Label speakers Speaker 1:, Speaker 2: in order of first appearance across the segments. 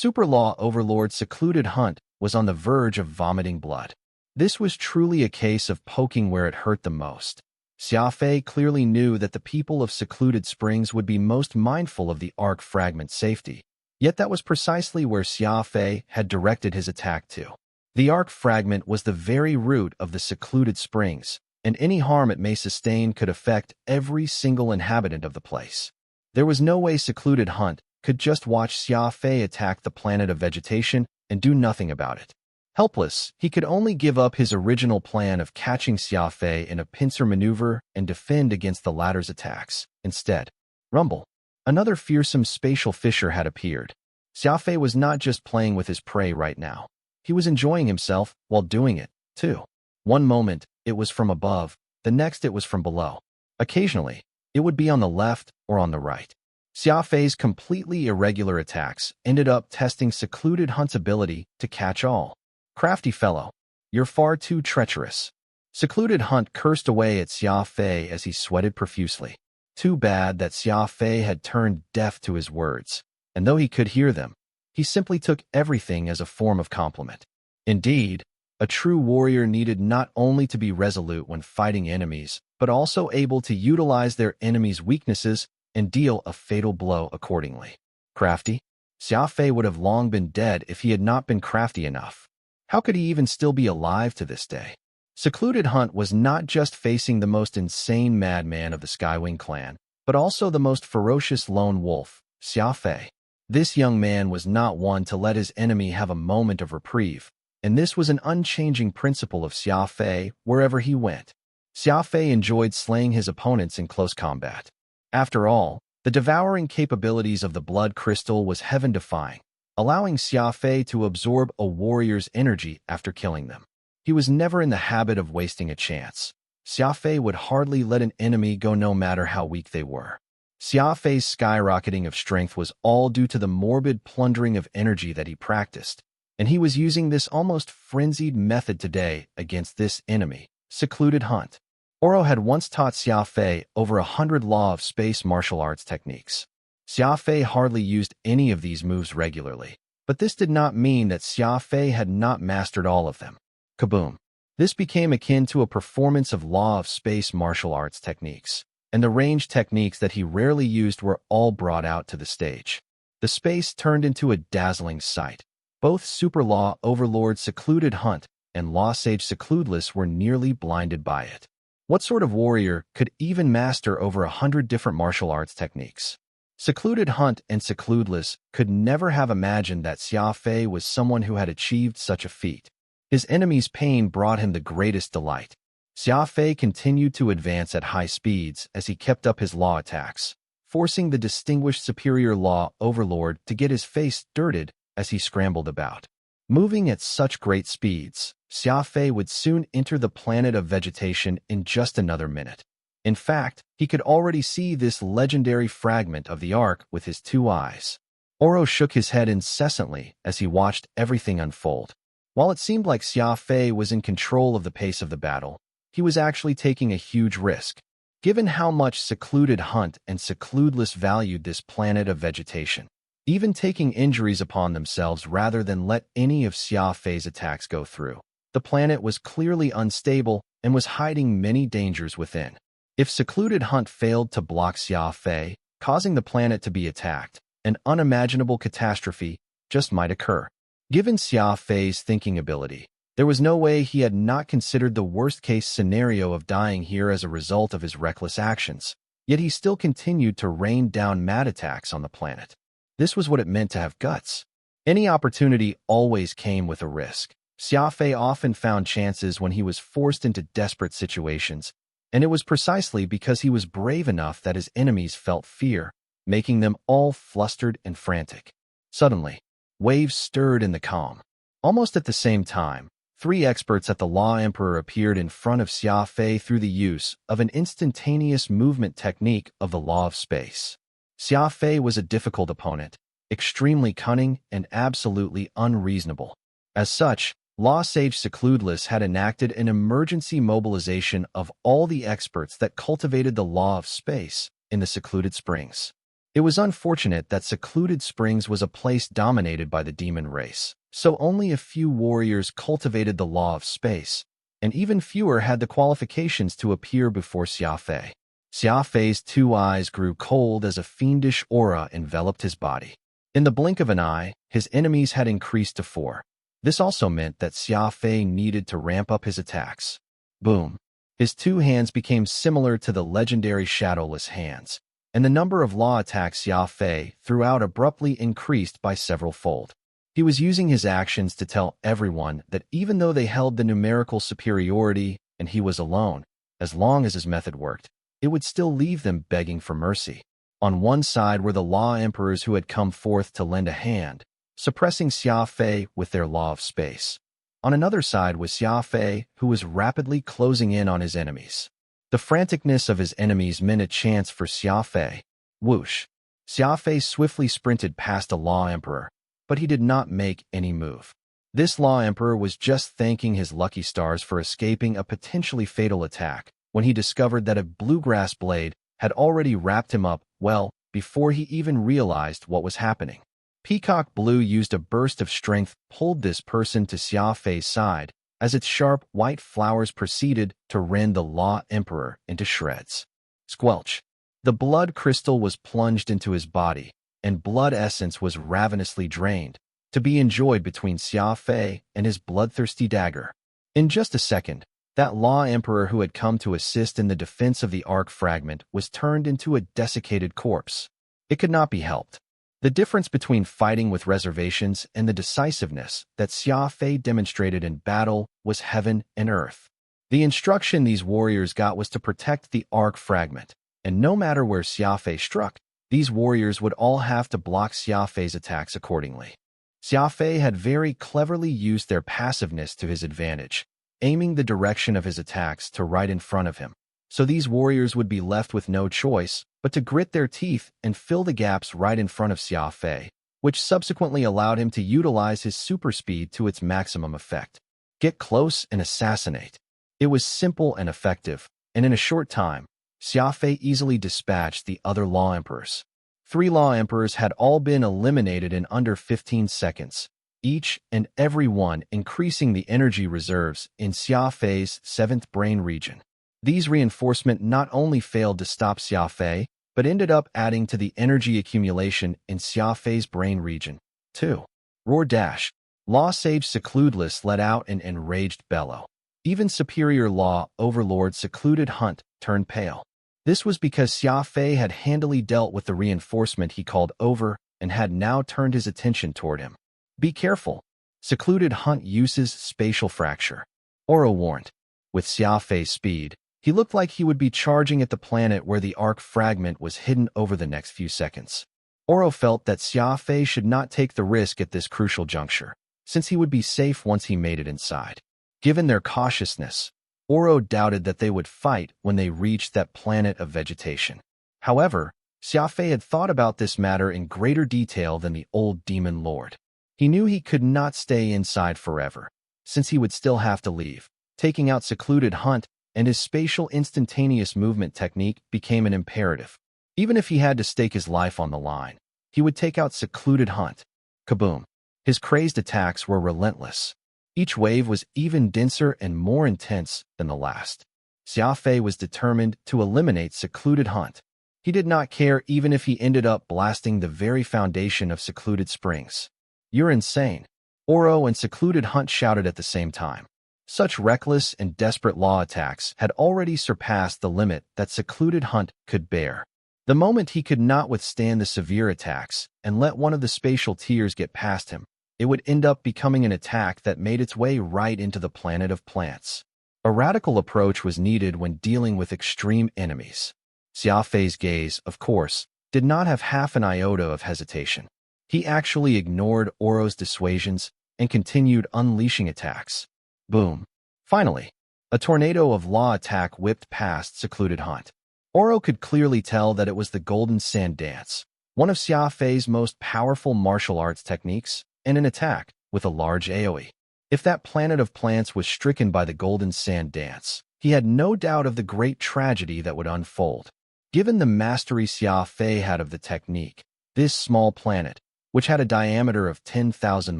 Speaker 1: Super Law Overlord Secluded Hunt was on the verge of vomiting blood. This was truly a case of poking where it hurt the most. Xia Fei clearly knew that the people of Secluded Springs would be most mindful of the Arc Fragment's safety. Yet that was precisely where Xia Fei had directed his attack to. The Arc Fragment was the very root of the Secluded Springs, and any harm it may sustain could affect every single inhabitant of the place. There was no way Secluded Hunt could just watch Xia Fei attack the planet of vegetation and do nothing about it. Helpless, he could only give up his original plan of catching Xia Fei in a pincer maneuver and defend against the latter's attacks. Instead, rumble. Another fearsome spatial fissure had appeared. Xia Fei was not just playing with his prey right now. He was enjoying himself while doing it, too. One moment, it was from above, the next it was from below. Occasionally, it would be on the left or on the right. Xia Fei's completely irregular attacks ended up testing Secluded Hunt's ability to catch all. Crafty fellow, you're far too treacherous. Secluded Hunt cursed away at Xia Fei as he sweated profusely. Too bad that Xia Fei had turned deaf to his words, and though he could hear them, he simply took everything as a form of compliment. Indeed, a true warrior needed not only to be resolute when fighting enemies, but also able to utilize their enemies' weaknesses and deal a fatal blow accordingly. Crafty? Xia Fei would have long been dead if he had not been crafty enough. How could he even still be alive to this day? Secluded Hunt was not just facing the most insane madman of the Skywing clan, but also the most ferocious lone wolf, Xia Fei. This young man was not one to let his enemy have a moment of reprieve, and this was an unchanging principle of Xia Fei wherever he went. Xia Fei enjoyed slaying his opponents in close combat. After all, the devouring capabilities of the blood crystal was heaven-defying, allowing Xia Fei to absorb a warrior's energy after killing them. He was never in the habit of wasting a chance. Xia Fei would hardly let an enemy go no matter how weak they were. Xia Fei's skyrocketing of strength was all due to the morbid plundering of energy that he practiced, and he was using this almost frenzied method today against this enemy, Secluded Hunt. Oro had once taught Xia Fei over 100 law of space martial arts techniques. Xia Fei hardly used any of these moves regularly, but this did not mean that Xia Fei had not mastered all of them. Kaboom! This became akin to a performance of law of space martial arts techniques, and the range techniques that he rarely used were all brought out to the stage. The space turned into a dazzling sight. Both Super Law Overlord Secluded Hunt and Law Sage Secludeless were nearly blinded by it. What sort of warrior could even master over 100 different martial arts techniques? Secluded Hunt and Secludeless could never have imagined that Xia Fei was someone who had achieved such a feat. His enemy's pain brought him the greatest delight. Xia Fei continued to advance at high speeds as he kept up his law attacks, forcing the distinguished Superior Law Overlord to get his face dirted as he scrambled about. Moving at such great speeds, Xia Fei would soon enter the planet of vegetation in just another minute. In fact, he could already see this legendary fragment of the Ark with his 2 eyes. Oro shook his head incessantly as he watched everything unfold. While it seemed like Xia Fei was in control of the pace of the battle, he was actually taking a huge risk, given how much Secluded Hunt and Secludeless valued this planet of vegetation. Even taking injuries upon themselves rather than let any of Xia Fei's attacks go through. The planet was clearly unstable and was hiding many dangers within. If Secluded Hunt failed to block Xia Fei, causing the planet to be attacked, an unimaginable catastrophe just might occur. Given Xia Fei's thinking ability, there was no way he had not considered the worst-case scenario of dying here as a result of his reckless actions, yet he still continued to rain down mad attacks on the planet. This was what it meant to have guts. Any opportunity always came with a risk. Xia Fei often found chances when he was forced into desperate situations, and it was precisely because he was brave enough that his enemies felt fear, making them all flustered and frantic. Suddenly, waves stirred in the calm. Almost at the same time, 3 experts at the Law Emperor appeared in front of Xia Fei through the use of an instantaneous movement technique of the Law of Space. Xia Fei was a difficult opponent, extremely cunning and absolutely unreasonable. As such, Law Sage Secludeless had enacted an emergency mobilization of all the experts that cultivated the Law of Space in the Secluded Springs. It was unfortunate that Secluded Springs was a place dominated by the demon race, so only a few warriors cultivated the law of space, and even fewer had the qualifications to appear before Xia Fei. Xia Fei's 2 eyes grew cold as a fiendish aura enveloped his body. In the blink of an eye, his enemies had increased to 4. This also meant that Xia Fei needed to ramp up his attacks. Boom. His 2 hands became similar to the legendary Shadowless hands, and the number of law attacks Xia Fei threw out abruptly increased by several fold. He was using his actions to tell everyone that even though they held the numerical superiority and he was alone, as long as his method worked, it would still leave them begging for mercy. On one side were the Law Emperors who had come forth to lend a hand, suppressing Xia Fei with their law of space. On another side was Xia Fei, who was rapidly closing in on his enemies. The franticness of his enemies meant a chance for Xia Fei. Whoosh! Xia Fei swiftly sprinted past a Law Emperor, but he did not make any move. This Law Emperor was just thanking his lucky stars for escaping a potentially fatal attack when he discovered that a bluegrass blade had already wrapped him up well before he even realized what was happening. Peacock Blue used a burst of strength, pulled this person to Xia Fei's side, as its sharp white flowers proceeded to rend the Law Emperor into shreds. Squelch! The blood crystal was plunged into his body, and blood essence was ravenously drained, to be enjoyed between Xia Fei and his bloodthirsty dagger. In just a second, that Law Emperor who had come to assist in the defense of the Arc Fragment was turned into a desiccated corpse. It could not be helped. The difference between fighting with reservations and the decisiveness that Xia Fei demonstrated in battle was heaven and earth. The instruction these warriors got was to protect the Arc Fragment, and no matter where Xia Fei struck, these warriors would all have to block Xia Fei's attacks accordingly. Xia Fei had very cleverly used their passiveness to his advantage, aiming the direction of his attacks to right in front of him, so these warriors would be left with no choice but to grit their teeth and fill the gaps right in front of Xia Fei, which subsequently allowed him to utilize his super speed to its maximum effect. Get close and assassinate. It was simple and effective, and in a short time, Xia Fei easily dispatched the other Law Emperors. 3 Law Emperors had all been eliminated in under 15 seconds, each and every one increasing the energy reserves in Xia Fei's 7th brain region. These reinforcements not only failed to stop Xia Fei, but ended up adding to the energy accumulation in Xia Fei's brain region, too. Roar dash! Law Sage Secludeless let out an enraged bellow. Even Superior Law Overlord Secluded Hunt turned pale. This was because Xia Fei had handily dealt with the reinforcement he called over and had now turned his attention toward him. Be careful. Secluded Hunt uses spatial fracture. Oro warned. With Xia Fei's speed, he looked like he would be charging at the planet where the Arc Fragment was hidden over the next few seconds. Oro felt that Xia Fei should not take the risk at this crucial juncture, since he would be safe once he made it inside. Given their cautiousness, Oro doubted that they would fight when they reached that planet of vegetation. However, Xia Fei had thought about this matter in greater detail than the old demon lord. He knew he could not stay inside forever, since he would still have to leave. Taking out Secluded Hunt and his spatial instantaneous movement technique became an imperative. Even if he had to stake his life on the line, he would take out Secluded Hunt. Kaboom! His crazed attacks were relentless. Each wave was even denser and more intense than the last. Xia Fei was determined to eliminate Secluded Hunt. He did not care even if he ended up blasting the very foundation of Secluded Springs. You're insane! Oro and Secluded Hunt shouted at the same time. Such reckless and desperate law attacks had already surpassed the limit that Secluded Hunt could bear. The moment he could not withstand the severe attacks and let one of the spatial tiers get past him, it would end up becoming an attack that made its way right into the planet of plants. A radical approach was needed when dealing with extreme enemies. Xia Fei's gaze, of course, did not have half an iota of hesitation. He actually ignored Oro's dissuasions and continued unleashing attacks. Boom. Finally, a tornado of law attack whipped past Secluded Hunt. Oro could clearly tell that it was the Golden Sand Dance, one of Xia Fei's most powerful martial arts techniques, and an attack with a large AoE. If that planet of plants was stricken by the Golden Sand Dance, he had no doubt of the great tragedy that would unfold. Given the mastery Xia Fei had of the technique, this small planet, which had a diameter of 10,000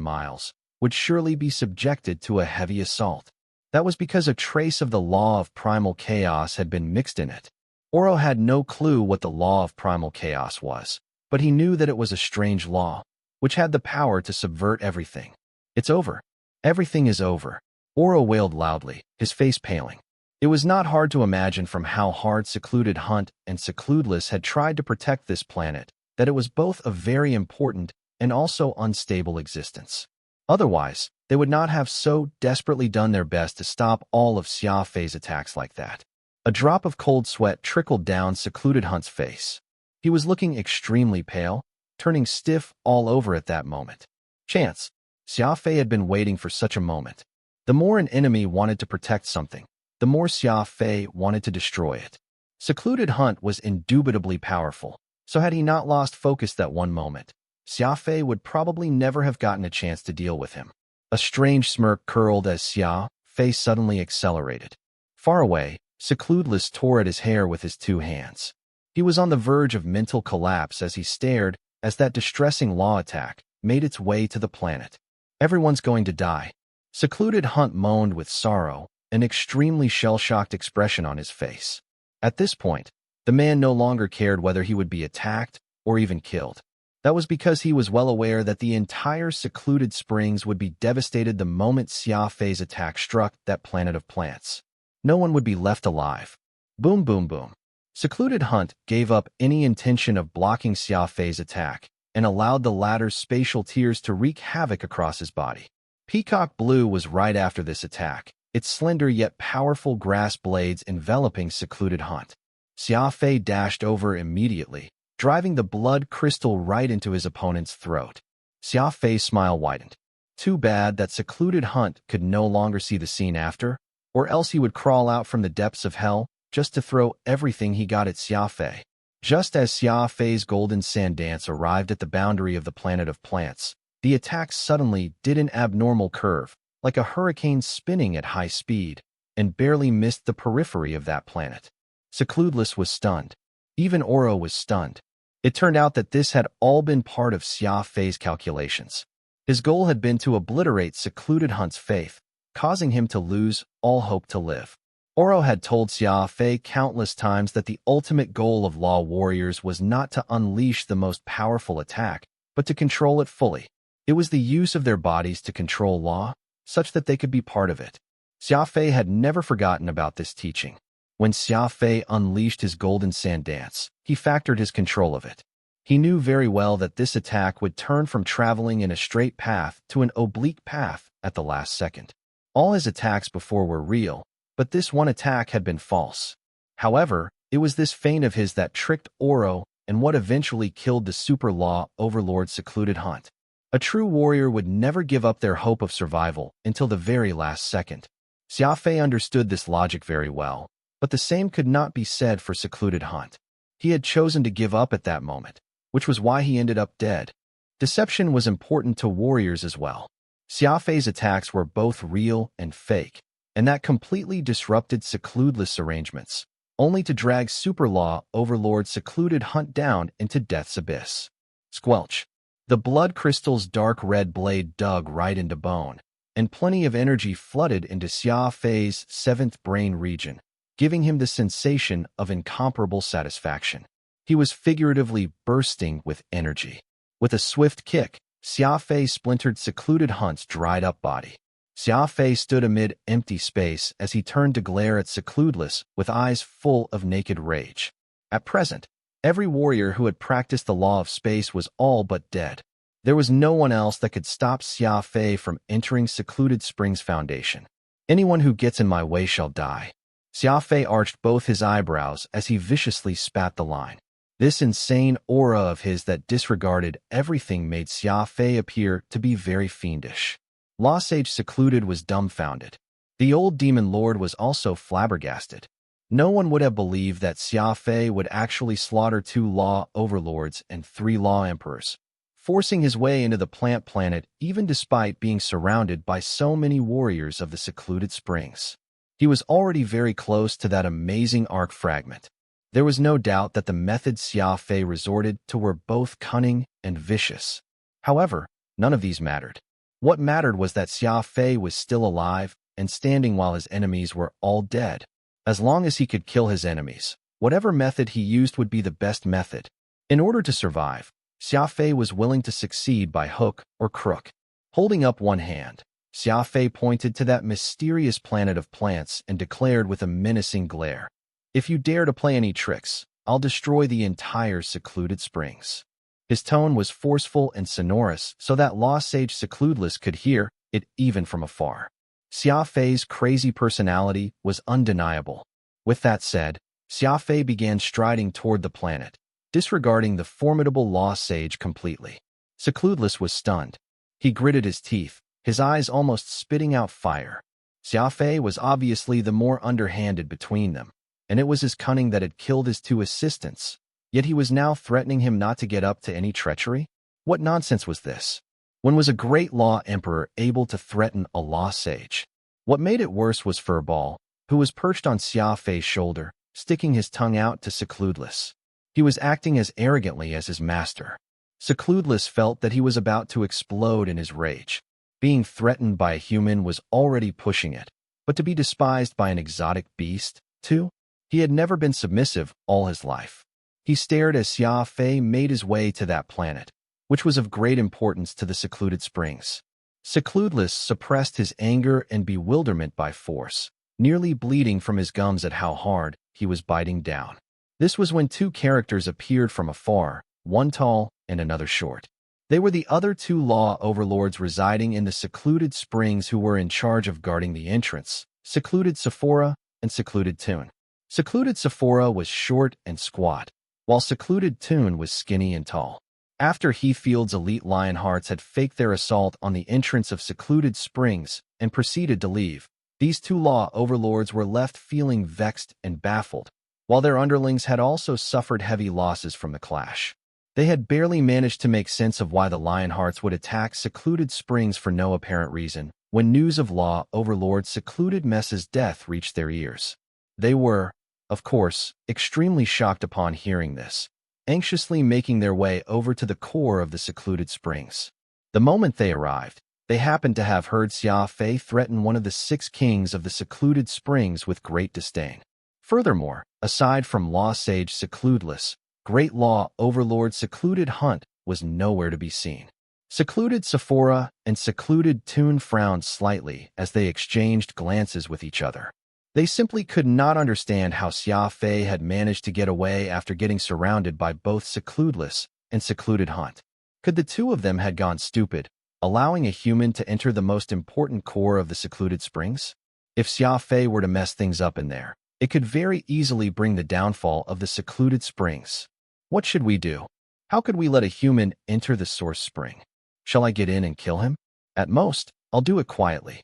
Speaker 1: miles, would surely be subjected to a heavy assault. That was because a trace of the law of primal chaos had been mixed in it. Oro had no clue what the law of primal chaos was, but he knew that it was a strange law, which had the power to subvert everything. It's over. Everything is over. Oro wailed loudly, his face paling. It was not hard to imagine from how hard Secluded Hunt and Secludeless had tried to protect this planet that it was both a very important and also unstable existence. Otherwise, they would not have so desperately done their best to stop all of Xia Fei's attacks like that. A drop of cold sweat trickled down Secluded Hunt's face. He was looking extremely pale, turning stiff all over at that moment. Chance. Xia Fei had been waiting for such a moment. The more an enemy wanted to protect something, the more Xia Fei wanted to destroy it. Secluded Hunt was indubitably powerful, so had he not lost focus that one moment, Xia Fei would probably never have gotten a chance to deal with him. A strange smirk curled as Xia Fei suddenly accelerated. Far away, Secludeless tore at his hair with his two hands. He was on the verge of mental collapse as he stared as that distressing law attack made its way to the planet. Everyone's going to die. Secluded Hunt moaned with sorrow, an extremely shell-shocked expression on his face. At this point, the man no longer cared whether he would be attacked or even killed. That was because he was well aware that the entire Secluded Springs would be devastated the moment Xia Fei's attack struck that planet of plants. No one would be left alive. Boom, boom, boom. Secluded Hunt gave up any intention of blocking Xia Fei's attack and allowed the latter's spatial tears to wreak havoc across his body. Peacock Blue was right after this attack, its slender yet powerful grass blades enveloping Secluded Hunt. Xia Fei dashed over immediately, driving the blood crystal right into his opponent's throat. Xia Fei's smile widened. Too bad that Secluded Hunt could no longer see the scene after, or else he would crawl out from the depths of hell just to throw everything he got at Xia Fei. Just as Xia Fei's golden sand dance arrived at the boundary of the planet of plants, the attack suddenly did an abnormal curve, like a hurricane spinning at high speed, and barely missed the periphery of that planet. Secludeless was stunned. Even Oro was stunned. It turned out that this had all been part of Xia Fei's calculations. His goal had been to obliterate Secluded Hunt's faith, causing him to lose all hope to live. Oro had told Xia Fei countless times that the ultimate goal of law warriors was not to unleash the most powerful attack, but to control it fully. It was the use of their bodies to control law, such that they could be part of it. Xia Fei had never forgotten about this teaching. When Xia Fei unleashed his golden sand dance, he factored his control of it. He knew very well that this attack would turn from traveling in a straight path to an oblique path at the last second. All his attacks before were real, but this one attack had been false. However, it was this feint of his that tricked Oro and what eventually killed the super law overlord Secluded Hunt. A true warrior would never give up their hope of survival until the very last second. Xia Fei understood this logic very well, but the same could not be said for Secluded Hunt. He had chosen to give up at that moment, which was why he ended up dead. Deception was important to warriors as well. Xia Fei's attacks were both real and fake, and that completely disrupted Secludeless arrangements, only to drag Super Law Overlord Secluded Hunt down into death's abyss. Squelch. The blood crystal's dark red blade dug right into bone, and plenty of energy flooded into Xia Fei's seventh brain region, giving him the sensation of incomparable satisfaction. He was figuratively bursting with energy. With a swift kick, Xia Fei splintered Secluded Hunt's dried-up body. Xia Fei stood amid empty space as he turned to glare at Secludeless with eyes full of naked rage. At present, every warrior who had practiced the law of space was all but dead. There was no one else that could stop Xia Fei from entering Secluded Springs' foundation. Anyone who gets in my way shall die. Xia Fei arched both his eyebrows as he viciously spat the line. This insane aura of his that disregarded everything made Xia Fei appear to be very fiendish. Law Sage Secluded was dumbfounded. The old demon lord was also flabbergasted. No one would have believed that Xia Fei would actually slaughter 2 law overlords and 3 law emperors, forcing his way into the plant planet even despite being surrounded by so many warriors of the Secluded Springs. He was already very close to that amazing arc fragment. There was no doubt that the methods Xia Fei resorted to were both cunning and vicious. However, none of these mattered. What mattered was that Xia Fei was still alive and standing while his enemies were all dead. As long as he could kill his enemies, whatever method he used would be the best method. In order to survive, Xia Fei was willing to succeed by hook or crook. Holding up one hand, Xia Fei pointed to that mysterious planet of plants and declared with a menacing glare, "If you dare to play any tricks, I'll destroy the entire secluded springs." His tone was forceful and sonorous so that Lost Sage Secludeless could hear it even from afar. Xia Fei's crazy personality was undeniable. With that said, Xia Fei began striding toward the planet, disregarding the formidable Lost Sage completely. Secludeless was stunned. He gritted his teeth, his eyes almost spitting out fire. Xia Fei was obviously the more underhanded between them, and it was his cunning that had killed his two assistants. Yet he was now threatening him not to get up to any treachery? What nonsense was this? When was a great law emperor able to threaten a lost sage? What made it worse was Furball, who was perched on Xia Fei's shoulder, sticking his tongue out to Secludeless. He was acting as arrogantly as his master. Secludeless felt that he was about to explode in his rage. Being threatened by a human was already pushing it, but to be despised by an exotic beast, too? He had never been submissive all his life. He stared as Xia Fei made his way to that planet, which was of great importance to the secluded springs. Secludeless suppressed his anger and bewilderment by force, nearly bleeding from his gums at how hard he was biting down. This was when two characters appeared from afar, one tall and another short. They were the other two law overlords residing in the secluded springs who were in charge of guarding the entrance, Secluded Sephora and Secluded Toon. Secluded Sephora was short and squat, while Secluded Toon was skinny and tall. After Heathfield's elite Lionhearts had faked their assault on the entrance of Secluded Springs and proceeded to leave, these two law overlords were left feeling vexed and baffled, while their underlings had also suffered heavy losses from the clash. They had barely managed to make sense of why the Lionhearts would attack Secluded Springs for no apparent reason, when news of law overlord Secluded Mess's death reached their ears. They were, of course, extremely shocked upon hearing this, anxiously making their way over to the core of the secluded springs. The moment they arrived, they happened to have heard Xia Fei threaten one of the 6 kings of the secluded springs with great disdain. Furthermore, aside from Law Sage Secludeless, Great Law Overlord Secluded Hunt was nowhere to be seen. Secluded Sephora and Secluded Toon frowned slightly as they exchanged glances with each other. They simply could not understand how Xia Fei had managed to get away after getting surrounded by both Secludeless and Secluded Hunt. Could the two of them had gone stupid, allowing a human to enter the most important core of the secluded springs? If Xia Fei were to mess things up in there, it could very easily bring the downfall of the secluded springs. What should we do? How could we let a human enter the source spring? Shall I get in and kill him? At most, I'll do it quietly.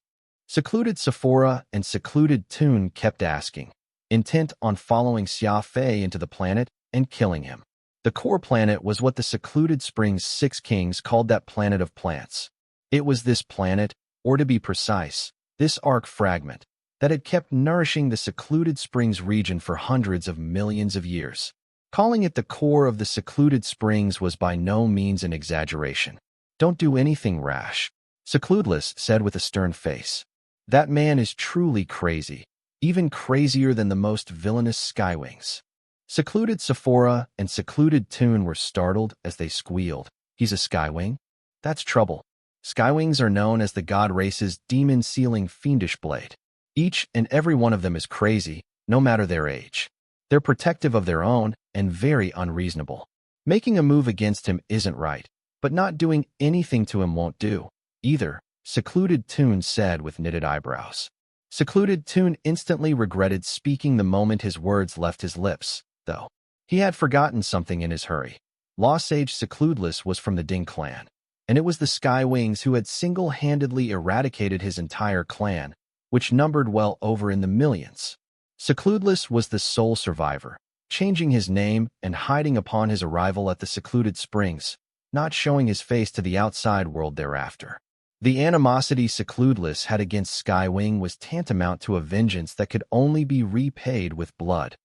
Speaker 1: Secluded Sephora and Secluded Toon kept asking, intent on following Xia Fei into the planet and killing him. The core planet was what the secluded springs 6 kings called that planet of plants. It was this planet, or to be precise, this arc fragment, that had kept nourishing the secluded springs region for hundreds of millions of years. Calling it the core of the secluded springs was by no means an exaggeration. "Don't do anything rash," Secludeless said with a stern face. "That man is truly crazy, even crazier than the most villainous skywings." Secluded Sephora and Secluded Toon were startled as they squealed. "He's a skywing? That's trouble." Skywings are known as the god race's demon-sealing fiendish blade. Each and every one of them is crazy, no matter their age. They're protective of their own and very unreasonable. Making a move against him isn't right, but not doing anything to him won't do either, Secluded Toon said with knitted eyebrows. Secluded Toon instantly regretted speaking the moment his words left his lips, though. He had forgotten something in his hurry. Law Sage Secludeless was from the Ding clan, and it was the Skywings who had single-handedly eradicated his entire clan, which numbered well over in the millions. Secludeless was the sole survivor, changing his name and hiding upon his arrival at the secluded springs, not showing his face to the outside world thereafter. The animosity Secludeless had against Skywing was tantamount to a vengeance that could only be repaid with blood.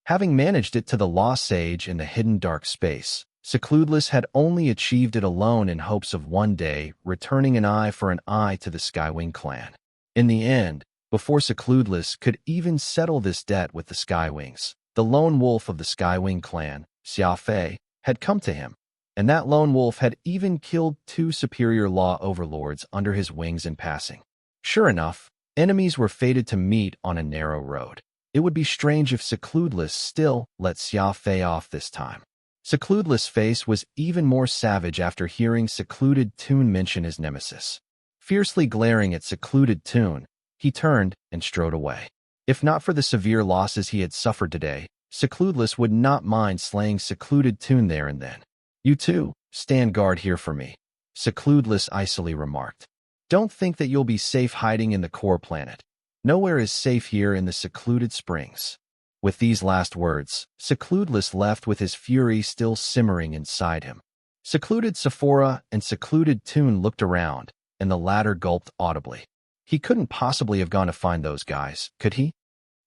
Speaker 1: Having managed it to the lost sage in the hidden dark space, Secludeless had only achieved it alone in hopes of one day returning an eye for an eye to the Skywing clan. In the end, before Secludeless could even settle this debt with the Skywings, the lone wolf of the Skywing clan, Xia Fei, had come to him, and that lone wolf had even killed 2 superior law overlords under his wings in passing. Sure enough, enemies were fated to meet on a narrow road. It would be strange if Secludeless still let Xia Fei off this time. Secludeless' face was even more savage after hearing Secluded Toon mention his nemesis. Fiercely glaring at Secluded Toon, he turned and strode away. If not for the severe losses he had suffered today, Secludeless would not mind slaying Secluded Toon there and then. "You two, stand guard here for me," Secludeless icily remarked. "Don't think that you'll be safe hiding in the core planet. Nowhere is safe here in the secluded springs." With these last words, Secludeless left with his fury still simmering inside him. Secluded Sephora and Secluded Toon looked around, and the latter gulped audibly. He couldn't possibly have gone to find those guys, could he?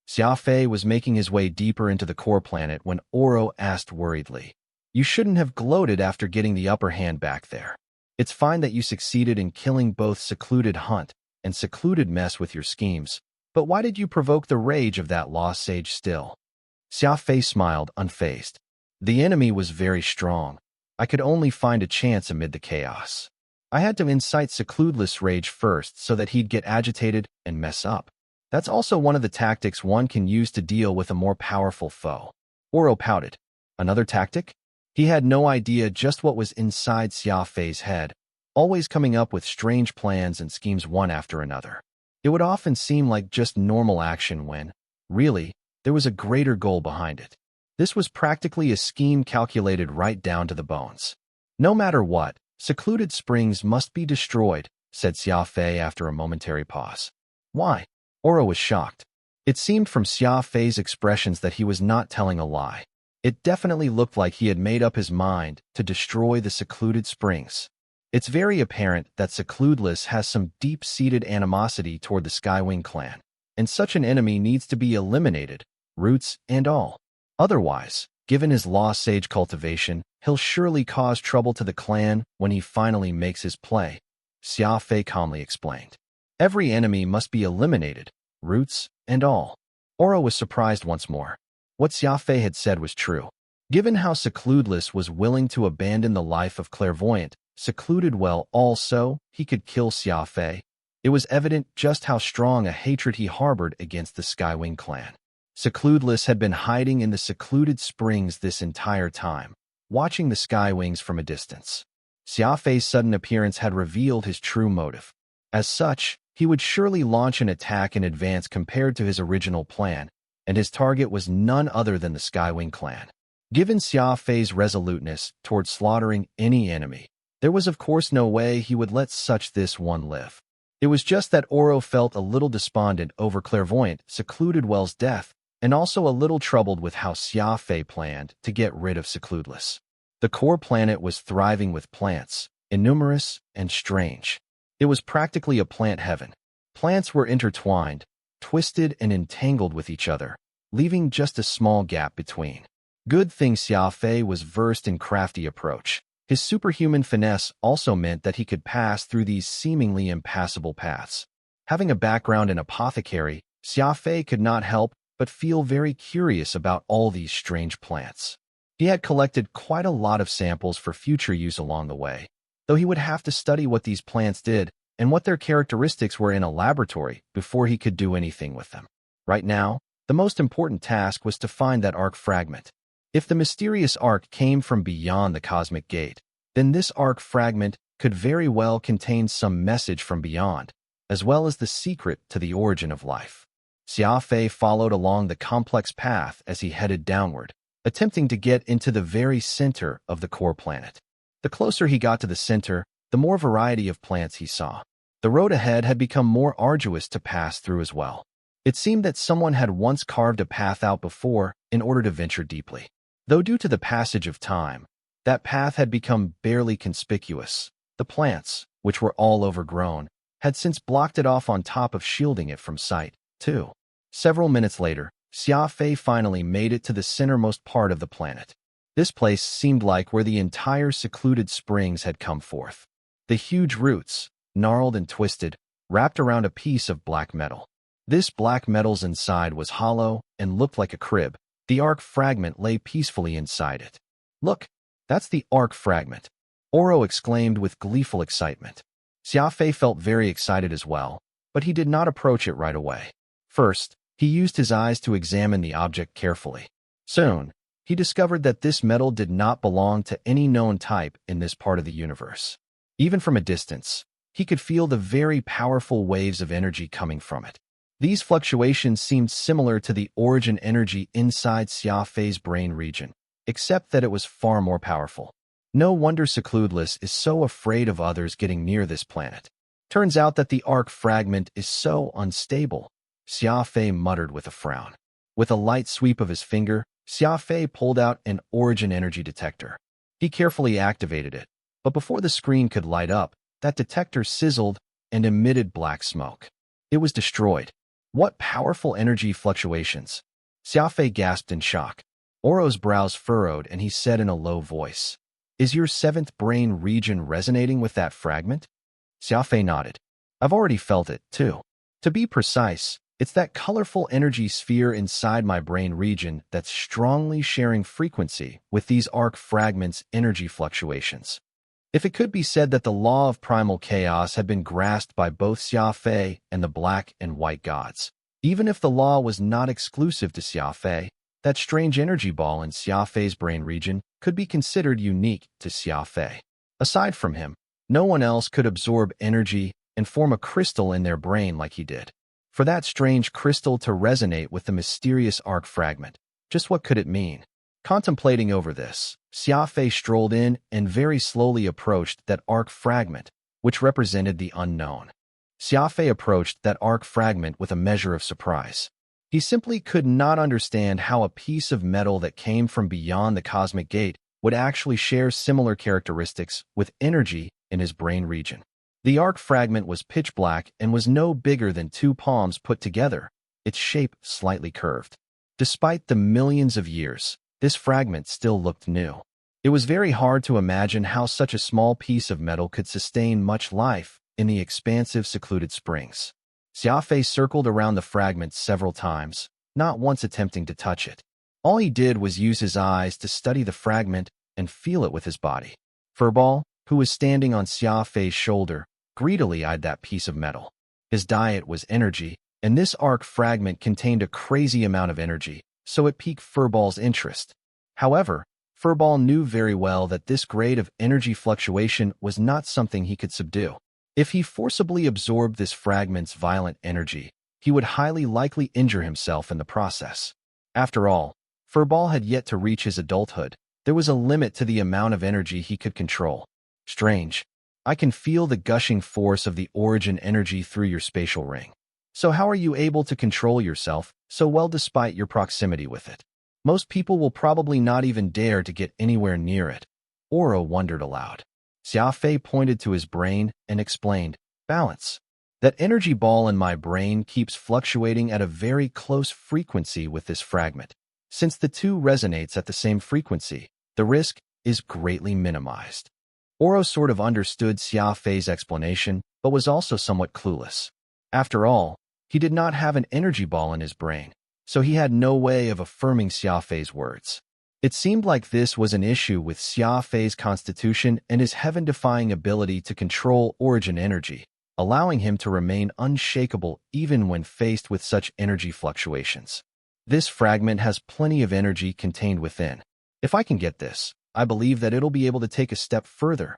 Speaker 1: Xia Fei was making his way deeper into the core planet when Oro asked worriedly, "You shouldn't have gloated after getting the upper hand back there. It's fine that you succeeded in killing both Secluded Hunt and Secluded Mess with your schemes, but why did you provoke the rage of that lost sage still?" Xia Fei smiled, unfazed. "The enemy was very strong. I could only find a chance amid the chaos. I had to incite Secludeless' rage first so that he'd get agitated and mess up. That's also one of the tactics one can use to deal with a more powerful foe." Oro pouted. Another tactic? He had no idea just what was inside Xia Fei's head, always coming up with strange plans and schemes one after another. It would often seem like just normal action when, really, there was a greater goal behind it. This was practically a scheme calculated right down to the bones. "No matter what, Secluded Springs must be destroyed," said Xia Fei after a momentary pause. "Why?" Oro was shocked. It seemed from Xia Fei's expressions that he was not telling a lie. It definitely looked like he had made up his mind to destroy the Secluded Springs. It's very apparent that Secludeless has some deep-seated animosity toward the Skywing clan, and such an enemy needs to be eliminated, roots and all. Otherwise, given his lost sage cultivation, he'll surely cause trouble to the clan when he finally makes his play, Xia Fei calmly explained. "Every enemy must be eliminated, roots and all." Oro was surprised once more. What Xia Fei had said was true. Given how Secludeless was willing to abandon the life of clairvoyant, secluded well also, he could kill Xia Fei. It was evident just how strong a hatred he harbored against the Skywing clan. Secludeless had been hiding in the Secluded Springs this entire time, watching the Skywings from a distance. Xia Fei's sudden appearance had revealed his true motive. As such, he would surely launch an attack in advance compared to his original plan, and his target was none other than the Skywing clan. Given Xia Fei's resoluteness toward slaughtering any enemy, there was of course no way he would let such this one live. It was just that Oro felt a little despondent over clairvoyant Secluded Well's death, and also a little troubled with how Xia Fei planned to get rid of Secludeless. The core planet was thriving with plants, innumerous and strange. It was practically a plant heaven. Plants were intertwined, twisted and entangled with each other, leaving just a small gap between. Good thing Xia Fei was versed in crafty approach. His superhuman finesse also meant that he could pass through these seemingly impassable paths. Having a background in apothecary, Xia Fei could not help but feel very curious about all these strange plants. He had collected quite a lot of samples for future use along the way, though he would have to study what these plants did and what their characteristics were in a laboratory before he could do anything with them. Right now, the most important task was to find that arc fragment. If the mysterious arc came from beyond the cosmic gate, then this arc fragment could very well contain some message from beyond, as well as the secret to the origin of life. Xia Fei followed along the complex path as he headed downward, attempting to get into the very center of the core planet. The closer he got to the center, the more variety of plants he saw. The road ahead had become more arduous to pass through as well. It seemed that someone had once carved a path out before in order to venture deeply. Though due to the passage of time, that path had become barely conspicuous. The plants, which were all overgrown, had since blocked it off on top of shielding it from sight, too. Several minutes later, Xia Fei finally made it to the centermost part of the planet. This place seemed like where the entire secluded springs had come forth. The huge roots, gnarled and twisted, wrapped around a piece of black metal. This black metal's inside was hollow and looked like a crib. The arc fragment lay peacefully inside it. "Look, that's the arc fragment," Oro exclaimed with gleeful excitement. Xia Fei felt very excited as well, but he did not approach it right away. First, he used his eyes to examine the object carefully. Soon, he discovered that this metal did not belong to any known type in this part of the universe. Even from a distance, he could feel the very powerful waves of energy coming from it. These fluctuations seemed similar to the origin energy inside Xia Fei's brain region, except that it was far more powerful. No wonder Secludeless is so afraid of others getting near this planet. Turns out that the arc fragment is so unstable, Xia Fei muttered with a frown. With a light sweep of his finger, Xia Fei pulled out an origin energy detector. He carefully activated it, but before the screen could light up, that detector sizzled and emitted black smoke. It was destroyed. What powerful energy fluctuations! Xia Fei gasped in shock. Oro's brows furrowed and he said in a low voice, "Is your seventh brain region resonating with that fragment?" Xia Fei nodded. "I've already felt it, too. To be precise, it's that colorful energy sphere inside my brain region that's strongly sharing frequency with these arc fragments' energy fluctuations." If it could be said that the law of primal chaos had been grasped by both Xia Fei and the black and white gods, even if the law was not exclusive to Xia Fei, that strange energy ball in Xia Fei's brain region could be considered unique to Xia Fei. Aside from him, no one else could absorb energy and form a crystal in their brain like he did. For that strange crystal to resonate with the mysterious arc fragment, just what could it mean? Contemplating over this, Xia Fei strolled in and very slowly approached that arc fragment, which represented the unknown. Xia Fei approached that arc fragment with a measure of surprise. He simply could not understand how a piece of metal that came from beyond the cosmic gate would actually share similar characteristics with energy in his brain region. The arc fragment was pitch black and was no bigger than 2 palms put together, its shape slightly curved. Despite the millions of years, this fragment still looked new. It was very hard to imagine how such a small piece of metal could sustain much life in the expansive secluded springs. Xia Fei circled around the fragment several times, not once attempting to touch it. All he did was use his eyes to study the fragment and feel it with his body. Furball, who was standing on Xia Fei's shoulder, greedily eyed that piece of metal. His diet was energy, and this arc fragment contained a crazy amount of energy, so it piqued Furball's interest. However, Furball knew very well that this grade of energy fluctuation was not something he could subdue. If he forcibly absorbed this fragment's violent energy, he would highly likely injure himself in the process. After all, Furball had yet to reach his adulthood. There was a limit to the amount of energy he could control. "Strange. I can feel the gushing force of the origin energy through your spatial ring. So how are you able to control yourself so well despite your proximity with it? Most people will probably not even dare to get anywhere near it." Oro wondered aloud. Xia Fei pointed to his brain and explained, "Balance. That energy ball in my brain keeps fluctuating at a very close frequency with this fragment. Since the two resonates at the same frequency, the risk is greatly minimized." Oro sort of understood Xia Fei's explanation, but was also somewhat clueless. After all, he did not have an energy ball in his brain, so he had no way of affirming Xia Fei's words. It seemed like this was an issue with Xia Fei's constitution and his heaven-defying ability to control origin energy, allowing him to remain unshakable even when faced with such energy fluctuations. "This fragment has plenty of energy contained within. If I can get this, I believe that it'll be able to take a step further,"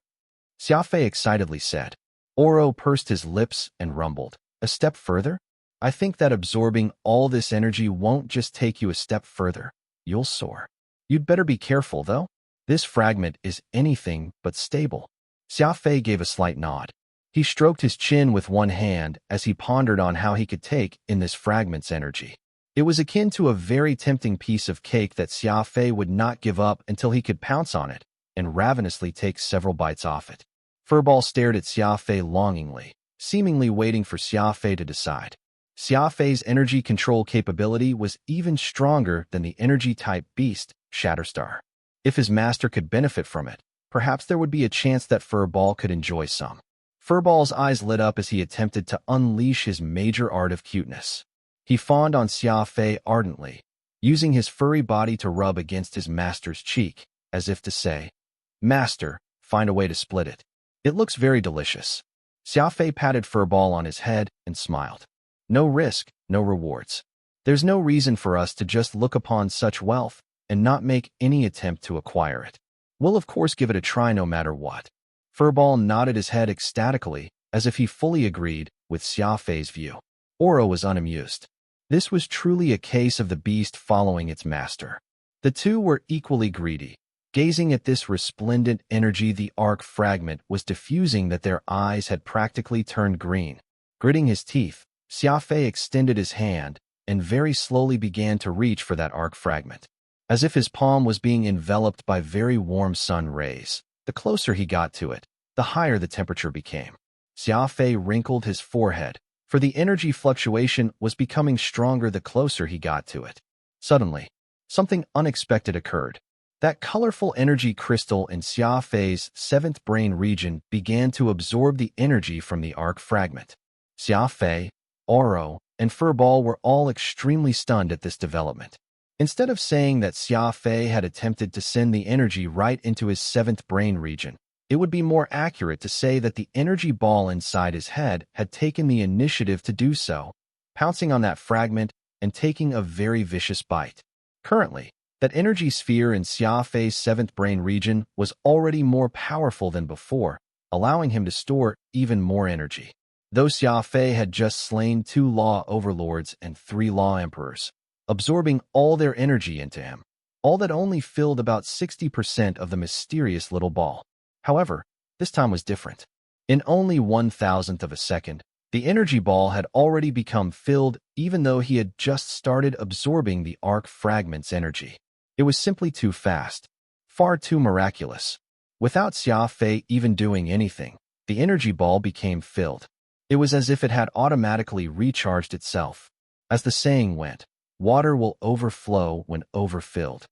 Speaker 1: Xia Fei excitedly said. Oro pursed his lips and rumbled, "A step further? I think that absorbing all this energy won't just take you a step further. You'll soar. You'd better be careful, though. This fragment is anything but stable." Xia Fei gave a slight nod. He stroked his chin with one hand as he pondered on how he could take in this fragment's energy. It was akin to a very tempting piece of cake that Xia Fei would not give up until he could pounce on it and ravenously take several bites off it. Furball stared at Xia Fei longingly, seemingly waiting for Xia Fei to decide. Xia Fei's energy control capability was even stronger than the energy-type beast, Shatterstar. If his master could benefit from it, perhaps there would be a chance that Furball could enjoy some. Furball's eyes lit up as he attempted to unleash his major art of cuteness. He fawned on Xia Fei ardently, using his furry body to rub against his master's cheek, as if to say, "Master, find a way to split it. It looks very delicious." Xia Fei patted Furball on his head and smiled. "No risk, no rewards. There's no reason for us to just look upon such wealth and not make any attempt to acquire it. We'll of course give it a try no matter what." Furball nodded his head ecstatically, as if he fully agreed with Xia Fei's view. Oro was unamused. This was truly a case of the beast following its master. The two were equally greedy. Gazing at this resplendent energy the arc fragment was diffusing that their eyes had practically turned green. Gritting his teeth, Xia Fei extended his hand and very slowly began to reach for that arc fragment. As if his palm was being enveloped by very warm sun rays, the closer he got to it, the higher the temperature became. Xia Fei wrinkled his forehead, for the energy fluctuation was becoming stronger the closer he got to it. Suddenly, something unexpected occurred. That colorful energy crystal in Xia Fei's seventh brain region began to absorb the energy from the arc fragment. Xia Fei, Oro, and Furball were all extremely stunned at this development. Instead of saying that Xia Fei had attempted to send the energy right into his seventh brain region, it would be more accurate to say that the energy ball inside his head had taken the initiative to do so, pouncing on that fragment and taking a very vicious bite. Currently, that energy sphere in Xia Fei's seventh brain region was already more powerful than before, allowing him to store even more energy. Though Xia Fei had just slain 2 law overlords and 3 law emperors, absorbing all their energy into him, all that only filled about 60% of the mysterious little ball. However, this time was different. In only 1,000th of a second, the energy ball had already become filled even though he had just started absorbing the arc fragment's energy. It was simply too fast, far too miraculous. Without Xia Fei even doing anything, the energy ball became filled. It was as if it had automatically recharged itself. As the saying went, water will overflow when overfilled.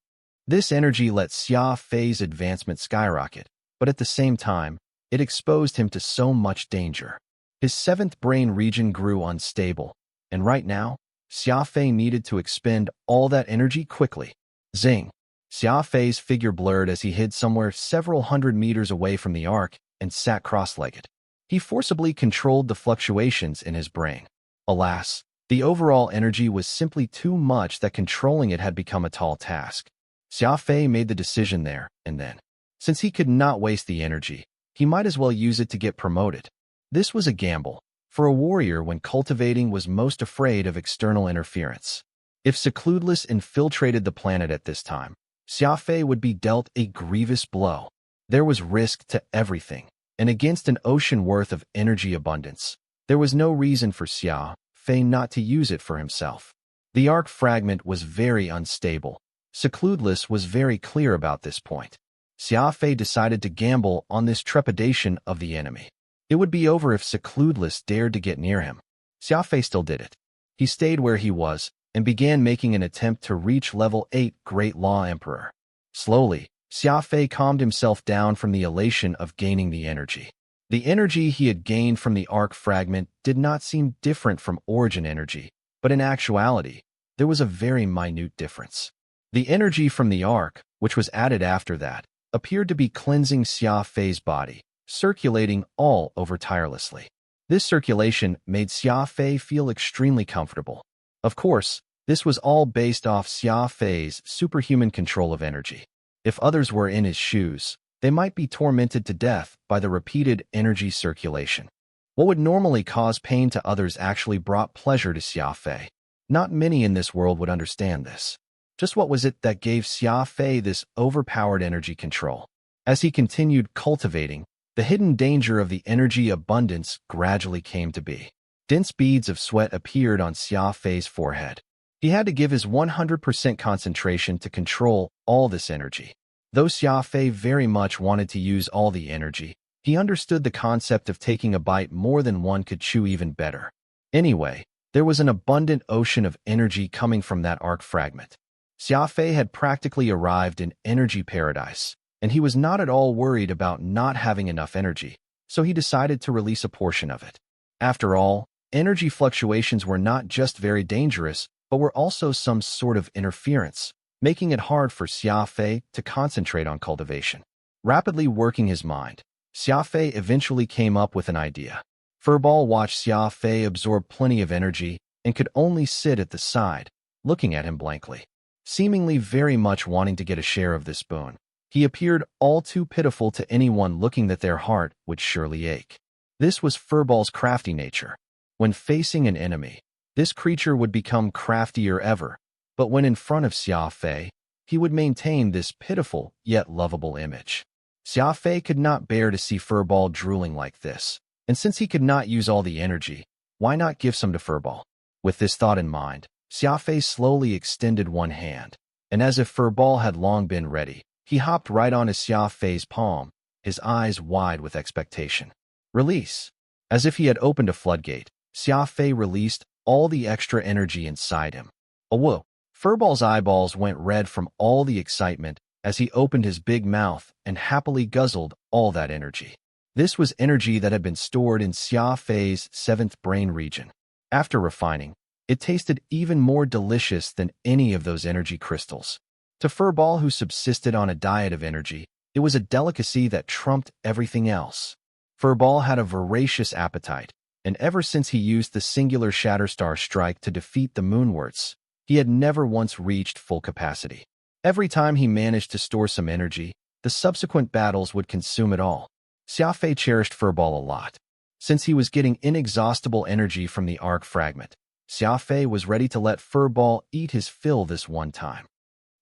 Speaker 1: This energy let Xia Fei's advancement skyrocket, but at the same time, it exposed him to so much danger. His seventh brain region grew unstable, and right now, Xia Fei needed to expend all that energy quickly. Zing! Xia Fei's figure blurred as he hid somewhere several hundred meters away from the arc and sat cross-legged. He forcibly controlled the fluctuations in his brain. Alas, the overall energy was simply too much that controlling it had become a tall task. Xia Fei made the decision there and then. Since he could not waste the energy, he might as well use it to get promoted. This was a gamble, for a warrior when cultivating was most afraid of external interference. If Secludless infiltrated the planet at this time, Xia Fei would be dealt a grievous blow. There was risk to everything, and against an ocean worth of energy abundance, there was no reason for Xia Fei not to use it for himself. The arc fragment was very unstable. Secludless was very clear about this point. Xia Fei decided to gamble on this trepidation of the enemy. It would be over if Secludless dared to get near him. Xia Fei still did it. He stayed where he was and began making an attempt to reach level 8 Great Law Emperor. Slowly, Xia Fei calmed himself down from the elation of gaining the energy. The energy he had gained from the arc fragment did not seem different from origin energy, but in actuality, there was a very minute difference. The energy from the arc, which was added after that, appeared to be cleansing Xia Fei's body, circulating all over tirelessly. This circulation made Xia Fei feel extremely comfortable. Of course, this was all based off Xia Fei's superhuman control of energy. If others were in his shoes, they might be tormented to death by the repeated energy circulation. What would normally cause pain to others actually brought pleasure to Xia Fei. Not many in this world would understand this. Just what was it that gave Xia Fei this overpowered energy control? As he continued cultivating, the hidden danger of the energy abundance gradually came to be. Dense beads of sweat appeared on Xia Fei's forehead. He had to give his 100% concentration to control all this energy. Though Xia Fei very much wanted to use all the energy, he understood the concept of taking a bite more than one could chew even better. Anyway, There was an abundant ocean of energy coming from that arc fragment. Xia Fei had practically arrived in energy paradise, and he was not at all worried about not having enough energy, so he decided to release a portion of it. After all, energy fluctuations were not just very dangerous, but were also some sort of interference, making it hard for Xia Fei to concentrate on cultivation. Rapidly working his mind, Xia Fei eventually came up with an idea. Furball watched Xia Fei absorb plenty of energy and could only sit at the side, looking at him blankly. Seemingly very much wanting to get a share of this boon, he appeared all too pitiful to anyone looking that their heart would surely ache. This was Furball's crafty nature. When facing an enemy, this creature would become craftier ever, but when in front of Xia Fei, he would maintain this pitiful yet lovable image. Xia Fei could not bear to see Furball drooling like this, and since he could not use all the energy, why not give some to Furball? With this thought in mind, Xia Fei slowly extended one hand, and as if Furball had long been ready, he hopped right onto Xia Fei's palm, his eyes wide with expectation. Release. As if he had opened a floodgate, Xia Fei released all the extra energy inside him. Oh whoa! Furball's eyeballs went red from all the excitement as he opened his big mouth and happily guzzled all that energy. This was energy that had been stored in Xia Fei's 7th brain region. After refining, it tasted even more delicious than any of those energy crystals. To Furball, who subsisted on a diet of energy, it was a delicacy that trumped everything else. Furball had a voracious appetite, and ever since he used the singular Shatterstar strike to defeat the Moonwarts, he had never once reached full capacity. Every time he managed to store some energy, the subsequent battles would consume it all. Xia Fei cherished Furball a lot. Since he was getting inexhaustible energy from the arc fragment, Xia Fei was ready to let Furball eat his fill this one time.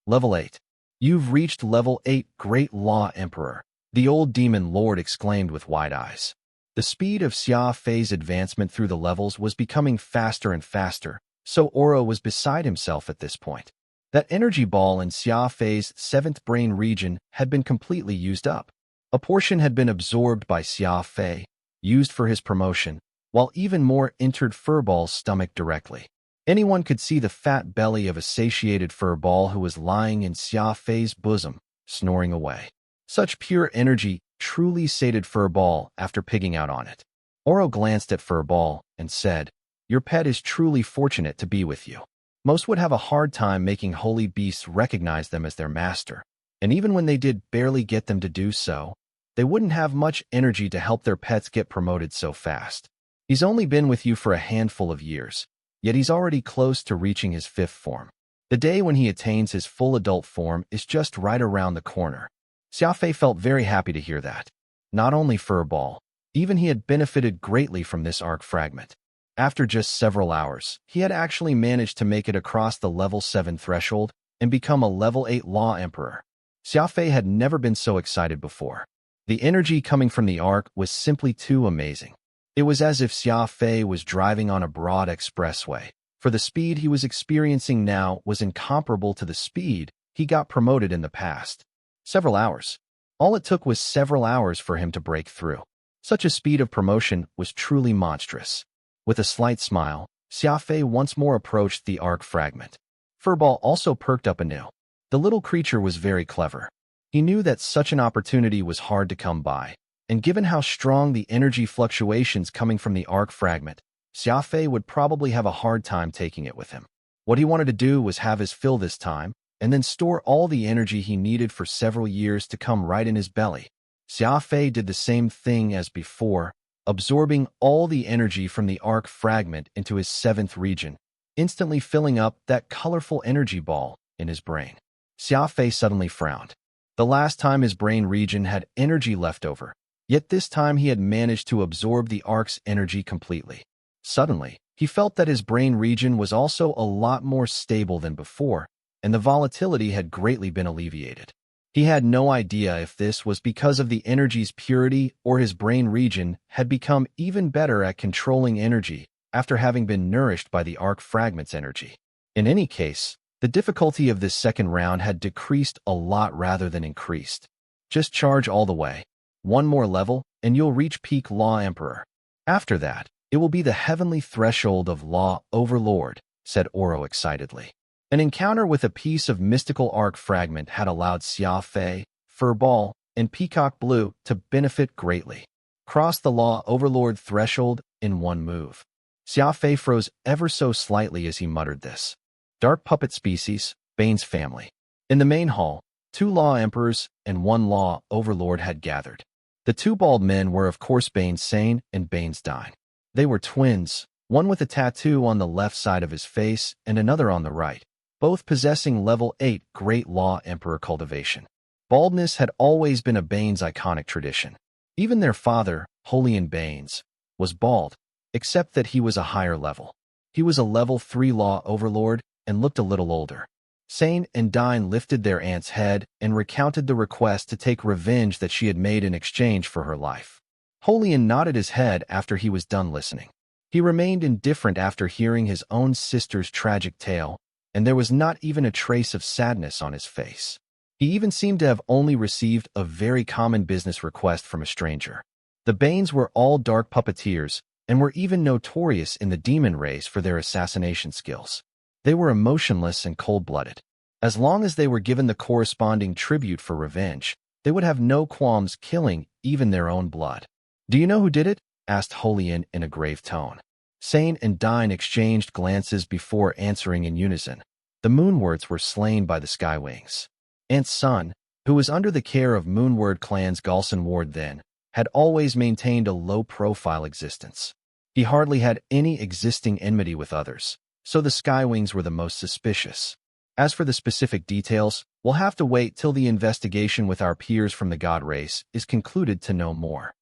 Speaker 1: Level 8. You've reached level 8, Great Law Emperor, the old demon lord exclaimed with wide eyes. The speed of Xia Fei's advancement through the levels was becoming faster and faster, so Oro was beside himself at this point. That energy ball in Xia Fei's 7th brain region had been completely used up. A portion had been absorbed by Xia Fei, used for his promotion, while even more entered Furball's stomach directly. Anyone could see the fat belly of a satiated Furball who was lying in Xia Fei's bosom, snoring away. Such pure energy truly sated Furball after pigging out on it. Oro glanced at Furball and said, "Your pet is truly fortunate to be with you." Most would have a hard time making holy beasts recognize them as their master, and even when they did barely get them to do so, they wouldn't have much energy to help their pets get promoted so fast. He's only been with you for a handful of years, yet he's already close to reaching his 5th form. The day when he attains his full adult form is just right around the corner. Xia Fei felt very happy to hear that. Not only Furball, even he had benefited greatly from this arc fragment. After just several hours, he had actually managed to make it across the level 7 threshold and become a level 8 Law Emperor. Xia Fei had never been so excited before. The energy coming from the arc was simply too amazing. It was as if Xia Fei was driving on a broad expressway, for the speed he was experiencing now was incomparable to the speed he got promoted in the past. Several hours. All it took was several hours for him to break through. Such a speed of promotion was truly monstrous. With a slight smile, Xia Fei once more approached the arc fragment. Furball also perked up anew. The little creature was very clever. He knew that such an opportunity was hard to come by, and given how strong the energy fluctuations coming from the arc fragment, Xia Fei would probably have a hard time taking it with him. What he wanted to do was have his fill this time, and then store all the energy he needed for several years to come right in his belly. Xia Fei did the same thing as before, absorbing all the energy from the arc fragment into his 7th region, instantly filling up that colorful energy ball in his brain. Xia Fei suddenly frowned. The last time his brain region had energy left over, yet this time he had managed to absorb the arc's energy completely. Suddenly, he felt that his brain region was also a lot more stable than before, and the volatility had greatly been alleviated. He had no idea if this was because of the energy's purity or his brain region had become even better at controlling energy after having been nourished by the arc fragment's energy. In any case, the difficulty of this second round had decreased a lot rather than increased. Just charge all the way. One more level, and you'll reach peak Law Emperor. After that, It will be the heavenly threshold of Law Overlord, said Oro excitedly. An encounter with a piece of mystical arc fragment had allowed Xia Fei, Furball, and Peacock Blue to benefit greatly. Cross the Law Overlord threshold in one move. Xia Fei froze ever so slightly as he muttered this. Dark puppet species, Bane's family. In the main hall, 2 Law Emperors and 1 Law Overlord had gathered. The 2 bald men were of course Bane's Sane and Bane's Dine. They were twins, one with a tattoo on the left side of his face and another on the right, both possessing level 8 Great Law Emperor cultivation. Baldness had always been a Bane's iconic tradition. Even their father, Holian Baines, was bald, except that he was a higher level. He was a level 3 Law Overlord and looked a little older. Sane and Dine lifted their aunt's head and recounted the request to take revenge that she had made in exchange for her life. Holian nodded his head after he was done listening. He remained indifferent after hearing his own sister's tragic tale, and there was not even a trace of sadness on his face. He even seemed to have only received a very common business request from a stranger. The Banes were all dark puppeteers and were even notorious in the demon race for their assassination skills. They were emotionless and cold-blooded. As long as they were given the corresponding tribute for revenge, they would have no qualms killing even their own blood. "Do you know who did it?" asked Holian in a grave tone. Sane and Dine exchanged glances before answering in unison. The Moonwards were slain by the Skywings. Aunt's son, who was under the care of Moonward clan's Galson Ward then, had always maintained a low-profile existence. He hardly had any existing enmity with others, so the Skywings were the most suspicious. As for the specific details, we'll have to wait till the investigation with our peers from the God race is concluded to know more.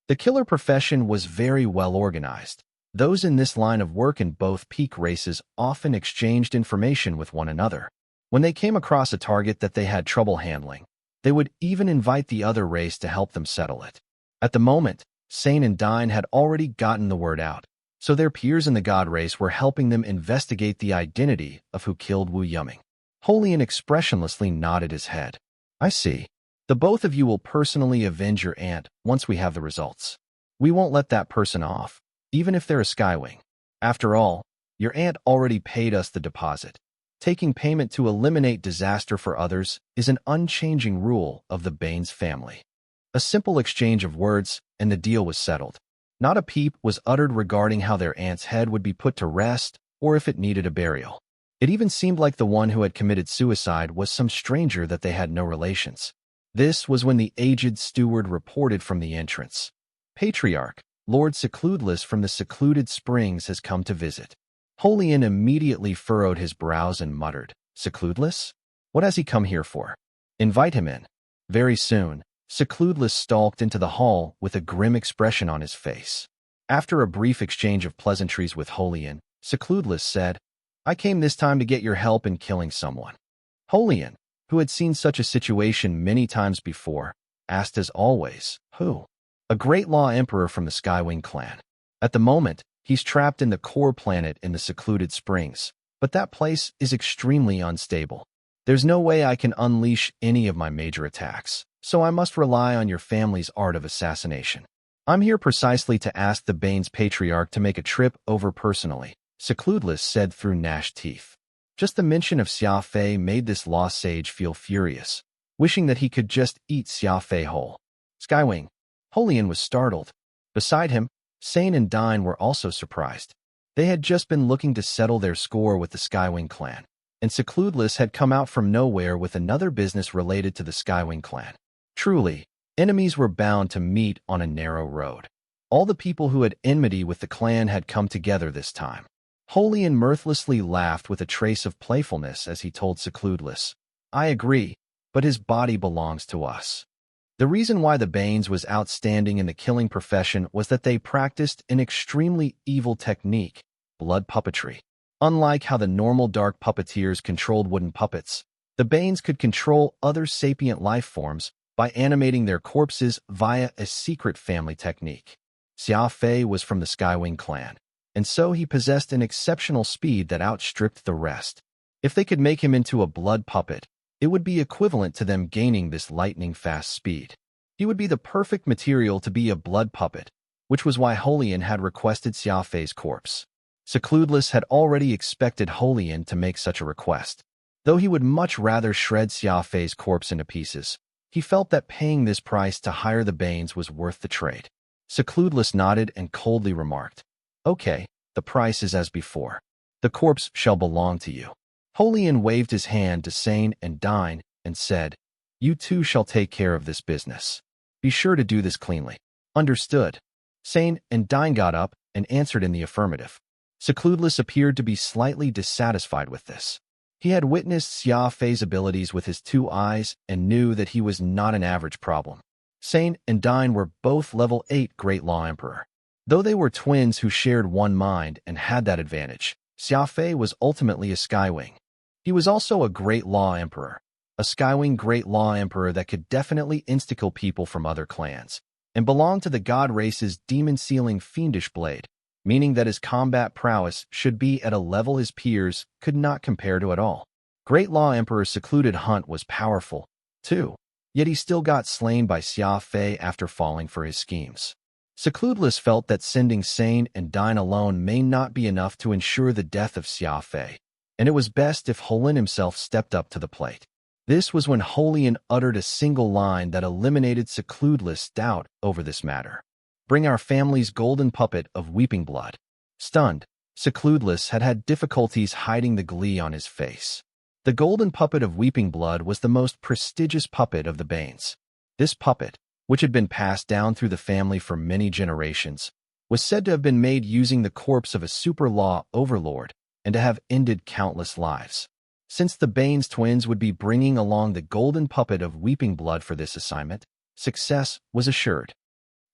Speaker 1: The killer profession was very well organized. Those in this line of work in both peak races often exchanged information with one another. When they came across a target that they had trouble handling, they would even invite the other race to help them settle it. At the moment, Sane and Dine had already gotten the word out, so their peers in the God race were helping them investigate the identity of who killed Wu Yumming. Holian expressionlessly nodded his head. "I see. The both of you will personally avenge your aunt once we have the results. We won't let that person off, even if they're a Skywing. After all, your aunt already paid us the deposit. Taking payment to eliminate disaster for others is an unchanging rule of the Baines family." A simple exchange of words, and the deal was settled. Not a peep was uttered regarding how their aunt's head would be put to rest or if it needed a burial. It even seemed like the one who had committed suicide was some stranger that they had no relations. This was when the aged steward reported from the entrance. "Patriarch, Lord Secludeless from the Secluded Springs has come to visit." Holian immediately furrowed his brows and muttered, "Secludeless? What has he come here for? Invite him in." Very soon, Secludeless stalked into the hall with a grim expression on his face. After a brief exchange of pleasantries with Holian, Secludeless said, "I came this time to get your help in killing someone." Holian, who had seen such a situation many times before, asked as always, "Who?" "A Great Law Emperor from the Skywing clan. At the moment, he's trapped in the core planet in the Secluded Springs, but that place is extremely unstable. There's no way I can unleash any of my major attacks, so I must rely on your family's art of assassination. I'm here precisely to ask the Baines Patriarch to make a trip over personally," Secludeless said through gnashed teeth. Just the mention of Xia Fei made this lost sage feel furious, wishing that he could just eat Xia Fei whole. "Skywing." Holian was startled. Beside him, Sane and Dine were also surprised. They had just been looking to settle their score with the Skywing clan, and Secludeless had come out from nowhere with another business related to the Skywing clan. Truly, enemies were bound to meet on a narrow road. All the people who had enmity with the clan had come together this time. Holian mirthlessly laughed with a trace of playfulness as he told Secludeless, "I agree, but his body belongs to us." The reason why the Baines was outstanding in the killing profession was that they practiced an extremely evil technique, blood puppetry. Unlike how the normal dark puppeteers controlled wooden puppets, the Baines could control other sapient life forms by animating their corpses via a secret family technique. Xia Fei was from the Skywing clan, and so he possessed an exceptional speed that outstripped the rest. If they could make him into a blood puppet, it would be equivalent to them gaining this lightning-fast speed. He would be the perfect material to be a blood puppet, which was why Holian had requested Xia Fei's corpse. Secludeless had already expected Holian to make such a request. Though he would much rather shred Xia Fei's corpse into pieces, he felt that paying this price to hire the Banes was worth the trade. Secludeless nodded and coldly remarked, "Okay, the price is as before. The corpse shall belong to you." Holian waved his hand to Sane and Dine and said, "You two shall take care of this business. Be sure to do this cleanly." "Understood." Sane and Dine got up and answered in the affirmative. Secludeless appeared to be slightly dissatisfied with this. He had witnessed Xia Fei's abilities with his 2 eyes and knew that he was not an average problem. Sane and Dine were both level 8 Great Law Emperor. Though they were twins who shared one mind and had that advantage, Xia Fei was ultimately a Skywing. He was also a Great Law Emperor, a Skywing Great Law Emperor that could definitely insta-kill people from other clans, and belonged to the god race's demon-sealing fiendish blade, meaning that his combat prowess should be at a level his peers could not compare to at all. Great Law Emperor's secluded hunt was powerful, too, yet he still got slain by Xia Fei after falling for his schemes. Secludeless felt that sending Sane and Dine alone may not be enough to ensure the death of Xia Fei, and it was best if Holian himself stepped up to the plate. This was when Holian uttered a single line that eliminated Secludeless' doubt over this matter. "Bring our family's golden puppet of weeping blood." Stunned, Secludeless had had difficulties hiding the glee on his face. The golden puppet of weeping blood was the most prestigious puppet of the Banes. This puppet, which had been passed down through the family for many generations, was said to have been made using the corpse of a super law overlord and to have ended countless lives. Since the Banes twins would be bringing along the golden puppet of weeping blood for this assignment, success was assured.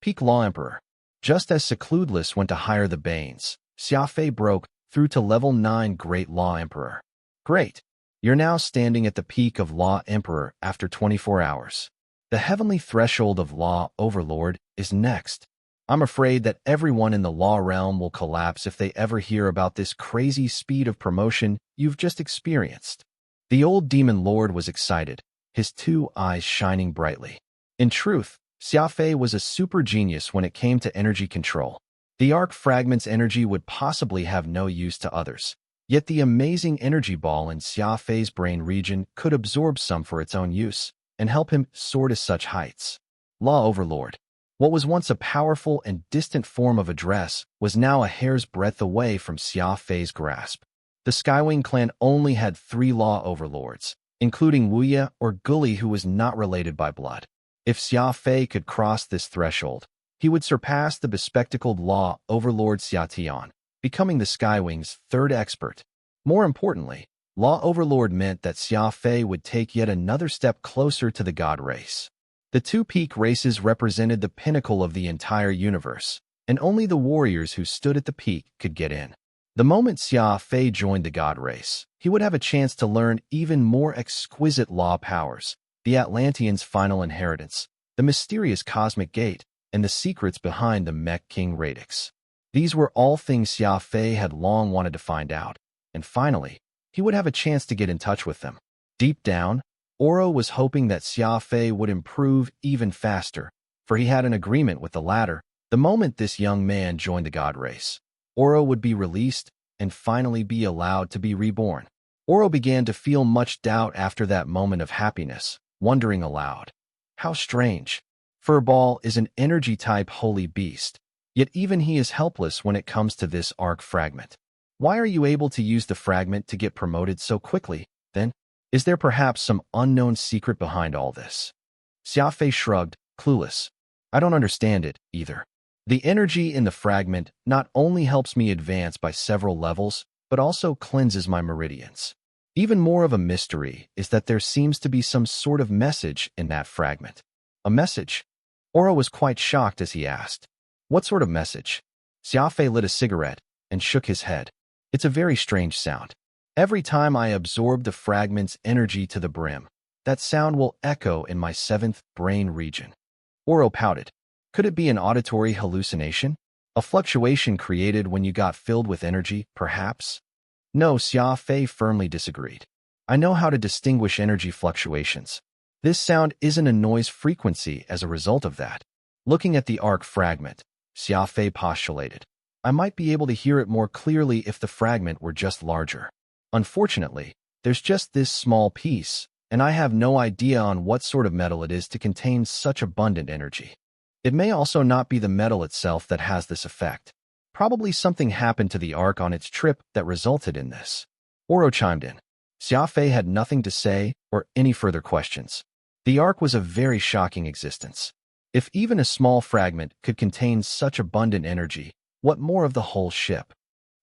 Speaker 1: Peak Law Emperor. Just as Secludeless went to hire the Banes, Xia Fei broke through to level 9 Great Law Emperor. "Great. You're now standing at the peak of Law Emperor after 24 hours. The heavenly threshold of Law Overlord is next. I'm afraid that everyone in the law realm will collapse if they ever hear about this crazy speed of promotion you've just experienced." The old demon lord was excited, his 2 eyes shining brightly. In truth, Xia Fei was a super genius when it came to energy control. The arc fragment's energy would possibly have no use to others, yet the amazing energy ball in Xia Fei's brain region could absorb some for its own use and help him soar to such heights. Law Overlord. What was once a powerful and distant form of address was now a hair's breadth away from Xia Fei's grasp. The Skywing clan only had 3 Law Overlords, including Wuya or Gully, who was not related by blood. If Xia Fei could cross this threshold, he would surpass the bespectacled Law Overlord Xia Tian, becoming the Skywing's 3rd expert. More importantly, Law Overlord meant that Xia Fei would take yet another step closer to the god race. The 2 peak races represented the pinnacle of the entire universe, and only the warriors who stood at the peak could get in. The moment Xia Fei joined the god race, he would have a chance to learn even more exquisite law powers, the Atlanteans' final inheritance, the mysterious cosmic gate, and the secrets behind the Mech King Radix. These were all things Xia Fei had long wanted to find out, and finally, he would have a chance to get in touch with them. Deep down, Oro was hoping that Xia Fei would improve even faster, for he had an agreement with the latter. The moment this young man joined the god race, Oro would be released and finally be allowed to be reborn. Oro began to feel much doubt after that moment of happiness, wondering aloud, "How strange. Furball is an energy-type holy beast, yet even he is helpless when it comes to this arc fragment. Why are you able to use the fragment to get promoted so quickly, then? Is there perhaps some unknown secret behind all this?" Xia Fei shrugged, clueless. "I don't understand it, either. The energy in the fragment not only helps me advance by several levels, but also cleanses my meridians. Even more of a mystery is that there seems to be some sort of message in that fragment." "A message?" Oro was quite shocked as he asked. "What sort of message?" Xia Fei lit a cigarette and shook his head. "It's a very strange sound. Every time I absorb the fragment's energy to the brim, that sound will echo in my 7th brain region." Oro pouted. "Could it be an auditory hallucination? A fluctuation created when you got filled with energy, perhaps?" "No," Xia Fei firmly disagreed. "I know how to distinguish energy fluctuations. This sound isn't a noise frequency as a result of that." Looking at the arc fragment, Xia Fei postulated. I might be able to hear it more clearly if the fragment were just larger. Unfortunately, there's just this small piece, and I have no idea on what sort of metal it is to contain such abundant energy. It may also not be the metal itself that has this effect. Probably something happened to the ark on its trip that resulted in this. Oro chimed in. Xia Fei had nothing to say or any further questions. The ark was a very shocking existence. If even a small fragment could contain such abundant energy, what more of the whole ship?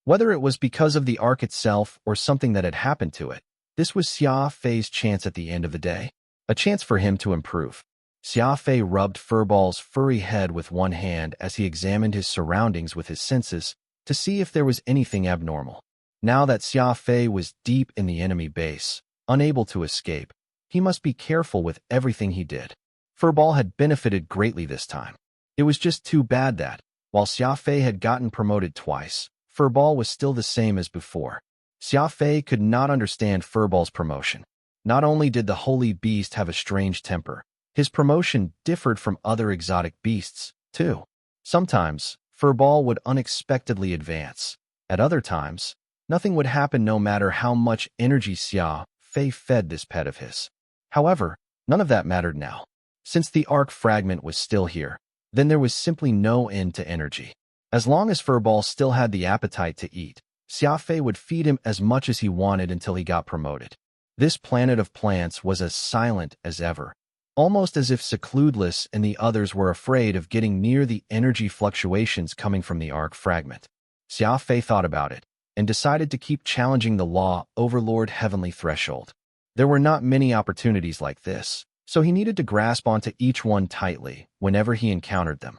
Speaker 1: Whether it was because of the ark itself or something that had happened to it, this was Xia Fei's chance at the end of the day. A chance for him to improve. Xia Fei rubbed Furball's furry head with one hand as he examined his surroundings with his senses to see if there was anything abnormal. Now that Xia Fei was deep in the enemy base, unable to escape, he must be careful with everything he did. Furball had benefited greatly this time. It was just too bad that, while Xia Fei had gotten promoted twice, Furball was still the same as before. Xia Fei could not understand Furball's promotion. Not only did the holy beast have a strange temper, his promotion differed from other exotic beasts, too. Sometimes, Furball would unexpectedly advance. At other times, nothing would happen no matter how much energy Xia Fei fed this pet of his. However, none of that mattered now. Since the ark fragment was still here, then there was simply no end to energy. As long as Furball still had the appetite to eat, Xia Fei would feed him as much as he wanted until he got promoted. This planet of plants was as silent as ever, almost as if Secludeless and the others were afraid of getting near the energy fluctuations coming from the ark fragment. Xia Fei thought about it and decided to keep challenging the law overlord heavenly threshold. There were not many opportunities like this, so he needed to grasp onto each one tightly whenever he encountered them.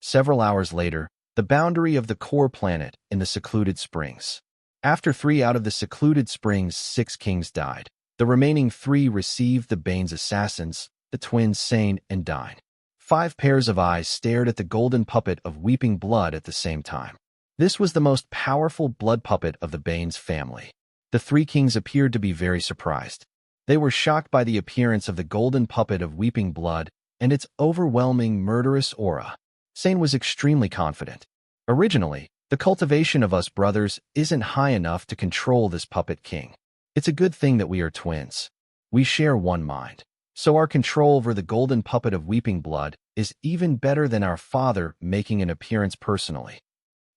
Speaker 1: Several hours later, the boundary of the core planet in the secluded springs. After 3 out of the secluded springs' 6 kings died, the remaining 3 received the Bane's assassins, the twins Sane and Dine. 5 pairs of eyes stared at the golden puppet of weeping blood at the same time. This was the most powerful blood puppet of the Bane's family. The 3 kings appeared to be very surprised. They were shocked by the appearance of the golden puppet of weeping blood and its overwhelming murderous aura. Sane was extremely confident. Originally, the cultivation of us brothers isn't high enough to control this puppet king. It's a good thing that we are twins. We share one mind. So our control over the golden puppet of weeping blood is even better than our father making an appearance personally.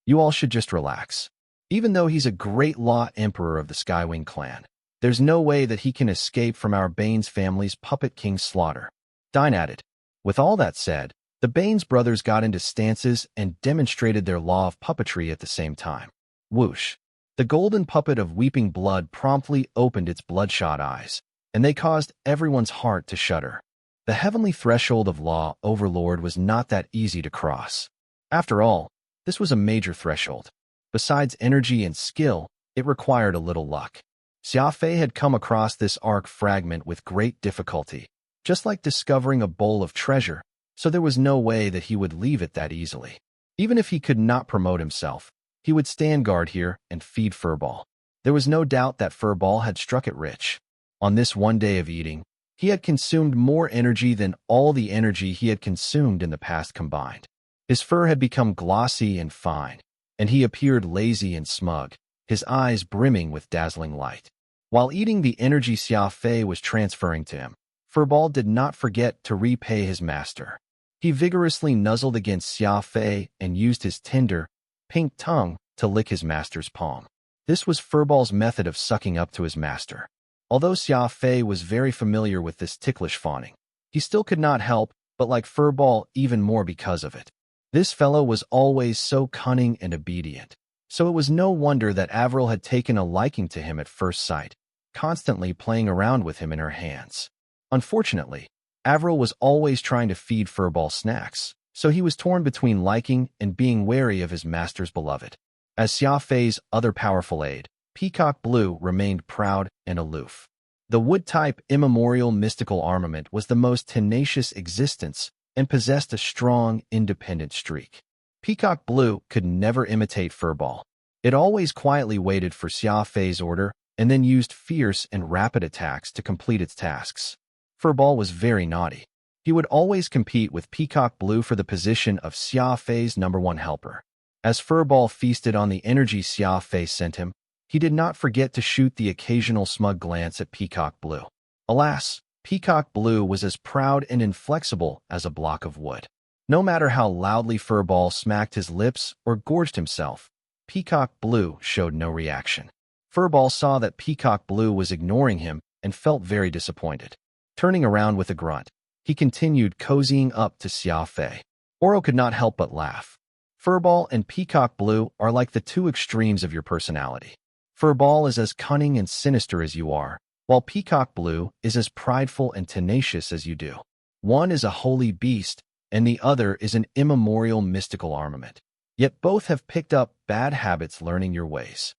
Speaker 1: You all should just relax. Even though he's a great law emperor of the Skywing clan, there's no way that he can escape from our Bane's family's puppet king slaughter. Dine added. With all that said, the Bane's brothers got into stances and demonstrated their law of puppetry at the same time. Whoosh! The golden puppet of weeping blood promptly opened its bloodshot eyes, and they caused everyone's heart to shudder. The heavenly threshold of law overlord was not that easy to cross. After all, this was a major threshold. Besides energy and skill, it required a little luck. Xia Fei had come across this ark fragment with great difficulty, just like discovering a bowl of treasure, so there was no way that he would leave it that easily. Even if he could not promote himself, he would stand guard here and feed Furball. There was no doubt that Furball had struck it rich. On this one day of eating, he had consumed more energy than all the energy he had consumed in the past combined. His fur had become glossy and fine, and he appeared lazy and smug, his eyes brimming with dazzling light. While eating the energy Xia Fei was transferring to him, Furball did not forget to repay his master. He vigorously nuzzled against Xia Fei and used his tender, pink tongue to lick his master's palm. This was Furball's method of sucking up to his master. Although Xia Fei was very familiar with this ticklish fawning, he still could not help but like Furball even more because of it. This fellow was always so cunning and obedient, so it was no wonder that Avril had taken a liking to him at first sight, constantly playing around with him in her hands. Unfortunately, Avril was always trying to feed Furball snacks, so he was torn between liking and being wary of his master's beloved. As Xia Fei's other powerful aide, Peacock Blue remained proud and aloof. The wood-type immemorial mystical armament was the most tenacious existence and possessed a strong, independent streak. Peacock Blue could never imitate Furball. It always quietly waited for Xia Fei's order and then used fierce and rapid attacks to complete its tasks. Furball was very naughty. He would always compete with Peacock Blue for the position of Xia Fei's #1 helper. As Furball feasted on the energy Xia Fei sent him, he did not forget to shoot the occasional smug glance at Peacock Blue. Alas, Peacock Blue was as proud and inflexible as a block of wood. No matter how loudly Furball smacked his lips or gorged himself, Peacock Blue showed no reaction. Furball saw that Peacock Blue was ignoring him and felt very disappointed. Turning around with a grunt, he continued cozying up to Xia Fei. Oro could not help but laugh. Furball and Peacock Blue are like the two extremes of your personality. Furball is as cunning and sinister as you are, while Peacock Blue is as prideful and tenacious as you do. One is a holy beast, and the other is an immemorial mystical armament. Yet both have picked up bad habits learning your ways.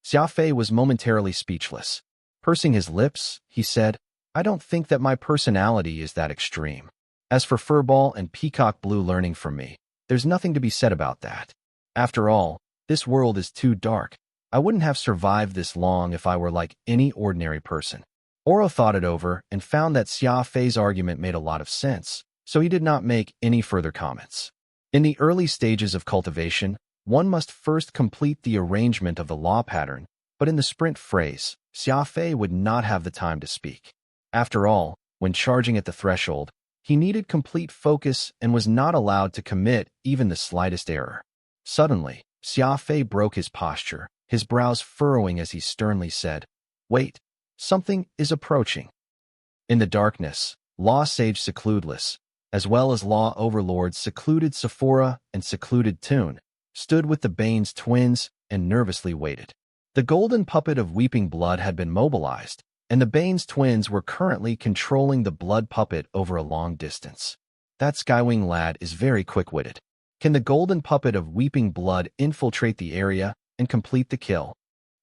Speaker 1: Xia Fei was momentarily speechless. Pursing his lips, he said, "I don't think that my personality is that extreme. As for Furball and Peacock Blue learning from me, there's nothing to be said about that. After all, this world is too dark. I wouldn't have survived this long if I were like any ordinary person." Oro thought it over and found that Xia Fei's argument made a lot of sense, so he did not make any further comments. In the early stages of cultivation, one must first complete the arrangement of the law pattern, but in the sprint phrase, Xia Fei would not have the time to speak. After all, when charging at the threshold, he needed complete focus and was not allowed to commit even the slightest error. Suddenly, Xia Fei broke his posture, his brows furrowing as he sternly said, "Wait, something is approaching." In the darkness, Law Sage Secludeless, as well as Law Overlords Secluded Sephora and Secluded Toon, stood with the Baines twins and nervously waited. The golden puppet of Weeping Blood had been mobilized, and the Baines twins were currently controlling the blood puppet over a long distance. That Skywing lad is very quick-witted. Can the golden puppet of Weeping Blood infiltrate the area and complete the kill?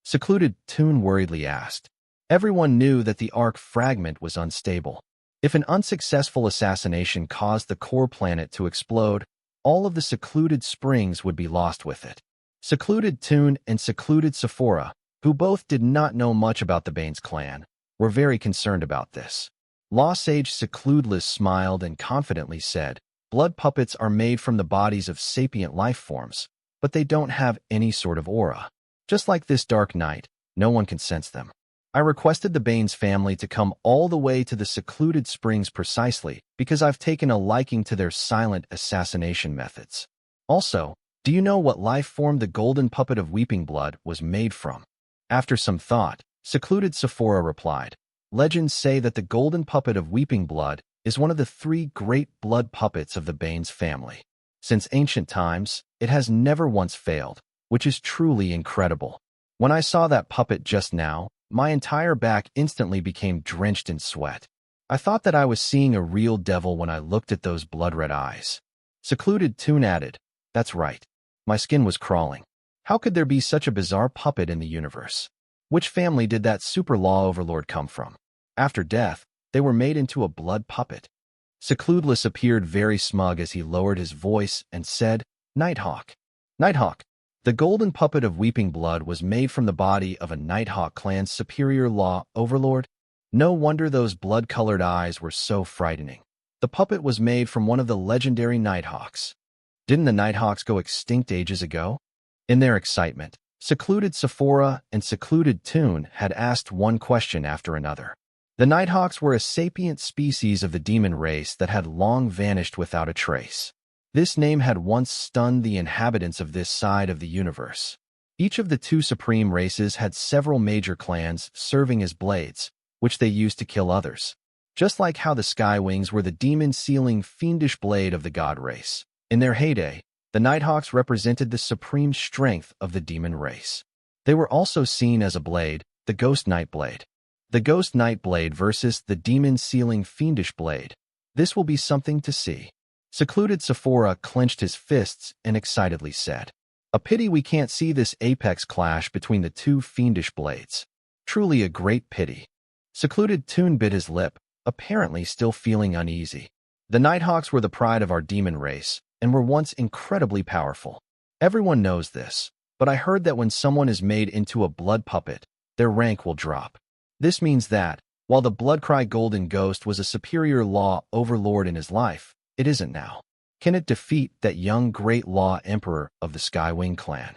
Speaker 1: Secluded Toon worriedly asked. Everyone knew that the arc fragment was unstable. If an unsuccessful assassination caused the core planet to explode, all of the secluded springs would be lost with it. Secluded Toon and Secluded Sephora, who both did not know much about the Baines clan, were very concerned about this. Law Sage Secludeless smiled and confidently said, "Blood puppets are made from the bodies of sapient life forms, but they don't have any sort of aura. Just like this dark night, no one can sense them. I requested the Baines family to come all the way to the secluded springs precisely because I've taken a liking to their silent assassination methods. Also, do you know what life form the golden puppet of Weeping Blood was made from?" After some thought, Secluded Sephora replied, "Legends say that the golden puppet of Weeping Blood is one of the 3 great blood puppets of the Baines family. Since ancient times, it has never once failed, which is truly incredible. When I saw that puppet just now, my entire back instantly became drenched in sweat. I thought that I was seeing a real devil when I looked at those blood-red eyes." Secluded Toon added, "That's right. My skin was crawling. How could there be such a bizarre puppet in the universe? Which family did that super law overlord come from? After death, they were made into a blood puppet." Secludeless appeared very smug as he lowered his voice and said, "Nighthawk. Nighthawk. The golden puppet of Weeping Blood was made from the body of a Nighthawk clan's superior law overlord. No wonder those blood-colored eyes were so frightening. The puppet was made from one of the legendary Nighthawks. Didn't the Nighthawks go extinct ages ago?" In their excitement, Secluded Sephora and Secluded Toon had asked one question after another. The Nighthawks were a sapient species of the demon race that had long vanished without a trace. This name had once stunned the inhabitants of this side of the universe. Each of the 2 supreme races had several major clans serving as blades, which they used to kill others. Just like how the Skywings were the demon-sealing fiendish blade of the god race. In their heyday, the Nighthawks represented the supreme strength of the demon race. They were also seen as a blade, the Ghost Knight Blade. The Ghost Knight Blade versus the demon-sealing fiendish blade. This will be something to see. Secluded Sephora clenched his fists and excitedly said, "A pity we can't see this apex clash between the 2 fiendish blades. Truly a great pity." Secluded Toon bit his lip, apparently still feeling uneasy. "The Nighthawks were the pride of our demon race and were once incredibly powerful. Everyone knows this, but I heard that when someone is made into a blood puppet, their rank will drop. This means that, While the Bloodcry Golden Ghost was a superior law overlord in his life, it isn't now. Can it defeat that young great law emperor of the Skywing clan?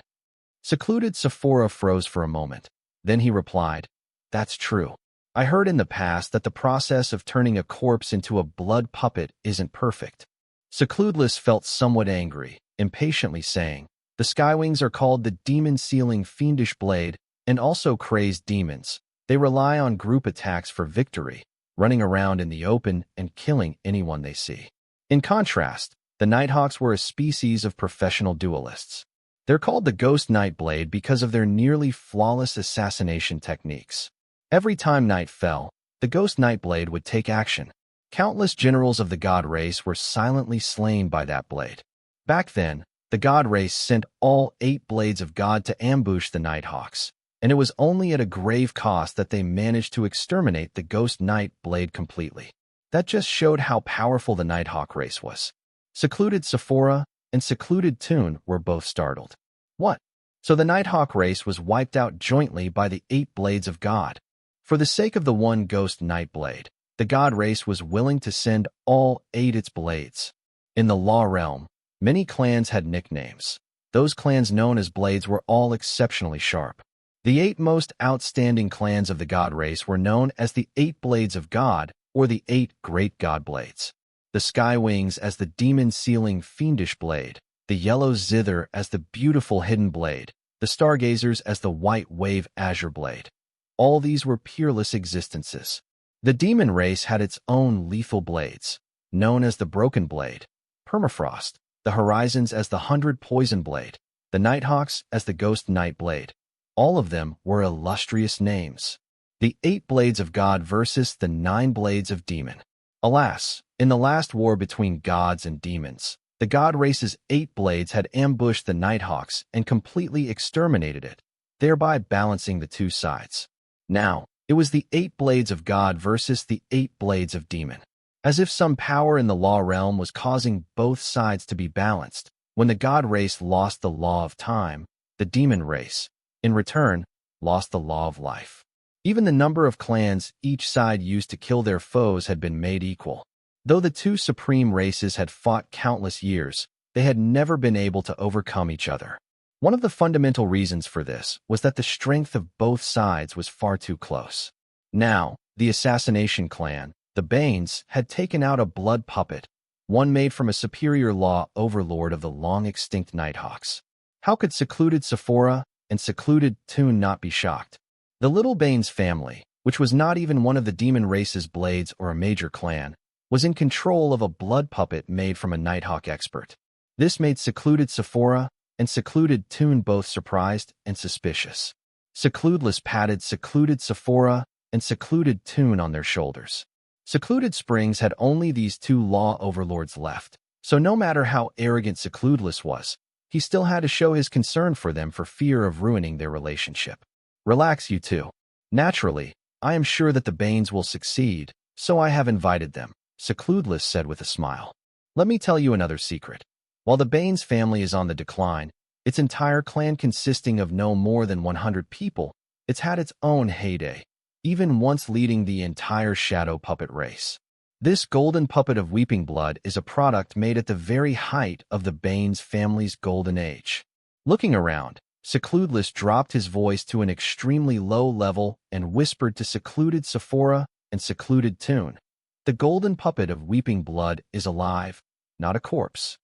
Speaker 1: Secluded Sephora froze for a moment. Then he replied, "That's true. I heard in the past that the process of turning a corpse into a blood puppet isn't perfect." Secludeless felt somewhat angry, impatiently saying, "The Skywings are called the demon-sealing fiendish blade, and also crazed demons. They rely on group attacks for victory, running around in the open and killing anyone they see. In contrast, the Nighthawks were a species of professional duelists. They're called the Ghost Knight Blade because of their nearly flawless assassination techniques. Every time night fell, the Ghost Knight Blade would take action. Countless generals of the god race were silently slain by that blade. Back then, the god race sent all 8 blades of God to ambush the Nighthawks, and it was only at a grave cost that they managed to exterminate the Ghost Knight Blade completely. That just showed how powerful the Nighthawk race was. Secluded Sephora and Secluded Toon were both startled. What? So the Nighthawk race was wiped out jointly by the 8 blades of God. For the sake of the one Ghost Knight Blade, the god race was willing to send all 8 its blades. In the Law Realm, many clans had nicknames. Those clans known as blades were all exceptionally sharp. The 8 most outstanding clans of the god race were known as the 8 Blades of God, or the 8 Great God Blades. The Skywings as the demon-sealing fiendish blade, the Yellow Zither as the beautiful hidden blade, the Stargazers as the White Wave Azure Blade. All these were peerless existences. The demon race had its own lethal blades, known as the Broken Blade, Permafrost, the Horizons as the 100 Poison Blade, the Nighthawks as the Ghost Knight Blade. All of them were illustrious names. The 8 Blades of God versus the 9 Blades of Demon. Alas, in the last war between gods and demons, the god race's 8 blades had ambushed the Nighthawks and completely exterminated it, thereby balancing the 2 sides. Now, it was the 8 Blades of God versus the 8 Blades of Demon. As if some power in the law realm was causing both sides to be balanced, when the god race lost the law of time, the demon race, in return, lost the law of life. Even the number of clans each side used to kill their foes had been made equal. Though the 2 supreme races had fought countless years, they had never been able to overcome each other. One of the fundamental reasons for this was that the strength of both sides was far too close. Now, the Assassination Clan, the Banes, had taken out a blood puppet, one made from a superior law overlord of the long-extinct Nighthawks. How could Secluded Sephora and Secluded Toon not be shocked? The Little Banes family, which was not even one of the demon race's blades or a major clan, was in control of a blood puppet made from a Nighthawk expert. This made Secluded Sephora and Secluded Toon both surprised and suspicious. Secludeless patted Secluded Sephora and Secluded Toon on their shoulders. Secluded Springs had only these 2 law overlords left, so no matter how arrogant Secludeless was, he still had to show his concern for them for fear of ruining their relationship. Relax, you two. Naturally, I am sure that the Banes will succeed, so I have invited them, Secludeless said with a smile. Let me tell you another secret. While the Banes family is on the decline, its entire clan consisting of no more than 100 people, it's had its own heyday, even once leading the entire shadow puppet race. This golden puppet of weeping blood is a product made at the very height of the Banes family's golden age. Looking around, Secludeless dropped his voice to an extremely low level and whispered to Secluded Sephora and Secluded Toon. The golden puppet of weeping blood is alive, not a corpse.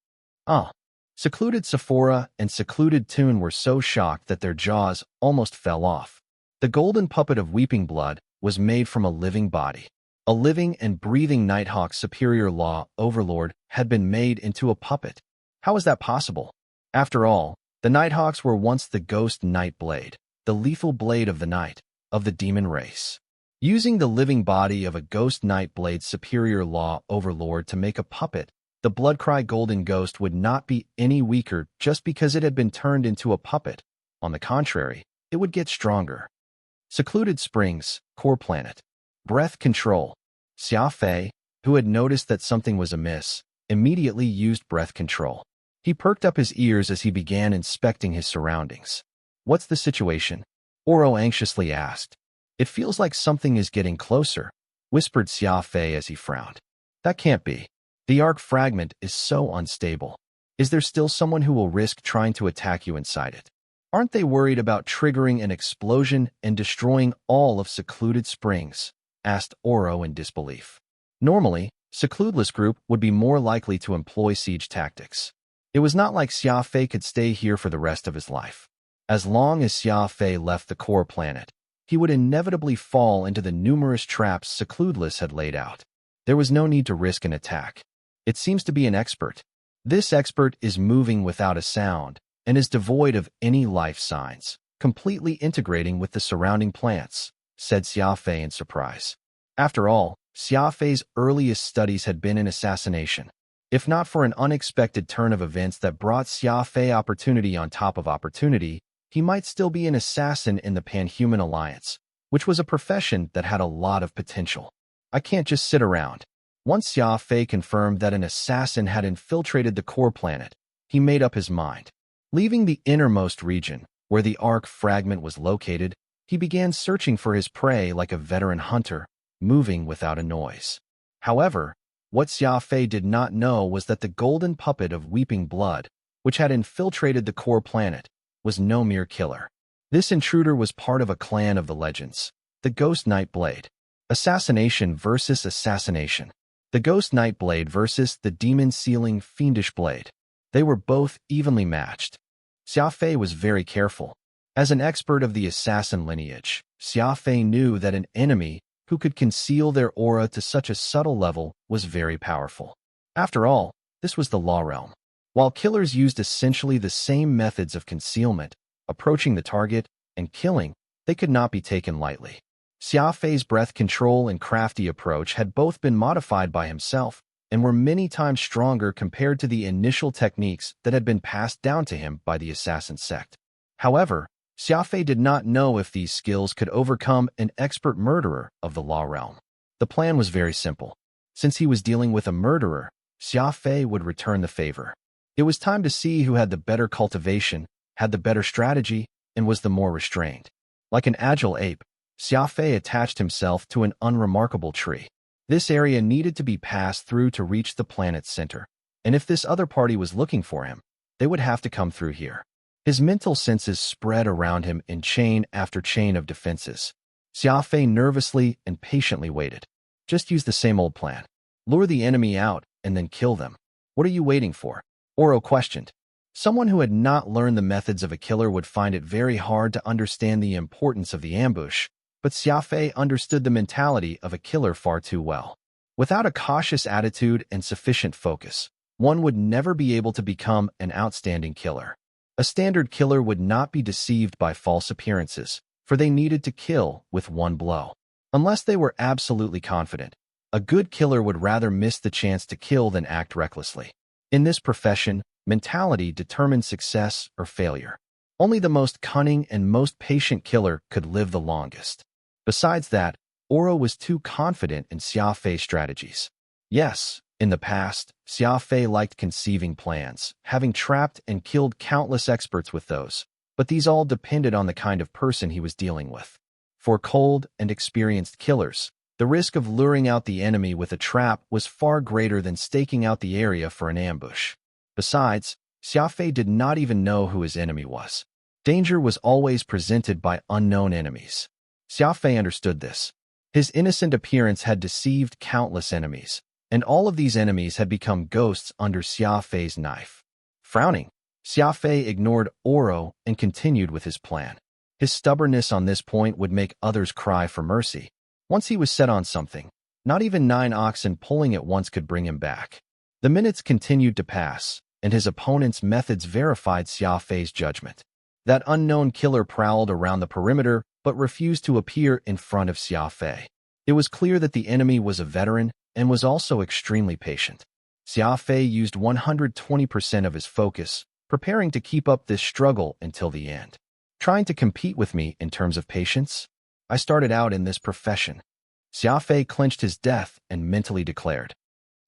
Speaker 1: Secluded Sephora and Secluded Toon were so shocked that their jaws almost fell off. The golden puppet of weeping blood was made from a living body. A living and breathing Nighthawk superior law overlord had been made into a puppet. How was that possible? After all, the Nighthawks were once the Ghost Knight Blade, the lethal blade of the night, of the demon race. Using the living body of a Ghost Knight Blade superior law overlord to make a puppet, the Bloodcry Golden Ghost would not be any weaker just because it had been turned into a puppet. On the contrary, it would get stronger. Secluded Springs, Core Planet. Breath Control. Xia Fei, who had noticed that something was amiss, immediately used breath control. He perked up his ears as he began inspecting his surroundings. What's the situation? Oro anxiously asked. It feels like something is getting closer, whispered Xia Fei as he frowned. That can't be. The arc fragment is so unstable. Is there still someone who will risk trying to attack you inside it? Aren't they worried about triggering an explosion and destroying all of Secluded Springs? Asked Oro in disbelief. Normally, Secludeless Group would be more likely to employ siege tactics. It was not like Xia Fei could stay here for the rest of his life. As long as Xia Fei left the core planet, he would inevitably fall into the numerous traps Secludeless had laid out. There was no need to risk an attack. It seems to be an expert. This expert is moving without a sound and is devoid of any life signs, completely integrating with the surrounding plants, said Xia Fei in surprise. After all, Xia Fei's earliest studies had been in assassination. If not for an unexpected turn of events that brought Xia Fei opportunity on top of opportunity, he might still be an assassin in the Panhuman Alliance, which was a profession that had a lot of potential. I can't just sit around. Once Xia Fei confirmed that an assassin had infiltrated the core planet, he made up his mind. Leaving the innermost region, where the arc fragment was located, he began searching for his prey like a veteran hunter, moving without a noise. However, what Xia Fei did not know was that the golden puppet of weeping blood, which had infiltrated the core planet, was no mere killer. This intruder was part of a clan of the legends, the Ghost Knight Blade. Assassination versus assassination. The Ghost Knight Blade versus the demon-sealing fiendish blade. They were both evenly matched. Xia Fei was very careful. As an expert of the assassin lineage, Xia Fei knew that an enemy who could conceal their aura to such a subtle level was very powerful. After all, this was the law realm. While killers used essentially the same methods of concealment, approaching the target, and killing, they could not be taken lightly. Xia Fei's breath control and crafty approach had both been modified by himself and were many times stronger compared to the initial techniques that had been passed down to him by the assassin sect. However, Xia Fei did not know if these skills could overcome an expert murderer of the law realm. The plan was very simple. Since he was dealing with a murderer, Xia Fei would return the favor. It was time to see who had the better cultivation, had the better strategy, and was the more restrained. Like an agile ape, Xia Fei attached himself to an unremarkable tree. This area needed to be passed through to reach the planet's center, and if this other party was looking for him, they would have to come through here. His mental senses spread around him in chain after chain of defenses. Xia Fei nervously and patiently waited. Just use the same old plan. Lure the enemy out and then kill them. What are you waiting for? Oro questioned. Someone who had not learned the methods of a killer would find it very hard to understand the importance of the ambush, but Xia Fei understood the mentality of a killer far too well. Without a cautious attitude and sufficient focus, one would never be able to become an outstanding killer. A standard killer would not be deceived by false appearances, for they needed to kill with one blow. Unless they were absolutely confident, a good killer would rather miss the chance to kill than act recklessly. In this profession, mentality determines success or failure. Only the most cunning and most patient killer could live the longest. Besides that, Oro was too confident in Xia Fei's strategies. Yes, in the past, Xia Fei liked conceiving plans, having trapped and killed countless experts with those, but these all depended on the kind of person he was dealing with. For cold and experienced killers, the risk of luring out the enemy with a trap was far greater than staking out the area for an ambush. Besides, Xia Fei did not even know who his enemy was. Danger was always presented by unknown enemies. Xia Fei understood this. His innocent appearance had deceived countless enemies, and all of these enemies had become ghosts under Xia Fei's knife. Frowning, Xia Fei ignored Oro and continued with his plan. His stubbornness on this point would make others cry for mercy. Once he was set on something, not even 9 oxen pulling at once could bring him back. The minutes continued to pass, and his opponent's methods verified Xia Fei's judgment. That unknown killer prowled around the perimeter but refused to appear in front of Xia Fei. It was clear that the enemy was a veteran and was also extremely patient. Xia Fei used 120% of his focus, preparing to keep up this struggle until the end. Trying to compete with me in terms of patience? I started out in this profession. Xia Fei clenched his death and mentally declared.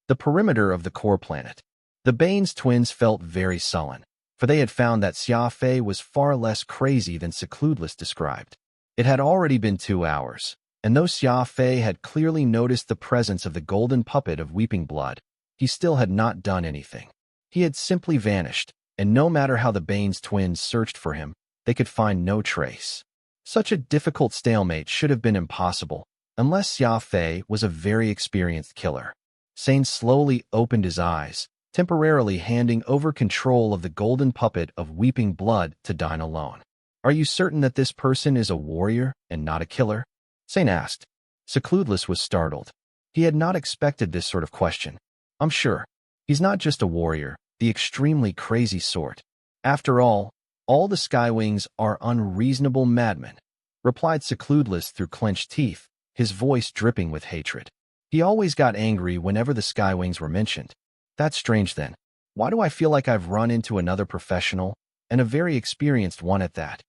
Speaker 1: The perimeter of the core planet. The Baines twins felt very sullen, for they had found that Xia Fei was far less crazy than Secludeless described. It had already been 2 hours, And though Xia Fei had clearly noticed the presence of the golden puppet of weeping blood, he still had not done anything. He had simply vanished, and no matter how the Baines twins searched for him, they could find no trace. Such a difficult stalemate should have been impossible, unless Xia Fei was a very experienced killer. Sane slowly opened his eyes, temporarily handing over control of the golden puppet of weeping blood to dine alone. "Are you certain that this person is a warrior and not a killer?" Sane asked. Secludeless was startled. He had not expected this sort of question. "I'm sure. He's not just a warrior, the extremely crazy sort. After all the Skywings are unreasonable madmen," replied Secludeless through clenched teeth, his voice dripping with hatred. He always got angry whenever the Skywings were mentioned. "That's strange then. Why do I feel like I've run into another professional, and a very experienced one at that?"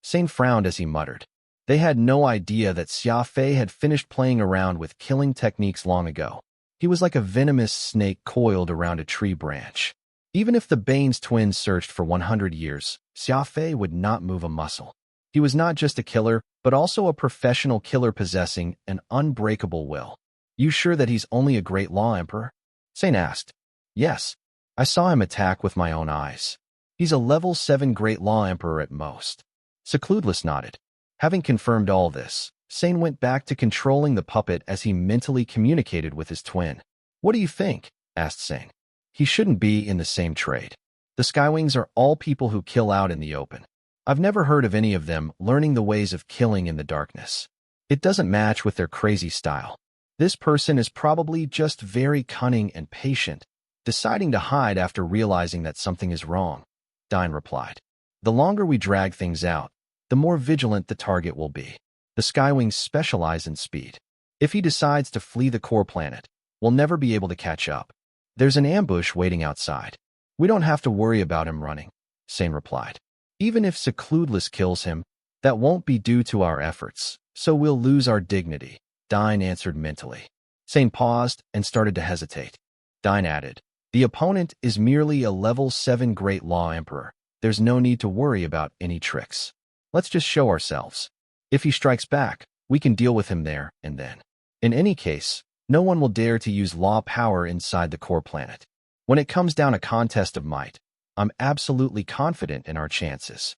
Speaker 1: Sane frowned as he muttered. They had no idea that Xia Fei had finished playing around with killing techniques long ago. He was like a venomous snake coiled around a tree branch. Even if the Baines twins searched for 100 years, Xia Fei would not move a muscle. He was not just a killer, but also a professional killer possessing an unbreakable will. "You sure that he's only a great law emperor?" Sane asked. "Yes. I saw him attack with my own eyes. He's a level 7 great law emperor at most." Secludeless nodded. Having confirmed all this, Sane went back to controlling the puppet as he mentally communicated with his twin. "What do you think?" asked Sane. "He shouldn't be in the same trade. The Skywings are all people who kill out in the open. I've never heard of any of them learning the ways of killing in the darkness. It doesn't match with their crazy style. This person is probably just very cunning and patient, deciding to hide after realizing that something is wrong," Dine replied. "The longer we drag things out, the more vigilant the target will be. The Skywings specialize in speed. If he decides to flee the core planet, we'll never be able to catch up. There's an ambush waiting outside. We don't have to worry about him running," Sane replied. "Even if Secludeless kills him, that won't be due to our efforts, so we'll lose our dignity," Dine answered mentally. Sane paused and started to hesitate. Dine added, "The opponent is merely a level 7 Great Law Emperor. There's no need to worry about any tricks. Let's just show ourselves. If he strikes back, we can deal with him there and then. In any case, no one will dare to use law power inside the core planet. When it comes down a contest of might, I'm absolutely confident in our chances.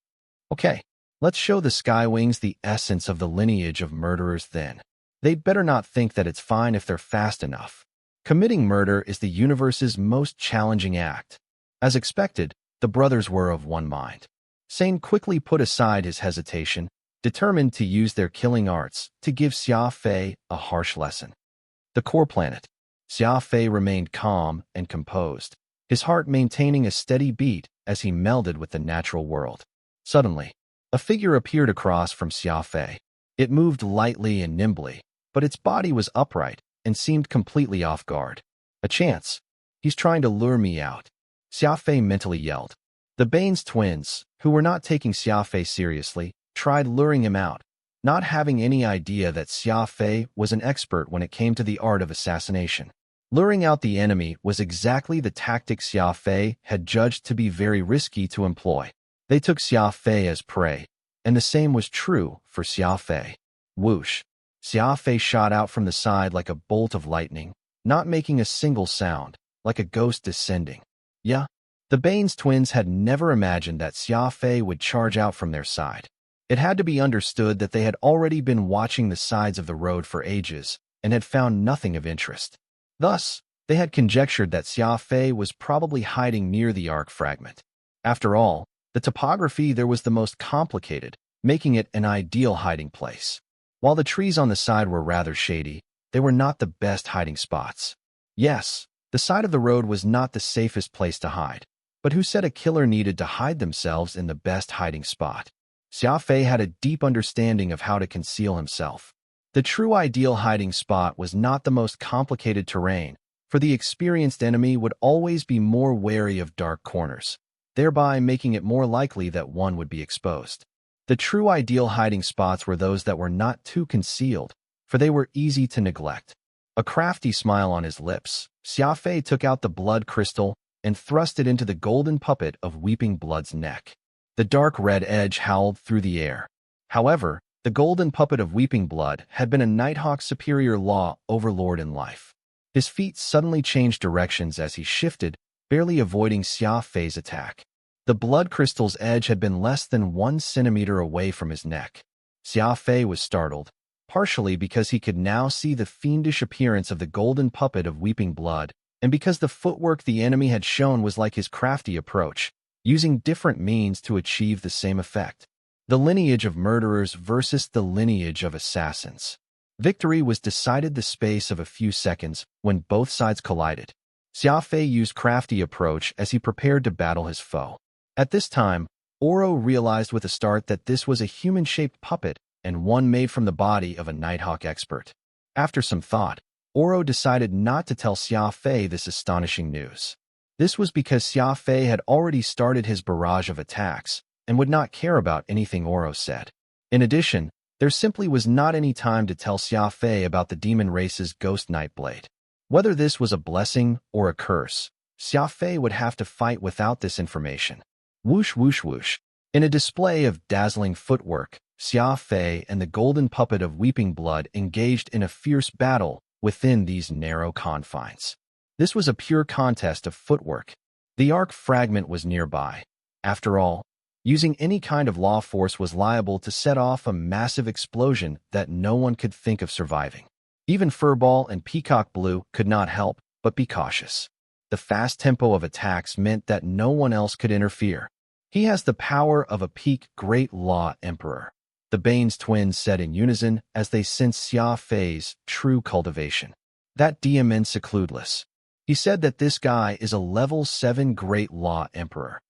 Speaker 1: Okay, let's show the Skywings the essence of the lineage of murderers then. They'd better not think that it's fine if they're fast enough. Committing murder is the universe's most challenging act." As expected, the brothers were of one mind. Sane quickly put aside his hesitation, determined to use their killing arts to give Xia Fei a harsh lesson. The core planet. Xia Fei remained calm and composed, his heart maintaining a steady beat as he melded with the natural world. Suddenly, a figure appeared across from Xia Fei. It moved lightly and nimbly, but its body was upright and seemed completely off guard. "A chance. He's trying to lure me out," Xia Fei mentally yelled. The Baines twins, who were not taking Xia Fei seriously, tried luring him out, not having any idea that Xia Fei was an expert when it came to the art of assassination. Luring out the enemy was exactly the tactic Xia Fei had judged to be very risky to employ. They took Xia Fei as prey, and the same was true for Xia Fei. Whoosh! Xia Fei shot out from the side like a bolt of lightning, not making a single sound, like a ghost descending. Yeah, the Baines twins had never imagined that Xia Fei would charge out from their side. It had to be understood that they had already been watching the sides of the road for ages and had found nothing of interest. Thus, they had conjectured that Xia Fei was probably hiding near the arc fragment. After all, the topography there was the most complicated, making it an ideal hiding place. While the trees on the side were rather shady, they were not the best hiding spots. Yes, the side of the road was not the safest place to hide, but who said a killer needed to hide themselves in the best hiding spot? Xia Fei had a deep understanding of how to conceal himself. The true ideal hiding spot was not the most complicated terrain, for the experienced enemy would always be more wary of dark corners, thereby making it more likely that one would be exposed. The true ideal hiding spots were those that were not too concealed, for they were easy to neglect. A crafty smile on his lips, Xia Fei took out the blood crystal and thrust it into the golden puppet of Weeping Blood's neck. The dark red edge howled through the air. However, The golden puppet of weeping blood had been a Nighthawk's superior law overlord in life. His feet suddenly changed directions as he shifted, barely avoiding Xia Fei's attack. The blood crystal's edge had been less than 1 centimeter away from his neck. Xia Fei was startled, partially because he could now see the fiendish appearance of the golden puppet of weeping blood, and because the footwork the enemy had shown was like his crafty approach, using different means to achieve the same effect. The lineage of murderers versus the lineage of assassins. Victory was decided the space of a few seconds when both sides collided. Xia Fei used crafty approach as he prepared to battle his foe. At this time, Oro realized with a start that this was a human-shaped puppet and one made from the body of a Nighthawk expert. After some thought, Oro decided not to tell Xia Fei this astonishing news. This was because Xia Fei had already started his barrage of attacks and would not care about anything Oro said. In addition, there simply was not any time to tell Xia Fei about the demon race's ghost Nightblade. Whether this was a blessing or a curse, Xia Fei would have to fight without this information. Whoosh whoosh whoosh. In a display of dazzling footwork, Xia Fei and the golden puppet of weeping blood engaged in a fierce battle within these narrow confines. This was a pure contest of footwork. The arc fragment was nearby. After all, using any kind of law force was liable to set off a massive explosion that no one could think of surviving. Even Furball and Peacock Blue could not help but be cautious. The fast tempo of attacks meant that no one else could interfere. He has the power of a peak Great Law Emperor. The Baines twins said in unison as they sensed Xia Fei's true cultivation. That DMN secludeless. He said that this guy is a level 7 Great Law Emperor.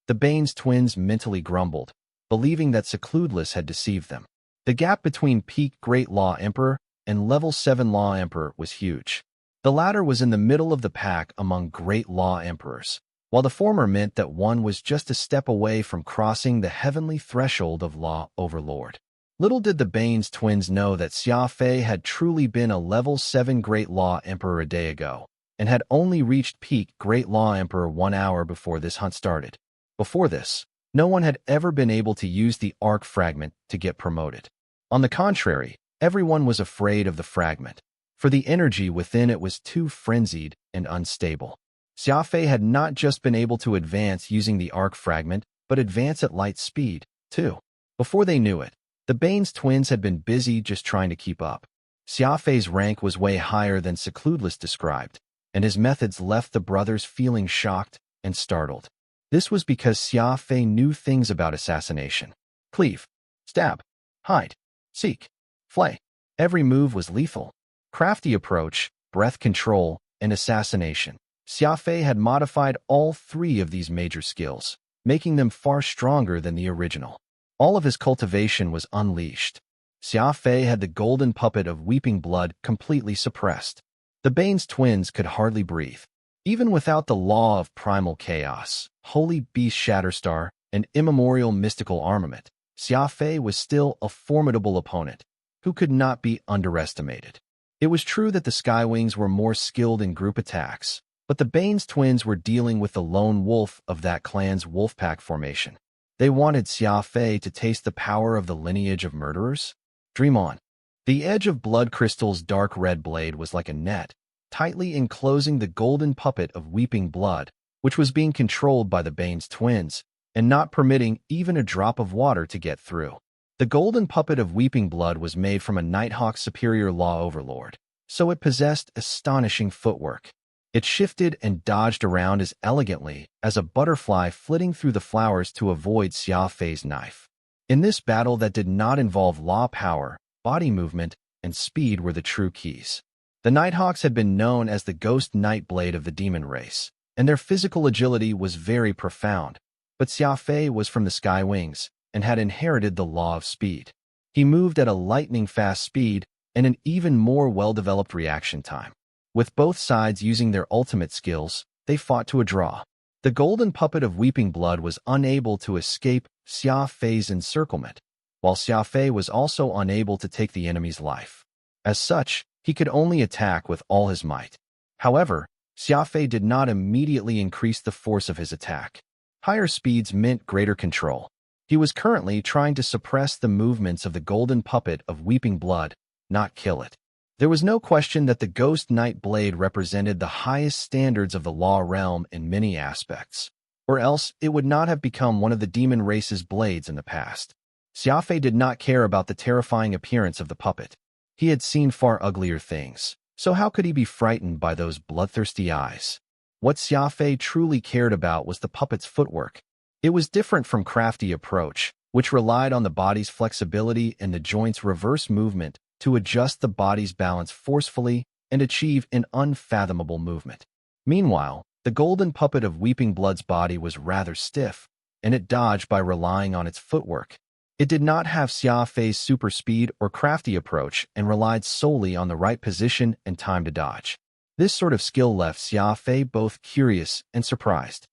Speaker 1: The Baines twins mentally grumbled, believing that secludeless had deceived them. The gap between peak Great Law Emperor and level 7 Law Emperor was huge. The latter was in the middle of the pack among Great Law Emperors, while the former meant that one was just a step away from crossing the heavenly threshold of Law Overlord. Little did the Baines twins know that Xia Fei had truly been a level 7 Great Law Emperor a day ago, and had only reached peak Great Law Emperor 1 hour before this hunt started. Before this, no one had ever been able to use the arc fragment to get promoted. On the contrary, everyone was afraid of the fragment, for the energy within it was too frenzied and unstable. Xia Fei had not just been able to advance using the arc fragment, but advance at light speed, too. Before they knew it, the Baines twins had been busy just trying to keep up. Xia Fei's rank was way higher than Secludeless described, and his methods left the brothers feeling shocked and startled. This was because Xia Fei knew things about assassination. Cleave, stab, hide, seek, flay. Every move was lethal. Crafty approach, breath control, and assassination. Xia Fei had modified all 3 of these major skills, making them far stronger than the original. All of his cultivation was unleashed. Xia Fei had the golden puppet of weeping blood completely suppressed. The Baines twins could hardly breathe. Even without the law of primal chaos, holy beast Shatterstar, and immemorial mystical armament, Xia Fei was still a formidable opponent who could not be underestimated. It was true that the Skywings were more skilled in group attacks, but the Baines twins were dealing with the lone wolf of that clan's wolfpack formation. They wanted Xia Fei to taste the power of the lineage of murderers? Dream on. The edge of Blood Crystal's dark red blade was like a net, tightly enclosing the golden puppet of weeping blood, which was being controlled by the Baines twins, and not permitting even a drop of water to get through. The golden puppet of weeping blood was made from a Nighthawk's superior law overlord, so it possessed astonishing footwork. It shifted and dodged around as elegantly as a butterfly flitting through the flowers to avoid Xia Fei's knife. In this battle that did not involve law power, body movement, and speed were the true keys. The Nighthawks had been known as the Ghost Nightblade of the demon race, and their physical agility was very profound, but Xia Fei was from the Skywings and had inherited the law of speed. He moved at a lightning-fast speed and an even more well-developed reaction time. With both sides using their ultimate skills, they fought to a draw. The golden puppet of weeping blood was unable to escape Xia Fei's encirclement, while Xia Fei was also unable to take the enemy's life. As such, he could only attack with all his might. However, Xia Fei did not immediately increase the force of his attack. Higher speeds meant greater control. He was currently trying to suppress the movements of the golden puppet of weeping blood, not kill it. There was no question that the Ghost Knight blade represented the highest standards of the law realm in many aspects, or else it would not have become one of the demon race's blades in the past. Xia Fei did not care about the terrifying appearance of the puppet. He had seen far uglier things, so how could he be frightened by those bloodthirsty eyes? What Xia Fei truly cared about was the puppet's footwork. It was different from crafty approach, which relied on the body's flexibility and the joints' reverse movement to adjust the body's balance forcefully and achieve an unfathomable movement. Meanwhile, the golden puppet of Weeping Blood's body was rather stiff, and it dodged by relying on its footwork. It did not have Xia Fei's super speed or crafty approach and relied solely on the right position and time to dodge. This sort of skill left Xia Fei both curious and surprised.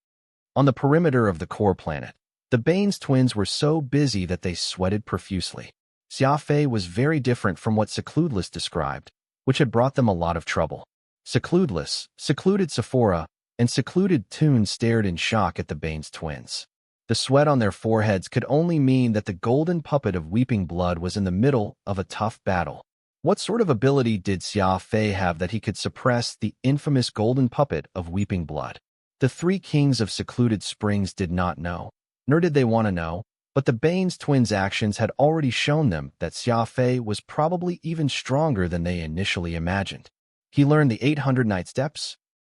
Speaker 1: On the perimeter of the core planet, the Baines twins were so busy that they sweated profusely. Xia Fei was very different from what Secludeless described, which had brought them a lot of trouble. Secludeless, Secluded Sephora, and Secluded Toon stared in shock at the Baines twins. The sweat on their foreheads could only mean that the golden puppet of Weeping Blood was in the middle of a tough battle. What sort of ability did Xia Fei have that he could suppress the infamous golden puppet of Weeping Blood? The three kings of Secluded Springs did not know, nor did they want to know, but the Baines twins' actions had already shown them that Xia Fei was probably even stronger than they initially imagined. He learned the 800 night steps?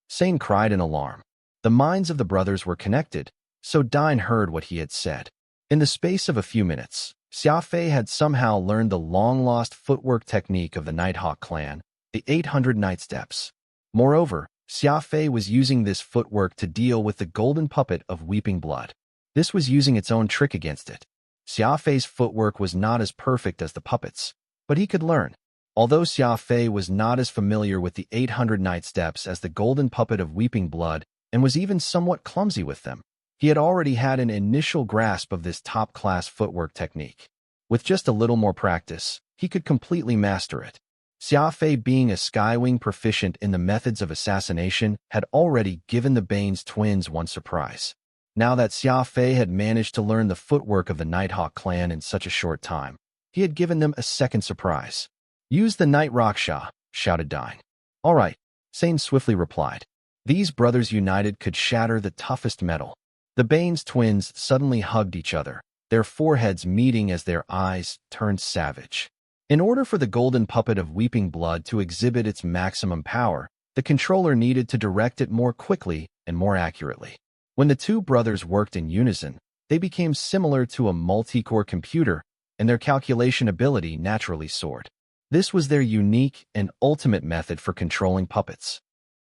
Speaker 1: Sane cried in alarm. The minds of the brothers were connected, so Dine heard what he had said. In the space of a few minutes, Xia Fei had somehow learned the long-lost footwork technique of the Nighthawk clan, the 800 night steps. Moreover, Xia Fei was using this footwork to deal with the golden puppet of Weeping Blood. This was using its own trick against it. Xia Fei's footwork was not as perfect as the puppet's, but he could learn. Although Xia Fei was not as familiar with the 800 night steps as the golden puppet of Weeping Blood and was even somewhat clumsy with them, he had already had an initial grasp of this top-class footwork technique. With just a little more practice, he could completely master it. Xia Fei, being a Skywing proficient in the methods of assassination, had already given the Baines twins one surprise. Now that Xia Fei had managed to learn the footwork of the Nighthawk clan in such a short time, he had given them a second surprise. "Use the Night Raksha," shouted Dine. "All right," Sane swiftly replied. These brothers united could shatter the toughest metal. The Baines twins suddenly hugged each other, their foreheads meeting as their eyes turned savage. In order for the golden puppet of Weeping Blood to exhibit its maximum power, the controller needed to direct it more quickly and more accurately. When the two brothers worked in unison, they became similar to a multi-core computer, and their calculation ability naturally soared. This was their unique and ultimate method for controlling puppets.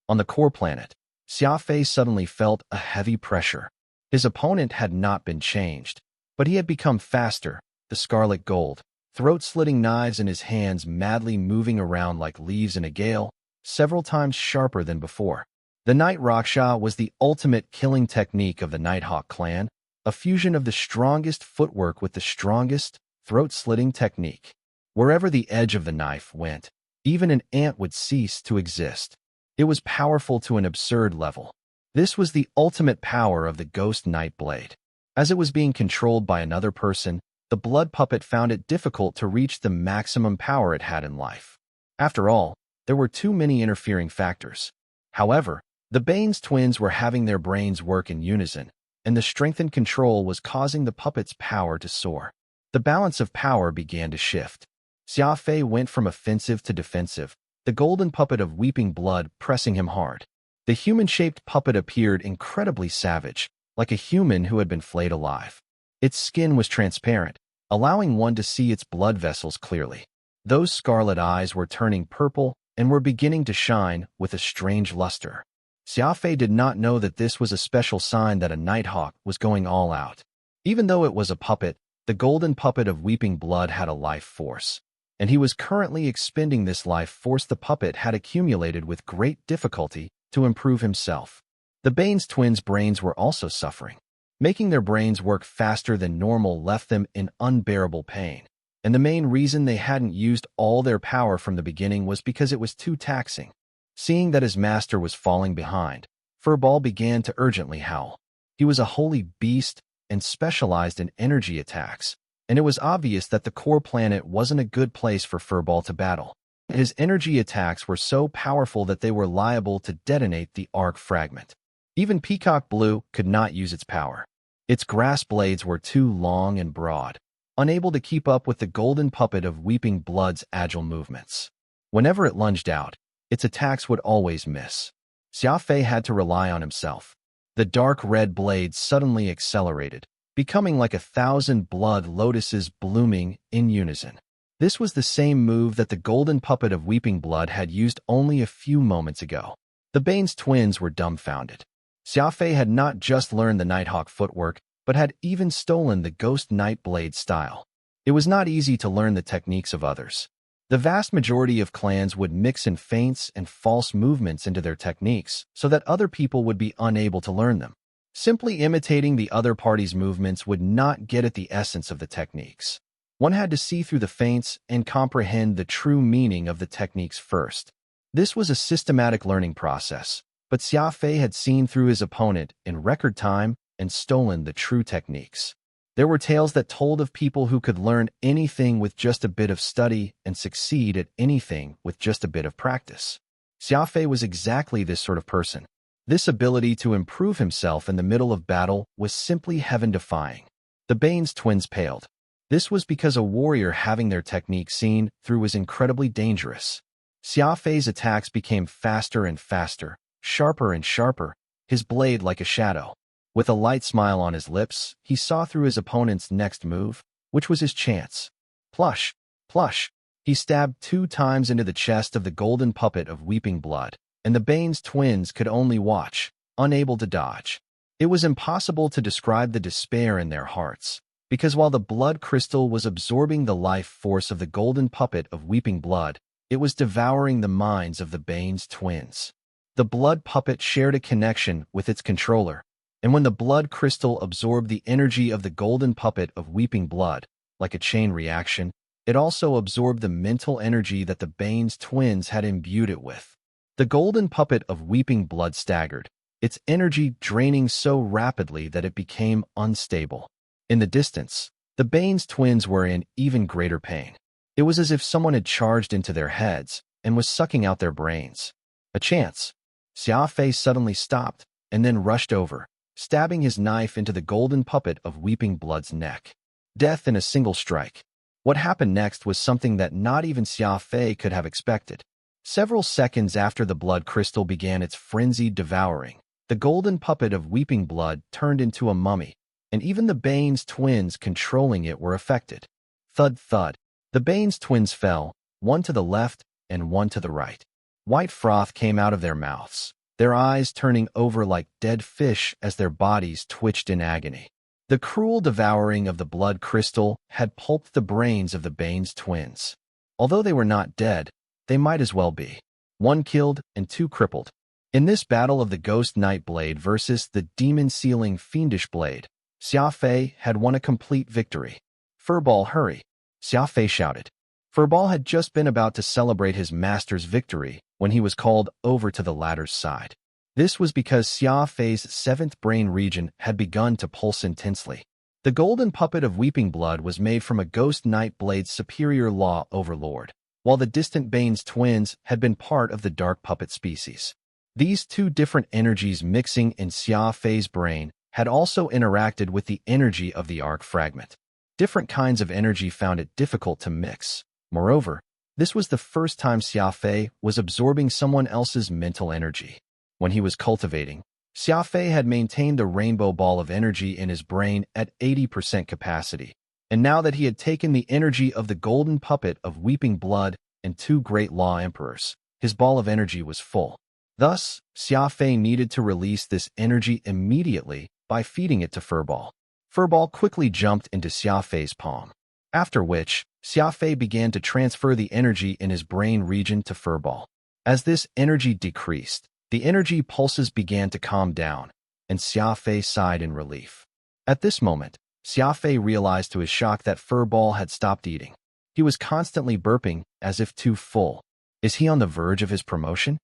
Speaker 1: On the core planet, Xia Fei suddenly felt a heavy pressure. His opponent had not been changed, but he had become faster, the scarlet gold, throat-slitting knives in his hands madly moving around like leaves in a gale, several times sharper than before. The Night Raksha was the ultimate killing technique of the Nighthawk clan, a fusion of the strongest footwork with the strongest, throat-slitting technique. Wherever the edge of the knife went, even an ant would cease to exist. It was powerful to an absurd level. This was the ultimate power of the Ghost Knight blade. As it was being controlled by another person, the blood puppet found it difficult to reach the maximum power it had in life. After all, there were too many interfering factors. However, the Baines twins were having their brains work in unison, and the strengthened control was causing the puppet's power to soar. The balance of power began to shift. Xia Fei went from offensive to defensive, the golden puppet of Weeping Blood pressing him hard. The human-shaped puppet appeared incredibly savage, like a human who had been flayed alive. Its skin was transparent, allowing one to see its blood vessels clearly. Those scarlet eyes were turning purple and were beginning to shine with a strange luster. Xia Fei did not know that this was a special sign that a Nighthawk was going all out. Even though it was a puppet, the golden puppet of Weeping Blood had a life force, and he was currently expending this life force the puppet had accumulated with great difficulty to improve himself. The Baines twins' brains were also suffering. Making their brains work faster than normal left them in unbearable pain, and the main reason they hadn't used all their power from the beginning was because it was too taxing. Seeing that his master was falling behind, Furball began to urgently howl. He was a holy beast, and specialized in energy attacks, and it was obvious that the core planet wasn't a good place for Furball to battle. His energy attacks were so powerful that they were liable to detonate the arc fragment. Even Peacock Blue could not use its power. Its grass blades were too long and broad, unable to keep up with the golden puppet of Weeping Blood's agile movements. Whenever it lunged out, its attacks would always miss. Xia Fei had to rely on himself. The dark red blades suddenly accelerated, becoming like 1,000 blood lotuses blooming in unison. This was the same move that the golden puppet of Weeping Blood had used only a few moments ago. The Bane's twins were dumbfounded. Xia Fei had not just learned the Nighthawk footwork, but had even stolen the Ghost Night Blade style. It was not easy to learn the techniques of others. The vast majority of clans would mix in feints and false movements into their techniques so that other people would be unable to learn them. Simply imitating the other party's movements would not get at the essence of the techniques. One had to see through the feints and comprehend the true meaning of the techniques first. This was a systematic learning process, but Xia Fei had seen through his opponent in record time and stolen the true techniques. There were tales that told of people who could learn anything with just a bit of study and succeed at anything with just a bit of practice. Xia Fei was exactly this sort of person. This ability to improve himself in the middle of battle was simply heaven-defying. The Bane's twins paled. This was because a warrior having their technique seen through was incredibly dangerous. Xia Fei's attacks became faster and faster, sharper and sharper, his blade like a shadow. With a light smile on his lips, he saw through his opponent's next move, which was his chance. Plush, plush. He stabbed 2 times into the chest of the golden puppet of Weeping Blood, and the Bane's twins could only watch, unable to dodge. It was impossible to describe the despair in their hearts, because while the blood crystal was absorbing the life force of the golden puppet of Weeping Blood, it was devouring the minds of the Bane's twins. The blood puppet shared a connection with its controller, and when the blood crystal absorbed the energy of the golden puppet of Weeping Blood, like a chain reaction, it also absorbed the mental energy that the Bane's twins had imbued it with. The golden puppet of Weeping Blood staggered, its energy draining so rapidly that it became unstable. In the distance, the Bane's twins were in even greater pain. It was as if someone had charged into their heads and was sucking out their brains. A chance. Xia Fei suddenly stopped and then rushed over, stabbing his knife into the golden puppet of Weeping Blood's neck. Death in a single strike. What happened next was something that not even Xia Fei could have expected. Several seconds after the blood crystal began its frenzied devouring, the golden puppet of Weeping Blood turned into a mummy, and even the Bane's twins controlling it were affected. Thud thud. The Bane's twins fell, one to the left and one to the right. White froth came out of their mouths, their eyes turning over like dead fish as their bodies twitched in agony. The cruel devouring of the blood crystal had pulped the brains of the Bane's twins. Although they were not dead, they might as well be. 1 killed and 2 crippled. In this battle of the Ghost Night Blade versus the demon-sealing Fiendish Blade, Xia Fei had won a complete victory. Furball, hurry! Xia Fei shouted. Furball had just been about to celebrate his master's victory when he was called over to the latter's side. This was because Xia Fei's 7th brain region had begun to pulse intensely. The golden puppet of Weeping Blood was made from a Ghost Night Blade's superior law overlord, while the distant Bane's twins had been part of the dark puppet species. These 2 different energies mixing in Xia Fei's brain had also interacted with the energy of the arc fragment. Different kinds of energy found it difficult to mix. Moreover, this was the first time Xia Fei was absorbing someone else's mental energy. When he was cultivating, Xia Fei had maintained the rainbow ball of energy in his brain at 80% capacity, and now that he had taken the energy of the golden puppet of Weeping Blood and 2 great law emperors, his ball of energy was full. Thus, Xia Fei needed to release this energy immediately by feeding it to Furball. Furball quickly jumped into Xia Fei's palm, after which Xia Fei began to transfer the energy in his brain region to Furball. As this energy decreased, the energy pulses began to calm down, and Xia Fei sighed in relief. At this moment, Xia Fei realized to his shock that Furball had stopped eating. He was constantly burping, as if too full. Is he on the verge of his promotion?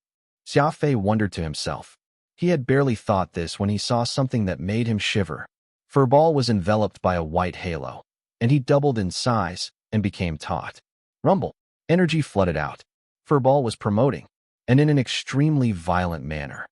Speaker 1: Xia Fei wondered to himself. He had barely thought this when he saw something that made him shiver. Furball was enveloped by a white halo, and he doubled in size and became taut. Rumble. Energy flooded out. Furball was promoting, and in an extremely violent manner.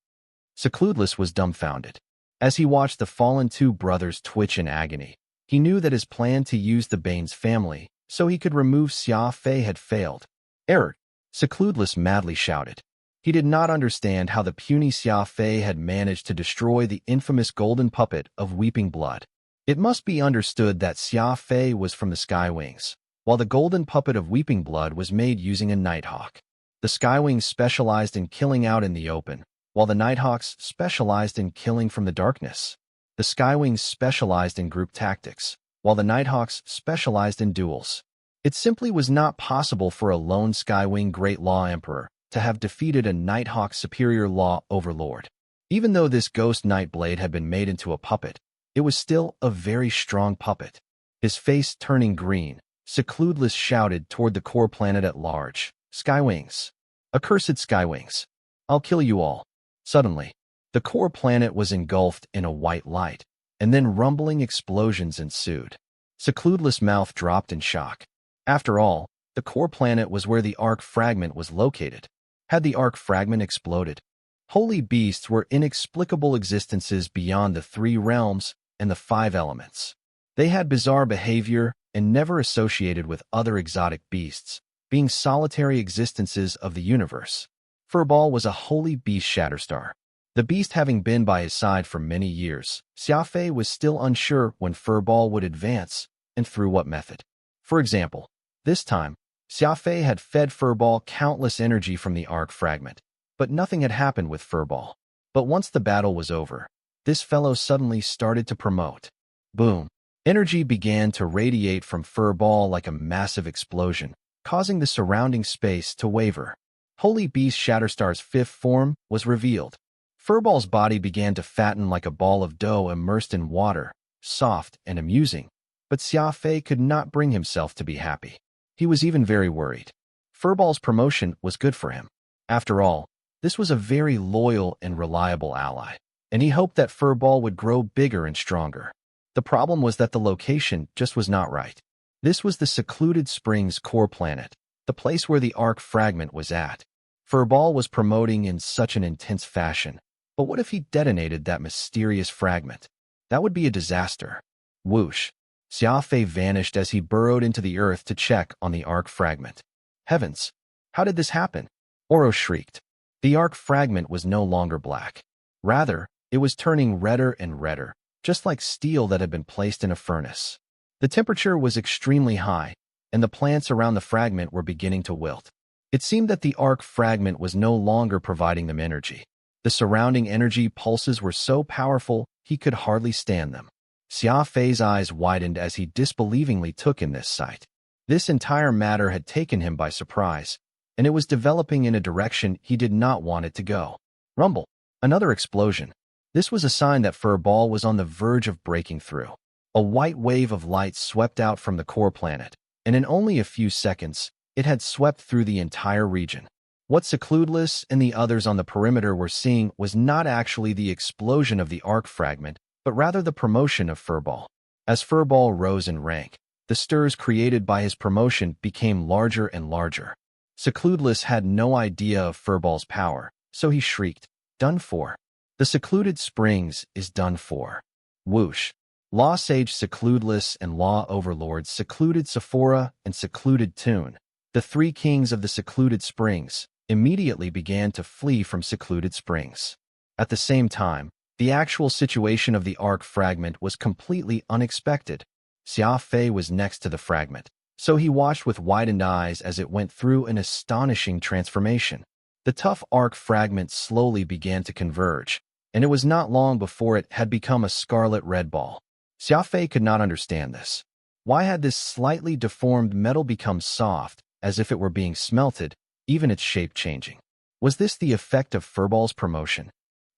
Speaker 1: Secludeless was dumbfounded. As he watched the fallen two brothers twitch in agony, he knew that his plan to use the Bane's family so he could remove Xia Fei had failed. Error! Secludeless madly shouted. He did not understand how the puny Xia Fei had managed to destroy the infamous golden puppet of weeping blood. It must be understood that Xia Fei was from the Skywings, while the golden puppet of weeping blood was made using a Nighthawk. The Skywings specialized in killing out in the open, while the Nighthawks specialized in killing from the darkness. The Skywings specialized in group tactics, while the Nighthawks specialized in duels. It simply was not possible for a lone Skywing Great Law Emperor to have defeated a Nighthawk Superior Law Overlord. Even though this ghost Nightblade had been made into a puppet, it was still a very strong puppet. His face turning green, Secludeless shouted toward the core planet at large. Skywings. Accursed Skywings. I'll kill you all. Suddenly, the core planet was engulfed in a white light, and then rumbling explosions ensued. Secludeless' mouth dropped in shock. After all, the core planet was where the arc fragment was located. Had the arc fragment exploded? Holy beasts were inexplicable existences beyond the three realms and the five elements. They had bizarre behavior and never associated with other exotic beasts, being solitary existences of the universe. Furball was a holy beast Shatterstar. The beast having been by his side for many years, Xia Fei was still unsure when Furball would advance and through what method. For example, this time, Xia Fei had fed Furball countless energy from the arc fragment, but nothing had happened with Furball. But once the battle was over, this fellow suddenly started to promote. Boom! Energy began to radiate from Furball like a massive explosion, causing the surrounding space to waver. Holy Beast Shatterstar's fifth form was revealed. Furball's body began to fatten like a ball of dough immersed in water, soft and amusing. But Xia Fei could not bring himself to be happy. He was even very worried. Furball's promotion was good for him. After all, this was a very loyal and reliable ally, and he hoped that Furball would grow bigger and stronger. The problem was that the location just was not right. This was the secluded Springs core planet, the place where the arc fragment was at. Furball was promoting in such an intense fashion, but what if he detonated that mysterious fragment? That would be a disaster. Whoosh! Xia Fei vanished as he burrowed into the earth to check on the arc fragment. Heavens! How did this happen? Oro shrieked. The arc fragment was no longer black. Rather, it was turning redder and redder, just like steel that had been placed in a furnace. The temperature was extremely high, and the plants around the fragment were beginning to wilt. It seemed that the arc fragment was no longer providing them energy. The surrounding energy pulses were so powerful he could hardly stand them. Xia Fei's eyes widened as he disbelievingly took in this sight. This entire matter had taken him by surprise, and it was developing in a direction he did not want it to go. Rumble! Another explosion. This was a sign that Furball was on the verge of breaking through. A white wave of light swept out from the core planet, and in only a few seconds, it had swept through the entire region. What Secludeless and the others on the perimeter were seeing was not actually the explosion of the arc fragment, but rather the promotion of Furball. As Furball rose in rank, the stirs created by his promotion became larger and larger. Secludeless had no idea of Furball's power, so he shrieked, "Done for! The secluded Springs is done for!" Whoosh! Law Sage Secludeless and Law Overlords Secluded Sephora and Secluded Toon, the three kings of the Secluded Springs, immediately began to flee from Secluded Springs. At the same time, the actual situation of the arc fragment was completely unexpected. Xia Fei was next to the fragment, so he watched with widened eyes as it went through an astonishing transformation. The tough arc fragment slowly began to converge, and it was not long before it had become a scarlet red ball. Xia Fei could not understand this. Why had this slightly deformed metal become soft, as if it were being smelted, even its shape changing? Was this the effect of Furball's promotion?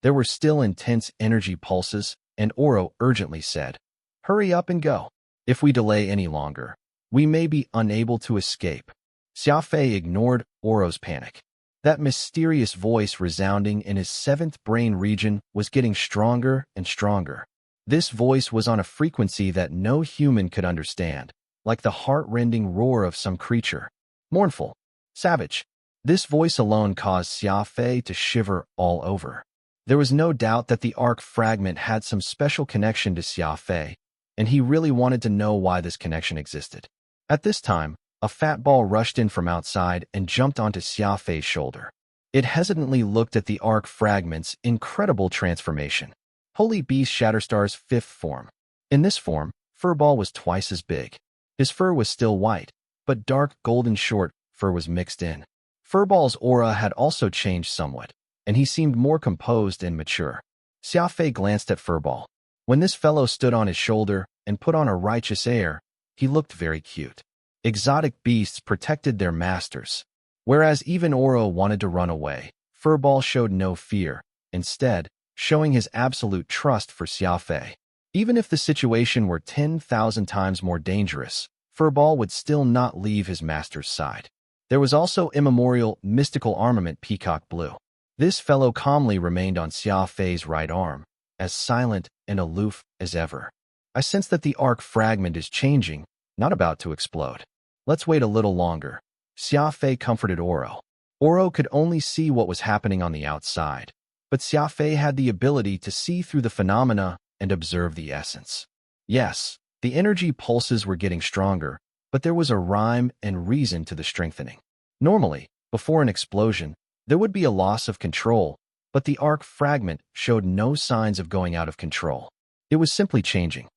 Speaker 1: There were still intense energy pulses, and Oro urgently said, "Hurry up and go. If we delay any longer, we may be unable to escape." Xia Fei ignored Oro's panic. That mysterious voice resounding in his seventh brain region was getting stronger and stronger. This voice was on a frequency that no human could understand, like the heart-rending roar of some creature. Mournful, savage. This voice alone caused Xia Fei to shiver all over. There was no doubt that the arc fragment had some special connection to Xia Fei, and he really wanted to know why this connection existed. At this time, a fat ball rushed in from outside and jumped onto Xia Fei's shoulder. It hesitantly looked at the arc fragment's incredible transformation. Holy Beast Shatterstar's fifth form. In this form, Furball was twice as big. His fur was still white, but dark golden short fur was mixed in. Furball's aura had also changed somewhat, and he seemed more composed and mature. Xia Fei glanced at Furball. When this fellow stood on his shoulder and put on a righteous air, he looked very cute. Exotic beasts protected their masters. Whereas even Oro wanted to run away, Furball showed no fear, instead, showing his absolute trust for Xia Fei. Even if the situation were 10,000 times more dangerous, Furball would still not leave his master's side. There was also immemorial mystical armament Peacock Blue. This fellow calmly remained on Xia Fei's right arm, as silent and aloof as ever. I sense that the arc fragment is changing, not about to explode. Let's wait a little longer. Xia Fei comforted Oro. Oro could only see what was happening on the outside, but Xia Fei had the ability to see through the phenomena and observe the essence. Yes, the energy pulses were getting stronger, but there was a rhyme and reason to the strengthening. Normally, before an explosion, there would be a loss of control, but the arc fragment showed no signs of going out of control. It was simply changing.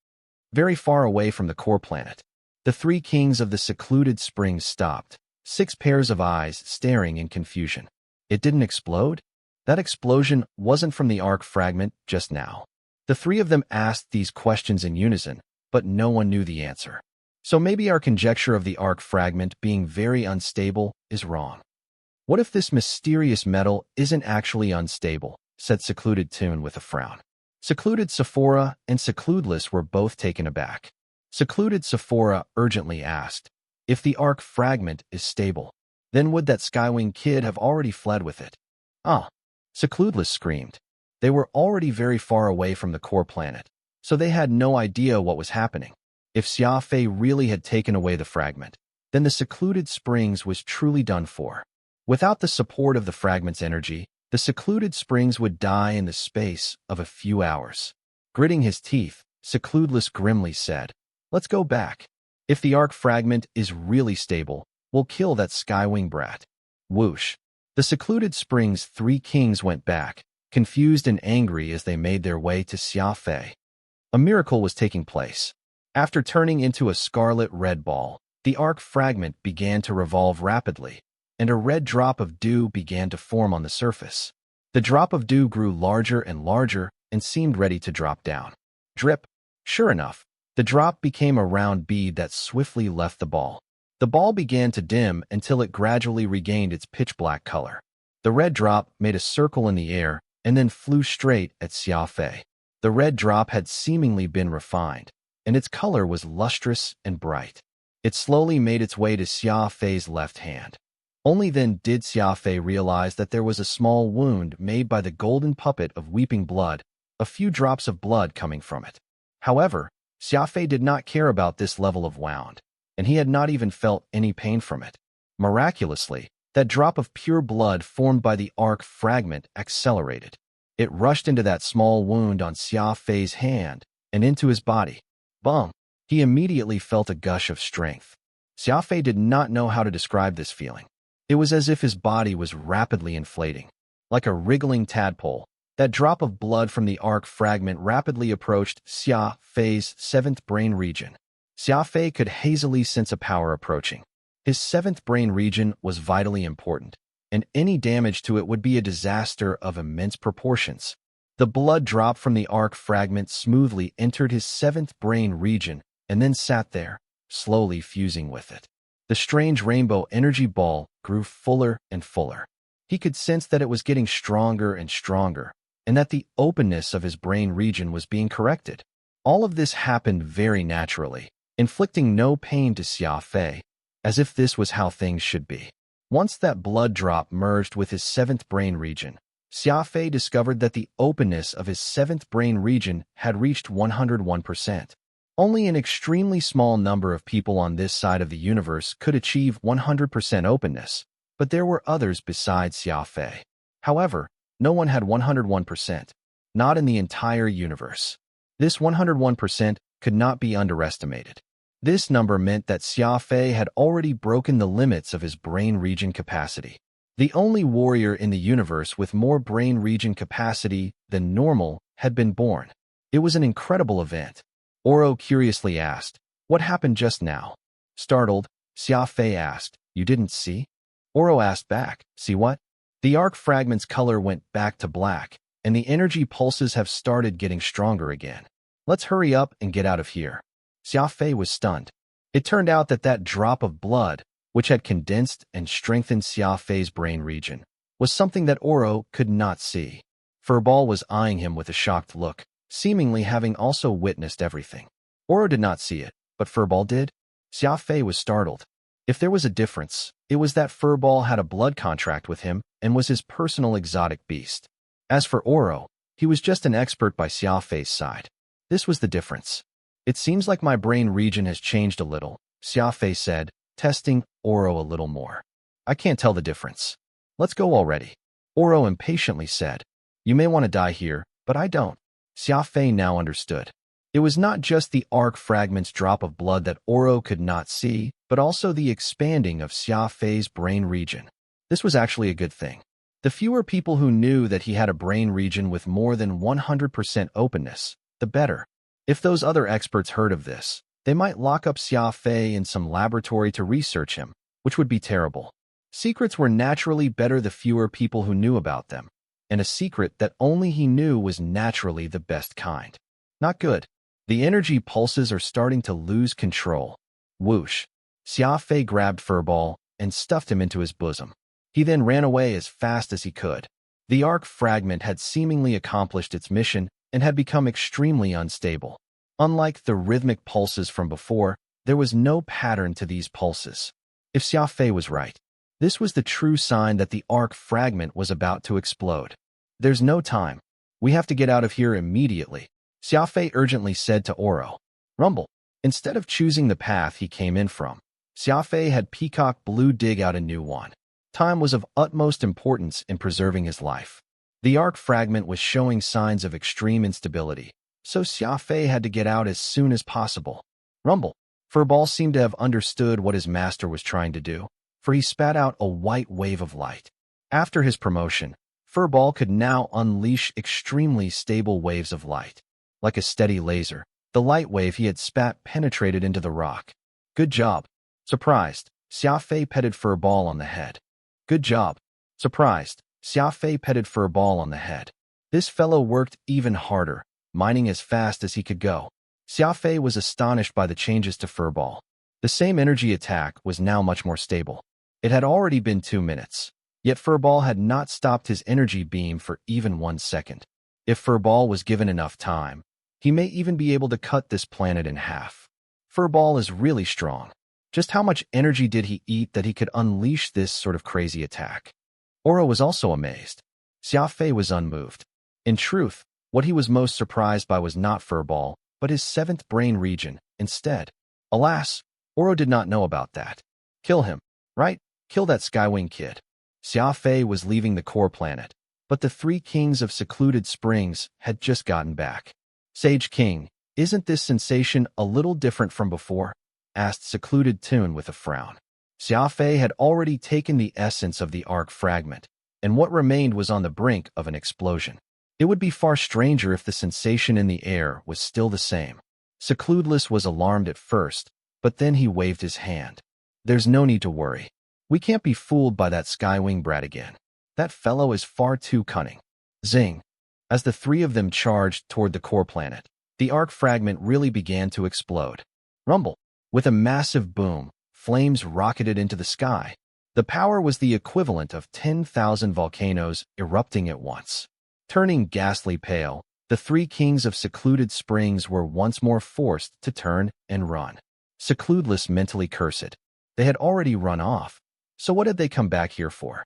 Speaker 1: Very far away from the core planet, the three kings of the secluded springs stopped, 6 pairs of eyes staring in confusion. It didn't explode? That explosion wasn't from the arc fragment just now. The three of them asked these questions in unison, but no one knew the answer. So maybe our conjecture of the arc fragment being very unstable is wrong. What if this mysterious metal isn't actually unstable? Said Secluded Toon with a frown. Secluded Sephora and Secludeless were both taken aback. Secluded Sephora urgently asked, if the arc fragment is stable, then would that Skywing kid have already fled with it? Ah! Secludeless screamed. They were already very far away from the core planet, so they had no idea what was happening. If Xia Fei really had taken away the fragment, then the secluded springs was truly done for. Without the support of the fragment's energy, the secluded springs would die in the space of a few hours. Gritting his teeth, Secludeless grimly said, let's go back. If the arc fragment is really stable, we'll kill that Skywing brat. Whoosh. The secluded springs' 3 kings went back, confused and angry as they made their way to Xia Fei. A miracle was taking place. After turning into a scarlet red ball, the arc fragment began to revolve rapidly, and a red drop of dew began to form on the surface. The drop of dew grew larger and seemed ready to drop down. Drip. Sure enough, the drop became a round bead that swiftly left the ball. The ball began to dim until it gradually regained its pitch-black color. The red drop made a circle in the air and then flew straight at Xia Fei. The red drop had seemingly been refined, and its color was lustrous and bright. It slowly made its way to Xia Fei's left hand. Only then did Xia Fei realize that there was a small wound made by the golden puppet of weeping blood, a few drops of blood coming from it. However, Xia Fei did not care about this level of wound, and he had not even felt any pain from it. Miraculously, that drop of pure blood formed by the arc fragment accelerated. It rushed into that small wound on Xia Fei's hand and into his body. Bum! He immediately felt a gush of strength. Xia Fei did not know how to describe this feeling. It was as if his body was rapidly inflating. Like a wriggling tadpole, that drop of blood from the arc fragment rapidly approached Xia Fei's 7th brain region. Xia Fei could hazily sense a power approaching. His 7th brain region was vitally important, and any damage to it would be a disaster of immense proportions. The blood drop from the arc fragment smoothly entered his 7th brain region and then sat there, slowly fusing with it. The strange rainbow energy ball grew fuller and fuller. He could sense that it was getting stronger and stronger, and that the openness of his brain region was being corrected. All of this happened very naturally, inflicting no pain to Xia Fei, as if this was how things should be. Once that blood drop merged with his 7th brain region, Xia Fei discovered that the openness of his seventh brain region had reached 101%. Only an extremely small number of people on this side of the universe could achieve 100% openness, but there were others besides Xia Fei. However, no one had 101%, not in the entire universe. This 101% could not be underestimated. This number meant that Xia Fei had already broken the limits of his brain region capacity. The only warrior in the universe with more brain region capacity than normal had been born. It was an incredible event. Oro curiously asked, "What happened just now?" Startled, Xia Fei asked, "You didn't see?" Oro asked back, "See what?" The arc fragment's color went back to black, and the energy pulses have started getting stronger again. "Let's hurry up and get out of here." Xia Fei was stunned. It turned out that that drop of blood, which had condensed and strengthened Xia Fei's brain region, was something that Oro could not see. Furball was eyeing him with a shocked look, seemingly having also witnessed everything. Oro did not see it, but Furball did. Xia Fei was startled. If there was a difference, it was that Furball had a blood contract with him and was his personal exotic beast. As for Oro, he was just an expert by Xia Fei's side. This was the difference. "It seems like my brain region has changed a little," Xia Fei said, testing Oro a little more. "I can't tell the difference. Let's go already." Oro impatiently said, "You may want to die here, but I don't." Xia Fei now understood. It was not just the arc fragment's drop of blood that Oro could not see, but also the expanding of Xia Fei's brain region. This was actually a good thing. The fewer people who knew that he had a brain region with more than 100% openness, the better. If those other experts heard of this, they might lock up Xia Fei in some laboratory to research him, which would be terrible. Secrets were naturally better the fewer people who knew about them, and a secret that only he knew was naturally the best kind. Not good. The energy pulses are starting to lose control. Whoosh. Xia Fei grabbed Furball and stuffed him into his bosom. He then ran away as fast as he could. The arc fragment had seemingly accomplished its mission and had become extremely unstable. Unlike the rhythmic pulses from before, there was no pattern to these pulses. If Xia Fei was right, this was the true sign that the arc fragment was about to explode. "There's no time. We have to get out of here immediately," Xia Fei urgently said to Oro. Rumble. Instead of choosing the path he came in from, Xia Fei had Peacock Blue dig out a new one. Time was of utmost importance in preserving his life. The arc fragment was showing signs of extreme instability, so Xia Fei had to get out as soon as possible. Rumble. Furball seemed to have understood what his master was trying to do, for he spat out a white wave of light. After his promotion, Furball could now unleash extremely stable waves of light. Like a steady laser, the light wave he had spat penetrated into the rock. "Good job." Surprised, Xia Fei petted Furball on the head. "Good job." Surprised, Xia Fei petted Furball on the head. This fellow worked even harder, mining as fast as he could go. Xia Fei was astonished by the changes to Furball. The same energy attack was now much more stable. It had already been 2 minutes, yet Furball had not stopped his energy beam for even 1 second. If Furball was given enough time, he may even be able to cut this planet in half. Furball is really strong. Just how much energy did he eat that he could unleash this sort of crazy attack? Oro was also amazed. Xia Fei was unmoved. In truth, what he was most surprised by was not Furball, but his 7th brain region instead. Alas, Oro did not know about that. Kill him, right? Kill that Skywing kid. Xia Fei was leaving the core planet, but the 3 kings of secluded springs had just gotten back. "Sage King, isn't this sensation a little different from before?" asked Secluded Toon with a frown. Xia Fei had already taken the essence of the arc fragment, and what remained was on the brink of an explosion. It would be far stranger if the sensation in the air was still the same. Secludeless was alarmed at first, but then he waved his hand. "There's no need to worry. We can't be fooled by that Skywing brat again. That fellow is far too cunning." Zing. As the 3 of them charged toward the core planet, the arc fragment really began to explode. Rumble. With a massive boom, flames rocketed into the sky. The power was the equivalent of 10,000 volcanoes erupting at once. Turning ghastly pale, the 3 kings of secluded springs were once more forced to turn and run. Secludeless mentally cursed. They had already run off, so what had they come back here for?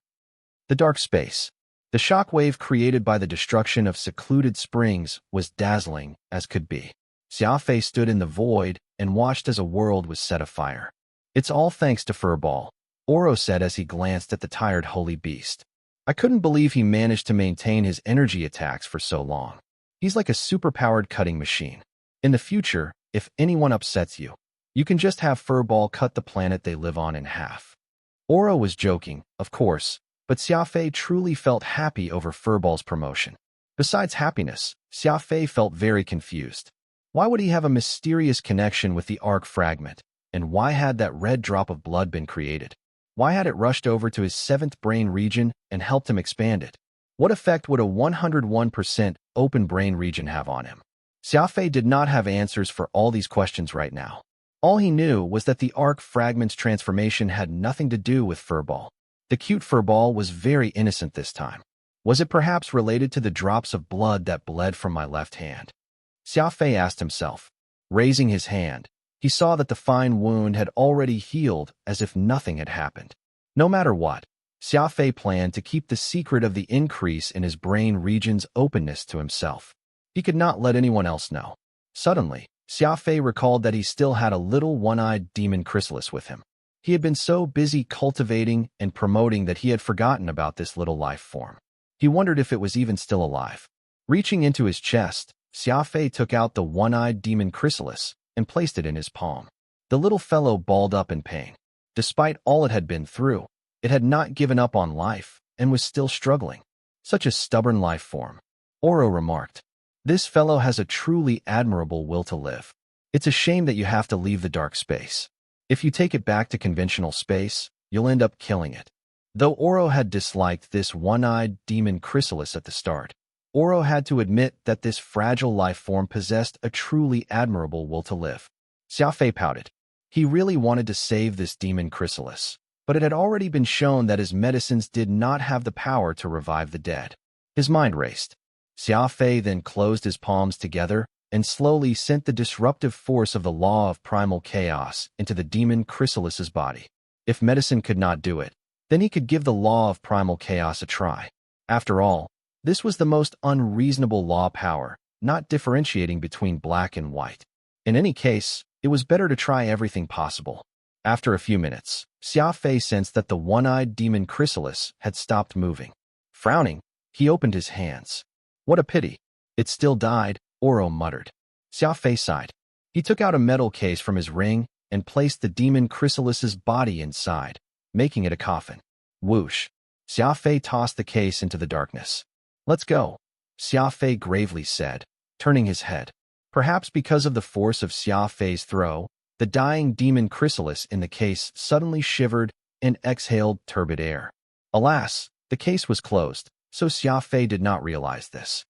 Speaker 1: The dark space. The shockwave created by the destruction of secluded springs was dazzling as could be. Xia Fei stood in the void and watched as a world was set afire. "It's all thanks to Furball," Oro said as he glanced at the tired holy beast. "I couldn't believe he managed to maintain his energy attacks for so long. He's like a superpowered cutting machine. In the future, if anyone upsets you, you can just have Furball cut the planet they live on in half." Oro was joking, of course, but Xia Fei truly felt happy over Furball's promotion. Besides happiness, Xia Fei felt very confused. Why would he have a mysterious connection with the Arc Fragment, and why had that red drop of blood been created? Why had it rushed over to his 7th brain region and helped him expand it? What effect would a 101% open brain region have on him? Xia Fei did not have answers for all these questions right now. All he knew was that the Arc Fragment's transformation had nothing to do with Furball. The cute Furball was very innocent this time. Was it perhaps related to the drops of blood that bled from my left hand? Xia Fei asked himself. Raising his hand, he saw that the fine wound had already healed as if nothing had happened. No matter what, Xia Fei planned to keep the secret of the increase in his brain region's openness to himself. He could not let anyone else know. Suddenly, Xia Fei recalled that he still had a little one-eyed demon chrysalis with him. He had been so busy cultivating and promoting that he had forgotten about this little life form. He wondered if it was even still alive. Reaching into his chest, Xia Fei took out the one-eyed demon chrysalis and placed it in his palm. The little fellow balled up in pain. Despite all it had been through, it had not given up on life and was still struggling. Such a stubborn life form. Oro remarked. This fellow has a truly admirable will to live. It's a shame that you have to leave the dark space. If you take it back to conventional space, you'll end up killing it. Though Oro had disliked this one-eyed demon chrysalis at the start, Oro had to admit that this fragile life form possessed a truly admirable will to live. Xia Fei pouted. He really wanted to save this demon chrysalis, but it had already been shown that his medicines did not have the power to revive the dead. His mind raced. Xia Fei then closed his palms together and slowly sent the disruptive force of the law of primal chaos into the demon chrysalis's body. If medicine could not do it, then he could give the law of primal chaos a try. After all, this was the most unreasonable law power, not differentiating between black and white. In any case, it was better to try everything possible. After a few minutes, Xia Fei sensed that the one-eyed demon chrysalis had stopped moving. Frowning, he opened his hands. What a pity. It still died, Oro muttered. Xia Fei sighed. He took out a metal case from his ring and placed the demon chrysalis's body inside, making it a coffin. Whoosh. Xia Fei tossed the case into the darkness. Let's go, Xia Fei gravely said, turning his head. Perhaps because of the force of Xia Fei's throw, the dying demon chrysalis in the case suddenly shivered and exhaled turbid air. Alas, the case was closed, so Xia Fei did not realize this.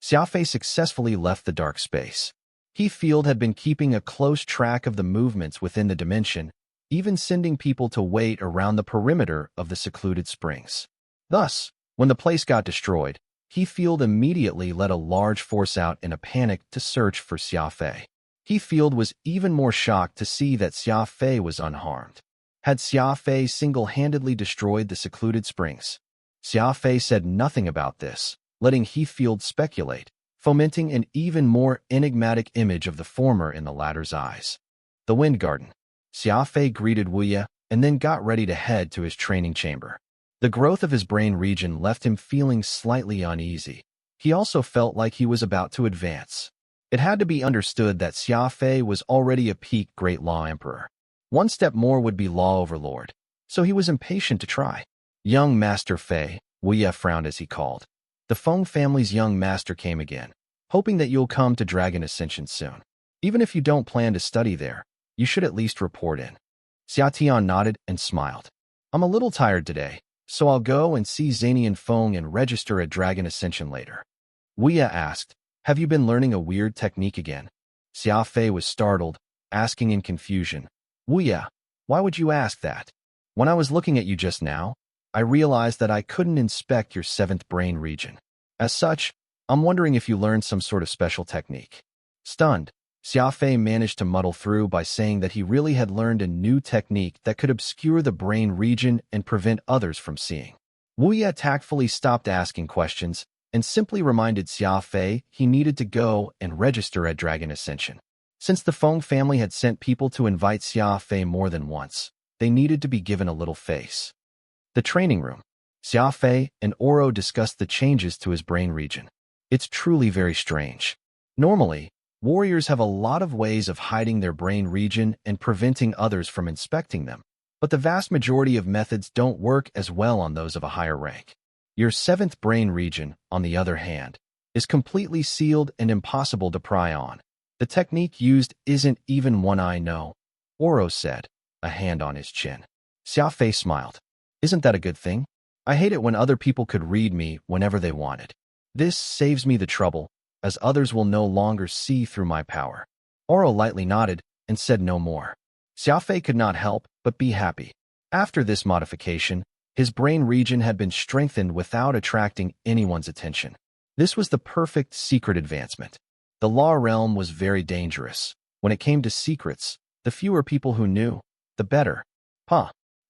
Speaker 1: Xia Fei successfully left the dark space. He-Field had been keeping a close track of the movements within the dimension, even sending people to wait around the perimeter of the secluded springs. Thus, when the place got destroyed, He-Field immediately led a large force out in a panic to search for Xia Fei. He-Field was even more shocked to see that Xia Fei was unharmed. Had Xia Fei single-handedly destroyed the secluded springs? Xia Fei said nothing about this, letting He-Field speculate, fomenting an even more enigmatic image of the former in the latter's eyes. The Wind Garden. Xia Fei greeted Wuya and then got ready to head to his training chamber. The growth of his brain region left him feeling slightly uneasy. He also felt like he was about to advance. It had to be understood that Xia Fei was already a peak Great Law Emperor. One step more would be Law Overlord, so he was impatient to try. Young Master Fei, Wuya frowned as he called. The Feng family's young master came again, hoping that you'll come to Dragon Ascension soon. Even if you don't plan to study there, you should at least report in. Xia Tian nodded and smiled. I'm a little tired today, so I'll go and see Zanian Feng and register at Dragon Ascension later. Wuya asked, have you been learning a weird technique again? Xia Fei was startled, asking in confusion. Wuya, why would you ask that? When I was looking at you just now, I realized that I couldn't inspect your 7th brain region. As such, I'm wondering if you learned some sort of special technique. Stunned, Xia Fei managed to muddle through by saying that he really had learned a new technique that could obscure the brain region and prevent others from seeing. Wu Ye tactfully stopped asking questions and simply reminded Xia Fei he needed to go and register at Dragon Ascension. Since the Feng family had sent people to invite Xia Fei more than once, they needed to be given a little face. The training room. Xia Fei and Oro discussed the changes to his brain region. It's truly very strange. Normally, warriors have a lot of ways of hiding their brain region and preventing others from inspecting them, but the vast majority of methods don't work as well on those of a higher rank. Your seventh brain region, on the other hand, is completely sealed and impossible to pry on. The technique used isn't even one I know, Oro said, a hand on his chin. Xia Fei smiled. Isn't that a good thing? I hate it when other people could read me whenever they wanted. This saves me the trouble, as others will no longer see through my power. Oro lightly nodded and said no more. Xia Fei could not help but be happy. After this modification, his brain region had been strengthened without attracting anyone's attention. This was the perfect secret advancement. The law realm was very dangerous. When it came to secrets, the fewer people who knew, the better.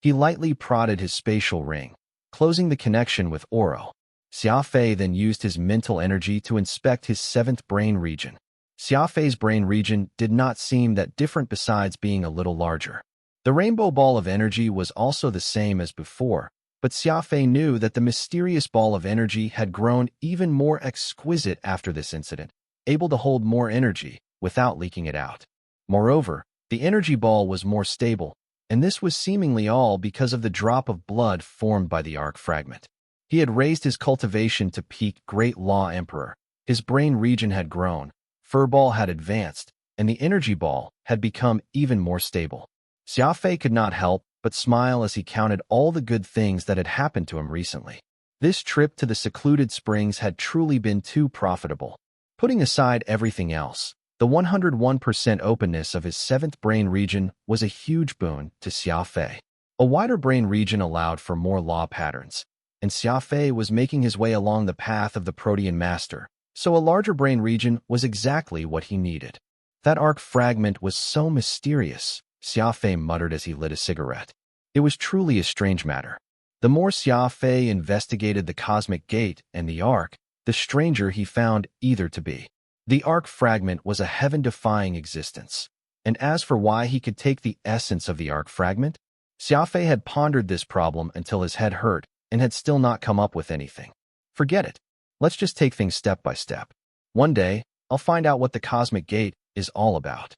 Speaker 1: He lightly prodded his spatial ring, closing the connection with Oro. Xia Fei then used his mental energy to inspect his seventh brain region. Xia Fei's brain region did not seem that different besides being a little larger. The rainbow ball of energy was also the same as before, but Xia Fei knew that the mysterious ball of energy had grown even more exquisite after this incident, able to hold more energy without leaking it out. Moreover, the energy ball was more stable, and this was seemingly all because of the drop of blood formed by the arc fragment. He had raised his cultivation to peak Great Law Emperor. His brain region had grown, Furball had advanced, and the energy ball had become even more stable. Xia Fei could not help but smile as he counted all the good things that had happened to him recently. This trip to the secluded springs had truly been too profitable. Putting aside everything else, the 101% openness of his seventh brain region was a huge boon to Xia Fei. A wider brain region allowed for more law patterns, and Xia Fei was making his way along the path of the Protean Master, so a larger brain region was exactly what he needed. That arc fragment was so mysterious, Xia Fei muttered as he lit a cigarette. It was truly a strange matter. The more Xia Fei investigated the cosmic gate and the arc, the stranger he found either to be. The arc fragment was a heaven-defying existence, and as for why he could take the essence of the arc fragment, Xia Fei had pondered this problem until his head hurt and had still not come up with anything. Forget it. Let's just take things step by step. One day, I'll find out what the cosmic gate is all about.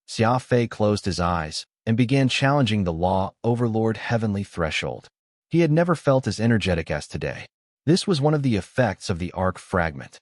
Speaker 1: Xia Fei closed his eyes and began challenging the law overlord heavenly threshold. He had never felt as energetic as today. This was one of the effects of the arc fragment.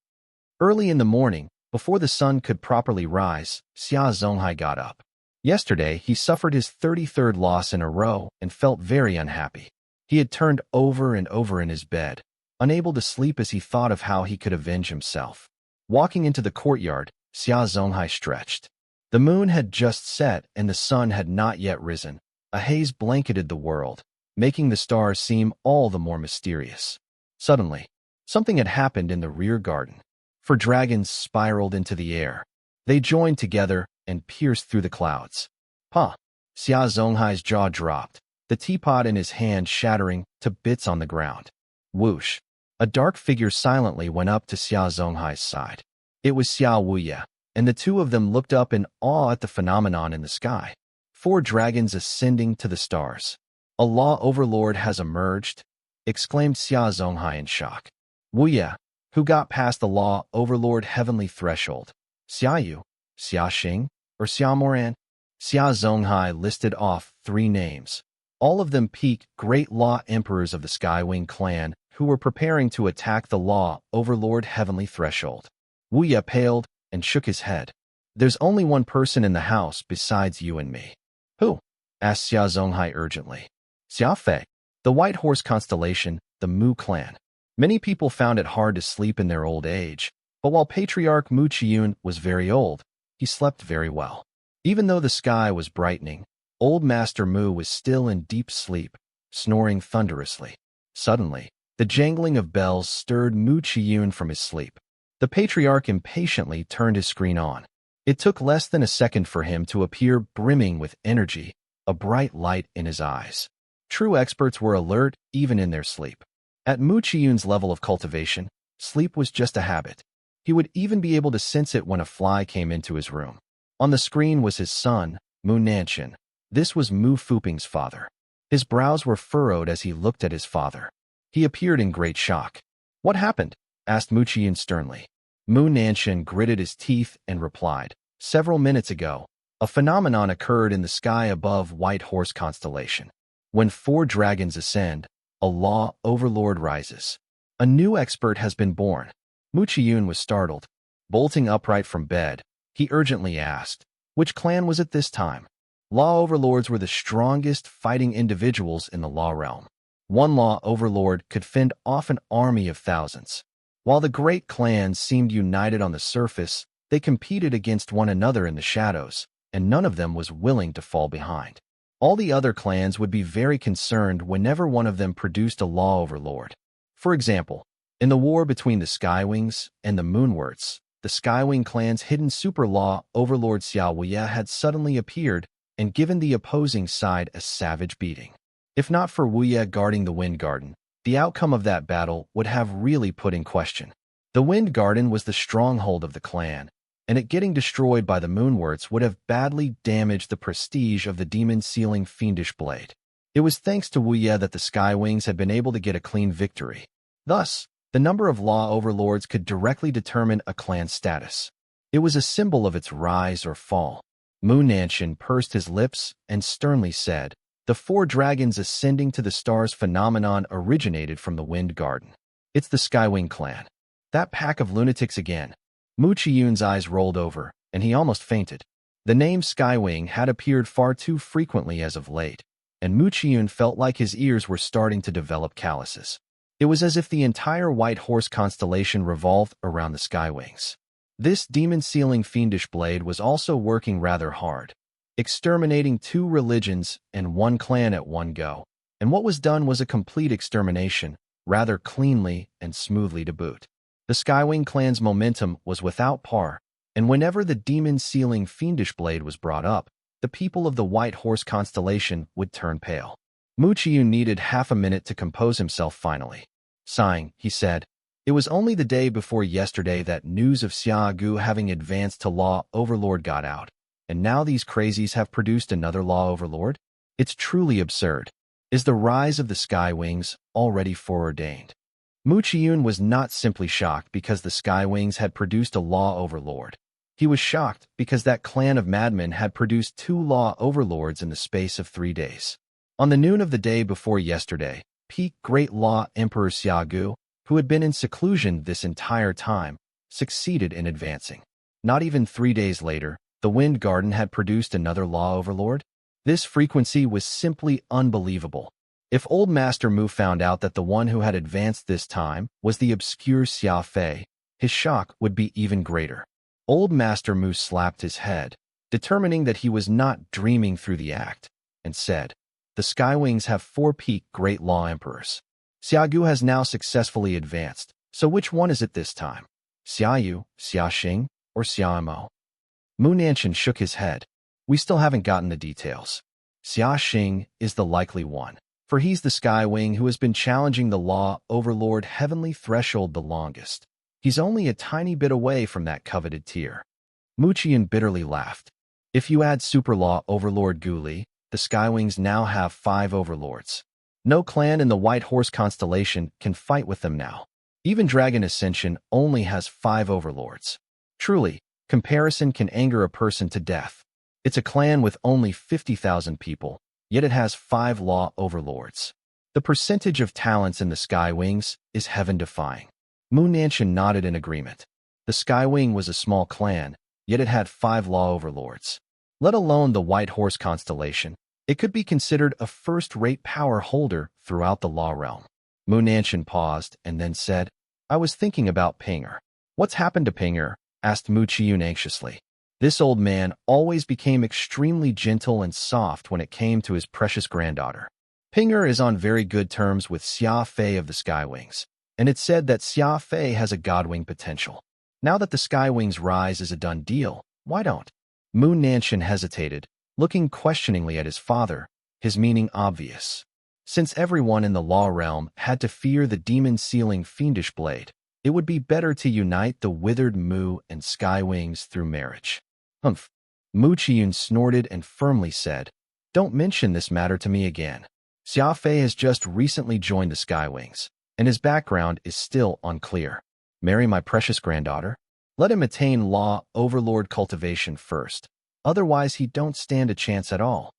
Speaker 1: Early in the morning, before the sun could properly rise, Xia Zonghai got up. Yesterday, he suffered his 33rd loss in a row and felt very unhappy. He had turned over and over in his bed, unable to sleep as he thought of how he could avenge himself. Walking into the courtyard, Xia Zonghai stretched. The moon had just set and the sun had not yet risen. A haze blanketed the world, making the stars seem all the more mysterious. Suddenly, something had happened in the rear garden. 4 dragons spiraled into the air. They joined together and pierced through the clouds. Xia Zonghai's jaw dropped, the teapot in his hand shattering to bits on the ground. Whoosh! A dark figure silently went up to Xia Zonghai's side. It was Xia Wuye, and the two of them looked up in awe at the phenomenon in the sky. 4 dragons ascending to the stars. A law overlord has emerged, exclaimed Xia Zonghai in shock. Wuye, who got past the law overlord heavenly threshold? Xia Yu, Xia Xing, or Xia Moran? Xia Zonghai listed off 3 names. All of them peak great law emperors of the Skywing clan who were preparing to attack the law overlord heavenly threshold. Wuye paled and shook his head. There's only one person in the house besides you and me. Who? Asked Xia Zonghai urgently. Xia Fei, the White Horse constellation, the Mu clan. Many people found it hard to sleep in their old age, but while Patriarch Mu Qiyun was very old, he slept very well. Even though the sky was brightening, old Master Mu was still in deep sleep, snoring thunderously. Suddenly, the jangling of bells stirred Mu Qiyun from his sleep. The Patriarch impatiently turned his screen on. It took less than a second for him to appear brimming with energy, a bright light in his eyes. True experts were alert even in their sleep. At Mu Qiyun's level of cultivation, sleep was just a habit. He would even be able to sense it when a fly came into his room. On the screen was his son, Mu Nanshan. This was Mu Fuping's father. His brows were furrowed as he looked at his father. He appeared in great shock. "What happened?" asked Mu Qiyun sternly. Mu Nanshan gritted his teeth and replied, "Several minutes ago, a phenomenon occurred in the sky above White Horse constellation. When 4 dragons ascend, a law overlord rises. A new expert has been born." Mu Qiyun was startled. Bolting upright from bed, he urgently asked, "Which clan was it this time?" Law overlords were the strongest fighting individuals in the law realm. One law overlord could fend off an army of thousands. While the great clans seemed united on the surface, they competed against one another in the shadows, and none of them was willing to fall behind. All the other clans would be very concerned whenever one of them produced a law overlord. For example, in the war between the Skywings and the Moonworts, the Skywing clan's hidden super law overlord Xia Fei had suddenly appeared and given the opposing side a savage beating. If not for Wu Ye guarding the Wind Garden, the outcome of that battle would have really put in question. The Wind Garden was the stronghold of the clan, and it getting destroyed by the Moonworts would have badly damaged the prestige of the demon-sealing fiendish blade. It was thanks to Wu Ye that the Skywings had been able to get a clean victory. Thus, the number of law overlords could directly determine a clan's status. It was a symbol of its rise or fall. Mu Nanshan pursed his lips and sternly said, "The 4 dragons ascending to the stars phenomenon originated from the Wind Garden. It's the Skywing clan. That pack of lunatics again." Mu Qiyun's eyes rolled over, and he almost fainted. The name Skywing had appeared far too frequently as of late, and Mu Qiyun felt like his ears were starting to develop calluses. It was as if the entire White Horse constellation revolved around the Skywings. This demon-sealing fiendish blade was also working rather hard, exterminating 2 religions and 1 clan at one go, and what was done was a complete extermination, rather cleanly and smoothly to boot. The Skywing clan's momentum was without par, and whenever the demon-sealing fiendish blade was brought up, the people of the White Horse constellation would turn pale. Mu Qiyun needed half a minute to compose himself finally. Sighing, he said, "It was only the day before yesterday that news of Xia Gu having advanced to law overlord got out, and now these crazies have produced another law overlord? It's truly absurd. Is the rise of the Skywings already foreordained?" Mu Qiyun was not simply shocked because the Skywings had produced a law overlord. He was shocked because that clan of madmen had produced 2 law overlords in the space of 3 days. On the noon of the day before yesterday, peak Great Law Emperor Xia Gu, who had been in seclusion this entire time, succeeded in advancing. Not even 3 days later, the Wind Garden had produced another law overlord. This frequency was simply unbelievable. If Old Master Mu found out that the one who had advanced this time was the obscure Xia Fei, his shock would be even greater. Old Master Mu slapped his head, determining that he was not dreaming through the act, and said, "The Skywings have 4 peak Great Law Emperors. Xia Gu has now successfully advanced, so which one is it this time? Xia Yu, Xia Xing, or Xia Mo?" Mu Nanshan shook his head. "We still haven't gotten the details. Xia Xing is the likely one, for he's the Skywing who has been challenging the Law Overlord Heavenly Threshold the longest. He's only a tiny bit away from that coveted tier." Mu Qiyun bitterly laughed. "If you add Super Law Overlord Guli, the Skywings now have 5 overlords. No clan in the White Horse constellation can fight with them now. Even Dragon Ascension only has 5 overlords. Truly, comparison can anger a person to death. It's a clan with only 50,000 people, yet it has 5 law overlords. The percentage of talents in the Skywings is heaven-defying." Mu Nanshan nodded in agreement. The Skywing was a small clan, yet it had 5 law overlords. Let alone the White Horse constellation, it could be considered a first-rate power holder throughout the law realm. Mu Nanshan paused and then said, "I was thinking about Pinger." "What's happened to Pinger?" asked Mu Qiyun anxiously. This old man always became extremely gentle and soft when it came to his precious granddaughter. Pinger is on very good terms with Xia Fei of the Skywings, and it's said that Xia Fei has a Godwing potential. Now that the Skywings' rise is a done deal, why don't? Mu Nanshan hesitated, looking questioningly at his father, his meaning obvious. Since everyone in the law realm had to fear the demon-sealing fiendish blade, it would be better to unite the withered Mu and Skywings through marriage. Humph. Mu Chiyun snorted and firmly said, "Don't mention this matter to me again. Xia Fei has just recently joined the Skywings, and his background is still unclear. Marry my precious granddaughter? Let him attain law overlord cultivation first. Otherwise he don't stand a chance at all."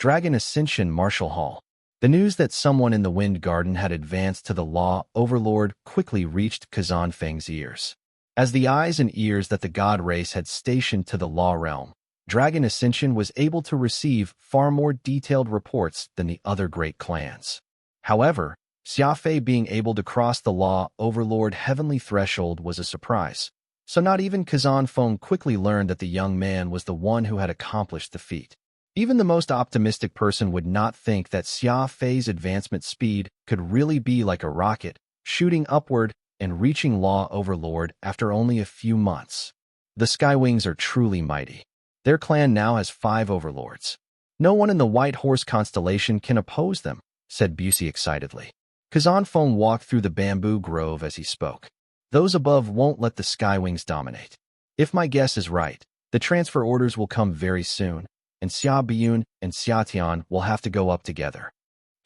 Speaker 1: Dragon Ascension Martial Hall. The news that someone in the Wind Garden had advanced to the law overlord quickly reached Kazan Feng's ears. As the eyes and ears that the god race had stationed to the law realm, Dragon Ascension was able to receive far more detailed reports than the other great clans. However, Xia Fei being able to cross the law overlord heavenly threshold was a surprise, so not even Kazan Feng quickly learned that the young man was the one who had accomplished the feat. Even the most optimistic person would not think that Xia Fei's advancement speed could really be like a rocket, shooting upward and reaching law overlord after only a few months. The Skywings are truly mighty. Their clan now has 5 overlords. No one in the White Horse constellation can oppose them, said Busey excitedly. Kazan Feng walked through the bamboo grove as he spoke. Those above won't let the Skywings dominate. If my guess is right, the transfer orders will come very soon, and Xia Biyun and Xia Tian will have to go up together.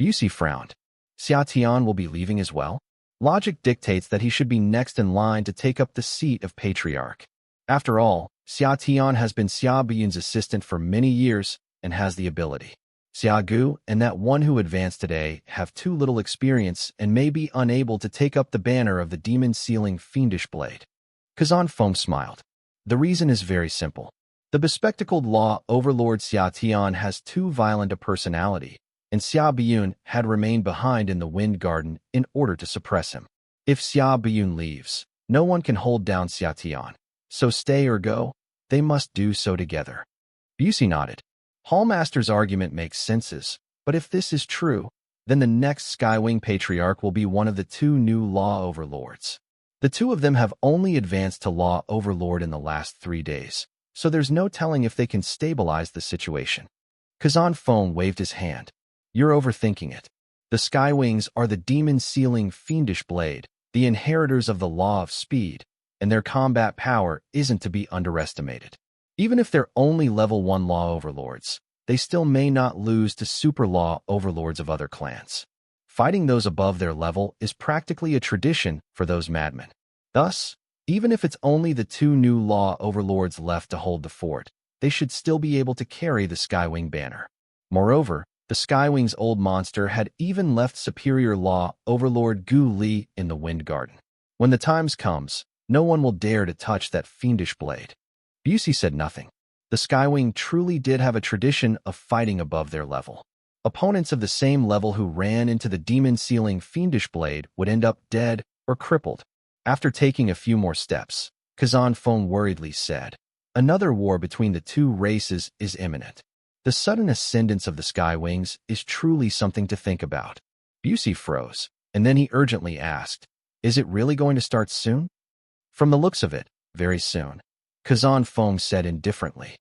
Speaker 1: Busey frowned. Xia Tian will be leaving as well? Logic dictates that he should be next in line to take up the seat of patriarch. After all, Xia Tian has been Xia Biyun's assistant for many years and has the ability. Xia Gu and that one who advanced today have too little experience and may be unable to take up the banner of the demon-sealing fiendish blade. Kazan Feng smiled. The reason is very simple. The bespectacled law overlord Xia Tian has too violent a personality, and Xia Biyun had remained behind in the Wind Garden in order to suppress him. If Xia Biyun leaves, no one can hold down Xia Tian. So stay or go, they must do so together. Busey nodded. Hallmaster's argument makes sense, but if this is true, then the next Skywing Patriarch will be one of the 2 new Law Overlords. The 2 of them have only advanced to Law Overlord in the last 3 days, so there's no telling if they can stabilize the situation. Kazan Feng waved his hand. You're overthinking it. The Skywings are the demon-sealing fiendish blade, the inheritors of the Law of Speed, and their combat power isn't to be underestimated. Even if they're only level 1 law overlords, they still may not lose to super law overlords of other clans. Fighting those above their level is practically a tradition for those madmen. Thus, even if it's only the 2 new law overlords left to hold the fort, they should still be able to carry the Skywing banner. Moreover, the Skywing's old monster had even left superior law overlord Gu Li in the Wind Garden. When the times comes, no one will dare to touch that fiendish blade. Busey said nothing. The Skywing truly did have a tradition of fighting above their level. Opponents of the same level who ran into the demon-sealing fiendish blade would end up dead or crippled. After taking a few more steps, Kazan Feng worriedly said, "Another war between the 2 races is imminent. The sudden ascendance of the Skywings is truly something to think about." Busey froze, and then he urgently asked, "Is it really going to start soon?" "From the looks of it, very soon," Kazan Feng said indifferently.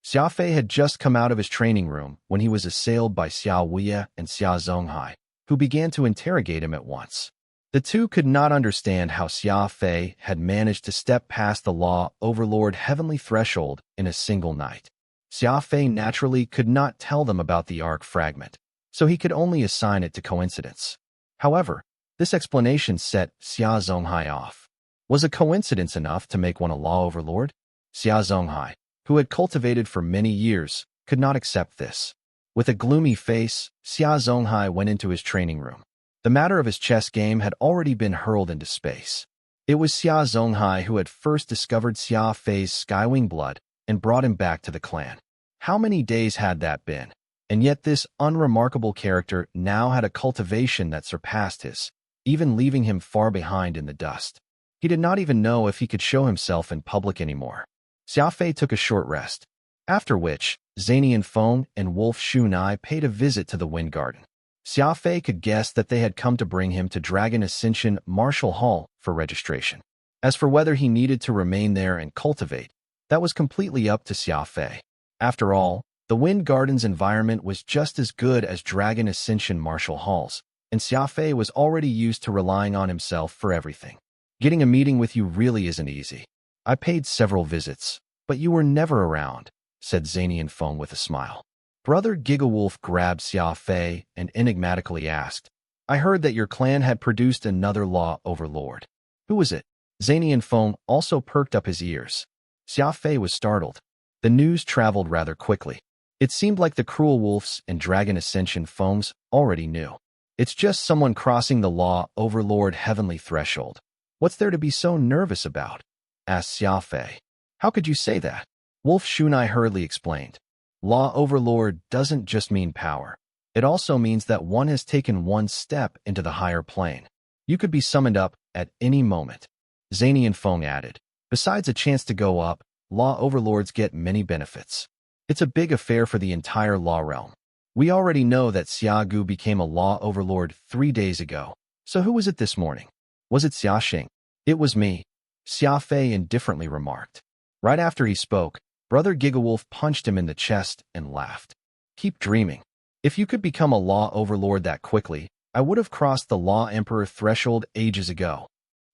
Speaker 1: Xia Fei had just come out of his training room when he was assailed by Xia Wuya and Xia Zonghai, who began to interrogate him at once. The 2 could not understand how Xia Fei had managed to step past the law overlord heavenly threshold in a single night. Xia Fei naturally could not tell them about the arc fragment, so he could only assign it to coincidence. However, this explanation set Xia Zonghai off. Was a coincidence enough to make one a law overlord? Xia Zonghai, who had cultivated for many years, could not accept this. With a gloomy face, Xia Zonghai went into his training room. The matter of his chess game had already been hurled into space. It was Xia Zonghai who had first discovered Xia Fei's Skywing blood and brought him back to the clan. How many days had that been? And yet this unremarkable character now had a cultivation that surpassed his, even leaving him far behind in the dust. He did not even know if he could show himself in public anymore. Xia Fei took a short rest, after which Zanian Feng and Wolf Shunai paid a visit to the Wind Garden. Xia Fei could guess that they had come to bring him to Dragon Ascension Martial Hall for registration. As for whether he needed to remain there and cultivate, that was completely up to Xia Fei. After all, The Wind Garden's environment was just as good as Dragon Ascension martial halls, and Xia Fei was already used to relying on himself for everything. Getting a meeting with you really isn't easy. I paid several visits, but you were never around, said Zanian Feng with a smile. Brother Gigawolf grabbed Xia Fei and enigmatically asked, I heard that your clan had produced another law overlord. Who was it? Zanian Feng also perked up his ears. Xia Fei was startled. The news traveled rather quickly. It seemed like the Cruel Wolves and Dragon Ascension Foams already knew. It's just someone crossing the law overlord heavenly threshold. What's there to be so nervous about? Asked Xia Fei. How could you say that? Wolf Shunai hurriedly explained. Law overlord doesn't just mean power. It also means that one has taken one step into the higher plane. You could be summoned up at any moment. Zanian Feng added. Besides a chance to go up, law overlords get many benefits. It's a big affair for the entire law realm. We already know that Xia Gu became a law overlord 3 days ago. So who was it this morning? Was it Xia Xing? It was me, Xia Fei indifferently remarked. Right after he spoke, Brother Gigawolf punched him in the chest and laughed. Keep dreaming. If you could become a law overlord that quickly, I would have crossed the law emperor threshold ages ago.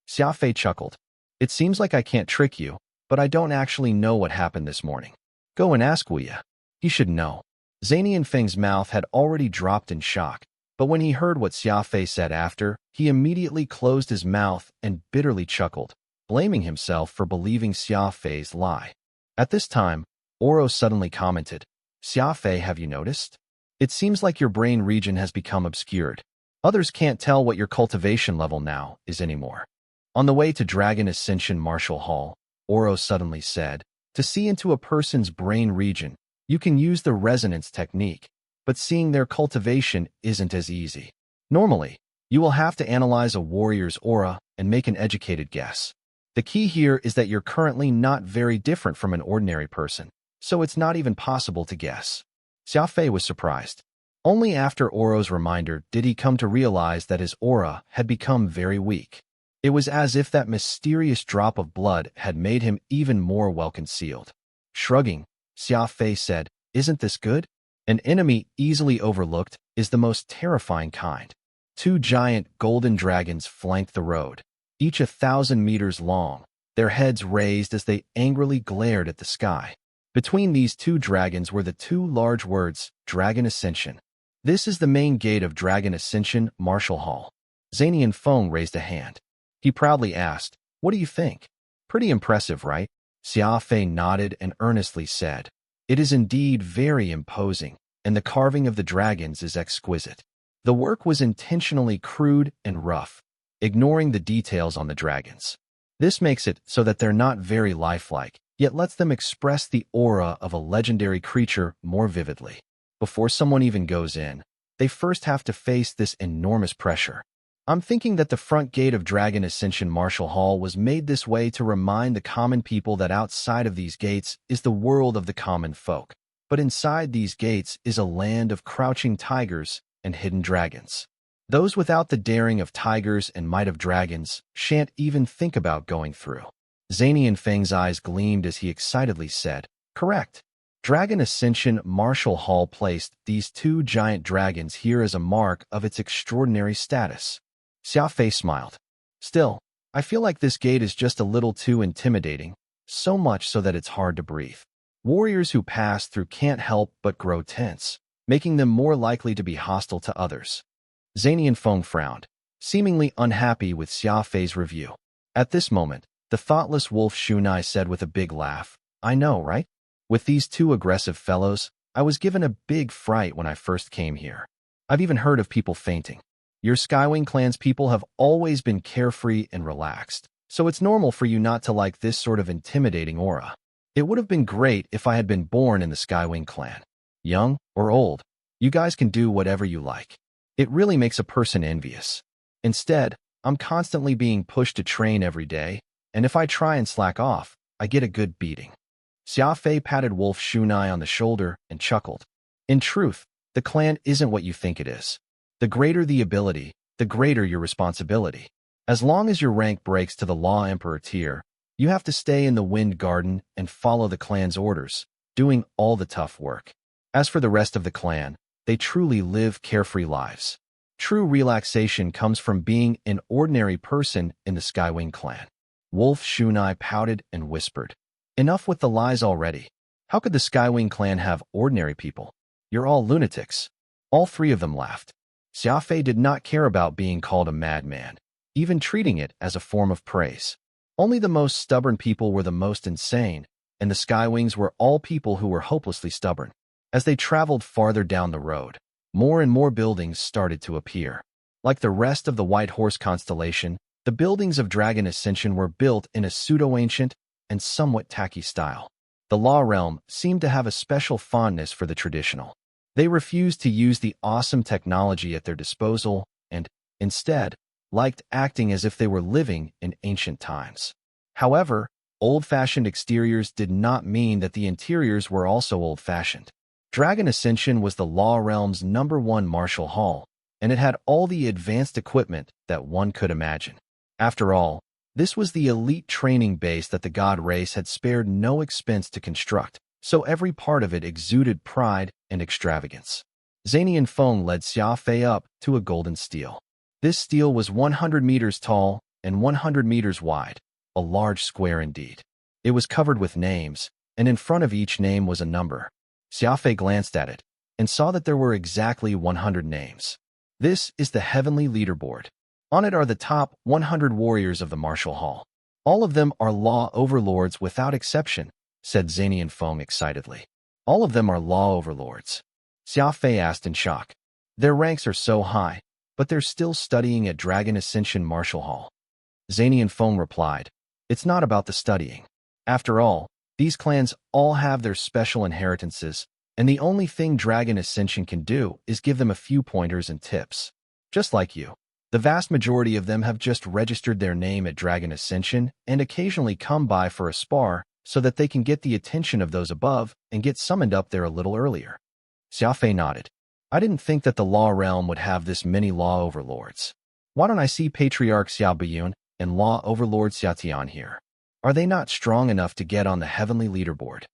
Speaker 1: Xia Fei chuckled. It seems like I can't trick you, but I don't actually know what happened this morning. Go and ask Wuya. He should know. Zanian Feng's mouth had already dropped in shock, but when he heard what Xia Fei said after, he immediately closed his mouth and bitterly chuckled, blaming himself for believing Xia Fei's lie. At this time, Oro suddenly commented, Xia Fei, have you noticed? It seems like your brain region has become obscured. Others can't tell what your cultivation level now is anymore. On the way to Dragon Ascension Martial Hall, Oro suddenly said, to see into a person's brain region, you can use the resonance technique, but seeing their cultivation isn't as easy. Normally, you will have to analyze a warrior's aura and make an educated guess. The key here is that you're currently not very different from an ordinary person, so it's not even possible to guess. Xia Fei was surprised. Only after Oro's reminder did he come to realize that his aura had become very weak. It was as if that mysterious drop of blood had made him even more well-concealed. Shrugging, Xia Fei said, Isn't this good? An enemy easily overlooked is the most terrifying kind. 2 giant golden dragons flanked the road, each 1,000 meters long, their heads raised as they angrily glared at the sky. Between these 2 dragons were the 2 large words, Dragon Ascension. This is the main gate of Dragon Ascension Martial Hall. Zanian Feng raised a hand. He proudly asked, What do you think? Pretty impressive, right? Xia Fei nodded and earnestly said, It is indeed very imposing, and the carving of the dragons is exquisite. The work was intentionally crude and rough, ignoring the details on the dragons. This makes it so that they're not very lifelike, yet lets them express the aura of a legendary creature more vividly. Before someone even goes in, they first have to face this enormous pressure. I'm thinking that the front gate of Dragon Ascension Martial Hall was made this way to remind the common people that outside of these gates is the world of the common folk, but inside these gates is a land of crouching tigers and hidden dragons. Those without the daring of tigers and might of dragons shan't even think about going through. Zanian Feng's eyes gleamed as he excitedly said, Correct. Dragon Ascension Martial Hall placed these 2 giant dragons here as a mark of its extraordinary status. Xia Fei smiled. Still, I feel like this gate is just a little too intimidating, so much so that it's hard to breathe. Warriors who pass through can't help but grow tense, making them more likely to be hostile to others. Zanian Feng frowned, seemingly unhappy with Xia Fei's review. At this moment, the thoughtless Wolf Shunai said with a big laugh, I know, right? With these 2 aggressive fellows, I was given a big fright when I first came here. I've even heard of people fainting. Your Skywing clan's people have always been carefree and relaxed, so it's normal for you not to like this sort of intimidating aura. It would have been great if I had been born in the Skywing clan. Young or old, you guys can do whatever you like. It really makes a person envious. Instead, I'm constantly being pushed to train every day, and if I try and slack off, I get a good beating. Xia Fei patted Wolf Shunai on the shoulder and chuckled. In truth, the clan isn't what you think it is. The greater the ability, the greater your responsibility. As long as your rank breaks to the Law Emperor tier, you have to stay in the Wind Garden and follow the clan's orders, doing all the tough work. As for the rest of the clan, they truly live carefree lives. True relaxation comes from being an ordinary person in the Skywing clan. Wolf Shunai pouted and whispered, "Enough with the lies already. How could the Skywing clan have ordinary people? You're all lunatics." All three of them laughed. Xia Fei did not care about being called a madman, even treating it as a form of praise. Only the most stubborn people were the most insane, and the Skywings were all people who were hopelessly stubborn. As they traveled farther down the road, more and more buildings started to appear. Like the rest of the White Horse constellation, the buildings of Dragon Ascension were built in a pseudo-ancient and somewhat tacky style. The Law Realm seemed to have a special fondness for the traditional. They refused to use the awesome technology at their disposal and, instead, liked acting as if they were living in ancient times. However, old-fashioned exteriors did not mean that the interiors were also old-fashioned. Dragon Ascension was the Law Realm's #1 martial hall, and it had all the advanced equipment that one could imagine. After all, this was the elite training base that the god race had spared no expense to construct, so every part of it exuded pride and extravagance. Zanian Feng led Xia Fei up to a golden stele. This stele was 100 meters tall and 100 meters wide, a large square indeed. It was covered with names, and in front of each name was a number. Xia Fei glanced at it and saw that there were exactly 100 names. This is the heavenly leaderboard. On it are the top 100 warriors of the martial hall. All of them are law overlords without exception, said Zanian Feng excitedly. All of them are law overlords. Xia Fei asked in shock. Their ranks are so high, but they're still studying at Dragon Ascension Martial Hall. Zanian Feng replied, it's not about the studying. After all, these clans all have their special inheritances, and the only thing Dragon Ascension can do is give them a few pointers and tips. Just like you. The vast majority of them have just registered their name at Dragon Ascension and occasionally come by for a spar so that they can get the attention of those above and get summoned up there a little earlier. Xia Fei nodded. I didn't think that the Law Realm would have this many Law Overlords. Why don't I see Patriarch Xiao Biyun and Law Overlord Xia Tian here? Are they not strong enough to get on the heavenly leaderboard?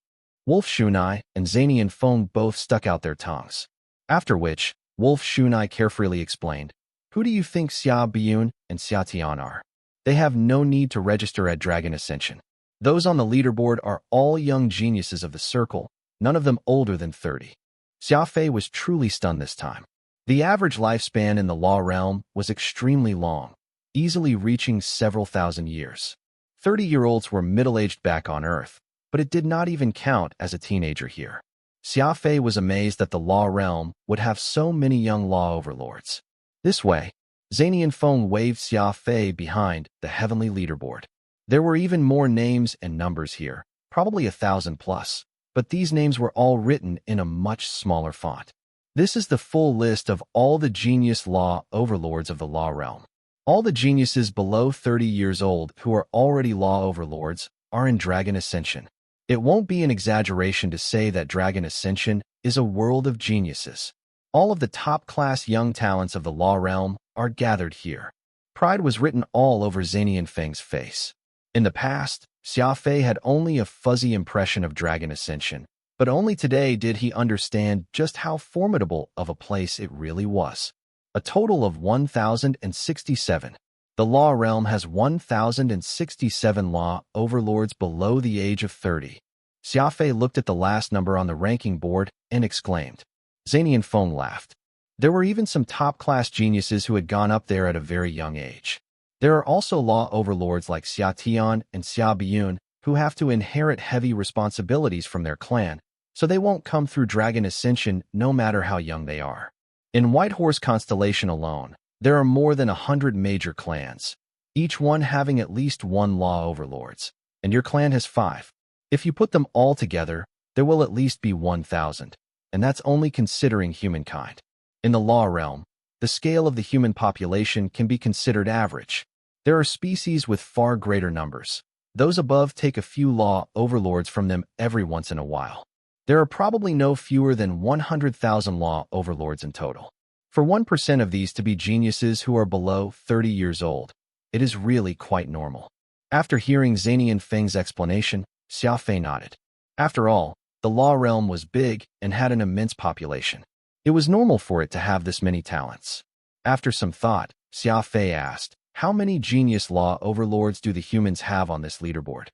Speaker 1: Wolf Shunai and Zanian Feng both stuck out their tongues. After which, Wolf Shunai carefully explained, who do you think Xia Biyun and Xia Tian are? They have no need to register at Dragon Ascension. Those on the leaderboard are all young geniuses of the circle, none of them older than 30. Xia Fei was truly stunned this time. The average lifespan in the Law Realm was extremely long, easily reaching several thousand years. 30-year-olds were middle-aged back on Earth, but it did not even count as a teenager here. Xia Fei was amazed that the Law Realm would have so many young Law Overlords. This way, Zanian Feng waved Xia Fei behind the heavenly leaderboard. There were even more names and numbers here, probably 1,000 plus, but these names were all written in a much smaller font. This is the full list of all the genius Law Overlords of the Law Realm. All the geniuses below 30 years old who are already Law Overlords are in Dragon Ascension. It won't be an exaggeration to say that Dragon Ascension is a world of geniuses. All of the top-class young talents of the Law Realm are gathered here. Pride was written all over Zanian Feng's face. In the past, Xia Fei had only a fuzzy impression of Dragon Ascension, but only today did he understand just how formidable of a place it really was. A total of 1,067. The Law Realm has 1,067 Law Overlords below the age of 30. Xia Fei looked at the last number on the ranking board and exclaimed. Zanian Feng laughed. There were even some top-class geniuses who had gone up there at a very young age. There are also Law Overlords like Xia Tian and Xia Biyun who have to inherit heavy responsibilities from their clan, so they won't come through Dragon Ascension no matter how young they are. In White Horse Constellation alone, there are more than 100 major clans, each one having at least one Law Overlords, and your clan has 5. If you put them all together, there will at least be 1,000, and that's only considering humankind. In the Law Realm, the scale of the human population can be considered average. There are species with far greater numbers. Those above take a few Law Overlords from them every once in a while. There are probably no fewer than 100,000 Law Overlords in total. For 1% of these to be geniuses who are below 30 years old, it is really quite normal. After hearing Zanian Feng's explanation, Xia Fei nodded. After all, The law realm was big and had an immense population. It was normal for it to have this many talents. After some thought, Xia Fei asked, "How many genius law overlords do the humans have on this leaderboard?"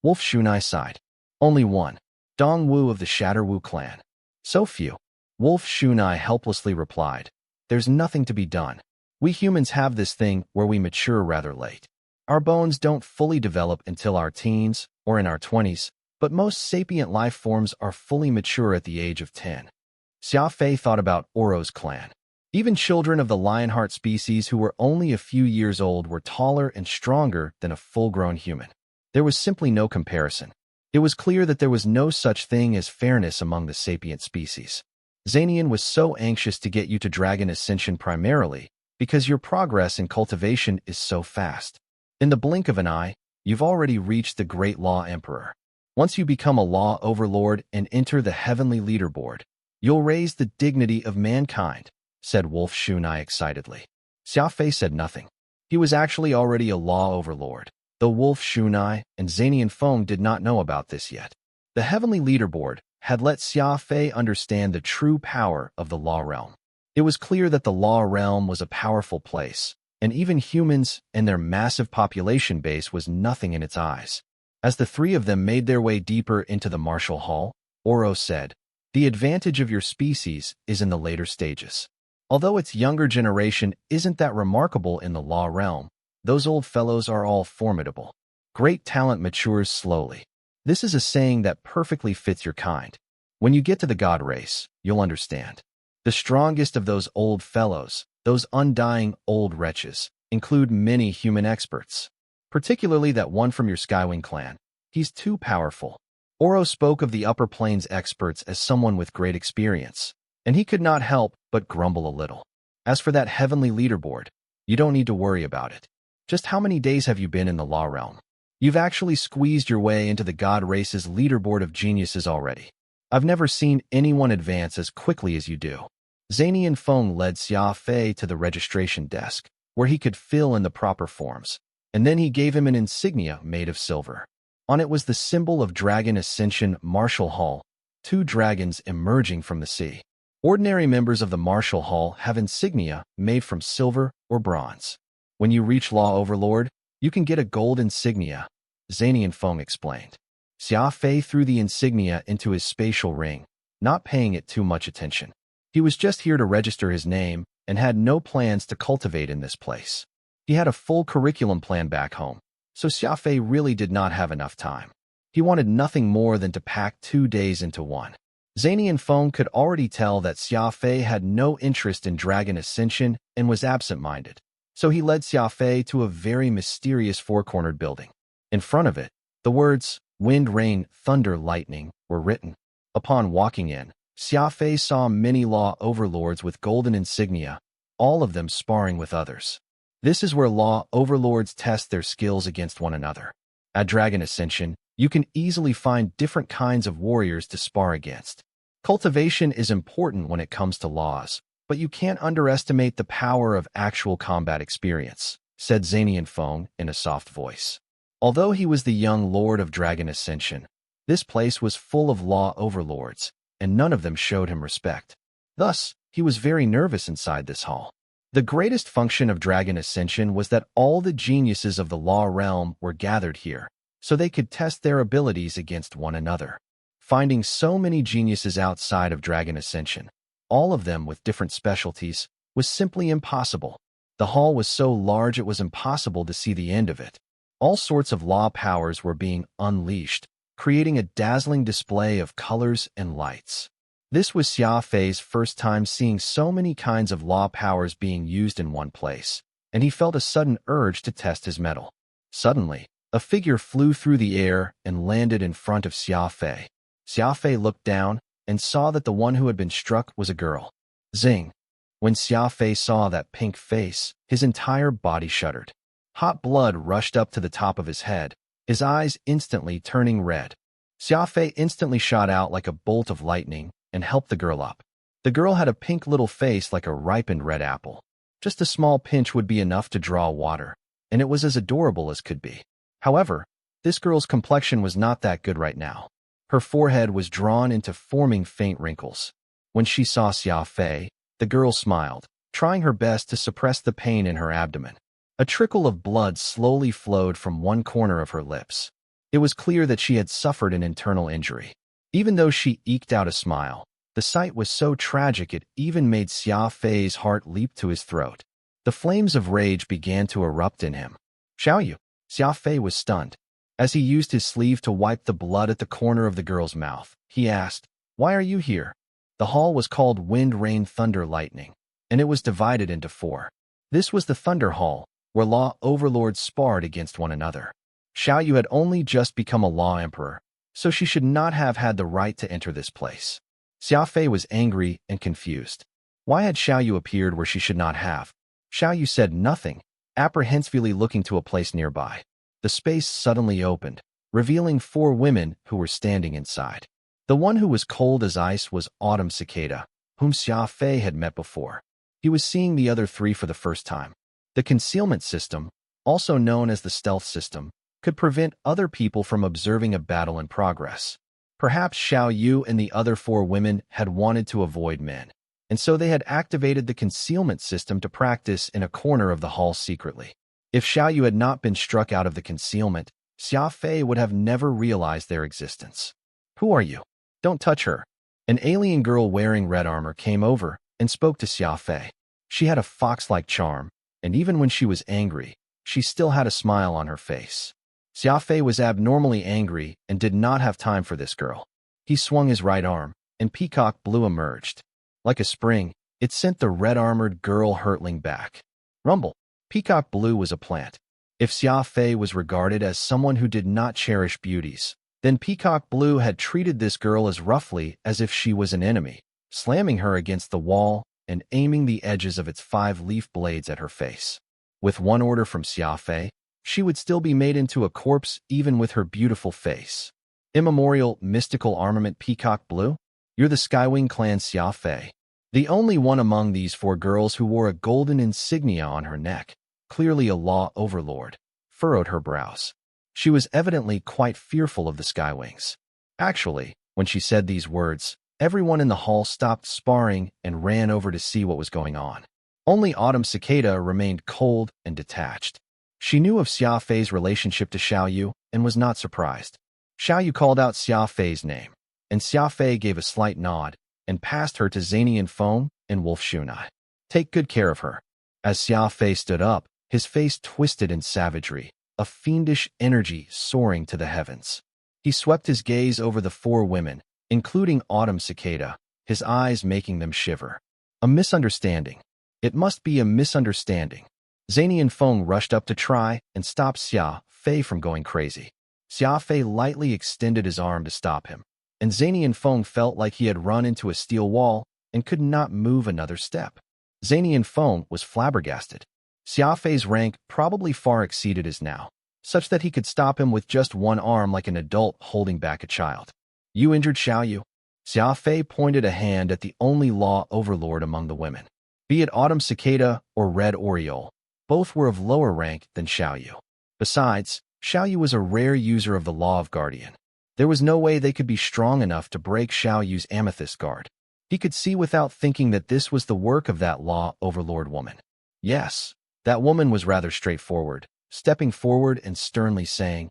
Speaker 1: Wolf Shunai sighed. "Only one. Dong Wu of the Shatterwu clan." "So few." Wolf Shunai helplessly replied, "There's nothing to be done. We humans have this thing where we mature rather late. Our bones don't fully develop until our teens or in our 20s, but most sapient life forms are fully mature at the age of 10. Xia Fei thought about Oro's clan. Even children of the lionheart species who were only a few years old were taller and stronger than a full-grown human. There was simply no comparison. It was clear that there was no such thing as fairness among the sapient species. Zanian was so anxious to get you to Dragon Ascension primarily because your progress in cultivation is so fast. In the blink of an eye, you've already reached the Great Law Emperor. Once you become a Law Overlord and enter the Heavenly Leaderboard, you'll raise the dignity of mankind, said Wolf Shunai excitedly. Xia Fei said nothing. He was actually already a Law Overlord, though Wolf Shunai and Zanian Feng did not know about this yet. The Heavenly Leaderboard had let Xia Fei understand the true power of the Law Realm. It was clear that the Law Realm was a powerful place, and even humans and their massive population base was nothing in its eyes. As the three of them made their way deeper into the Martial Hall, Oro said, "The advantage of your species is in the later stages. Although its younger generation isn't that remarkable in the Law Realm, those old fellows are all formidable. Great talent matures slowly. This is a saying that perfectly fits your kind. When you get to the God race, you'll understand. The strongest of those old fellows, those undying old wretches, include many human experts. Particularly that one from your Skywing clan. He's too powerful." Oro spoke of the Upper Plains experts as someone with great experience, and he could not help but grumble a little. "As for that Heavenly Leaderboard, you don't need to worry about it. Just how many days have you been in the Law Realm? You've actually squeezed your way into the God Race's leaderboard of geniuses already. I've never seen anyone advance as quickly as you do." Zanian Feng led Xia Fei to the registration desk, where he could fill in the proper forms, and then he gave him an insignia made of silver. On it was the symbol of Dragon Ascension Martial Hall, two dragons emerging from the sea. Ordinary members of the Martial Hall have insignia made from silver or bronze. When you reach Law Overlord, you can get a gold insignia, Zanian Feng explained. Xia Fei threw the insignia into his spatial ring, not paying it too much attention. He was just here to register his name and had no plans to cultivate in this place. He had a full curriculum plan back home, so Xia Fei really did not have enough time. He wanted nothing more than to pack 2 days into one. Zanian Feng could already tell that Xia Fei had no interest in Dragon Ascension and was absent-minded, so he led Xia Fei to a very mysterious four-cornered building. In front of it, the words, "Wind, Rain, Thunder, Lightning," were written. Upon walking in, Xia Fei saw many Law Overlords with golden insignia, all of them sparring with others. This is where Law Overlords test their skills against one another. At Dragon Ascension, you can easily find different kinds of warriors to spar against. Cultivation is important when it comes to laws, but you can't underestimate the power of actual combat experience, said Zanian Feng in a soft voice. Although he was the young lord of Dragon Ascension, this place was full of Law Overlords, and none of them showed him respect. Thus, he was very nervous inside this hall. The greatest function of Dragon Ascension was that all the geniuses of the Law Realm were gathered here, so they could test their abilities against one another. Finding so many geniuses outside of Dragon Ascension, all of them with different specialties, was simply impossible. The hall was so large it was impossible to see the end of it. All sorts of law powers were being unleashed, creating a dazzling display of colors and lights. This was Xia Fei's first time seeing so many kinds of law powers being used in one place, and he felt a sudden urge to test his mettle. Suddenly, a figure flew through the air and landed in front of Xia Fei. Xia Fei looked down and saw that the one who had been struck was a girl. Zing! When Xia Fei saw that pink face, his entire body shuddered. Hot blood rushed up to the top of his head, his eyes instantly turning red. Xia Fei instantly shot out like a bolt of lightning and helped the girl up. The girl had a pink little face like a ripened red apple. Just a small pinch would be enough to draw water, and it was as adorable as could be. However, this girl's complexion was not that good right now. Her forehead was drawn into forming faint wrinkles. When she saw Xia Fei, the girl smiled, trying her best to suppress the pain in her abdomen. A trickle of blood slowly flowed from one corner of her lips. It was clear that she had suffered an internal injury. Even though she eked out a smile, the sight was so tragic it even made Xia Fei's heart leap to his throat. The flames of rage began to erupt in him. Xiaoyu. Xia Fei was stunned. As he used his sleeve to wipe the blood at the corner of the girl's mouth, he asked, "Why are you here?" The hall was called Wind, Rain, Thunder, Lightning, and it was divided into 4. This was the Thunder Hall, where law overlords sparred against one another. Xiaoyu had only just become a law emperor, so she should not have had the right to enter this place. Xia Fei was angry and confused. Why had Xiaoyu appeared where she should not have? Xiaoyu said nothing, apprehensively looking to a place nearby. The space suddenly opened, revealing 4 women who were standing inside. The one who was cold as ice was Autumn Cicada, whom Xia Fei had met before. He was seeing the other 3 for the first time. The concealment system, also known as the stealth system, could prevent other people from observing a battle in progress. Perhaps Xiao Yu and the other 4 women had wanted to avoid men, and so they had activated the concealment system to practice in a corner of the hall secretly. If Xiao Yu had not been struck out of the concealment, Xia Fei would have never realized their existence. "Who are you? Don't touch her." An alien girl wearing red armor came over and spoke to Xia Fei. She had a fox-like charm, and even when she was angry, she still had a smile on her face. Xia Fei was abnormally angry and did not have time for this girl. He swung his right arm, and Peacock Blue emerged. Like a spring, it sent the red-armored girl hurtling back. Rumble. Peacock Blue was a plant. If Xia Fei was regarded as someone who did not cherish beauties, then Peacock Blue had treated this girl as roughly as if she was an enemy, slamming her against the wall and aiming the edges of its 5-leaf blades at her face. With one order from Xia Fei, she would still be made into a corpse even with her beautiful face. Immemorial mystical armament Peacock Blue? You're the Skywing clan Xia Fei. The only one among these 4 girls who wore a golden insignia on her neck, clearly a law overlord, furrowed her brows. She was evidently quite fearful of the Skywings. Actually, when she said these words, everyone in the hall stopped sparring and ran over to see what was going on. Only Autumn Cicada remained cold and detached. She knew of Xia Fei's relationship to Xiaoyu and was not surprised. Xiaoyu called out Xia Fei's name, and Xia Fei gave a slight nod and passed her to Zanian Feng and Wolf Shunai. Take good care of her. As Xia Fei stood up, his face twisted in savagery, a fiendish energy soaring to the heavens. He swept his gaze over the 4 women, including Autumn Cicada, his eyes making them shiver. A misunderstanding. It must be a misunderstanding. Zanian Feng rushed up to try and stop Xia Fei from going crazy. Xia Fei lightly extended his arm to stop him, and Zanian Feng felt like he had run into a steel wall and could not move another step. Zanian Feng was flabbergasted. Xia Fei's rank probably far exceeded his now, such that he could stop him with just one arm like an adult holding back a child. You injured Xiaoyu? Xia Fei pointed a hand at the only law overlord among the women. Be it Autumn Cicada or Red Oriole, both were of lower rank than Xiaoyu. Besides, Xiaoyu was a rare user of the Law of Guardian. There was no way they could be strong enough to break Xiaoyu's amethyst guard. He could see without thinking that this was the work of that law overlord woman. Yes, that woman was rather straightforward, stepping forward and sternly saying,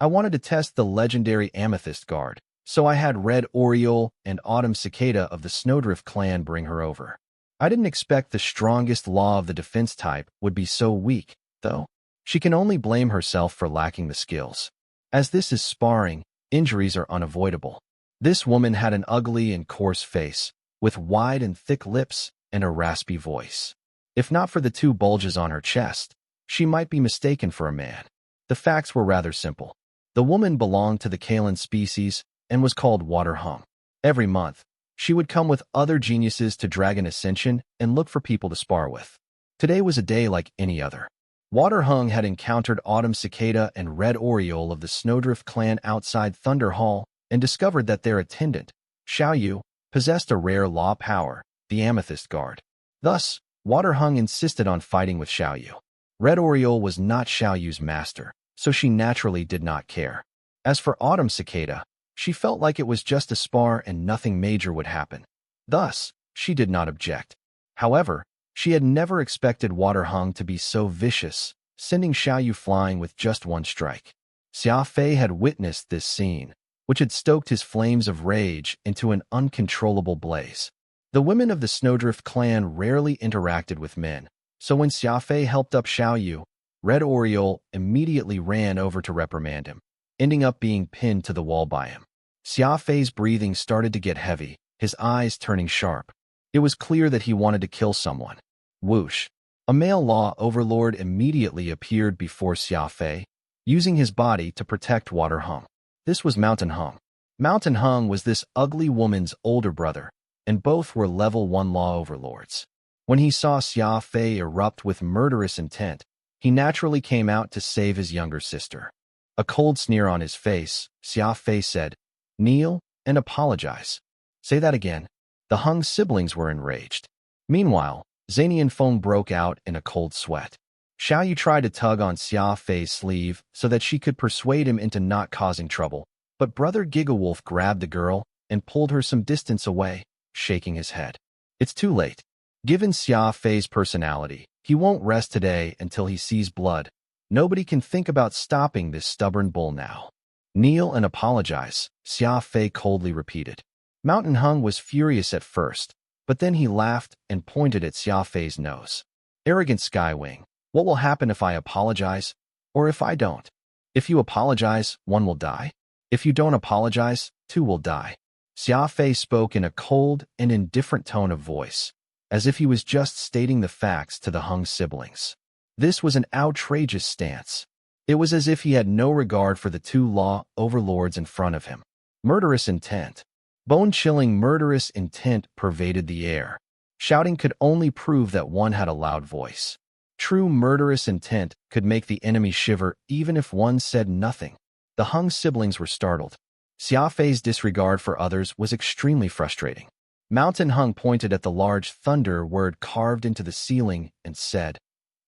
Speaker 1: I wanted to test the legendary amethyst guard, so I had Red Oriole and Autumn Cicada of the Snowdrift clan bring her over. I didn't expect the strongest law of the defense type would be so weak, though. She can only blame herself for lacking the skills. As this is sparring, injuries are unavoidable. This woman had an ugly and coarse face, with wide and thick lips and a raspy voice. If not for the 2 bulges on her chest, she might be mistaken for a man. The facts were rather simple. The woman belonged to the Kalan species and was called Water Hung. Every month, she would come with other geniuses to Dragon Ascension and look for people to spar with. Today was a day like any other. Water Hung had encountered Autumn Cicada and Red Oriole of the Snowdrift clan outside Thunder Hall and discovered that their attendant, Xiaoyu, possessed a rare law power, the Amethyst Guard. Thus, Water Hung insisted on fighting with Xiaoyu. Red Oriole was not Xiaoyu's master, so she naturally did not care. As for Autumn Cicada, She felt like it was just a spar and nothing major would happen. Thus, she did not object. However, she had never expected Water Hung to be so vicious, sending Xiaoyu flying with just one strike. Xia Fei had witnessed this scene, which had stoked his flames of rage into an uncontrollable blaze. The women of the Snowdrift clan rarely interacted with men, so when Xia Fei helped up Xiaoyu, Red Oriole immediately ran over to reprimand him, ending up being pinned to the wall by him. Xia Fei's breathing started to get heavy, his eyes turning sharp. It was clear that he wanted to kill someone. Whoosh! A male law overlord immediately appeared before Xia Fei, using his body to protect Water Hung. This was Mountain Hung. Mountain Hung was this ugly woman's older brother, and both were level 1 law overlords. When he saw Xia Fei erupt with murderous intent, he naturally came out to save his younger sister. A cold sneer on his face, Xia Fei said, "Kneel and apologize." "Say that again." The Hung siblings were enraged. Meanwhile, Zanian Feng broke out in a cold sweat. Xiaoyu tried to tug on Xia Fei's sleeve so that she could persuade him into not causing trouble, but Brother Gigawolf grabbed the girl and pulled her some distance away, shaking his head. "It's too late. Given Xia Fei's personality, he won't rest today until he sees blood. Nobody can think about stopping this stubborn bull now." "Kneel and apologize," Xia Fei coldly repeated. Mountain Hung was furious at first, but then he laughed and pointed at Xia Fei's nose. "Arrogant Skywing, what will happen if I apologize? Or if I don't? If you apologize, one will die. If you don't apologize, two will die." Xia Fei spoke in a cold and indifferent tone of voice, as if he was just stating the facts to the Hung siblings. This was an outrageous stance. It was as if he had no regard for the two law overlords in front of him. Murderous intent. Bone-chilling murderous intent pervaded the air. Shouting could only prove that one had a loud voice. True murderous intent could make the enemy shiver even if one said nothing. The Hung siblings were startled. Xia Fei's disregard for others was extremely frustrating. Mountain Hung pointed at the large thunder word carved into the ceiling and said,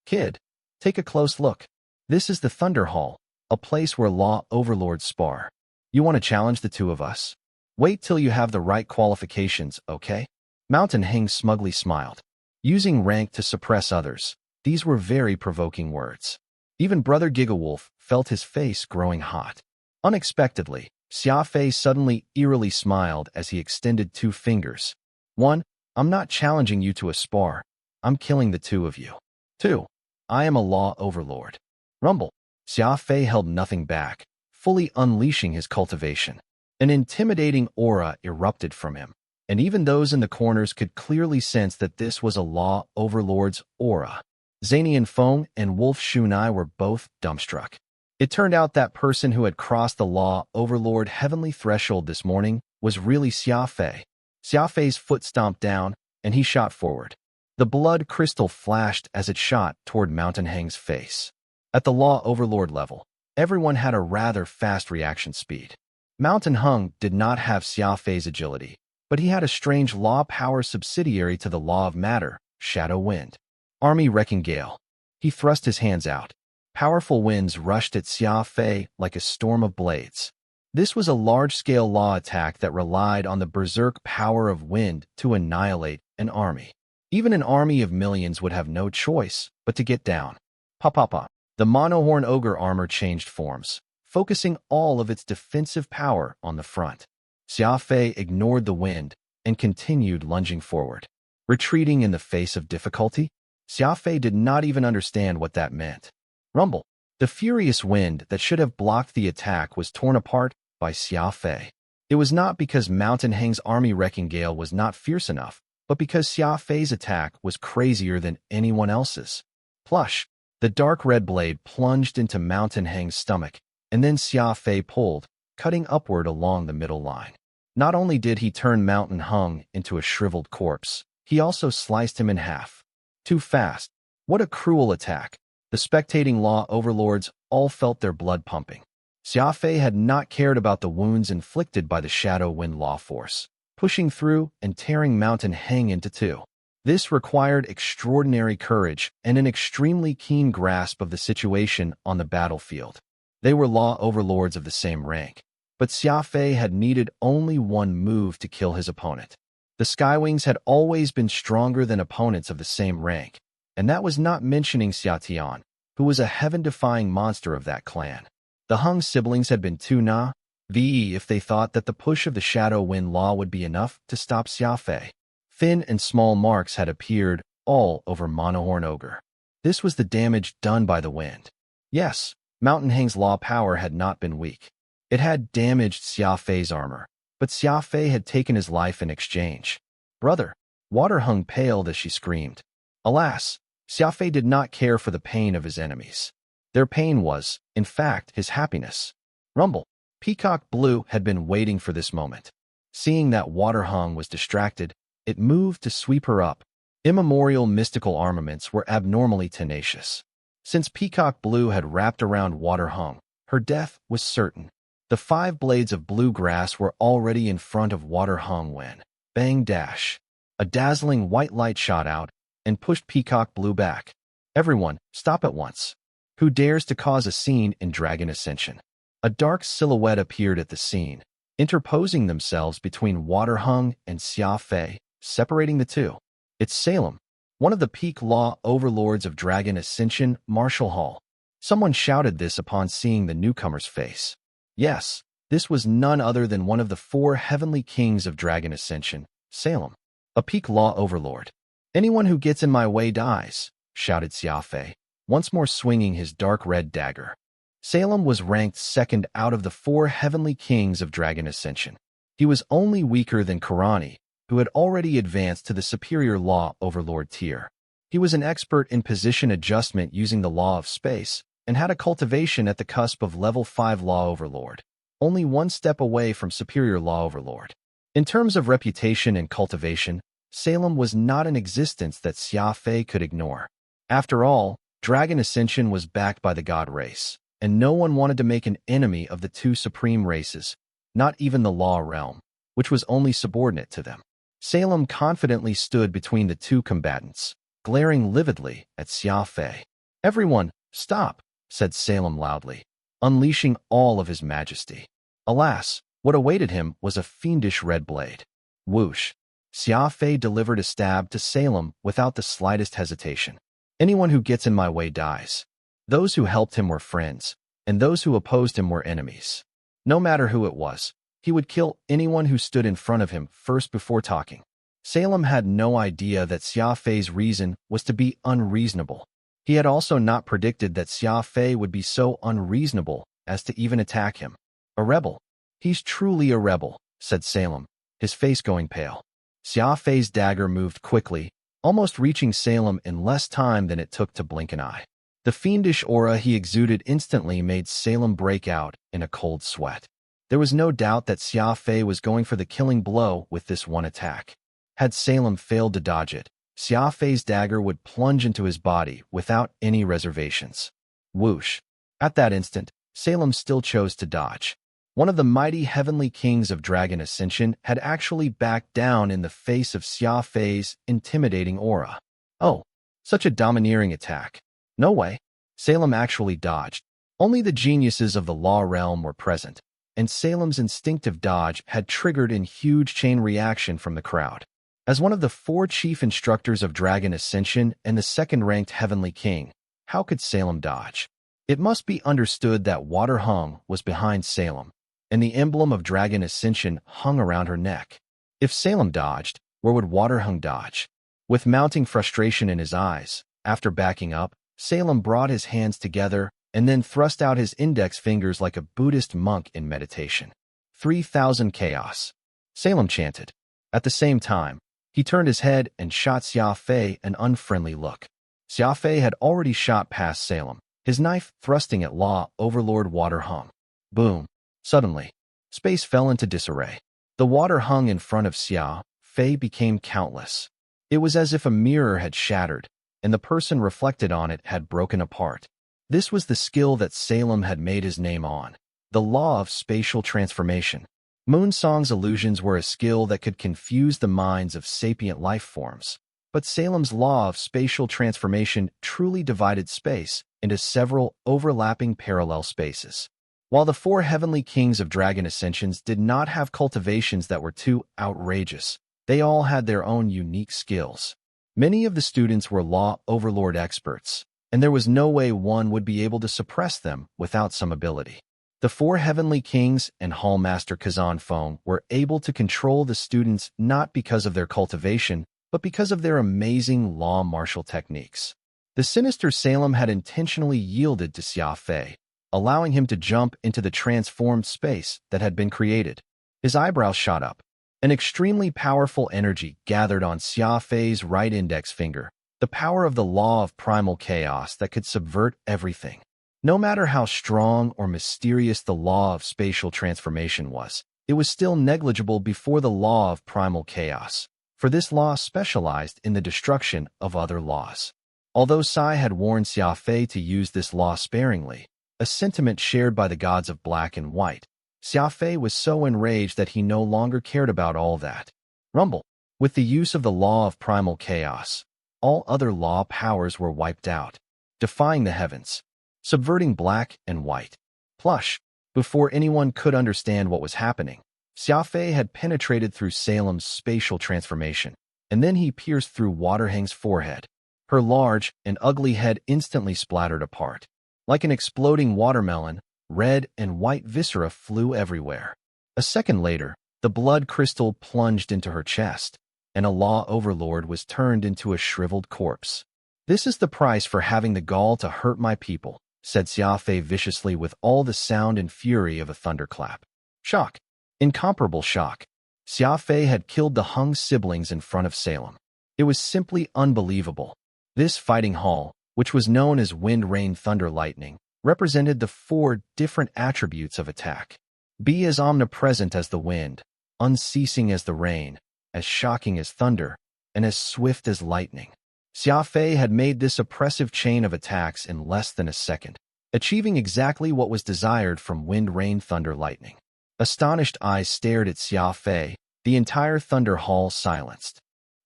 Speaker 1: "Kid, take a close look. This is the Thunder Hall, a place where law overlords spar. You want to challenge the two of us? Wait till you have the right qualifications, okay?" Mountain Hung smugly smiled. Using rank to suppress others, these were very provoking words. Even Brother Gigawolf felt his face growing hot. Unexpectedly, Xia Fei suddenly eerily smiled as he extended 2 fingers. "1. I'm not challenging you to a spar. I'm killing the two of you. 2. I am a law overlord." Rumble. Xia Fei held nothing back, fully unleashing his cultivation. An intimidating aura erupted from him, and even those in the corners could clearly sense that this was a law overlord's aura. Zanian Feng and Wolf Shunai were both dumbstruck. It turned out that person who had crossed the law overlord heavenly threshold this morning was really Xia Fei. Xia Fei's foot stomped down, and he shot forward. The blood crystal flashed as it shot toward Mountain Hang's face. At the law overlord level, everyone had a rather fast reaction speed. Mountain Hung did not have Xia Fei's agility, but he had a strange law power subsidiary to the law of matter, Shadow Wind. Army Wrecking Gale. He thrust his hands out. Powerful winds rushed at Xia Fei like a storm of blades. This was a large-scale law attack that relied on the berserk power of wind to annihilate an army. Even an army of millions would have no choice but to get down. Pa-pa-pa. The monohorn ogre armor changed forms, focusing all of its defensive power on the front. Xia Fei ignored the wind and continued lunging forward. Retreating in the face of difficulty? Xia Fei did not even understand what that meant. Rumble. The furious wind that should have blocked the attack was torn apart by Xia Fei. It was not because Mountain Hang's army wrecking gale was not fierce enough, but because Xia Fei's attack was crazier than anyone else's. Plush. The dark red blade plunged into Mountain Hang's stomach, and then Xia Fei pulled, cutting upward along the middle line. Not only did he turn Mountain Hung into a shriveled corpse, he also sliced him in half. Too fast. What a cruel attack. The spectating law overlords all felt their blood pumping. Xia Fei had not cared about the wounds inflicted by the Shadow Wind law force, pushing through and tearing Mountain Hang into 2. This required extraordinary courage and an extremely keen grasp of the situation on the battlefield. They were law overlords of the same rank. but Xia Fei had needed only one move to kill his opponent. The Skywings had always been stronger than opponents of the same rank, and that was not mentioning Xia Tian, who was a heaven-defying monster of that clan. The Hung siblings had been too naive if they thought that the push of the Shadow Wind Law would be enough to stop Xia Fei. Thin and small marks had appeared all over Monohorn Ogre. This was the damage done by the wind. Yes, Mountain Hang's law power had not been weak. It had damaged Xia Fei's armor, but Xia Fei had taken his life in exchange. Brother, Water Hung paled as she screamed. Alas, Xia Fei did not care for the pain of his enemies. Their pain was, in fact, his happiness. Rumble. Peacock Blue had been waiting for this moment. Seeing that Water Hung was distracted, it moved to sweep her up. Immemorial mystical armaments were abnormally tenacious. Since Peacock Blue had wrapped around Water Hung, her death was certain. The 5 blades of blue grass were already in front of Water Hung when, bang dash, a dazzling white light shot out and pushed Peacock Blue back. Everyone, stop at once. Who dares to cause a scene in Dragon Ascension? A dark silhouette appeared at the scene, interposing themselves between Water Hung and Xia Fei, separating the two. It's Serum, one of the peak law overlords of Dragon Ascension, Martial Hall. Someone shouted this upon seeing the newcomer's face. Yes, this was none other than one of the 4 heavenly kings of Dragon Ascension, Serum, a peak law overlord. Anyone who gets in my way dies, shouted Xia Fei, once more swinging his dark red dagger. Serum was ranked second out of the 4 heavenly kings of Dragon Ascension. He was only weaker than Karani, who had already advanced to the superior law overlord tier. He was an expert in position adjustment using the law of space, and had a cultivation at the cusp of level 5 law overlord, only 1 step away from superior law overlord. In terms of reputation and cultivation, Serum was not an existence that Xia Fei could ignore. After all, Dragon Ascension was backed by the god race, and no one wanted to make an enemy of the 2 supreme races, not even the law realm, which was only subordinate to them. Serum confidently stood between the 2 combatants, glaring lividly at Xia Fei. Everyone, stop, said Serum loudly, unleashing all of his majesty. Alas, what awaited him was a fiendish red blade. Whoosh! Xia Fei delivered a stab to Serum without the slightest hesitation. Anyone who gets in my way dies. Those who helped him were friends, and those who opposed him were enemies. No matter who it was, he would kill anyone who stood in front of him first before talking. Serum had no idea that Xia Fei's reason was to be unreasonable. He had also not predicted that Xia Fei would be so unreasonable as to even attack him. A rebel. He's truly a rebel, said Serum, his face going pale. Xia Fei's dagger moved quickly, almost reaching Serum in less time than it took to blink an eye. The fiendish aura he exuded instantly made Serum break out in a cold sweat. There was no doubt that Xia Fei was going for the killing blow with this one attack. Had Serum failed to dodge it, Xia Fei's dagger would plunge into his body without any reservations. Whoosh! At that instant, Serum still chose to dodge. One of the mighty heavenly kings of Dragon Ascension had actually backed down in the face of Xia Fei's intimidating aura. Oh, such a domineering attack. No way. Serum actually dodged. Only the geniuses of the law realm were present, and Serum's instinctive dodge had triggered a huge chain reaction from the crowd. As one of the 4 chief instructors of Dragon Ascension and the second-ranked Heavenly King, how could Serum dodge? It must be understood that Water Hung was behind Serum, and the emblem of Dragon Ascension hung around her neck. If Serum dodged, where would Water Hung dodge? With mounting frustration in his eyes, after backing up, Serum brought his hands together and then thrust out his index fingers like a Buddhist monk in meditation. 3,000 chaos. Serum chanted. At the same time, he turned his head and shot Xia Fei an unfriendly look. Xia Fei had already shot past Serum, his knife thrusting at Law Overlord Water Hung. Boom. Suddenly, space fell into disarray. The water hung in front of Xia Fei became countless. It was as if a mirror had shattered, and the person reflected on it had broken apart. This was the skill that Serum had made his name on, the law of spatial transformation. Moonsong's illusions were a skill that could confuse the minds of sapient life forms, but Serum's law of spatial transformation truly divided space into several overlapping parallel spaces. While the four heavenly kings of Dragon Ascensions did not have cultivations that were too outrageous, they all had their own unique skills. Many of the students were law overlord experts, and there was no way one would be able to suppress them without some ability. The four heavenly kings and Hallmaster Kazan Feng were able to control the students not because of their cultivation, but because of their amazing law martial techniques. The sinister Salem had intentionally yielded to Xia Fei, allowing him to jump into the transformed space that had been created. His eyebrows shot up. An extremely powerful energy gathered on Xia Fei's right index finger, the power of the law of primal chaos that could subvert everything. No matter how strong or mysterious the law of spatial transformation was, it was still negligible before the law of primal chaos, for this law specialized in the destruction of other laws. Although Sai had warned Xia Fei to use this law sparingly, a sentiment shared by the gods of black and white, Xia Fei was so enraged that he no longer cared about all that. Rumble. With the use of the law of primal chaos, all other law powers were wiped out, defying the heavens, subverting black and white. Plush. Before anyone could understand what was happening, Xia Fei had penetrated through Salem's spatial transformation, and then he pierced through Waterhang's forehead. Her large and ugly head instantly splattered apart. Like an exploding watermelon, red and white viscera flew everywhere. A second later, the blood crystal plunged into her chest, and a law overlord was turned into a shriveled corpse. "This is the price for having the gall to hurt my people," said Xia Fei viciously with all the sound and fury of a thunderclap. Shock. Incomparable shock. Xia Fei had killed the Hung siblings in front of Salem. It was simply unbelievable. This fighting hall, which was known as Wind, Rain, Thunder, Lightning, represented the four different attributes of attack. Be as omnipresent as the wind, unceasing as the rain, as shocking as thunder, and as swift as lightning. Xia Fei had made this oppressive chain of attacks in less than a second, achieving exactly what was desired from Wind, Rain, Thunder, Lightning. Astonished eyes stared at Xia Fei, the entire Thunder Hall silenced.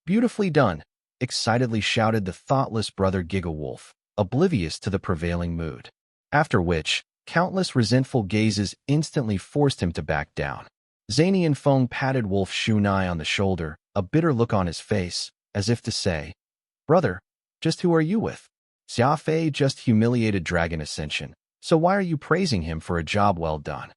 Speaker 1: "Beautifully done," excitedly shouted the thoughtless brother Gigawolf, oblivious to the prevailing mood. After which, countless resentful gazes instantly forced him to back down. Zanian Feng patted Wolf Shunai on the shoulder, a bitter look on his face, as if to say, "Brother, just who are you with? Xia Fei just humiliated Dragon Ascension, so why are you praising him for a job well done?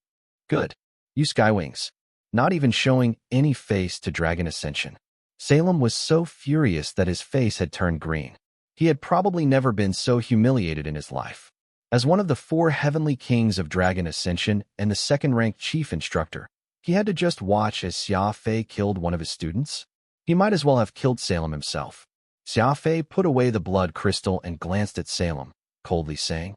Speaker 1: Good. You Skywings." Not even showing any face to Dragon Ascension, Salem was so furious that his face had turned green. He had probably never been so humiliated in his life. As one of the four heavenly kings of Dragon Ascension and the second-ranked chief instructor, he had to just watch as Xia Fei killed one of his students. He might as well have killed Salem himself. Xia Fei put away the blood crystal and glanced at Salem, coldly saying,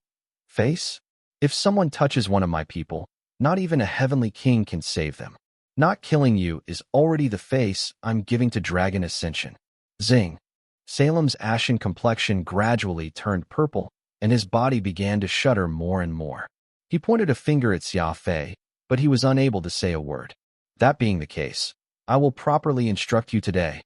Speaker 1: "Face? If someone touches one of my people, not even a heavenly king can save them. Not killing you is already the face I'm giving to Dragon Ascension." Zing. Salem's ashen complexion gradually turned purple, and his body began to shudder more and more. He pointed a finger at Xia Fei, but he was unable to say a word. "That being the case, I will properly instruct you today."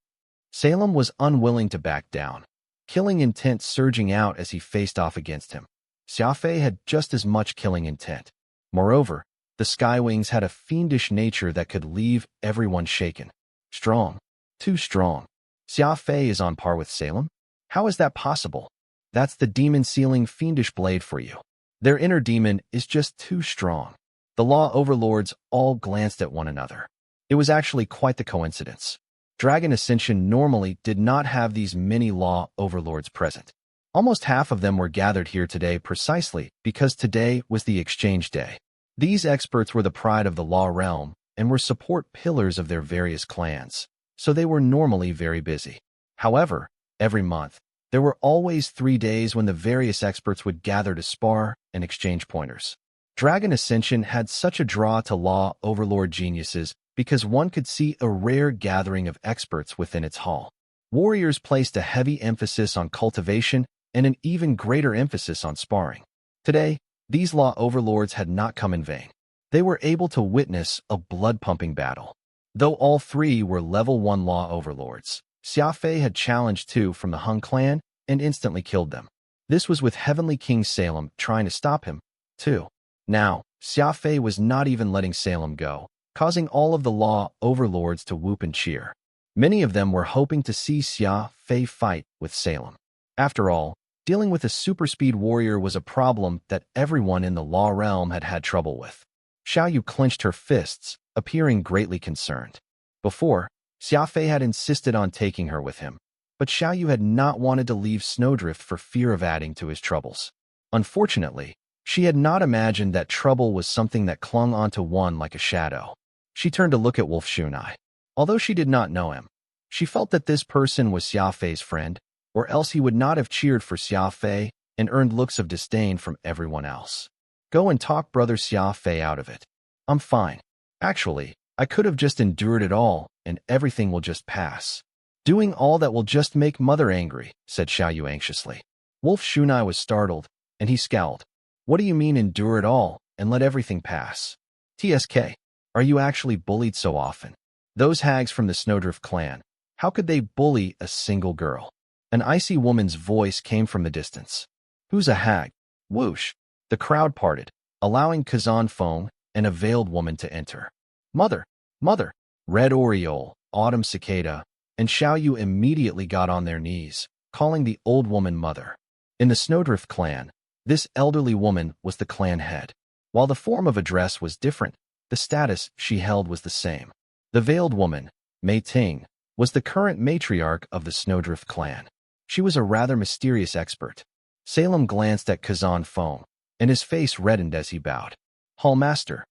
Speaker 1: Salem was unwilling to back down, killing intent surging out as he faced off against him. Xia Fei had just as much killing intent. Moreover, the Skywings had a fiendish nature that could leave everyone shaken. Strong. Too strong. Xia Fei is on par with Salem? How is that possible? That's the demon-sealing fiendish blade for you. Their inner demon is just too strong. The law overlords all glanced at one another. It was actually quite the coincidence. Dragon Ascension normally did not have these many law overlords present. Almost half of them were gathered here today precisely because today was the exchange day. These experts were the pride of the law realm and were support pillars of their various clans, so they were normally very busy. However, every month, there were always 3 days when the various experts would gather to spar and exchange pointers. Dragon Ascension had such a draw to law overlord geniuses because one could see a rare gathering of experts within its hall. Warriors placed a heavy emphasis on cultivation and an even greater emphasis on sparring. Today, these law overlords had not come in vain. They were able to witness a blood-pumping battle. Though all three were level 1 law overlords, Xia Fei had challenged 2 from the Hung clan and instantly killed them. This was with Heavenly King Salem trying to stop him, too. Now, Xia Fei was not even letting Salem go, causing all of the law overlords to whoop and cheer. Many of them were hoping to see Xia Fei fight with Salem. After all, dealing with a super-speed warrior was a problem that everyone in the law realm had had trouble with. Xiaoyu clenched her fists, appearing greatly concerned. Before, Xia Fei had insisted on taking her with him, but Xiaoyu had not wanted to leave Snowdrift for fear of adding to his troubles. Unfortunately, she had not imagined that trouble was something that clung onto one like a shadow. She turned to look at Wolf Shunai. Although she did not know him, she felt that this person was Xia Fei's friend, or else he would not have cheered for Xia Fei and earned looks of disdain from everyone else. Go and talk brother Xia Fei out of it. I'm fine. Actually, I could have just endured it all, and everything will just pass. Doing all that will just make mother angry, said Xiaoyu anxiously. Wolf Shunai was startled, and he scowled. What do you mean endure it all, and let everything pass? TSK, are you actually bullied so often? Those hags from the Snowdrift clan, how could they bully a single girl? An icy woman's voice came from the distance. Who's a hag? Whoosh. The crowd parted, allowing Kazan Feng, and a veiled woman, to enter. Mother! Mother! Red Oriole, Autumn Cicada, and Xiaoyu immediately got on their knees, calling the old woman mother. In the Snowdrift clan, this elderly woman was the clan head. While the form of address was different, the status she held was the same. The veiled woman, Mei Ting, was the current matriarch of the Snowdrift clan. She was a rather mysterious expert. Salem glanced at Kazan Feng, and his face reddened as he bowed. Hallmaster.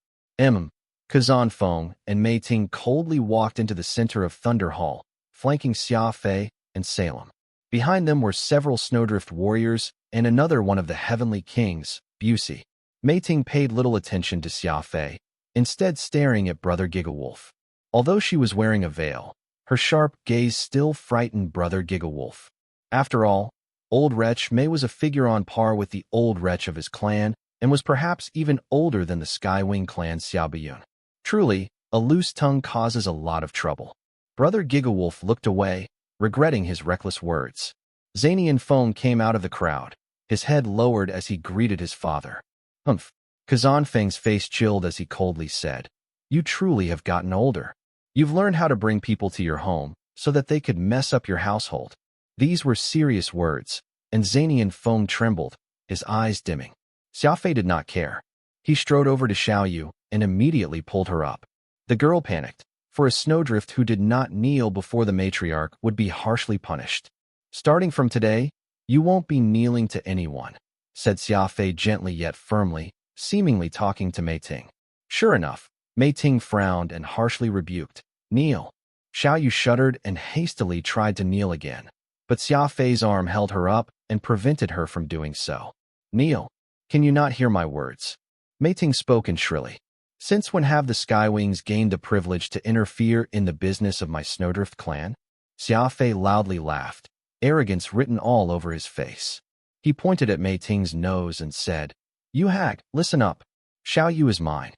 Speaker 1: Kazan Feng and Mei Ting coldly walked into the center of Thunder Hall, flanking Xia Fei and Salem. Behind them were several Snowdrift warriors and another one of the Heavenly Kings, Busey. Mei Ting paid little attention to Xia Fei, instead staring at Brother Gigawolf. Although she was wearing a veil, her sharp gaze still frightened Brother Gigawolf. After all, Old Wretch Mei was a figure on par with the old wretch of his clan and was perhaps even older than the Skywing clan Xiaobayun. Truly, a loose tongue causes a lot of trouble. Brother Gigawolf looked away, regretting his reckless words. Zanian Feng came out of the crowd, his head lowered as he greeted his father. Humph. Kazan Feng's face chilled as he coldly said, You truly have gotten older. You've learned how to bring people to your home so that they could mess up your household. These were serious words, and Zanian Feng trembled, his eyes dimming. Xia Fei did not care. He strode over to Xiaoyu and immediately pulled her up. The girl panicked, for a Snowdrift who did not kneel before the matriarch would be harshly punished. Starting from today, you won't be kneeling to anyone, said Xia Fei gently yet firmly, seemingly talking to Mei Ting. Sure enough, Mei Ting frowned and harshly rebuked, Kneel. Xiaoyu shuddered and hastily tried to kneel again, but Xia Fei's arm held her up and prevented her from doing so. Kneel. Can you not hear my words? Mei Ting spoke shrilly. Since when have the Skywings gained the privilege to interfere in the business of my Snowdrift clan? Xia Fei loudly laughed, arrogance written all over his face. He pointed at Mei Ting's nose and said, You hag, listen up. Xiaoyu is mine.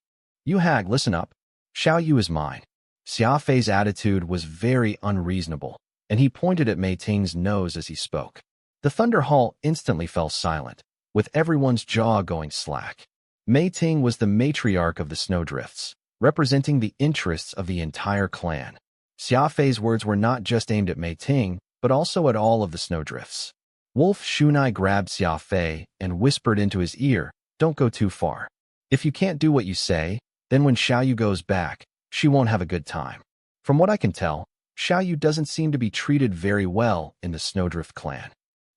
Speaker 1: You hag, listen up. Xiaoyu is mine. Xia Fei's attitude was very unreasonable, and he pointed at Mei Ting's nose as he spoke. The Thunder Hall instantly fell silent, with everyone's jaw going slack. Mei Ting was the matriarch of the Snowdrifts, representing the interests of the entire clan. Xia Fei's words were not just aimed at Mei Ting, but also at all of the Snowdrifts. Wolf Shunai grabbed Xia Fei and whispered into his ear, Don't go too far. If you can't do what you say, then when Xiaoyu goes back, she won't have a good time. From what I can tell, Xiaoyu doesn't seem to be treated very well in the Snowdrift clan.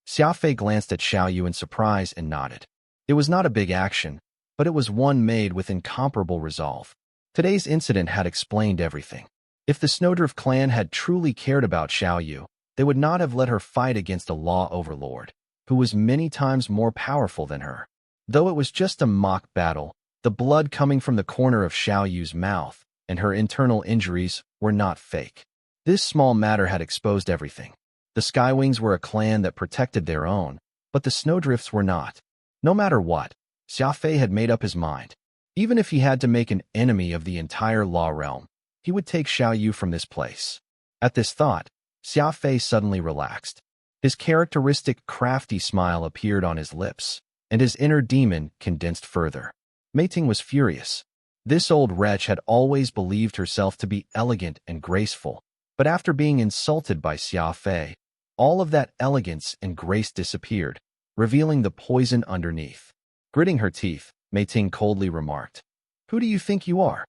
Speaker 1: Xia Fei glanced at Xiaoyu in surprise and nodded. It was not a big action, but it was one made with incomparable resolve. Today's incident had explained everything. If the Snowdrift clan had truly cared about Xiaoyu, they would not have let her fight against a law overlord, who was many times more powerful than her. Though it was just a mock battle, the blood coming from the corner of Xiaoyu's mouth and her internal injuries were not fake. This small matter had exposed everything. The Skywings were a clan that protected their own, but the Snowdrifts were not. No matter what, Xia Fei had made up his mind. Even if he had to make an enemy of the entire law realm, he would take Xiaoyu from this place. At this thought, Xia Fei suddenly relaxed. His characteristic crafty smile appeared on his lips, and his inner demon condensed further. Mei Ting was furious. This old wretch had always believed herself to be elegant and graceful, but after being insulted by Xia Fei, all of that elegance and grace disappeared, revealing the poison underneath. Gritting her teeth, Mei Ting coldly remarked, "Who do you think you are?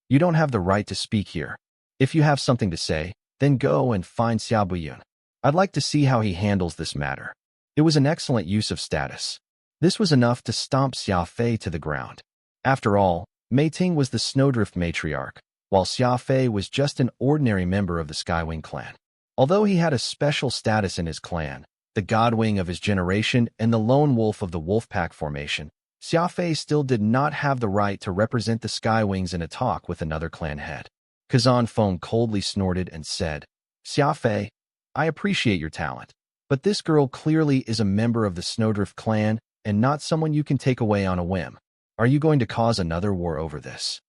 Speaker 1: You don't have the right to speak here. If you have something to say, then go and find Xia Buyun. I'd like to see how he handles this matter." It was an excellent use of status. This was enough to stomp Xia Fei to the ground. After all, Mei Ting was the Snowdrift matriarch, while Xia Fei was just an ordinary member of the Skywing clan. Although he had a special status in his clan, the Godwing of his generation and the lone wolf of the Wolfpack formation, Xia Fei still did not have the right to represent the Skywings in a talk with another clan head. Kazan Feng coldly snorted and said, "Xia Fei, I appreciate your talent, but this girl clearly is a member of the Snowdrift clan and not someone you can take away on a whim. Are you going to cause another war over this?"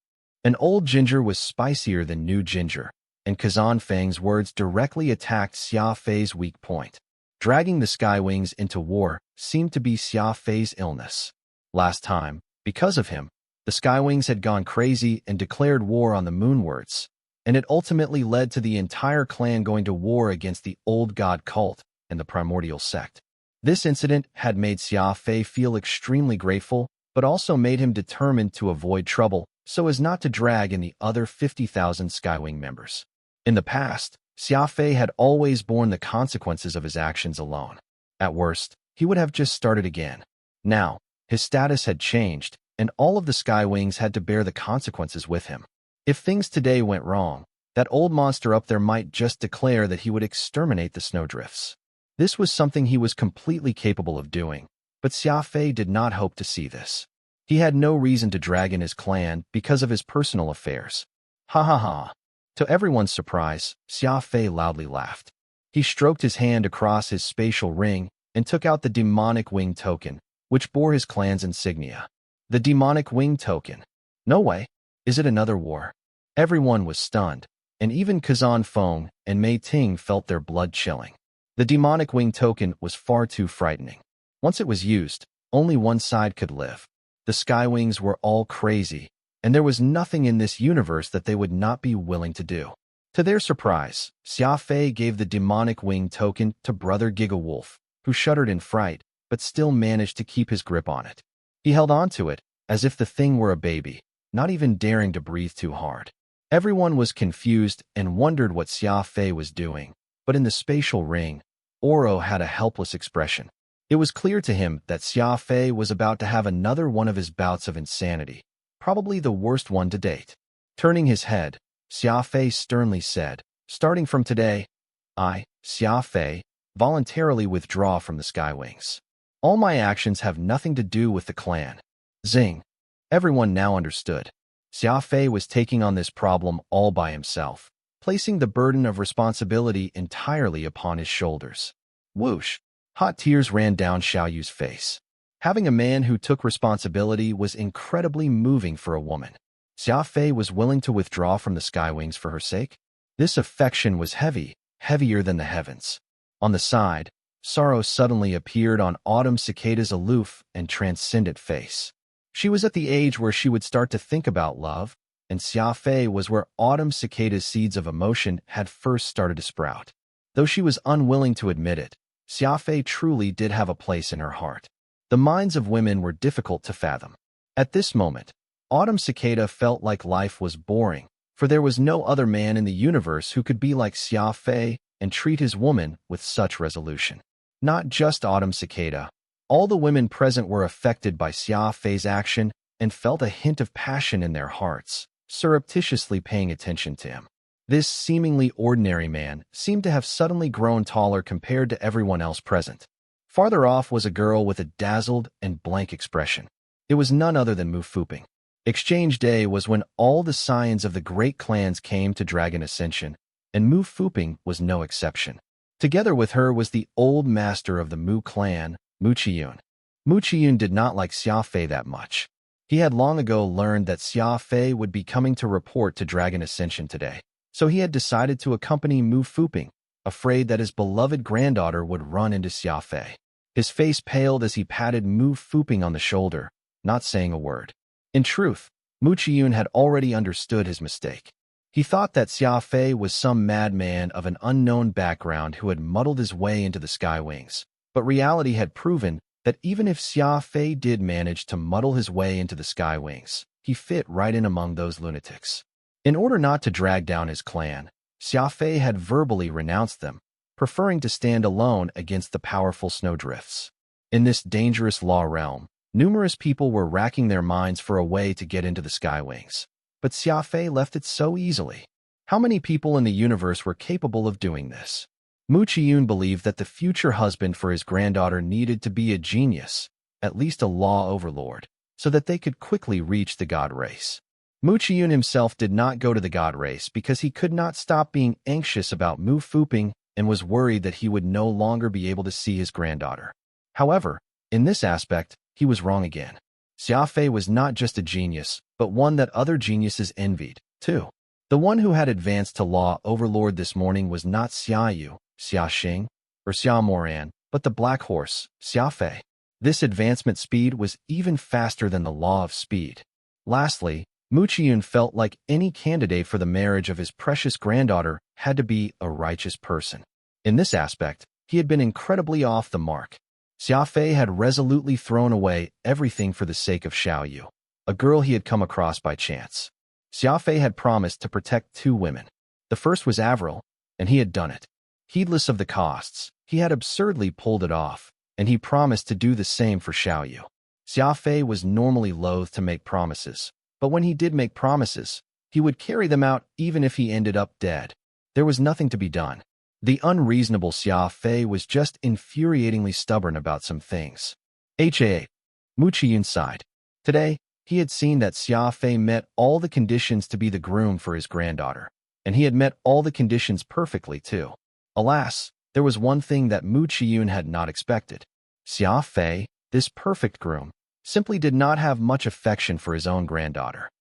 Speaker 1: An old ginger was spicier than new ginger, and Kazan Feng's words directly attacked Xia Fei's weak point. Dragging the Skywings into war seemed to be Xia Fei's illness. Last time, because of him, the Skywings had gone crazy and declared war on the Moonwords, and it ultimately led to the entire clan going to war against the old god cult and the primordial sect. This incident had made Xia Fei feel extremely grateful, but also made him determined to avoid trouble so as not to drag in the other 50,000 Skywing members. In the past, Xia Fei had always borne the consequences of his actions alone. At worst, he would have just started again. Now, his status had changed, and all of the Skywings had to bear the consequences with him. If things today went wrong, that old monster up there might just declare that he would exterminate the Snowdrifts. This was something he was completely capable of doing, but Xia Fei did not hope to see this. He had no reason to drag in his clan because of his personal affairs. Ha ha ha. To everyone's surprise, Xia Fei loudly laughed. He stroked his hand across his spatial ring and took out the demonic wing token, which bore his clan's insignia. The demonic wing token. No way. Is it another war? Everyone was stunned, and even Kazan Feng and Mei Ting felt their blood chilling. The demonic wing token was far too frightening. Once it was used, only one side could live. The Skywings were all crazy, and there was nothing in this universe that they would not be willing to do. To their surprise, Xia Fei gave the demonic wing token to Brother Gigawolf, who shuddered in fright, but still managed to keep his grip on it. He held on to it, as if the thing were a baby, not even daring to breathe too hard. Everyone was confused and wondered what Xia Fei was doing, but in the spatial ring, Oro had a helpless expression. It was clear to him that Xia Fei was about to have another one of his bouts of insanity, probably the worst one to date. Turning his head, Xia Fei sternly said, "Starting from today, I, Xia Fei, voluntarily withdraw from the Skywings. All my actions have nothing to do with the clan." Zing. Everyone now understood. Xia Fei was taking on this problem all by himself, placing the burden of responsibility entirely upon his shoulders. Whoosh! Hot tears ran down Xiao Yu's face. Having a man who took responsibility was incredibly moving for a woman. Xia Fei was willing to withdraw from the Skywings for her sake. This affection was heavy, heavier than the heavens. On the side, sorrow suddenly appeared on Autumn Cicada's aloof and transcendent face. She was at the age where she would start to think about love, and Xia Fei was where Autumn Cicada's seeds of emotion had first started to sprout. Though she was unwilling to admit it, Xia Fei truly did have a place in her heart. The minds of women were difficult to fathom. At this moment, Autumn Cicada felt like life was boring, for there was no other man in the universe who could be like Xia Fei and treat his woman with such resolution. Not just Autumn Cicada. All the women present were affected by Xia Fei's action and felt a hint of passion in their hearts, surreptitiously paying attention to him. This seemingly ordinary man seemed to have suddenly grown taller compared to everyone else present. Farther off was a girl with a dazzled and blank expression. It was none other than Mu Fuping. Exchange Day was when all the scions of the great clans came to Dragon Ascension, and Mu Fuping was no exception. Together with her was the old master of the Mu clan, Mu Qiyun. Mu Qiyun did not like Xia Fei that much. He had long ago learned that Xia Fei would be coming to report to Dragon Ascension today, so he had decided to accompany Mu Fuping, afraid that his beloved granddaughter would run into Xia Fei. His face paled as he patted Mu Fuping on the shoulder, not saying a word. In truth, Mu Qiyun had already understood his mistake. He thought that Xia Fei was some madman of an unknown background who had muddled his way into the sky wings. But reality had proven that even if Xia Fei did manage to muddle his way into the sky wings, he fit right in among those lunatics. In order not to drag down his clan, Xia Fei had verbally renounced them, preferring to stand alone against the powerful snowdrifts. In this dangerous law realm, numerous people were racking their minds for a way to get into the sky wings. But Xia Fei left it so easily. How many people in the universe were capable of doing this? Mu Qiyun believed that the future husband for his granddaughter needed to be a genius, at least a law overlord, so that they could quickly reach the god race. Mu Qiyun himself did not go to the god race because he could not stop being anxious about Mu Fuping and was worried that he would no longer be able to see his granddaughter. However, in this aspect, he was wrong again. Xia Fei was not just a genius, but one that other geniuses envied, too. The one who had advanced to law overlord this morning was not Xia Yu, Xia Xing, or Xia Moran, but the black horse, Xia Fei. This advancement speed was even faster than the law of speed. Lastly, Mu Qiyun felt like any candidate for the marriage of his precious granddaughter had to be a righteous person. In this aspect, he had been incredibly off the mark. Xia Fei had resolutely thrown away everything for the sake of Xiao Yu, a girl he had come across by chance. Xia Fei had promised to protect two women. The first was Avril, and he had done it. Heedless of the costs, he had absurdly pulled it off, and he promised to do the same for Xiao Yu. Xia Fei was normally loath to make promises, but when he did make promises, he would carry them out even if he ended up dead. There was nothing to be done. The unreasonable Xia Fei was just infuriatingly stubborn about some things. Mu Qiyun sighed. Today, he had seen that Xia Fei met all the conditions to be the groom for his granddaughter, and he had met all the conditions perfectly, too. Alas, there was one thing that Mu Qiyun had not expected. Xia Fei, this perfect groom, simply did not have much affection for his own granddaughter.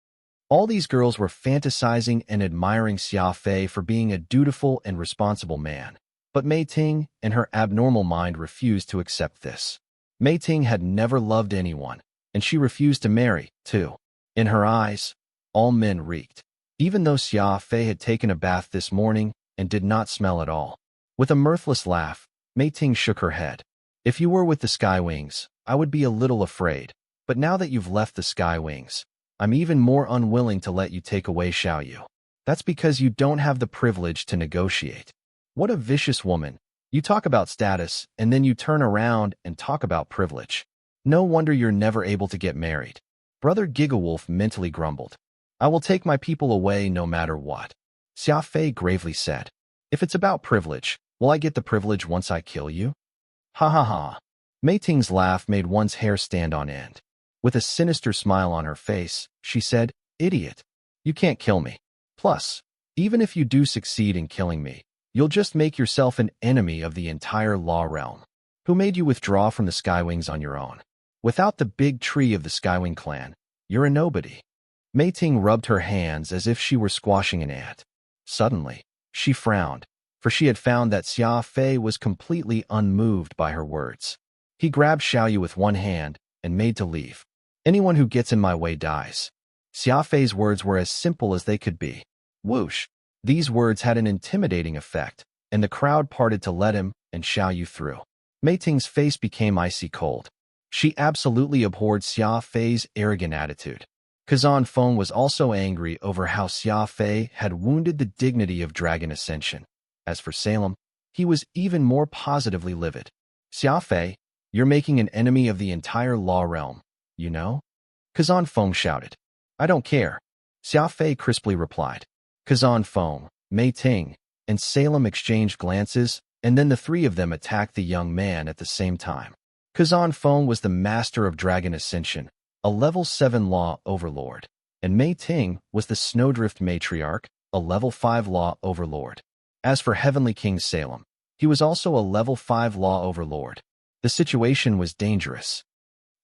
Speaker 1: All these girls were fantasizing and admiring Xia Fei for being a dutiful and responsible man. But Mei Ting and her abnormal mind refused to accept this. Mei Ting had never loved anyone, and she refused to marry, too. In her eyes, all men reeked. Even though Xia Fei had taken a bath this morning and did not smell at all. With a mirthless laugh, Mei Ting shook her head. If you were with the Sky Wings, I would be a little afraid. But now that you've left the Sky Wings, I'm even more unwilling to let you take away Xiao Yu. That's because you don't have the privilege to negotiate. What a vicious woman. You talk about status, and then you turn around and talk about privilege. No wonder you're never able to get married. Brother Gigawolf mentally grumbled. I will take my people away no matter what. Xia Fei gravely said. If it's about privilege, will I get the privilege once I kill you? Ha ha ha. Mei Ting's laugh made one's hair stand on end. With a sinister smile on her face, she said, Idiot. You can't kill me. Plus, even if you do succeed in killing me, you'll just make yourself an enemy of the entire law realm. Who made you withdraw from the Skywings on your own? Without the big tree of the Skywing clan, you're a nobody. Mei Ting rubbed her hands as if she were squashing an ant. Suddenly, she frowned, for she had found that Xia Fei was completely unmoved by her words. He grabbed Xiao Yu with one hand and made to leave. Anyone who gets in my way dies. Xia Fei's words were as simple as they could be. Whoosh! These words had an intimidating effect, and the crowd parted to let him and Xiao Yu through. Mei Ting's face became icy cold. She absolutely abhorred Xia Fei's arrogant attitude. Kazan Feng was also angry over how Xia Fei had wounded the dignity of Dragon Ascension. As for Salem, he was even more positively livid. Xia Fei, you're making an enemy of the entire law realm, you know? Kazan Feng shouted. I don't care. Xia Fei crisply replied. Kazan Feng, Mei Ting, and Salem exchanged glances, and then the three of them attacked the young man at the same time. Kazan Feng was the master of Dragon Ascension, a level 7 law overlord, and Mei Ting was the Snowdrift matriarch, a level 5 law overlord. As for Heavenly King Salem, he was also a level 5 law overlord. The situation was dangerous.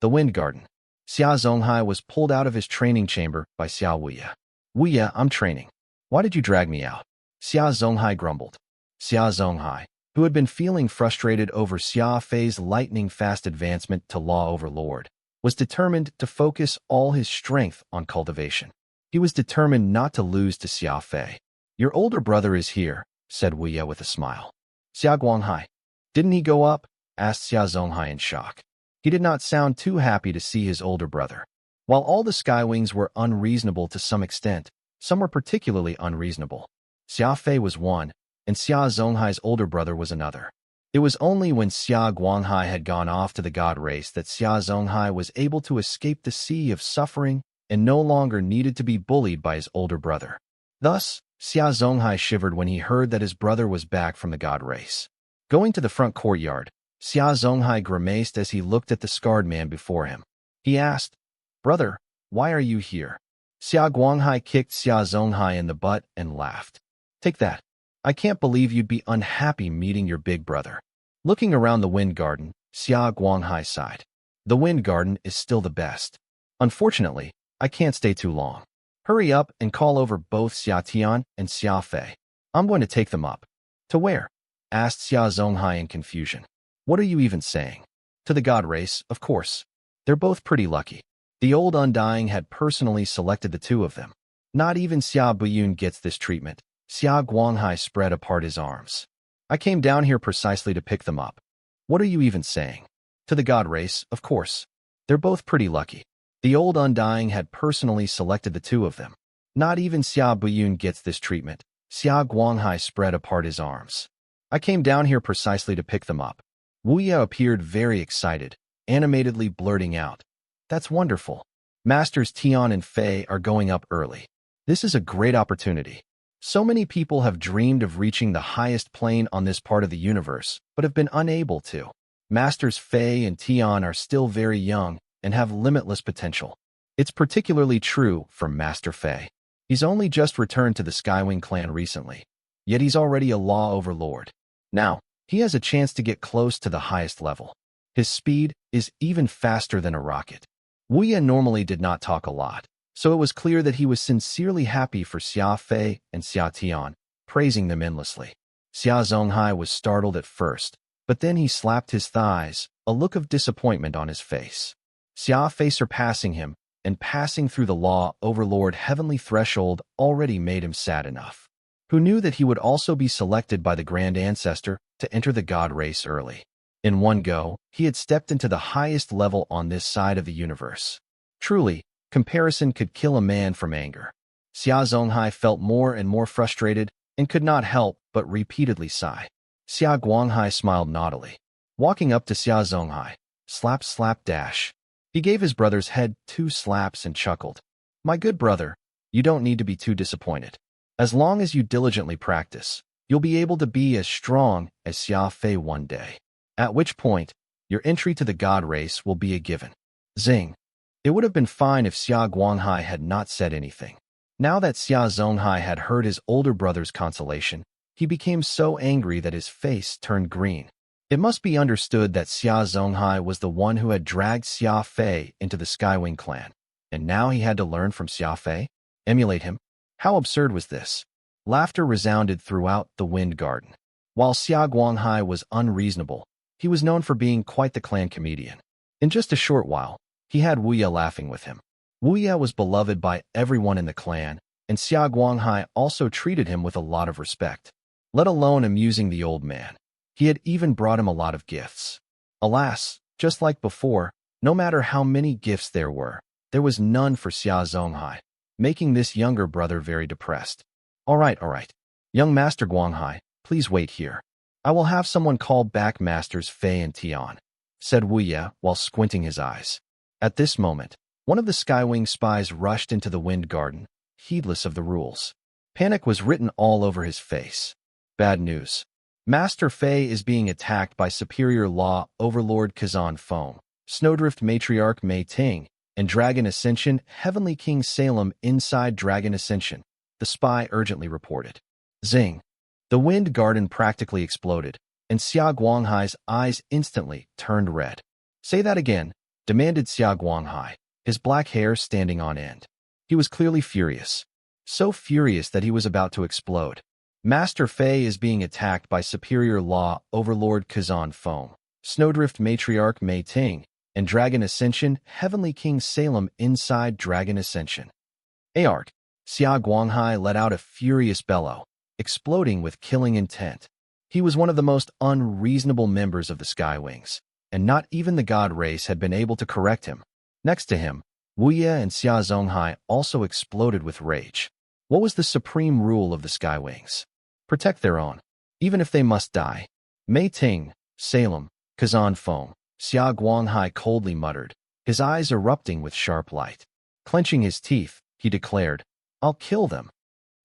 Speaker 1: The Wind Garden. Xia Zonghai was pulled out of his training chamber by Xia Wuya. Wuya, I'm training. Why did you drag me out? Xia Zonghai grumbled. Xia Zonghai, who had been feeling frustrated over Xia Fei's lightning-fast advancement to Law Overlord, was determined to focus all his strength on cultivation. He was determined not to lose to Xia Fei. "Your older brother is here," said Wu Ye with a smile. "Xia Guanghai, didn't he go up?" asked Xia Zonghai in shock. He did not sound too happy to see his older brother. While all the Skywings were unreasonable to some extent, some were particularly unreasonable. Xia Fei was one, and Xia Zonghai's older brother was another. It was only when Xia Guanghai had gone off to the god race that Xia Zonghai was able to escape the sea of suffering and no longer needed to be bullied by his older brother. Thus, Xia Zonghai shivered when he heard that his brother was back from the god race. Going to the front courtyard, Xia Zonghai grimaced as he looked at the scarred man before him. He asked, "Brother, why are you here?" Xia Guanghai kicked Xia Zonghai in the butt and laughed. "Take that. I can't believe you'd be unhappy meeting your big brother." Looking around the wind garden, Xia Guanghai sighed. "The wind garden is still the best. Unfortunately, I can't stay too long. Hurry up and call over both Xia Tian and Xia Fei. I'm going to take them up." "To where?" asked Xia Zonghai in confusion. "What are you even saying?" "To the god race, of course. They're both pretty lucky. The old Undying had personally selected the two of them. Not even Xia Buyun gets this treatment." Xia Guanghai spread apart his arms. "I came down here precisely to pick them up." "What are you even saying?" "To the god race, of course. They're both pretty lucky. The old Undying had personally selected the two of them. Not even Xia Buyun gets this treatment." Xia Guanghai spread apart his arms. "I came down here precisely to pick them up." Wu Ye appeared very excited, animatedly blurting out, "That's wonderful. Masters Tian and Fei are going up early. This is a great opportunity. So many people have dreamed of reaching the highest plane on this part of the universe, but have been unable to. Masters Fei and Tian are still very young and have limitless potential. It's particularly true for Master Fei. He's only just returned to the Skywing clan recently, yet he's already a law overlord. Now, he has a chance to get close to the highest level. His speed is even faster than a rocket." Wu Ye normally did not talk a lot, so it was clear that he was sincerely happy for Xia Fei and Xia Tian, praising them endlessly. Xia Zonghai was startled at first, but then he slapped his thighs, a look of disappointment on his face. Xia Fei surpassing him and passing through the law overlord heavenly threshold already made him sad enough. Who knew that he would also be selected by the Grand Ancestor to enter the god race early? In one go, he had stepped into the highest level on this side of the universe. Truly, comparison could kill a man from anger. Xia Zonghai felt more and more frustrated and could not help but repeatedly sigh. Xia Guanghai smiled naughtily. Walking up to Xia Zonghai, slap slap dash. He gave his brother's head 2 slaps and chuckled. "My good brother, you don't need to be too disappointed. As long as you diligently practice, you'll be able to be as strong as Xia Fei one day. At which point, your entry to the god race will be a given." Zing. It would have been fine if Xia Guanghai had not said anything. Now that Xia Zonghai had heard his older brother's consolation, he became so angry that his face turned green. It must be understood that Xia Zonghai was the one who had dragged Xia Fei into the Skywing clan, and now he had to learn from Xia Fei? Emulate him? How absurd was this? Laughter resounded throughout the wind garden. While Xia Guanghai was unreasonable, he was known for being quite the clan comedian. In just a short while, he had Wu Ye laughing with him. Wu Ye was beloved by everyone in the clan, and Xia Guanghai also treated him with a lot of respect. Let alone amusing the old man. He had even brought him a lot of gifts. Alas, just like before, no matter how many gifts there was none for Xia Zonghai, making this younger brother very depressed. All right. Young Master Guanghai, please wait here. I will have someone call back Masters Fei and Tian," said Wu Ye while squinting his eyes. At this moment, one of the Skywing spies rushed into the wind garden, heedless of the rules. Panic was written all over his face. Bad news. Master Fei is being attacked by Superior Law Overlord Kazan Foam, Snowdrift Matriarch Mei Ting, and Dragon Ascension Heavenly King Salem inside Dragon Ascension, the spy urgently reported. Zing. The wind garden practically exploded, and Xia Guanghai's eyes instantly turned red. "Say that again," demanded Xia Guanghai, his black hair standing on end. He was clearly furious. So furious that he was about to explode. Master Fei is being attacked by Superior Law Overlord Kazan Foam, Snowdrift Matriarch Mei Ting, and Dragon Ascension, Heavenly King Salem inside Dragon Ascension. Arc. Xia Guanghai let out a furious bellow, exploding with killing intent. He was one of the most unreasonable members of the Skywings, and not even the God race had been able to correct him. Next to him, Wu Ye and Xia Zonghai also exploded with rage. What was the supreme rule of the Skywings? Protect their own, even if they must die. Mei Ting, Salem, Kazan Feng, Xia Guanghai coldly muttered, his eyes erupting with sharp light. Clenching his teeth, he declared, I'll kill them.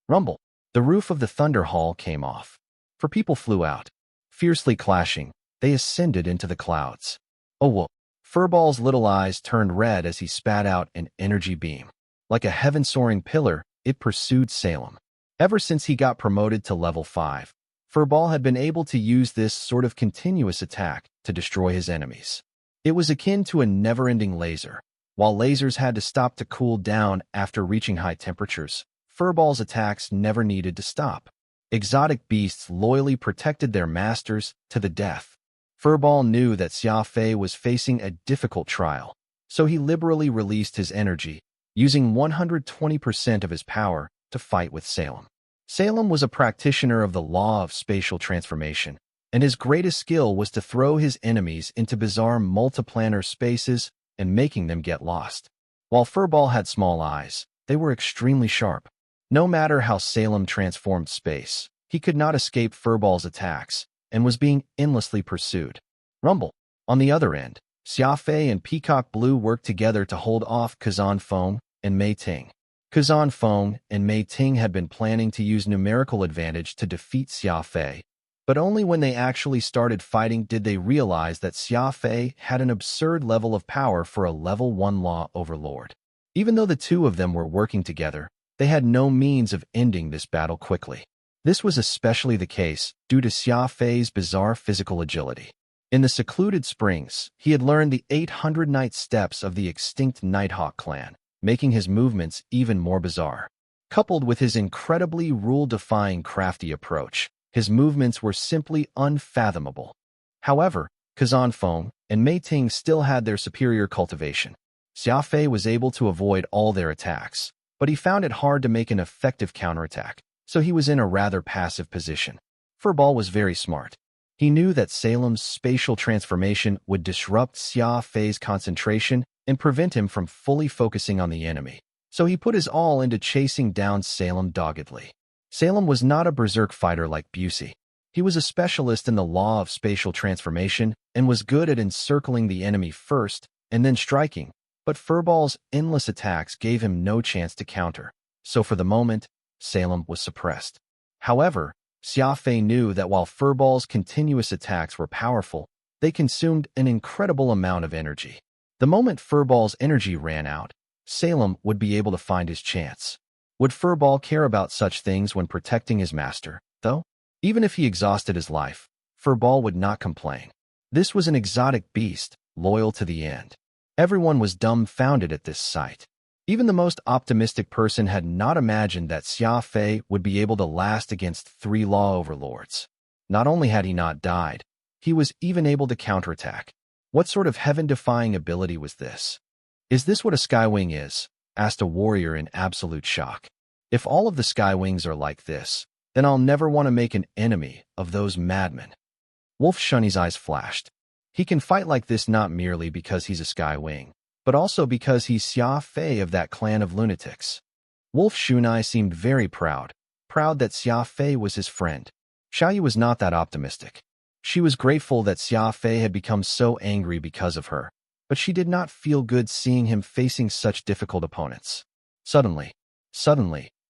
Speaker 1: Rumble. The roof of the Thunder Hall came off. For people flew out. Fiercely clashing, they ascended into the clouds. Oh, whoa. Furball's little eyes turned red as he spat out an energy beam. Like a heaven-soaring pillar, it pursued Salem. Ever since he got promoted to level 5, Furball had been able to use this sort of continuous attack to destroy his enemies. It was akin to a never-ending laser. While lasers had to stop to cool down after reaching high temperatures, Furball's attacks never needed to stop. Exotic beasts loyally protected their masters to the death. Furball knew that Xia Fei was facing a difficult trial, so he liberally released his energy, using 120% of his power to fight with Salem. Salem was a practitioner of the law of spatial transformation, and his greatest skill was to throw his enemies into bizarre multiplanar spaces and making them get lost. While Furball had small eyes, they were extremely sharp. No matter how Salem transformed space, he could not escape Furball's attacks and was being endlessly pursued. Rumble. On the other end, Xia Fei and Peacock Blue worked together to hold off Kazan Feng and Mei Ting. Kazan Feng and Mei Ting had been planning to use numerical advantage to defeat Xia Fei, but only when they actually started fighting did they realize that Xia Fei had an absurd level of power for a level 1 law overlord. Even though the two of them were working together, they had no means of ending this battle quickly. This was especially the case due to Xia Fei's bizarre physical agility. In the secluded springs, he had learned the 800 night steps of the extinct Nighthawk clan, making his movements even more bizarre. Coupled with his incredibly rule-defying crafty approach, his movements were simply unfathomable. However, Kazan Feng and Mei Ting still had their superior cultivation. Xia Fei was able to avoid all their attacks, but he found it hard to make an effective counterattack, so he was in a rather passive position. Furball was very smart. He knew that Salem's spatial transformation would disrupt Xia Fei's concentration and prevent him from fully focusing on the enemy, so he put his all into chasing down Salem doggedly. Salem was not a berserk fighter like Busey. He was a specialist in the law of spatial transformation and was good at encircling the enemy first and then striking, but Furball's endless attacks gave him no chance to counter, so for the moment, Salem was suppressed. However, Xia Fei knew that while Furball's continuous attacks were powerful, they consumed an incredible amount of energy. The moment Furball's energy ran out, Salem would be able to find his chance. Would Furball care about such things when protecting his master, though? Even if he exhausted his life, Furball would not complain. This was an exotic beast, loyal to the end. Everyone was dumbfounded at this sight. Even the most optimistic person had not imagined that Xia Fei would be able to last against 3 law overlords. Not only had he not died, he was even able to counterattack. What sort of heaven-defying ability was this? Is this what a Skywing is? Asked a warrior in absolute shock. If all of the Skywings are like this, then I'll never want to make an enemy of those madmen. Wolf Shunny's eyes flashed. He can fight like this not merely because he's a Skywing, but also because he's Xia Fei of that clan of lunatics. Wolf Shunai seemed very proud that Xia Fei was his friend. Xiaoyu was not that optimistic. She was grateful that Xia Fei had become so angry because of her, but she did not feel good seeing him facing such difficult opponents. Suddenly,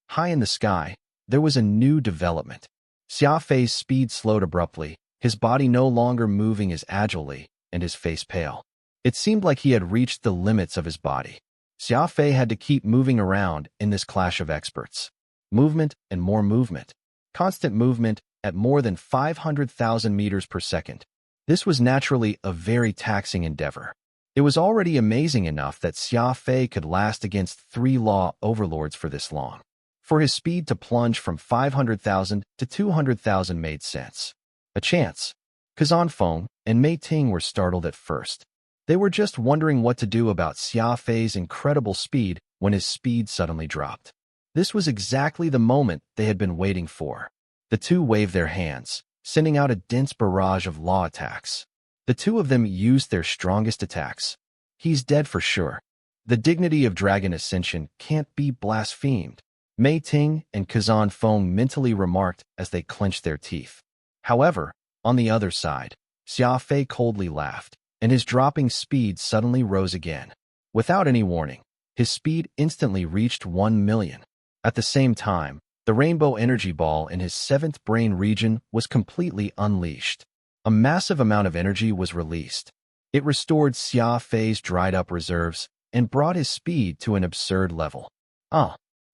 Speaker 1: high in the sky, there was a new development. Xia Fei's speed slowed abruptly, his body no longer moving as agilely, and his face pale. It seemed like he had reached the limits of his body. Xia Fei had to keep moving around in this clash of experts. Movement and more movement. Constant movement at more than 500,000 meters per second. This was naturally a very taxing endeavor. It was already amazing enough that Xia Fei could last against 3 law overlords for this long. For his speed to plunge from 500,000 to 200,000 made sense. A chance. Kazan Feng and Mei Ting were startled at first. They were just wondering what to do about Xia Fei's incredible speed when his speed suddenly dropped. This was exactly the moment they had been waiting for. The two waved their hands, sending out a dense barrage of law attacks. The two of them used their strongest attacks. He's dead for sure. The dignity of Dragon Ascension can't be blasphemed, Mei Ting and Kazan Feng mentally remarked as they clenched their teeth. However, on the other side, Xia Fei coldly laughed, and his dropping speed suddenly rose again. Without any warning, his speed instantly reached 1 million. At the same time, the rainbow energy ball in his 7th brain region was completely unleashed. A massive amount of energy was released. It restored Xia Fei's dried-up reserves and brought his speed to an absurd level.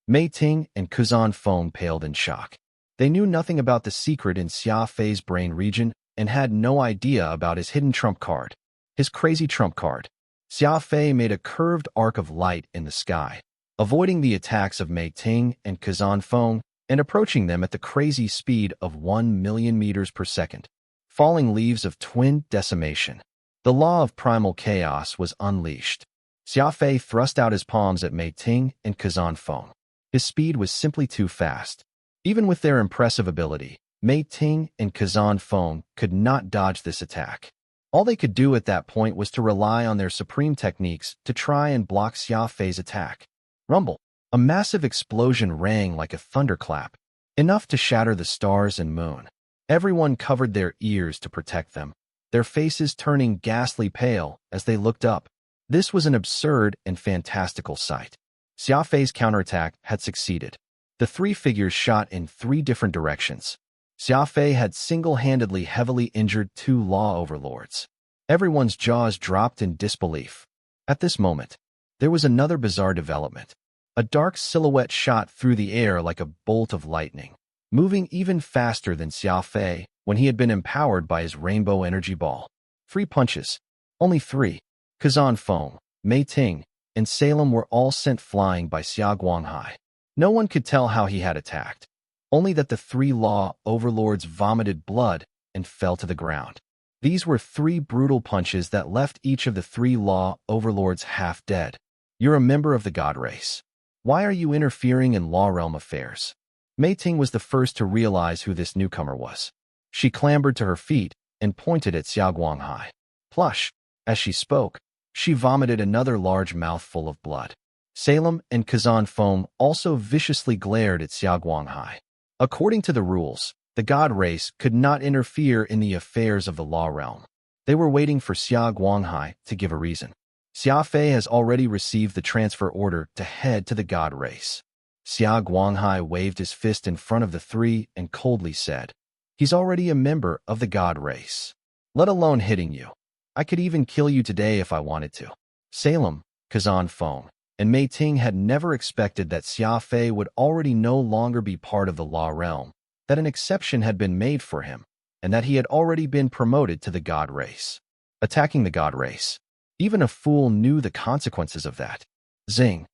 Speaker 1: Mei Ting and Kazan Feng paled in shock. They knew nothing about the secret in Xia Fei's brain region and had no idea about his hidden trump card. His crazy trump card. Xia Fei made a curved arc of light in the sky, avoiding the attacks of Mei Ting and Kazan Feng and approaching them at the crazy speed of 1 million meters per second. Falling leaves of twin decimation. The law of primal chaos was unleashed. Xia Fei thrust out his palms at Mei Ting and Kazan Feng. His speed was simply too fast. Even with their impressive ability, Mei Ting and Kazan Feng could not dodge this attack. All they could do at that point was to rely on their supreme techniques to try and block Xia Fei's attack. Rumble. A massive explosion rang like a thunderclap, enough to shatter the stars and moon. Everyone covered their ears to protect them, their faces turning ghastly pale as they looked up. This was an absurd and fantastical sight. Xia Fei's counterattack had succeeded. The three figures shot in 3 different directions. Xia Fei had single-handedly heavily injured 2 law overlords. Everyone's jaws dropped in disbelief. At this moment, there was another bizarre development. A dark silhouette shot through the air like a bolt of lightning, moving even faster than Xia Fei when he had been empowered by his rainbow energy ball. 3 punches. Only 3. Kazan Feng, Mei Ting, and Serum were all sent flying by Xia Guanghai. No one could tell how he had attacked, only that the 3 law overlords vomited blood and fell to the ground. These were 3 brutal punches that left each of the 3 law overlords half dead. You're a member of the god race. Why are you interfering in law realm affairs? Mei Ting was the first to realize who this newcomer was. She clambered to her feet and pointed at Xia Guanghai. Plush. As she spoke, she vomited another large mouthful of blood. Serum and Kazan Feng also viciously glared at Xia Guanghai. According to the rules, the god race could not interfere in the affairs of the law realm. They were waiting for Xia Guanghai to give a reason. Xia Fei has already received the transfer order to head to the god race. Xia Guanghai waved his fist in front of the 3 and coldly said, "He's already a member of the god race. Let alone hitting you. I could even kill you today if I wanted to." Serum, Kazan Feng, and Mei Ting had never expected that Xia Fei would already no longer be part of the law realm, that an exception had been made for him, and that he had already been promoted to the god race. Attacking the god race. Even a fool knew the consequences of that. Zing.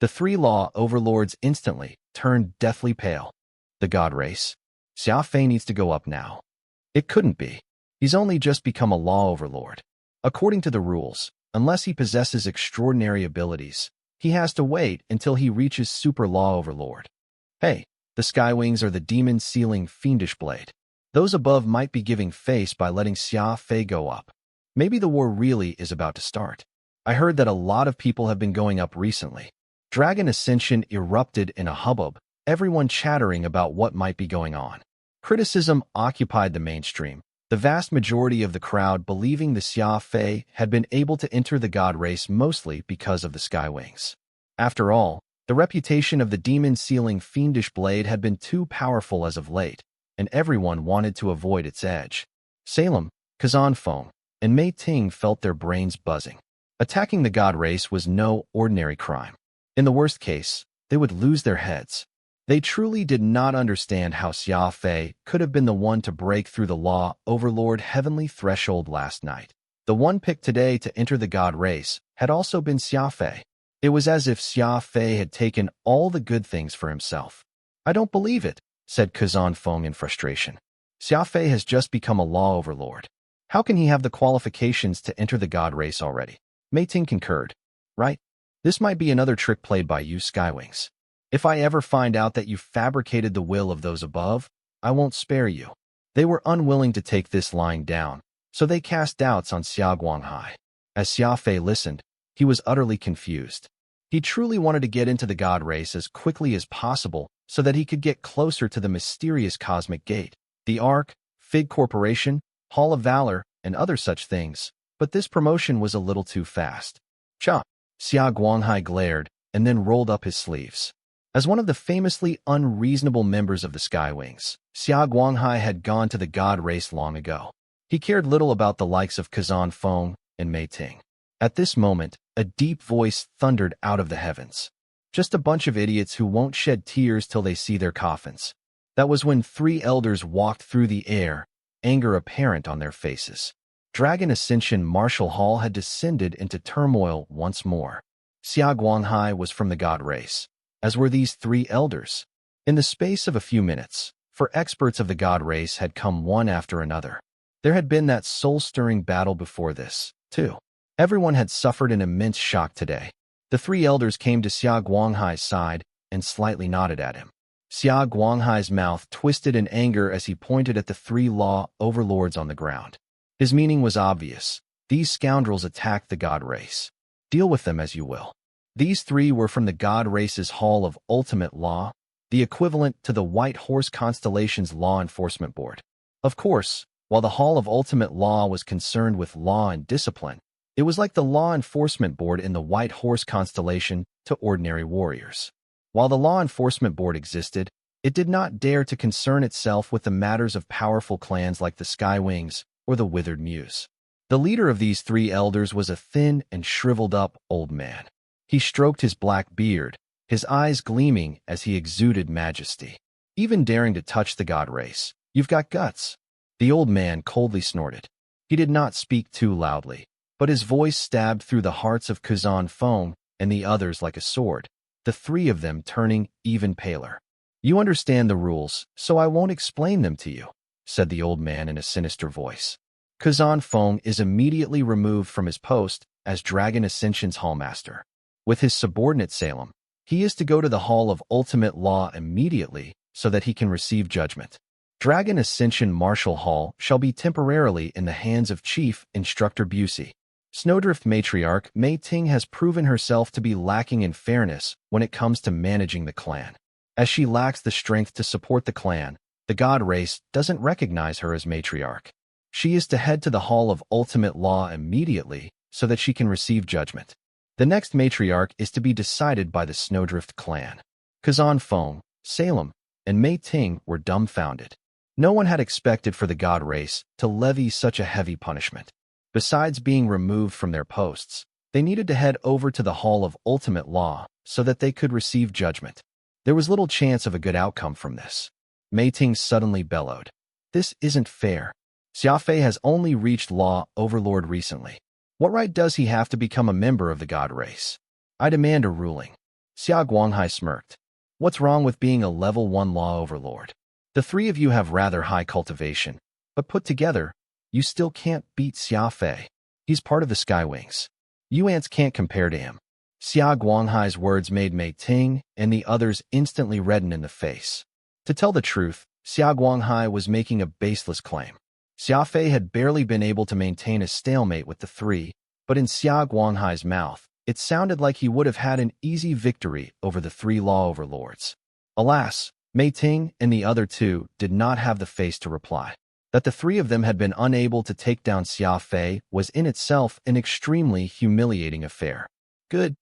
Speaker 1: The 3 law overlords instantly turned deathly pale. The god race. Xia Fei needs to go up now. It couldn't be. He's only just become a law overlord. According to the rules, unless he possesses extraordinary abilities, he has to wait until he reaches super law overlord. Hey, the Skywings are the demon-sealing fiendish blade. Those above might be giving face by letting Xia Fei go up. Maybe the war really is about to start. I heard that a lot of people have been going up recently. Dragon Ascension erupted in a hubbub, everyone chattering about what might be going on. Criticism occupied the mainstream, the vast majority of the crowd believing the Xia Fei had been able to enter the god race mostly because of the Skywings. After all, the reputation of the demon-sealing fiendish blade had been too powerful as of late, and everyone wanted to avoid its edge. Serum, Kazan Feng, and Mei Ting felt their brains buzzing. Attacking the god race was no ordinary crime. In the worst case, they would lose their heads. They truly did not understand how Xia Fei could have been the one to break through the law overlord heavenly threshold last night. The one picked today to enter the god race had also been Xia Fei. It was as if Xia Fei had taken all the good things for himself. "I don't believe it," said Kazan Feng in frustration. "Xia Fei has just become a law overlord. How can he have the qualifications to enter the god race already? Mei Ting concurred. Right? This might be another trick played by you Skywings. If I ever find out that you fabricated the will of those above, I won't spare you. They were unwilling to take this lying down, so they cast doubts on Xia Guanghai. As Xia Fei listened, he was utterly confused. He truly wanted to get into the god race as quickly as possible so that he could get closer to the mysterious cosmic gate, the Ark, Fig Corporation, Hall of Valor, and other such things, but this promotion was a little too fast. Cha! Xia Guanghai glared and then rolled up his sleeves. As one of the famously unreasonable members of the Skywings, Xia Guanghai had gone to the god race long ago. He cared little about the likes of Kazan Feng and Mei Ting. At this moment, a deep voice thundered out of the heavens. Just a bunch of idiots who won't shed tears till they see their coffins. That was when 3 elders walked through the air, anger apparent on their faces. Dragon Ascension Martial Hall had descended into turmoil once more. Xia Guanghai was from the god race, as were these 3 elders. In the space of a few minutes, 4 experts of the god race had come one after another. There had been that soul-stirring battle before this, too. Everyone had suffered an immense shock today. The 3 elders came to Xia Guanghai's side and slightly nodded at him. Xia Guanghai's mouth twisted in anger as he pointed at the 3 law overlords on the ground. His meaning was obvious. These scoundrels attacked the god race. Deal with them as you will. These 3 were from the god race's Hall of Ultimate Law, the equivalent to the White Horse Constellation's Law Enforcement Board. Of course, while the Hall of Ultimate Law was concerned with law and discipline, it was like the Law Enforcement Board in the White Horse Constellation to ordinary warriors. While the Law Enforcement Board existed, it did not dare to concern itself with the matters of powerful clans like the Skywings or the Withered Muse. The leader of these 3 elders was a thin and shriveled-up old man. He stroked his black beard, his eyes gleaming as he exuded majesty. Even daring to touch the god race, you've got guts. The old man coldly snorted. He did not speak too loudly, but his voice stabbed through the hearts of Kazan Feng and the others like a sword, the 3 of them turning even paler. You understand the rules, so I won't explain them to you, said the old man in a sinister voice. Kazan Feng is immediately removed from his post as Dragon Ascension's Hallmaster. With his subordinate Serum, he is to go to the Hall of Ultimate Law immediately so that he can receive judgment. Dragon Ascension Martial Hall shall be temporarily in the hands of Chief Instructor Busey. Snowdrift Matriarch Mei Ting has proven herself to be lacking in fairness when it comes to managing the clan. As she lacks the strength to support the clan, the god race doesn't recognize her as matriarch. She is to head to the Hall of Ultimate Law immediately so that she can receive judgment. The next matriarch is to be decided by the Snowdrift clan. Kazan Feng, Serum, and Mei Ting were dumbfounded. No one had expected for the god race to levy such a heavy punishment. Besides being removed from their posts, they needed to head over to the Hall of Ultimate Law so that they could receive judgment. There was little chance of a good outcome from this. Mei Ting suddenly bellowed. This isn't fair. Xia Fei has only reached Law Overlord recently. What right does he have to become a member of the god race? I demand a ruling. Xia Guanghai smirked. What's wrong with being a level 1 Law Overlord? The 3 of you have rather high cultivation, but put together, you still can't beat Xia Fei. He's part of the Skywings. You ants can't compare to him. Xia Guanghai's words made Mei Ting and the others instantly redden in the face. To tell the truth, Xia Guanghai was making a baseless claim. Xia Fei had barely been able to maintain a stalemate with the 3, but in Xia Guanghai's mouth, it sounded like he would have had an easy victory over the 3 law overlords. Alas, Mei Ting and the other 2 did not have the face to reply. That the 3 of them had been unable to take down Xia Fei was in itself an extremely humiliating affair. Good.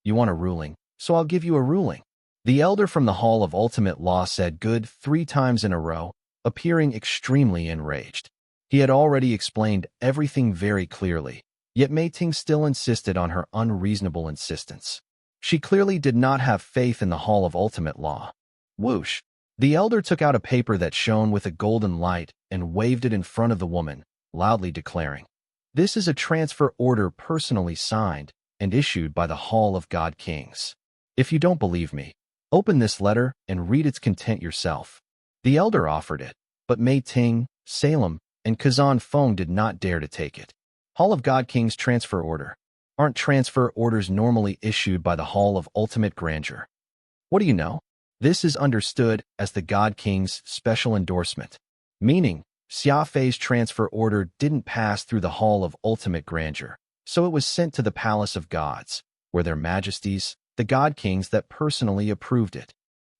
Speaker 1: You want a ruling, so I'll give you a ruling. The elder from the Hall of Ultimate Law said good 3 times in a row, appearing extremely enraged. He had already explained everything very clearly, yet Mei Ting still insisted on her unreasonable insistence. She clearly did not have faith in the Hall of Ultimate Law. Whoosh! The elder took out a paper that shone with a golden light and waved it in front of the woman, loudly declaring, "This is a transfer order personally signed and issued by the Hall of God Kings. If you don't believe me, open this letter and read its content yourself." The elder offered it, but Mei Ting, Serum, and Kazan Feng did not dare to take it. Hall of God King's transfer order. Aren't transfer orders normally issued by the Hall of Ultimate Grandeur? What do you know? This is understood as the God King's special endorsement, meaning Xia Fei's transfer order didn't pass through the Hall of Ultimate Grandeur, so it was sent to the Palace of Gods, where their majesties, the God Kings that personally approved it.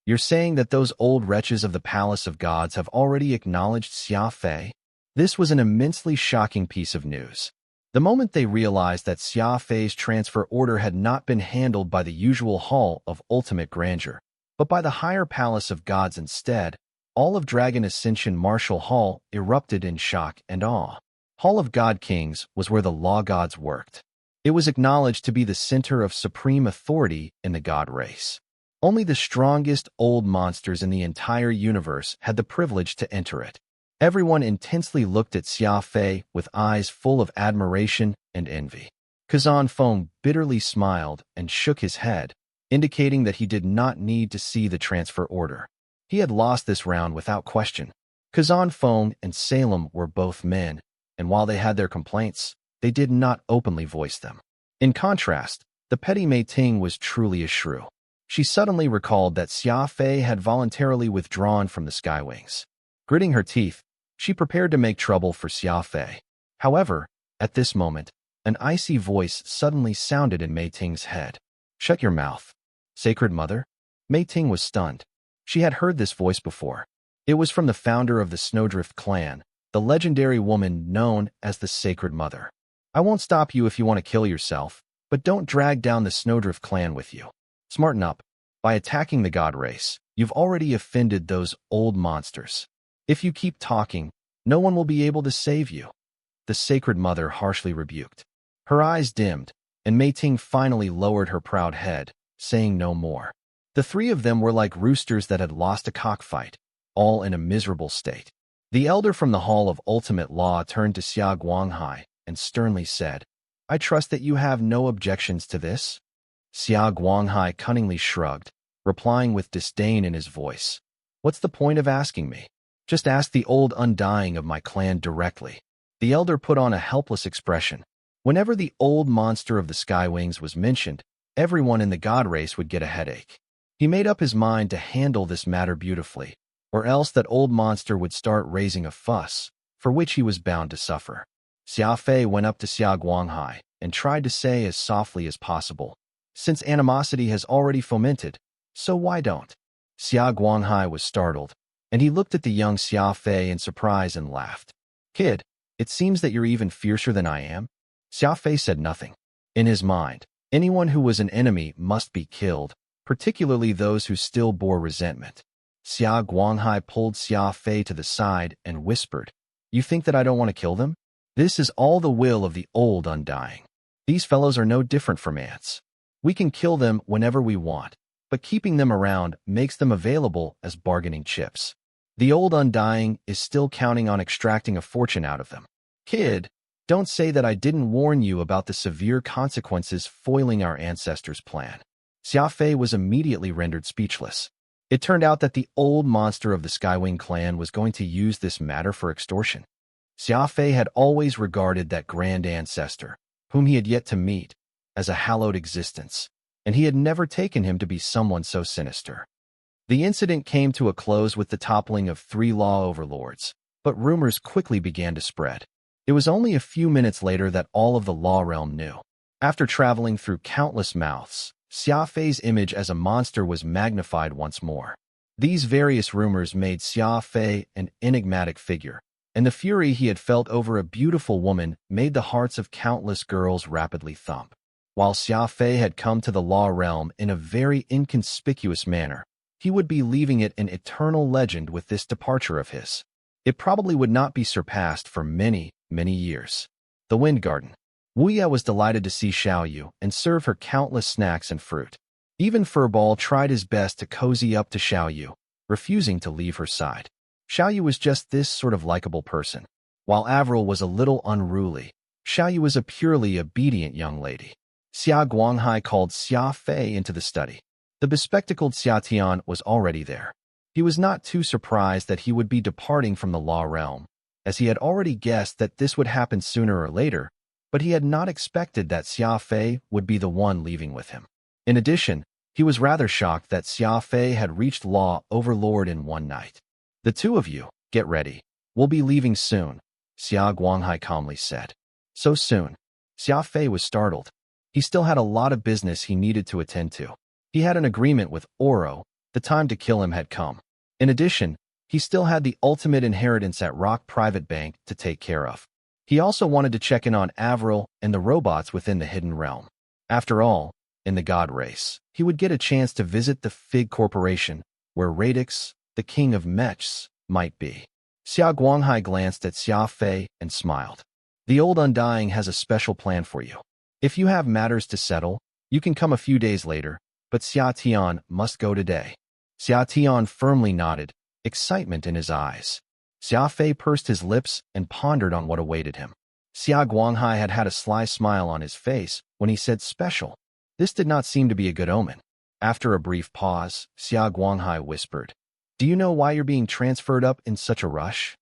Speaker 1: You're saying that those old wretches of the Palace of Gods have already acknowledged Xia Fei? This was an immensely shocking piece of news. The moment they realized that Xia Fei's transfer order had not been handled by the usual Hall of Ultimate Grandeur, but by the higher Palace of Gods instead, all of Dragon Ascension Martial Hall erupted in shock and awe. Hall of God Kings was where the law gods worked. It was acknowledged to be the center of supreme authority in the god race. Only the strongest old monsters in the entire universe had the privilege to enter it. Everyone intensely looked at Xia Fei with eyes full of admiration and envy. Kazan Feng bitterly smiled and shook his head, indicating that he did not need to see the transfer order. He had lost this round without question. Kazan Feng and Serum were both men, and while they had their complaints, they did not openly voice them. In contrast, the petty Mei Ting was truly a shrew. She suddenly recalled that Xia Fei had voluntarily withdrawn from the Skywings. Gritting her teeth, she prepared to make trouble for Xia Fei. However, at this moment, an icy voice suddenly sounded in Mei Ting's head. "Shut your mouth, Sacred Mother." Mei Ting was stunned. She had heard this voice before. It was from the founder of the Snowdrift clan, the legendary woman known as the Sacred Mother. "I won't stop you if you want to kill yourself, but don't drag down the Snowdrift clan with you. Smarten up. By attacking the god race, you've already offended those old monsters. If you keep talking, no one will be able to save you." The Sacred Mother harshly rebuked. Her eyes dimmed, and Mei Ting finally lowered her proud head, saying no more. The three of them were like roosters that had lost a cockfight, all in a miserable state. The elder from the Hall of Ultimate Law turned to Xia Guanghai and sternly said, "I trust that you have no objections to this?" Xia Guanghai cunningly shrugged, replying with disdain in his voice, "What's the point of asking me? Just ask the old undying of my clan directly." The elder put on a helpless expression. Whenever the old monster of the Skywings was mentioned, everyone in the god race would get a headache. He made up his mind to handle this matter beautifully, or else that old monster would start raising a fuss, for which he was bound to suffer. Xia Fei went up to Xia Guanghai and tried to say as softly as possible, "Since animosity has already fomented, so why don't?" Xia Guanghai was startled, and he looked at the young Xia Fei in surprise and laughed. "Kid, it seems that you're even fiercer than I am." Xia Fei said nothing. In his mind, anyone who was an enemy must be killed, particularly those who still bore resentment. Xia Guanghai pulled Xia Fei to the side and whispered, "You think that I don't want to kill them? This is all the will of the old undying. These fellows are no different from ants. We can kill them whenever we want, but keeping them around makes them available as bargaining chips. The old undying is still counting on extracting a fortune out of them. Kid, don't say that I didn't warn you about the severe consequences foiling our ancestors' plan." Xia Fei was immediately rendered speechless. It turned out that the old monster of the Skywing clan was going to use this matter for extortion. Xia Fei had always regarded that grand ancestor, whom he had yet to meet, as a hallowed existence, and he had never taken him to be someone so sinister. The incident came to a close with the toppling of 3 law overlords, but rumors quickly began to spread. It was only a few minutes later that all of the law realm knew. After traveling through countless mouths, Xia Fei's image as a monster was magnified once more. These various rumors made Xia Fei an enigmatic figure, and the fury he had felt over a beautiful woman made the hearts of countless girls rapidly thump. While Xia Fei had come to the law realm in a very inconspicuous manner, he would be leaving it an eternal legend with this departure of his. It probably would not be surpassed for many, many years. The Wind Garden. Wu Ye was delighted to see Xiaoyu and serve her countless snacks and fruit. Even Furball tried his best to cozy up to Xiaoyu, refusing to leave her side. Xiaoyu was just this sort of likable person. While Avril was a little unruly, Xiaoyu was a purely obedient young lady. Xia Guanghai called Xia Fei into the study. The bespectacled Xia Tian was already there. He was not too surprised that he would be departing from the law realm, as he had already guessed that this would happen sooner or later, but he had not expected that Xia Fei would be the one leaving with him. In addition, he was rather shocked that Xia Fei had reached Law Overlord in one night. "The two of you, get ready. We'll be leaving soon," Xia Guanghai calmly said. "So soon?" Xia Fei was startled. He still had a lot of business he needed to attend to. He had an agreement with Oro. The time to kill him had come. In addition, he still had the ultimate inheritance at Rock Private Bank to take care of. He also wanted to check in on Avril and the robots within the Hidden Realm. After all, in the God Race, he would get a chance to visit the Fig Corporation, where Radix, the king of Mechs, might be. Xia Guanghai glanced at Xia Fei and smiled. "The old Undying has a special plan for you. If you have matters to settle, you can come a few days later, but Xia Tian must go today." Xia Tian firmly nodded, excitement in his eyes. Xia Fei pursed his lips and pondered on what awaited him. Xia Guanghai had had a sly smile on his face when he said special. This did not seem to be a good omen. After a brief pause, Xia Guanghai whispered, "Do you know why you're being transferred up in such a rush?"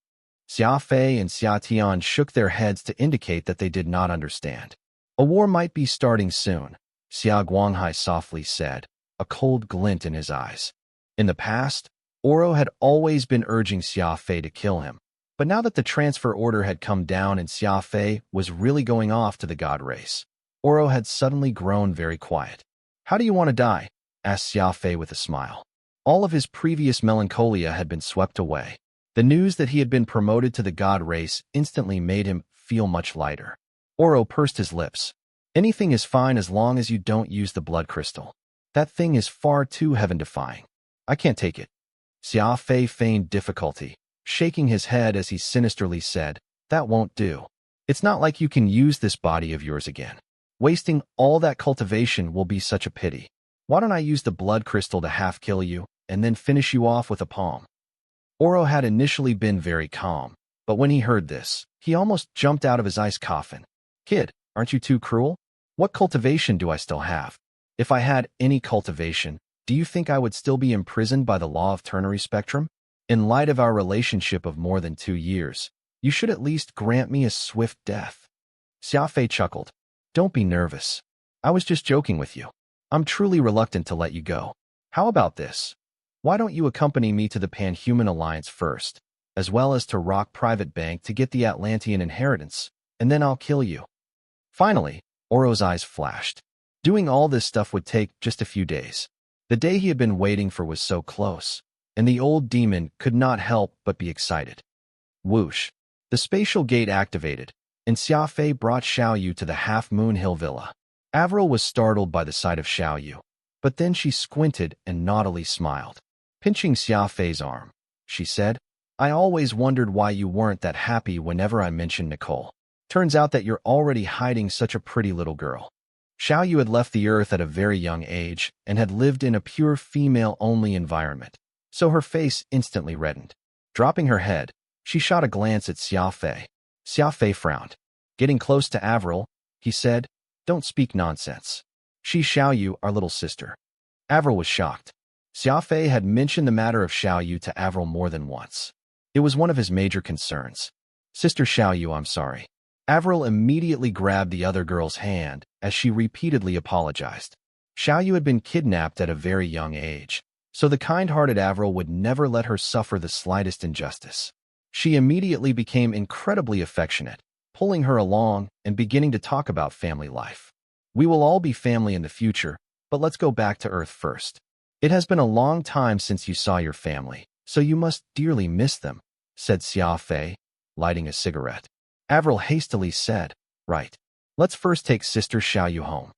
Speaker 1: Xia Fei and Xia Tian shook their heads to indicate that they did not understand. "A war might be starting soon," Xia Guanghai softly said, a cold glint in his eyes. In the past, Oro had always been urging Xia Fei to kill him, but now that the transfer order had come down and Xia Fei was really going off to the God Race, Oro had suddenly grown very quiet. "How do you want to die?" asked Xia Fei with a smile. All of his previous melancholia had been swept away. The news that he had been promoted to the God Race instantly made him feel much lighter. Oro pursed his lips. "Anything is fine as long as you don't use the blood crystal. That thing is far too heaven-defying. I can't take it." Xia Fei feigned difficulty, shaking his head as he sinisterly said, "That won't do. It's not like you can use this body of yours again. Wasting all that cultivation will be such a pity. Why don't I use the blood crystal to half-kill you, and then finish you off with a palm?" Oro had initially been very calm, but when he heard this, he almost jumped out of his ice coffin. "Kid, aren't you too cruel? What cultivation do I still have? If I had any cultivation, do you think I would still be imprisoned by the law of ternary spectrum? In light of our relationship of more than 2 years, you should at least grant me a swift death." Xia Fei chuckled. "Don't be nervous. I was just joking with you. I'm truly reluctant to let you go. How about this? Why don't you accompany me to the Pan-Human Alliance first, as well as to Rock Private Bank to get the Atlantean inheritance, and then I'll kill you." Finally, Oro's eyes flashed. Doing all this stuff would take just a few days. The day he had been waiting for was so close, and the old demon could not help but be excited. Whoosh! The spatial gate activated, and Xia Fei brought Xiaoyu to the Half-Moon Hill Villa. Avril was startled by the sight of Xiaoyu, but then she squinted and naughtily smiled. Pinching Xia Fei's arm, she said, "I always wondered why you weren't that happy whenever I mentioned Nicole. Turns out that you're already hiding such a pretty little girl." Xiaoyu had left the Earth at a very young age and had lived in a pure female-only environment, so her face instantly reddened. Dropping her head, she shot a glance at Xia Fei. Xia Fei frowned. Getting close to Avril, he said, "Don't speak nonsense. She's Xiaoyu, our little sister." Avril was shocked. Xia Fei had mentioned the matter of Xiaoyu to Avril more than once. It was one of his major concerns. "Sister Xiaoyu, I'm sorry." Avril immediately grabbed the other girl's hand as she repeatedly apologized. Xiaoyu had been kidnapped at a very young age, so the kind-hearted Avril would never let her suffer the slightest injustice. She immediately became incredibly affectionate, pulling her along and beginning to talk about family life. "We will all be family in the future, but let's go back to Earth first. It has been a long time since you saw your family, so you must dearly miss them," said Xia Fei, lighting a cigarette. Avril hastily said, "Right. Let's first take Sister Xiaoyu home."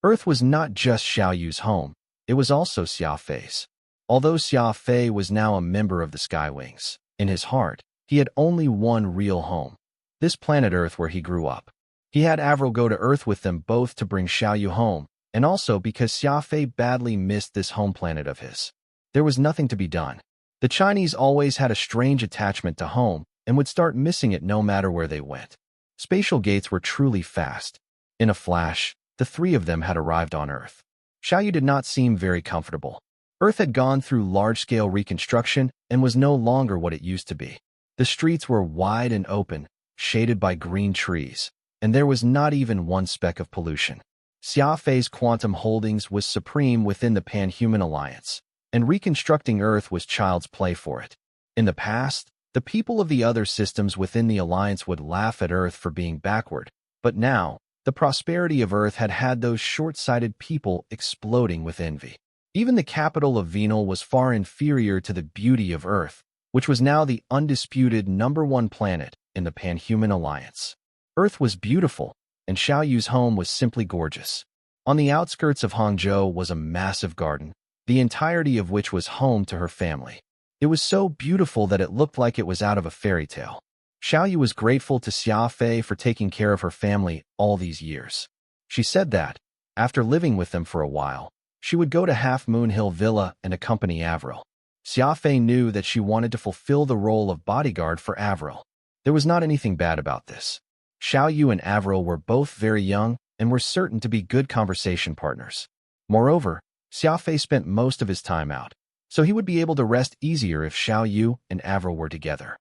Speaker 1: Earth was not just Xiaoyu's home, it was also Xia Fei's. Although Xia Fei was now a member of the Skywings, in his heart, he had only one real home, this planet Earth where he grew up. He had Avril go to Earth with them both to bring Xiaoyu home, and also because Xia Fei badly missed this home planet of his. There was nothing to be done. The Chinese always had a strange attachment to home and would start missing it no matter where they went. Spatial gates were truly fast. In a flash, the three of them had arrived on Earth. Xiaoyu did not seem very comfortable. Earth had gone through large-scale reconstruction and was no longer what it used to be. The streets were wide and open, shaded by green trees, and there was not even one speck of pollution. Xia Fei's quantum holdings was supreme within the Pan-Human Alliance, and reconstructing Earth was child's play for it. In the past, the people of the other systems within the Alliance would laugh at Earth for being backward, but now, the prosperity of Earth had had those short-sighted people exploding with envy. Even the capital of Venal was far inferior to the beauty of Earth, which was now the undisputed #1 planet in the Pan-Human Alliance. Earth was beautiful, and Xiaoyu's home was simply gorgeous. On the outskirts of Hangzhou was a massive garden, the entirety of which was home to her family. It was so beautiful that it looked like it was out of a fairy tale. Xiaoyu was grateful to Xia Fei for taking care of her family all these years. She said that, after living with them for a while, she would go to Half Moon Hill Villa and accompany Avril. Xia Fei knew that she wanted to fulfill the role of bodyguard for Avril. There was not anything bad about this. Xiaoyu and Avril were both very young and were certain to be good conversation partners. Moreover, Xia Fei spent most of his time out, so he would be able to rest easier if Xiaoyu and Avril were together.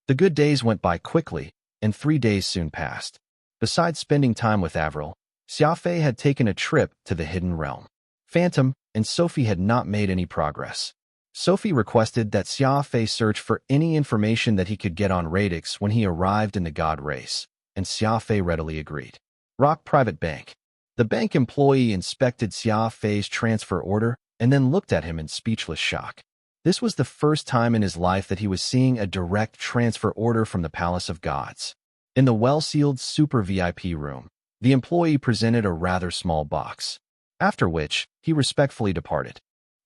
Speaker 1: The good days went by quickly, and 3 days soon passed. Besides spending time with Avril, Xia Fei had taken a trip to the Hidden Realm. Phantom and Sophie had not made any progress. Sophie requested that Xia Fei search for any information that he could get on Radix when he arrived in the God Race, and Xia Fei readily agreed. Rock Private Bank. The bank employee inspected Xia Fei's transfer order and then looked at him in speechless shock. This was the first time in his life that he was seeing a direct transfer order from the Palace of Gods. In the well-sealed super VIP room, the employee presented a rather small box, after which he respectfully departed.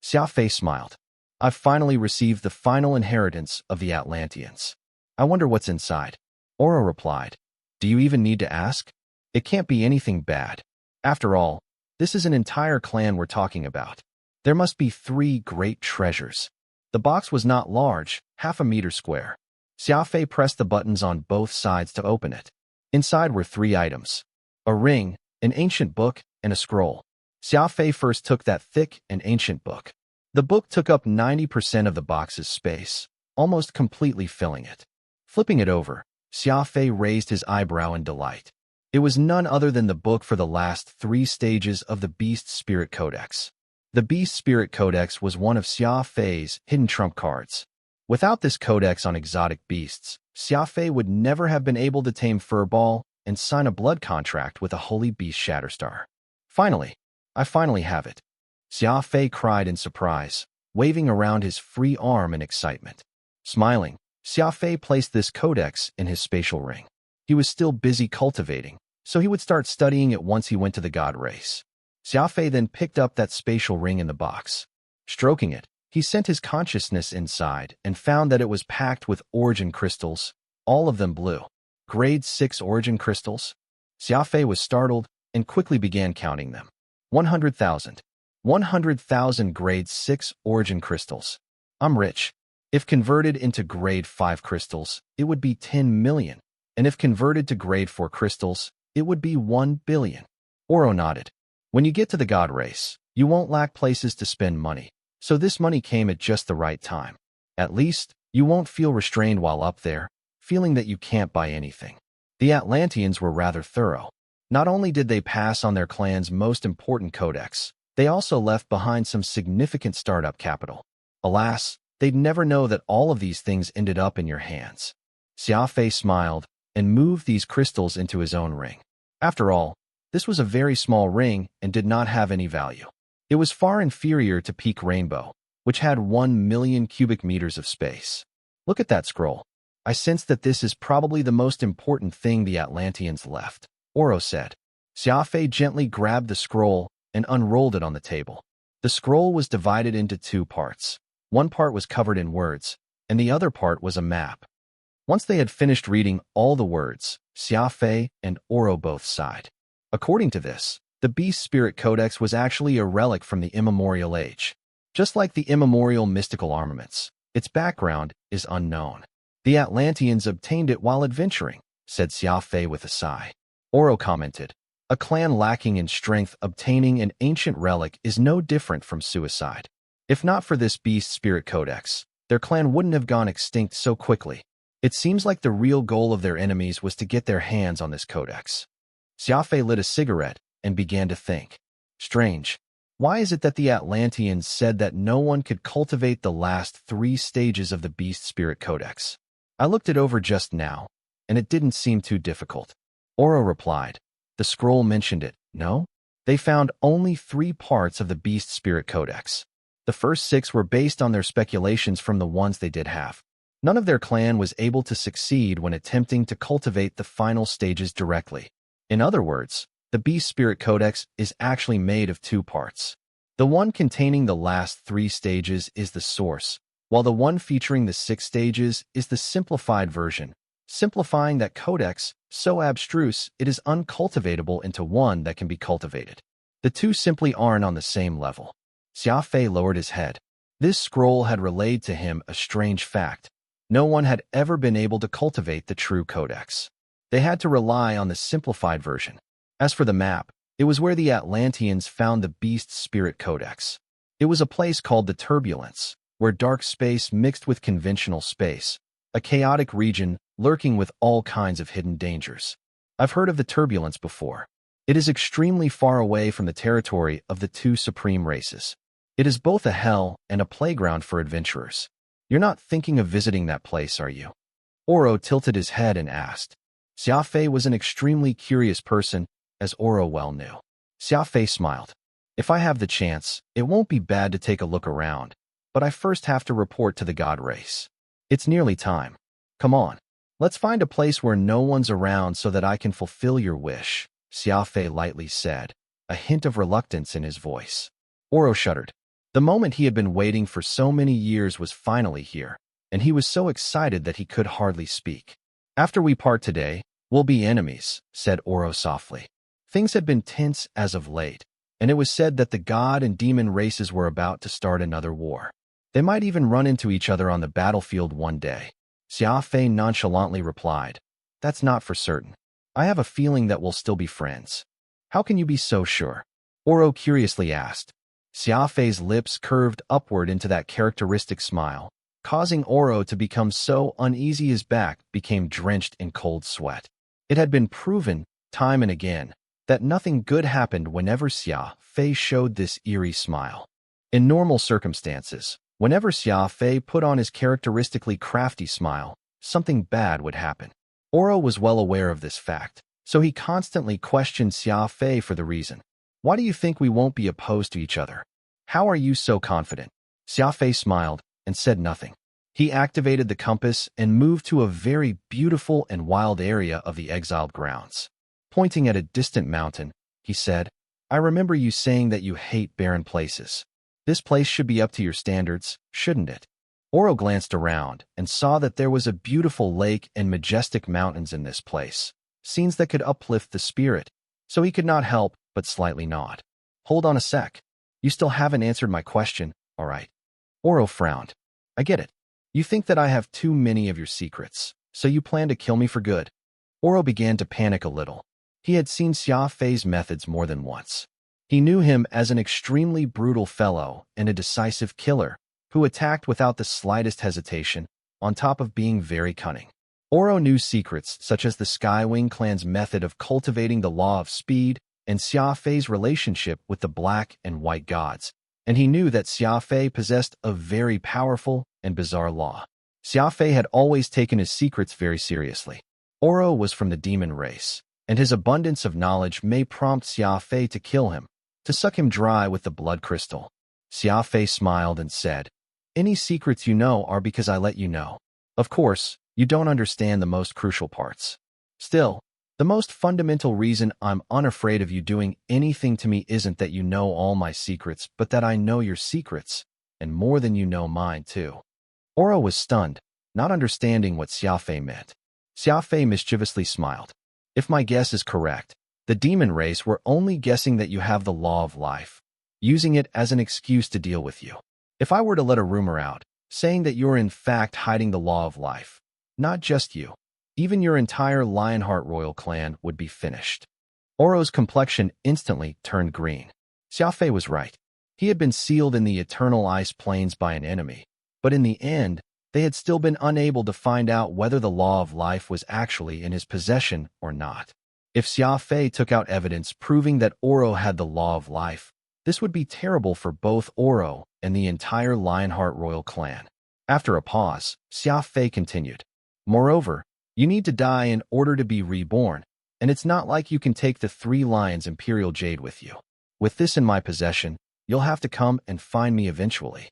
Speaker 1: Xia Fei smiled. I've finally received the final inheritance of the Atlanteans. I wonder what's inside. Oro replied. Do you even need to ask? It can't be anything bad. After all, this is an entire clan we're talking about. There must be 3 great treasures. The box was not large, half a meter square. Xia Fei pressed the buttons on both sides to open it. Inside were 3 items: a ring, an ancient book, and a scroll. Xia Fei first took that thick and ancient book. The book took up 90% of the box's space, almost completely filling it. Flipping it over, Xia Fei raised his eyebrow in delight. It was none other than the book for the last 3 stages of the Beast Spirit Codex. The Beast Spirit Codex was one of Xia Fei's hidden trump cards. Without this codex on exotic beasts, Xia Fei would never have been able to tame Furball and sign a blood contract with a holy beast Shatterstar. I finally have it. Xia Fei cried in surprise, waving around his free arm in excitement. Smiling, Xia Fei placed this codex in his spatial ring. He was still busy cultivating, so he would start studying it once he went to the God Race. Xia Fei then picked up that spatial ring in the box. Stroking it, he sent his consciousness inside and found that it was packed with origin crystals, all of them blue. Grade 6 origin crystals? Xia Fei was startled and quickly began counting them. 100,000. 100,000 grade 6 origin crystals. I'm rich. If converted into grade 5 crystals, it would be 10 million. And if converted to grade 4 crystals, it would be 1 billion. Oro nodded. When you get to the God Race, you won't lack places to spend money, so this money came at just the right time. At least, you won't feel restrained while up there, feeling that you can't buy anything. The Atlanteans were rather thorough. Not only did they pass on their clan's most important codex, they also left behind some significant startup capital. Alas, they'd never know that all of these things ended up in your hands. Xia Fei smiled and moved these crystals into his own ring. After all, this was a very small ring and did not have any value. It was far inferior to Peak Rainbow, which had 1 million cubic meters of space. Look at that scroll. I sense that this is probably the most important thing the Atlanteans left, Oro said. Xia Fei gently grabbed the scroll and unrolled it on the table. The scroll was divided into 2 parts. One part was covered in words, and the other part was a map. Once they had finished reading all the words, Xia Fei and Oro both sighed. According to this, the Beast Spirit Codex was actually a relic from the immemorial age. Just like the immemorial mystical armaments, its background is unknown. The Atlanteans obtained it while adventuring, said Xia Fei with a sigh. Oro commented, a clan lacking in strength obtaining an ancient relic is no different from suicide. If not for this Beast Spirit Codex, their clan wouldn't have gone extinct so quickly. It seems like the real goal of their enemies was to get their hands on this codex. Xia Fei lit a cigarette and began to think. Strange. Why is it that the Atlanteans said that no one could cultivate the last 3 stages of the Beast Spirit Codex? I looked it over just now, and it didn't seem too difficult. Oro replied. The scroll mentioned it, no? They found only 3 parts of the Beast Spirit Codex. The first 6 were based on their speculations from the ones they did have. None of their clan was able to succeed when attempting to cultivate the final stages directly. In other words, the Beast Spirit Codex is actually made of 2 parts. The one containing the last 3 stages is the source, while the one featuring the 6 stages is the simplified version, simplifying that codex so abstruse it is uncultivatable into one that can be cultivated. The 2 simply aren't on the same level. Xia Fei lowered his head. This scroll had relayed to him a strange fact. No one had ever been able to cultivate the true codex. They had to rely on the simplified version. As for the map, it was where the Atlanteans found the Beast Spirit Codex. It was a place called the Turbulence, where dark space mixed with conventional space, a chaotic region lurking with all kinds of hidden dangers. I've heard of the Turbulence before. It is extremely far away from the territory of the 2 supreme races. It is both a hell and a playground for adventurers. You're not thinking of visiting that place, are you? Oro tilted his head and asked. Xia Fei was an extremely curious person, as Oro well knew. Xia Fei smiled. If I have the chance, it won't be bad to take a look around, but I first have to report to the god race. It's nearly time. Come on, let's find a place where no one's around so that I can fulfill your wish, Xia Fei lightly said, a hint of reluctance in his voice. Oro shuddered. The moment he had been waiting for so many years was finally here, and he was so excited that he could hardly speak. After we part today, we'll be enemies, said Oro softly. Things had been tense as of late, and it was said that the god and demon races were about to start another war. They might even run into each other on the battlefield one day. Xia Fei nonchalantly replied, That's not for certain. I have a feeling that we'll still be friends. How can you be so sure? Oro curiously asked. Xia Fei's lips curved upward into that characteristic smile, causing Oro to become so uneasy his back became drenched in cold sweat. It had been proven, time and again, that nothing good happened whenever Xia Fei showed this eerie smile. In normal circumstances, whenever Xia Fei put on his characteristically crafty smile, something bad would happen. Oro was well aware of this fact, so he constantly questioned Xia Fei for the reason. Why do you think we won't be opposed to each other? How are you so confident? Xia Fei smiled and said nothing. He activated the compass and moved to a very beautiful and wild area of the exiled grounds. Pointing at a distant mountain, he said, I remember you saying that you hate barren places. This place should be up to your standards, shouldn't it? Oro glanced around and saw that there was a beautiful lake and majestic mountains in this place, scenes that could uplift the spirit, so he could not help but slightly nod. Hold on a sec. You still haven't answered my question, all right? Oro frowned. I get it. You think that I have too many of your secrets, so you plan to kill me for good. Oro began to panic a little. He had seen Xia Fei's methods more than once. He knew him as an extremely brutal fellow and a decisive killer who attacked without the slightest hesitation, on top of being very cunning. Oro knew secrets such as the Skywing clan's method of cultivating the law of speed and Xia Fei's relationship with the black and white gods, and he knew that Xia Fei possessed a very powerful and bizarre law. Xia Fei had always taken his secrets very seriously. Oro was from the demon race, and his abundance of knowledge may prompt Xia Fei to kill him, to suck him dry with the blood crystal. Xia Fei smiled and said, Any secrets you know are because I let you know. Of course, you don't understand the most crucial parts. Still, the most fundamental reason I'm unafraid of you doing anything to me isn't that you know all my secrets, but that I know your secrets, and more than you know mine too. Oro was stunned, not understanding what Xia Fei meant. Xia Fei mischievously smiled. If my guess is correct, the demon race were only guessing that you have the law of life, using it as an excuse to deal with you. If I were to let a rumor out, saying that you're in fact hiding the law of life, not just you, even your entire Lionheart royal clan would be finished. Oro's complexion instantly turned green. Xia Fei was right. He had been sealed in the eternal ice plains by an enemy, but in the end, they had still been unable to find out whether the law of life was actually in his possession or not. If Xia Fei took out evidence proving that Oro had the law of life, this would be terrible for both Oro and the entire Lionheart royal clan. After a pause, Xia Fei continued. Moreover, you need to die in order to be reborn, and it's not like you can take the 3 lions Imperial Jade with you. With this in my possession, you'll have to come and find me eventually.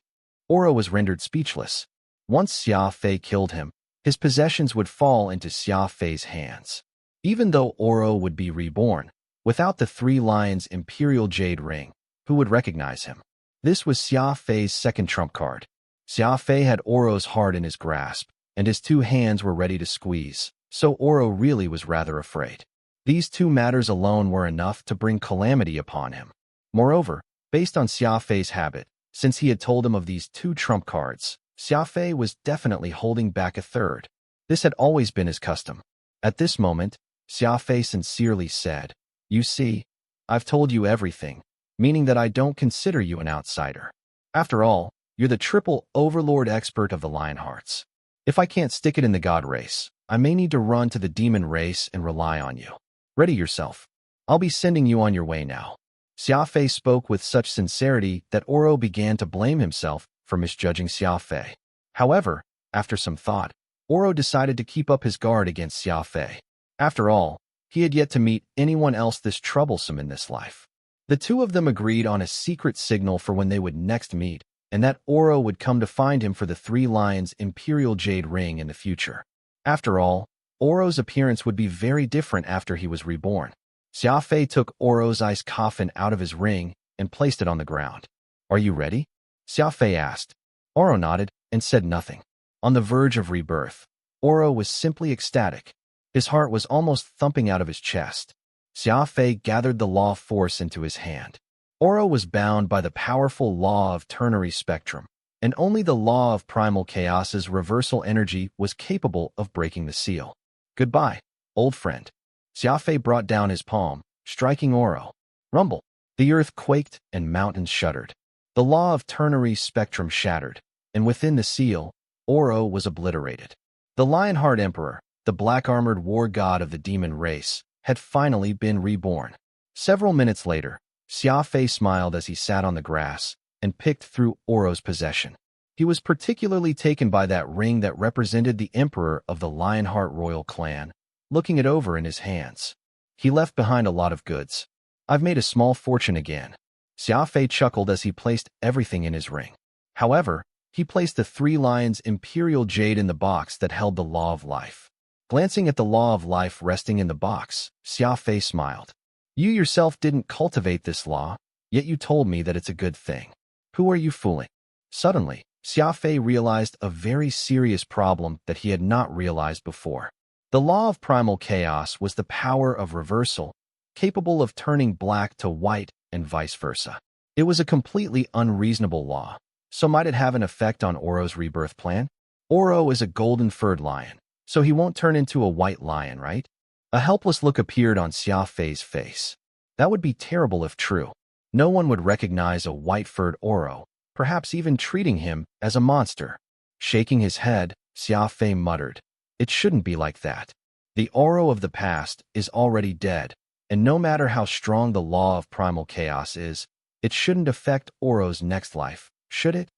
Speaker 1: Oro was rendered speechless. Once Xia Fei killed him, his possessions would fall into Xia Fei's hands. Even though Oro would be reborn, without the 3 lions Imperial Jade ring, who would recognize him? This was Xia Fei's second trump card. Xia Fei had Oro's heart in his grasp, and his 2 hands were ready to squeeze, so Oro really was rather afraid. These 2 matters alone were enough to bring calamity upon him. Moreover, based on Xia Fei's habit, since he had told him of these 2 trump cards, Xia Fei was definitely holding back a third. This had always been his custom. At this moment, Xia Fei sincerely said, "You see, I've told you everything, meaning that I don't consider you an outsider. After all, you're the triple overlord expert of the Lionhearts. If I can't stick it in the god race, I may need to run to the demon race and rely on you. Ready yourself. I'll be sending you on your way now." Xia Fei spoke with such sincerity that Oro began to blame himself for misjudging Xia Fei. However, after some thought, Oro decided to keep up his guard against Xia Fei. After all, he had yet to meet anyone else this troublesome in this life. The 2 of them agreed on a secret signal for when they would next meet, and that Oro would come to find him for the 3 lions Imperial Jade ring in the future. After all, Oro's appearance would be very different after he was reborn. Xia Fei took Oro's ice coffin out of his ring and placed it on the ground. "Are you ready?" Xia Fei asked. Oro nodded and said nothing. On the verge of rebirth, Oro was simply ecstatic. His heart was almost thumping out of his chest. Xia Fei gathered the law force into his hand. Oro was bound by the powerful law of ternary spectrum, and only the law of primal chaos's reversal energy was capable of breaking the seal. "Goodbye, old friend." Xia Fei brought down his palm, striking Oro. Rumble. The earth quaked and mountains shuddered. The law of ternary spectrum shattered, and within the seal, Oro was obliterated. The Lionheart Emperor, the black-armored war god of the demon race, had finally been reborn. Several minutes later, Xia Fei smiled as he sat on the grass and picked through Oro's possession. He was particularly taken by that ring that represented the emperor of the Lionheart royal clan, looking it over in his hands. He left behind a lot of goods. "I've made a small fortune again." Xia Fei chuckled as he placed everything in his ring. However, he placed the 3 lions Imperial Jade in the box that held the law of life. Glancing at the law of life resting in the box, Xia Fei smiled. "You yourself didn't cultivate this law, yet you told me that it's a good thing. Who are you fooling?" Suddenly, Xia Fei realized a very serious problem that he had not realized before. The law of primal chaos was the power of reversal, capable of turning black to white and vice versa. It was a completely unreasonable law, so might it have an effect on Oro's rebirth plan? Oro is a golden-furred lion, so he won't turn into a white lion, right? A helpless look appeared on Xia Fei's face. That would be terrible if true. No one would recognize a white-furred Oro, perhaps even treating him as a monster. Shaking his head, Xia Fei muttered, "It shouldn't be like that. The Oro of the past is already dead, and no matter how strong the law of primal chaos is, it shouldn't affect Oro's next life, should it?"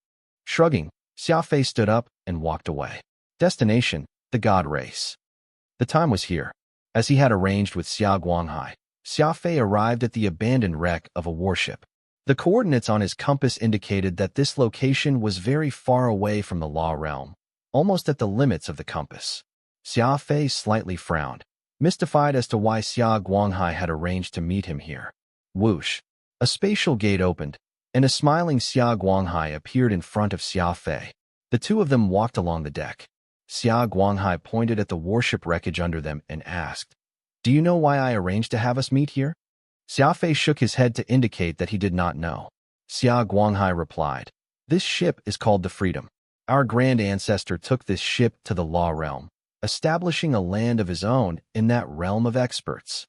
Speaker 1: Shrugging, Xia Fei stood up and walked away. Destination: the God Race. The time was here. As he had arranged with Xia Guanghai, Xia Fei arrived at the abandoned wreck of a warship. The coordinates on his compass indicated that this location was very far away from the Law Realm, almost at the limits of the compass. Xia Fei slightly frowned, mystified as to why Xia Guanghai had arranged to meet him here. Whoosh! A spatial gate opened, and a smiling Xia Guanghai appeared in front of Xia Fei. The 2 of them walked along the deck. Xia Guanghai pointed at the warship wreckage under them and asked, "Do you know why I arranged to have us meet here?" Xia Fei shook his head to indicate that he did not know. Xia Guanghai replied, "This ship is called the Freedom. Our grand ancestor took this ship to the Law Realm, establishing a land of his own in that realm of experts."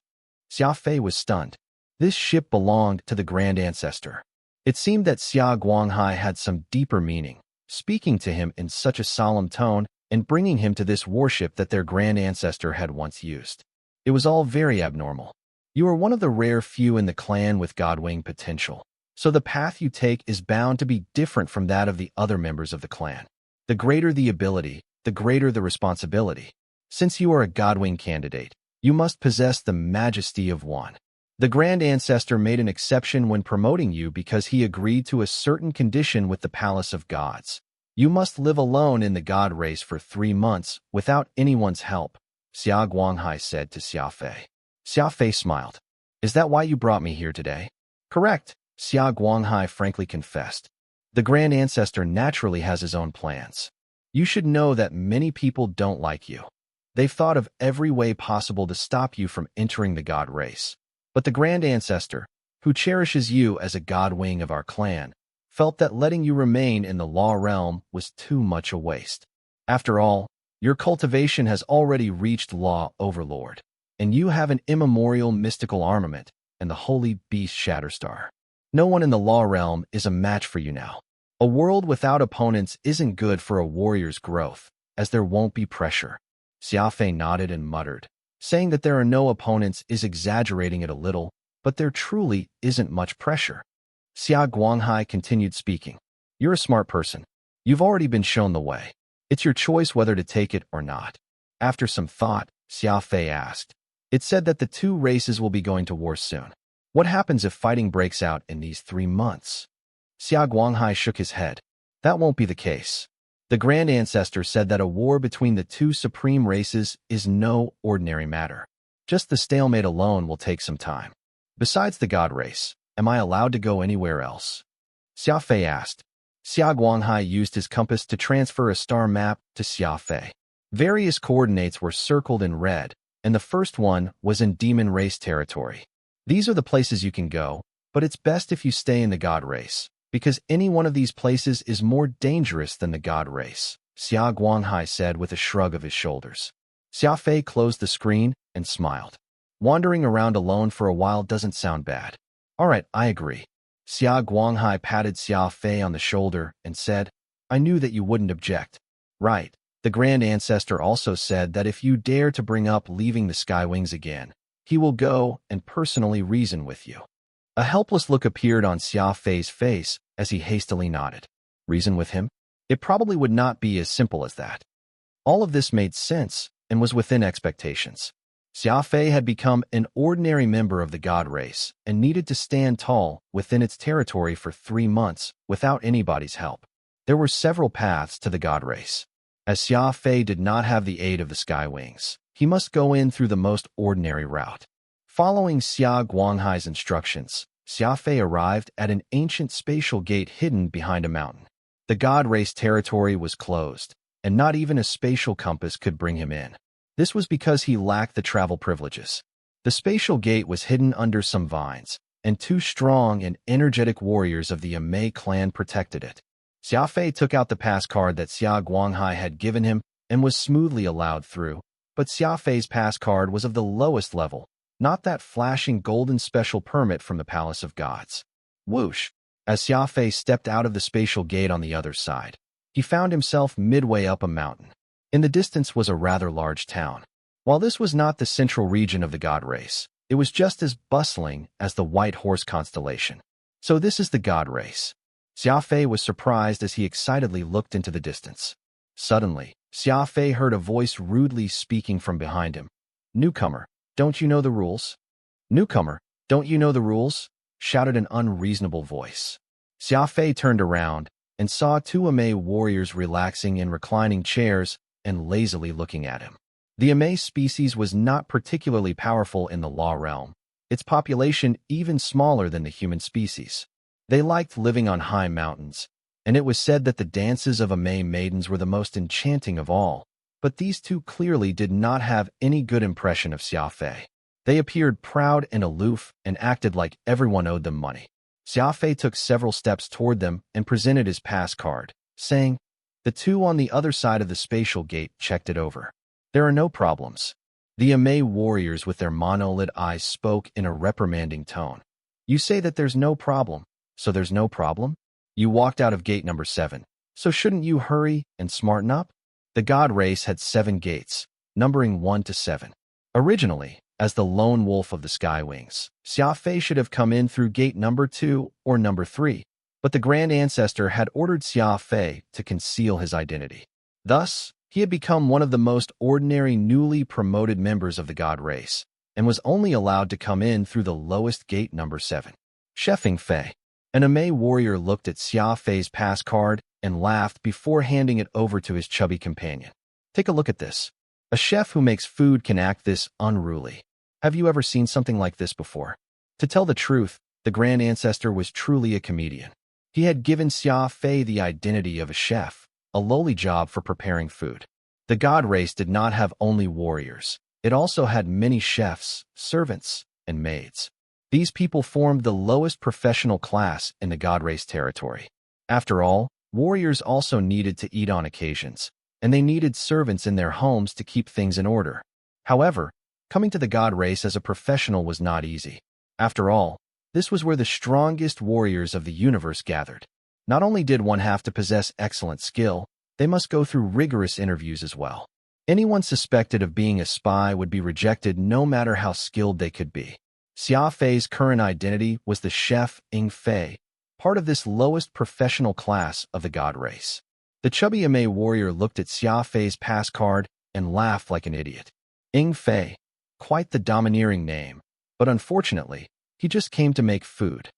Speaker 1: Xia Fei was stunned. This ship belonged to the grand ancestor. It seemed that Xia Guanghai had some deeper meaning, speaking to him in such a solemn tone and bringing him to this worship that their grand ancestor had once used. It was all very abnormal. You are one of the rare few in the clan with godwing potential, so the path you take is bound to be different from that of the other members of the clan. The greater the ability, the greater the responsibility. Since you are a godwing candidate, you must possess the majesty of one. The grand ancestor made an exception when promoting you because he agreed to a certain condition with the palace of gods. You must live alone in the god race for 3 months without anyone's help, Xia Guanghai said to Xia Fei. Xia Fei smiled. Is that why you brought me here today? Correct, Xia Guanghai frankly confessed. The grand ancestor naturally has his own plans. You should know that many people don't like you. They've thought of every way possible to stop you from entering the god race. But the grand ancestor, who cherishes you as a godwing of our clan, felt that letting you remain in the law realm was too much a waste. After all, your cultivation has already reached law overlord, and you have an immemorial mystical armament and the holy beast Shatterstar. No one in the law realm is a match for you now. A world without opponents isn't good for a warrior's growth, as there won't be pressure. Xia Fei nodded and muttered. Saying that there are no opponents is exaggerating it a little, but there truly isn't much pressure. Xia Guanghai continued speaking. You're a smart person. You've already been shown the way. It's your choice whether to take it or not. After some thought, Xia Fei asked. It said that the 2 races will be going to war soon. What happens if fighting breaks out in these 3 months? Xia Guanghai shook his head. That won't be the case. The grand ancestor said that a war between the 2 supreme races is no ordinary matter. Just the stalemate alone will take some time. Besides the god race, am I allowed to go anywhere else? Xia Fei asked. Xia Guanghai used his compass to transfer a star map to Xia Fei. Various coordinates were circled in red, and the first one was in demon race territory. These are the places you can go, but it's best if you stay in the god race, because any one of these places is more dangerous than the god race, Xia Guanghai said with a shrug of his shoulders. Xia Fei closed the screen and smiled. Wandering around alone for a while doesn't sound bad. All right, I agree. Xia Guanghai patted Xia Fei on the shoulder and said, I knew that you wouldn't object. Right. The grand ancestor also said that if you dare to bring up leaving the Skywings again, he will go and personally reason with you. A helpless look appeared on Xia Fei's face as he hastily nodded. Reason with him? It probably would not be as simple as that. All of this made sense and was within expectations. Xia Fei had become an ordinary member of the god race and needed to stand tall within its territory for 3 months without anybody's help. There were several paths to the god race. As Xia Fei did not have the aid of the Skywings, he must go in through the most ordinary route. Following Xia Guanghai's instructions, Xia Fei arrived at an ancient spatial gate hidden behind a mountain. The god race territory was closed, and not even a spatial compass could bring him in. This was because he lacked the travel privileges. The spatial gate was hidden under some vines, and 2 strong and energetic warriors of the inmate clan protected it. Xia Fei took out the pass card that Xia Guanghai had given him and was smoothly allowed through, but Xia Fei's pass card was of the lowest level, not that flashing golden special permit from the Palace of Gods. Whoosh! As Xia Fei stepped out of the spatial gate on the other side, he found himself midway up a mountain. In the distance was a rather large town. While this was not the central region of the god race, it was just as bustling as the White Horse constellation. So this is the god race. Xia Fei was surprised as he excitedly looked into the distance. Suddenly, Xia Fei heard a voice rudely speaking from behind him. Newcomer, don't you know the rules? Newcomer, don't you know the rules? Shouted an unreasonable voice. Xia Fei turned around and saw 2 inmate warriors relaxing in reclining chairs and lazily looking at him. The inmate species was not particularly powerful in the law realm, its population even smaller than the human species. They liked living on high mountains, and it was said that the dances of inmate maidens were the most enchanting of all, but these 2 clearly did not have any good impression of Xia Fei. They appeared proud and aloof and acted like everyone owed them money. Xia Fei took several steps toward them and presented his pass card, saying, The 2 on the other side of the spatial gate checked it over. There are no problems. The inmate warriors with their monolid eyes spoke in a reprimanding tone. You say that there's no problem, so there's no problem? You walked out of gate number 7. So shouldn't you hurry and smarten up? The god race had 7 gates, numbering 1 to 7. Originally, as the lone wolf of the Sky Wings, Xia Fei should have come in through gate number 2 or number 3, but the Grand Ancestor had ordered Xia Fei to conceal his identity. Thus, he had become one of the most ordinary newly promoted members of the god race, and was only allowed to come in through the lowest gate number 7. Xia Fei. An inmate warrior looked at Xia Fei's pass card and laughed before handing it over to his chubby companion. Take a look at this. A chef who makes food can act this unruly. Have you ever seen something like this before? To tell the truth, the Grand Ancestor was truly a comedian. He had given Xia Fei the identity of a chef, a lowly job for preparing food. The god race did not have only warriors. It also had many chefs, servants, and maids. These people formed the lowest professional class in the god race territory. After all, warriors also needed to eat on occasions, and they needed servants in their homes to keep things in order. However, coming to the god race as a professional was not easy. After all, this was where the strongest warriors of the universe gathered. Not only did one have to possess excellent skill, they must go through rigorous interviews as well. Anyone suspected of being a spy would be rejected no matter how skilled they could be. Xia Fei's current identity was the chef Fei, part of this lowest professional class of the god race. The chubby inmate warrior looked at Xia Fei's pass card and laughed like an idiot. Fei, quite the domineering name, but unfortunately, he just came to make food.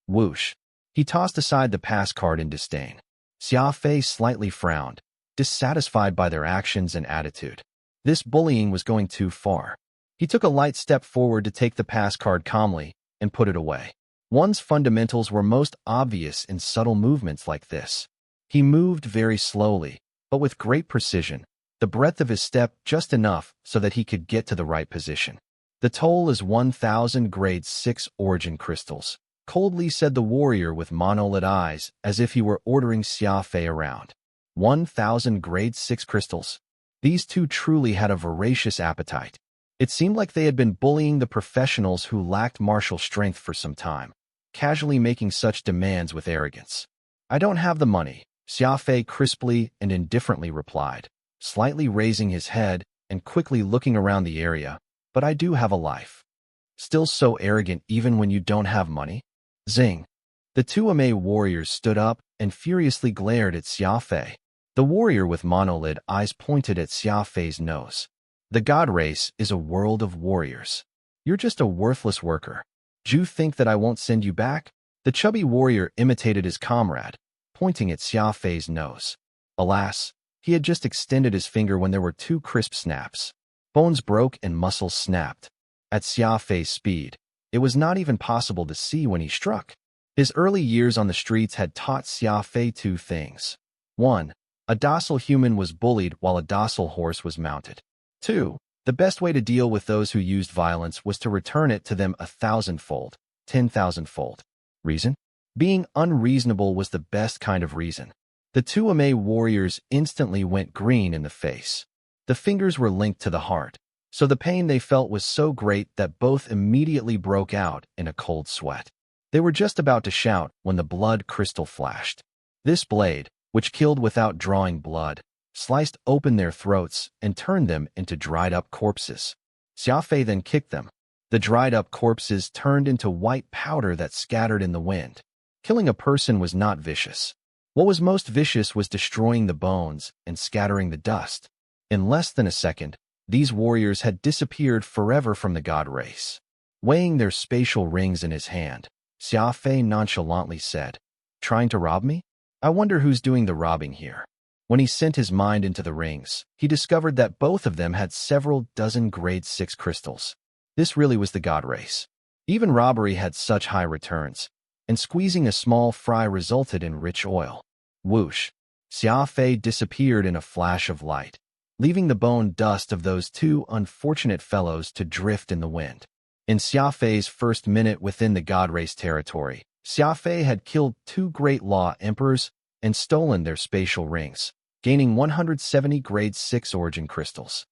Speaker 1: Whoosh. He tossed aside the pass card in disdain. Xia Fei slightly frowned, dissatisfied by their actions and attitude. This bullying was going too far. He took a light step forward to take the pass card calmly and put it away. One's fundamentals were most obvious in subtle movements like this. He moved very slowly, but with great precision, the breadth of his step just enough so that he could get to the right position. The toll is 1,000 grade 6 origin crystals, coldly said the warrior with monolith eyes as if he were ordering Xia Fei around. 1,000 grade 6 crystals. These two truly had a voracious appetite. It seemed like they had been bullying the professionals who lacked martial strength for some time, casually making such demands with arrogance. I don't have the money, Xia Fei crisply and indifferently replied, slightly raising his head and quickly looking around the area, but I do have a life. Still so arrogant even when you don't have money? Zing. The two inmate warriors stood up and furiously glared at Xia Fei. The warrior with monolid eyes pointed at Xia Fei's nose. The god race is a world of warriors. You're just a worthless worker. Do you think that I won't send you back? The chubby warrior imitated his comrade, pointing at Xia Fei's nose. Alas, he had just extended his finger when there were 2 crisp snaps. Bones broke and muscles snapped. At Xia Fei's speed, it was not even possible to see when he struck. His early years on the streets had taught Xia Fei 2 things. 1. A docile human was bullied while a docile horse was mounted. 2. The best way to deal with those who used violence was to return it to them 1,000-fold, 10,000-fold. Reason? Being unreasonable was the best kind of reason. The two inmate warriors instantly went green in the face. The fingers were linked to the heart, so the pain they felt was so great that both immediately broke out in a cold sweat. They were just about to shout when the blood crystal flashed. This blade, which killed without drawing blood, sliced open their throats and turned them into dried-up corpses. Xia Fei then kicked them. The dried-up corpses turned into white powder that scattered in the wind. Killing a person was not vicious. What was most vicious was destroying the bones and scattering the dust. In less than a second, these warriors had disappeared forever from the god race. Weighing their spatial rings in his hand, Xia Fei nonchalantly said, "Trying to rob me? I wonder who's doing the robbing here." When he sent his mind into the rings, he discovered that both of them had several dozen grade 6 crystals. This really was the god race. Even robbery had such high returns, and squeezing a small fry resulted in rich oil. Whoosh! Xia Fei disappeared in a flash of light, leaving the bone dust of those 2 unfortunate fellows to drift in the wind. In Xia Fei's first minute within the god race territory, Xia Fei had killed 2 great law emperors and stolen their spatial rings, gaining 170 grade 6 origin crystals.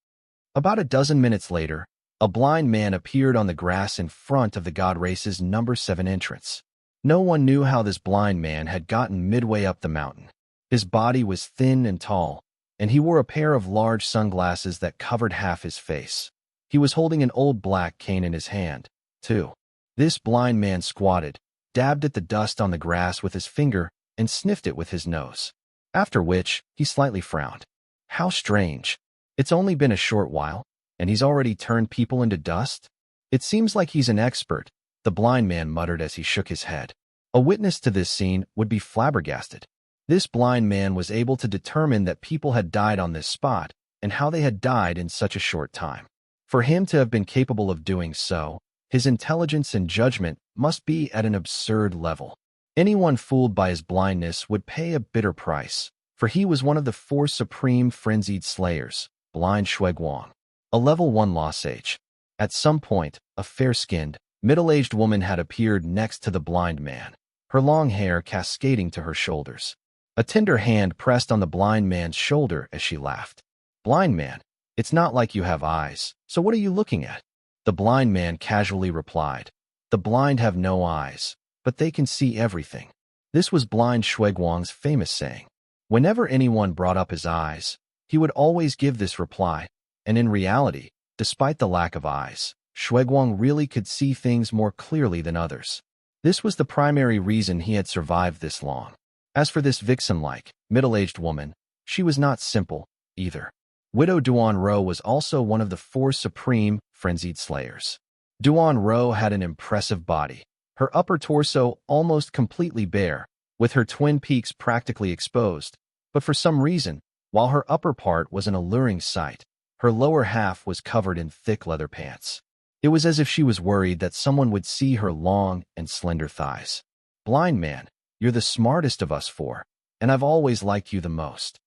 Speaker 1: About a dozen minutes later, a blind man appeared on the grass in front of the god race's number 7 entrance. No one knew how this blind man had gotten midway up the mountain. His body was thin and tall, and he wore a pair of large sunglasses that covered half his face. He was holding an old black cane in his hand, too. This blind man squatted, dabbed at the dust on the grass with his finger, and sniffed it with his nose. After which, he slightly frowned. How strange. It's only been a short while, and he's already turned people into dust? It seems like he's an expert, the blind man muttered as he shook his head. A witness to this scene would be flabbergasted. This blind man was able to determine that people had died on this spot, and how they had died in such a short time. For him to have been capable of doing so, his intelligence and judgment must be at an absurd level. Anyone fooled by his blindness would pay a bitter price, for he was one of the 4 supreme frenzied slayers, blind Shuiguang, a level 1 law sage. At some point, a fair-skinned, middle-aged woman had appeared next to the blind man, her long hair cascading to her shoulders. A tender hand pressed on the blind man's shoulder as she laughed. Blind man, it's not like you have eyes, so what are you looking at? The blind man casually replied. The blind have no eyes, but they can see everything. This was blind Shuiguang's famous saying. Whenever anyone brought up his eyes, he would always give this reply, and in reality, despite the lack of eyes, Shuiguang really could see things more clearly than others. This was the primary reason he had survived this long. As for this vixen-like, middle-aged woman, she was not simple, either. Widow Duan Ro was also one of the 4 supreme, frenzied slayers. Duan Ro had an impressive body, her upper torso almost completely bare, with her twin peaks practically exposed, but for some reason, while her upper part was an alluring sight, her lower half was covered in thick leather pants. It was as if she was worried that someone would see her long and slender thighs. Blind man, you're the smartest of us 4, and I've always liked you the most.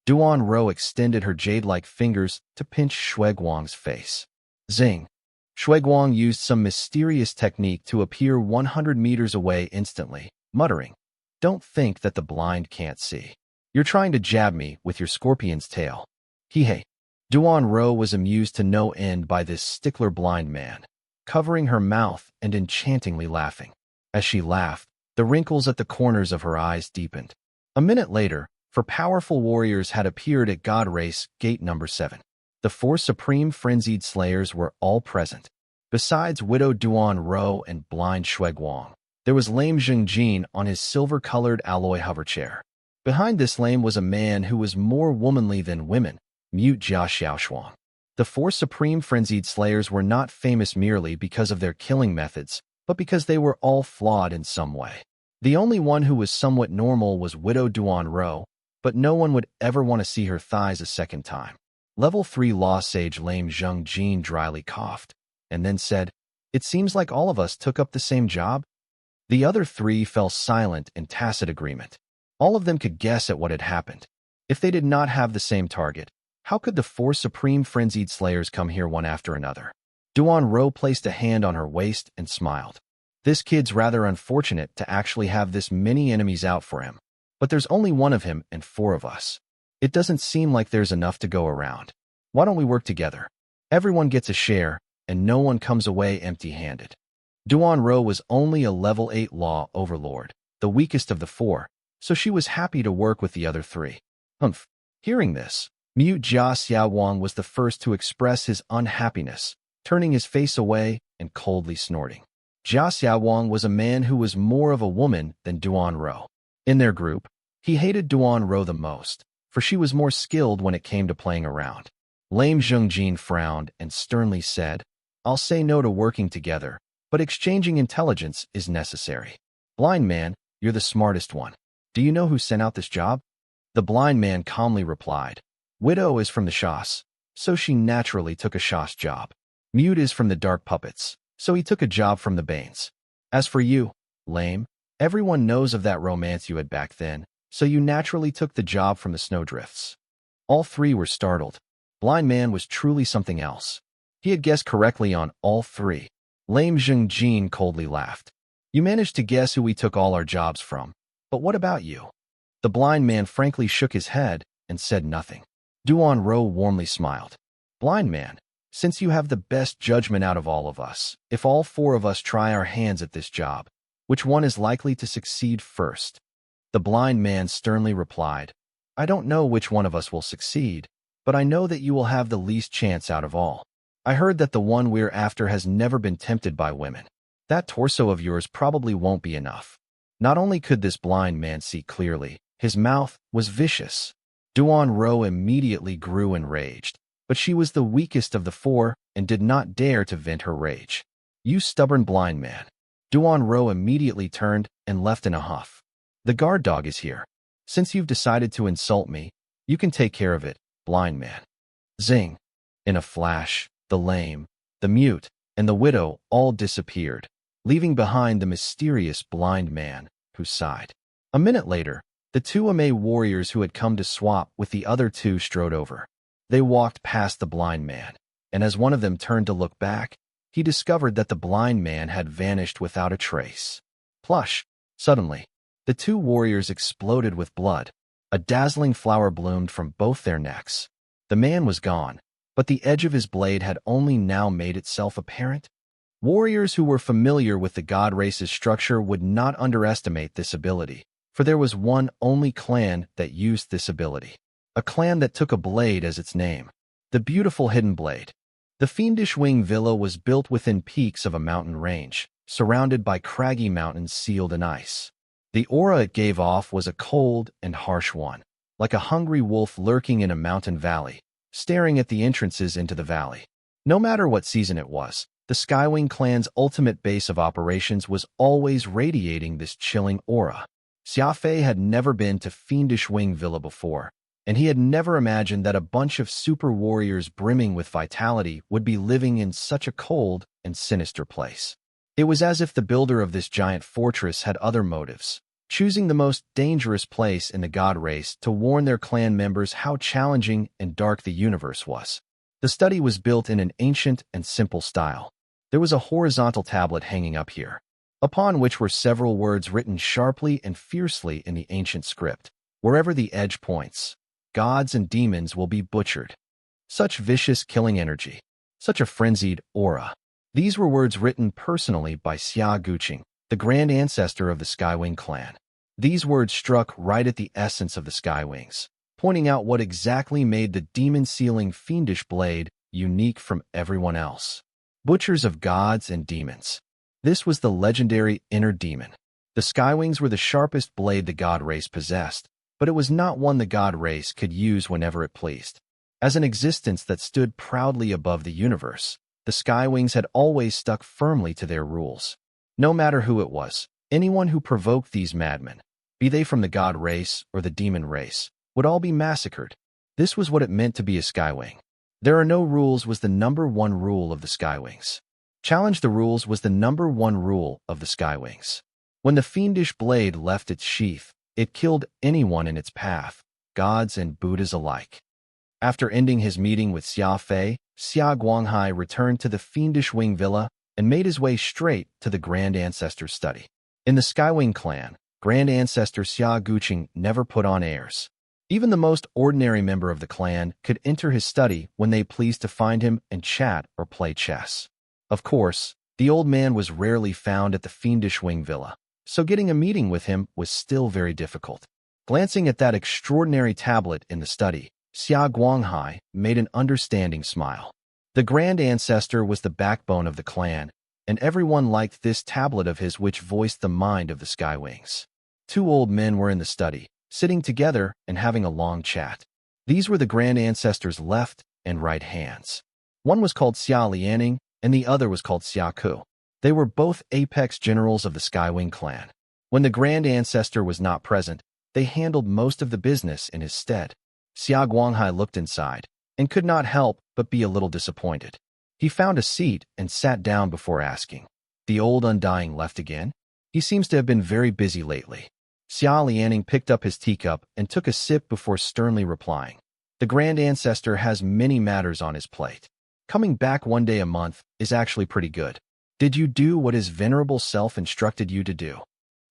Speaker 1: Duan Ro extended her jade-like fingers to pinch Shuiguang's face. Zing! Shuiguang used some mysterious technique to appear 100 meters away instantly, muttering, Don't think that the blind can't see. You're trying to jab me with your scorpion's tail. Hee-hey. Duan Ro was amused to no end by this stickler blind man, covering her mouth and enchantingly laughing. As she laughed, the wrinkles at the corners of her eyes deepened. A minute later, 4 powerful warriors had appeared at God Race Gate number 7. The 4 supreme frenzied slayers were all present. Besides Widow Duan Ro and blind Shuiguang, there was Lame Zhengjin on his silver-colored alloy hoverchair. Behind this lame was a man who was more womanly than women, Mute Jia Xiaoshuang. The 4 supreme frenzied slayers were not famous merely because of their killing methods, but because they were all flawed in some way. The only one who was somewhat normal was Widow Duan Ro, but no one would ever want to see her thighs a second time. Level 3 Law Sage Lame Zhengjin dryly coughed, and then said, It seems like all of us took up the same job. The other 3 fell silent in tacit agreement. All of them could guess at what had happened. If they did not have the same target, how could the 4 supreme frenzied slayers come here one after another? Duan Ro placed a hand on her waist and smiled. This kid's rather unfortunate to actually have this many enemies out for him. But there's only one of him and 4 of us. It doesn't seem like there's enough to go around. Why don't we work together? Everyone gets a share, and no one comes away empty-handed. Duan Ro was only a level 8 law overlord, the weakest of the 4, so she was happy to work with the other 3. Humph. Hearing this, Mute Jia Xiaowang was the first to express his unhappiness, turning his face away and coldly snorting. Jia Xiaowang was a man who was more of a woman than Duan Ro. In their group, he hated Duan Ro the most, for she was more skilled when it came to playing around. Lame Zhengjin frowned and sternly said, I'll say no to working together, but exchanging intelligence is necessary. Blind man, you're the smartest one. Do you know who sent out this job? The blind man calmly replied, Widow is from the Shas, so she naturally took a Shas job. Mute is from the Dark Puppets, so he took a job from the Banes. As for you, Lame, everyone knows of that romance you had back then, so you naturally took the job from the Snowdrifts. All 3 were startled. Blind man was truly something else. He had guessed correctly on all 3. Lame Zhengjin coldly laughed. You managed to guess who we took all our jobs from, but what about you? The blind man frankly shook his head and said nothing. Duan Ro warmly smiled. Blind man, since you have the best judgment out of all of us, if all 4 of us try our hands at this job, which one is likely to succeed first? The blind man sternly replied, I don't know which one of us will succeed, but I know that you will have the least chance out of all. I heard that the one we're after has never been tempted by women. That torso of yours probably won't be enough. Not only could this blind man see clearly, his mouth was vicious. Duan Ro immediately grew enraged, but she was the weakest of the four and did not dare to vent her rage. You stubborn blind man. Duan Ro immediately turned and left in a huff. The guard dog is here. Since you've decided to insult me, you can take care of it, blind man. Zing. In a flash, the lame, the mute, and the widow all disappeared, leaving behind the mysterious blind man, who sighed. A minute later, the two inmate warriors who had come to swap with the other two strode over. They walked past the blind man, and as one of them turned to look back, he discovered that the blind man had vanished without a trace. Plush! Suddenly, the two warriors exploded with blood. A dazzling flower bloomed from both their necks. The man was gone, but the edge of his blade had only now made itself apparent. Warriors who were familiar with the god race's structure would not underestimate this ability, for there was one only clan that used this ability. A clan that took a blade as its name. The beautiful hidden blade. The fiendish wing villa was built within peaks of a mountain range, surrounded by craggy mountains sealed in ice. The aura it gave off was a cold and harsh one, like a hungry wolf lurking in a mountain valley, staring at the entrances into the valley. No matter what season it was, the Skywing clan's ultimate base of operations was always radiating this chilling aura. Xia Fei had never been to Fiendish Wing Villa before, and he had never imagined that a bunch of super warriors brimming with vitality would be living in such a cold and sinister place. It was as if the builder of this giant fortress had other motives, choosing the most dangerous place in the god race to warn their clan members how challenging and dark the universe was. The study was built in an ancient and simple style. There was a horizontal tablet hanging up here, upon which were several words written sharply and fiercely in the ancient script. Wherever the edge points, gods and demons will be butchered. Such vicious killing energy. Such a frenzied aura. These were words written personally by Xia Guqing, the grand ancestor of the Skywing clan. These words struck right at the essence of the Skywings, pointing out what exactly made the demon-sealing fiendish blade unique from everyone else. Butchers of gods and demons. This was the legendary inner demon. The Skywings were the sharpest blade the god race possessed, but it was not one the god race could use whenever it pleased. As an existence that stood proudly above the universe, the Skywings had always stuck firmly to their rules. No matter who it was, anyone who provoked these madmen, be they from the god race or the demon race, would all be massacred. This was what it meant to be a Skywing. There are no rules was the number one rule of the Skywings. Challenge the rules was the number one rule of the Skywings. When the fiendish blade left its sheath, it killed anyone in its path, gods and Buddhas alike. After ending his meeting with Xia Fei, Xia Guanghai returned to the Fiendish Wing Villa and made his way straight to the Grand Ancestor's study. In the Skywing clan, Grand Ancestor Xia Guqing never put on airs. Even the most ordinary member of the clan could enter his study when they pleased to find him and chat or play chess. Of course, the old man was rarely found at the Fiendish Wing Villa, so getting a meeting with him was still very difficult. Glancing at that extraordinary tablet in the study, Xia Guanghai made an understanding smile. The Grand Ancestor was the backbone of the clan, and everyone liked this tablet of his which voiced the mind of the Skywings. Two old men were in the study, sitting together and having a long chat. These were the Grand Ancestor's left and right hands. One was called Xia Lianing, and the other was called Xia Ku. They were both apex generals of the Skywing clan. When the Grand Ancestor was not present, they handled most of the business in his stead. Xia Guanghai looked inside, and could not help but be a little disappointed. He found a seat and sat down before asking, "The old undying left again? He seems to have been very busy lately." Xia Lianing picked up his teacup and took a sip before sternly replying, "The Grand Ancestor has many matters on his plate. Coming back one day a month is actually pretty good. Did you do what his venerable self instructed you to do?"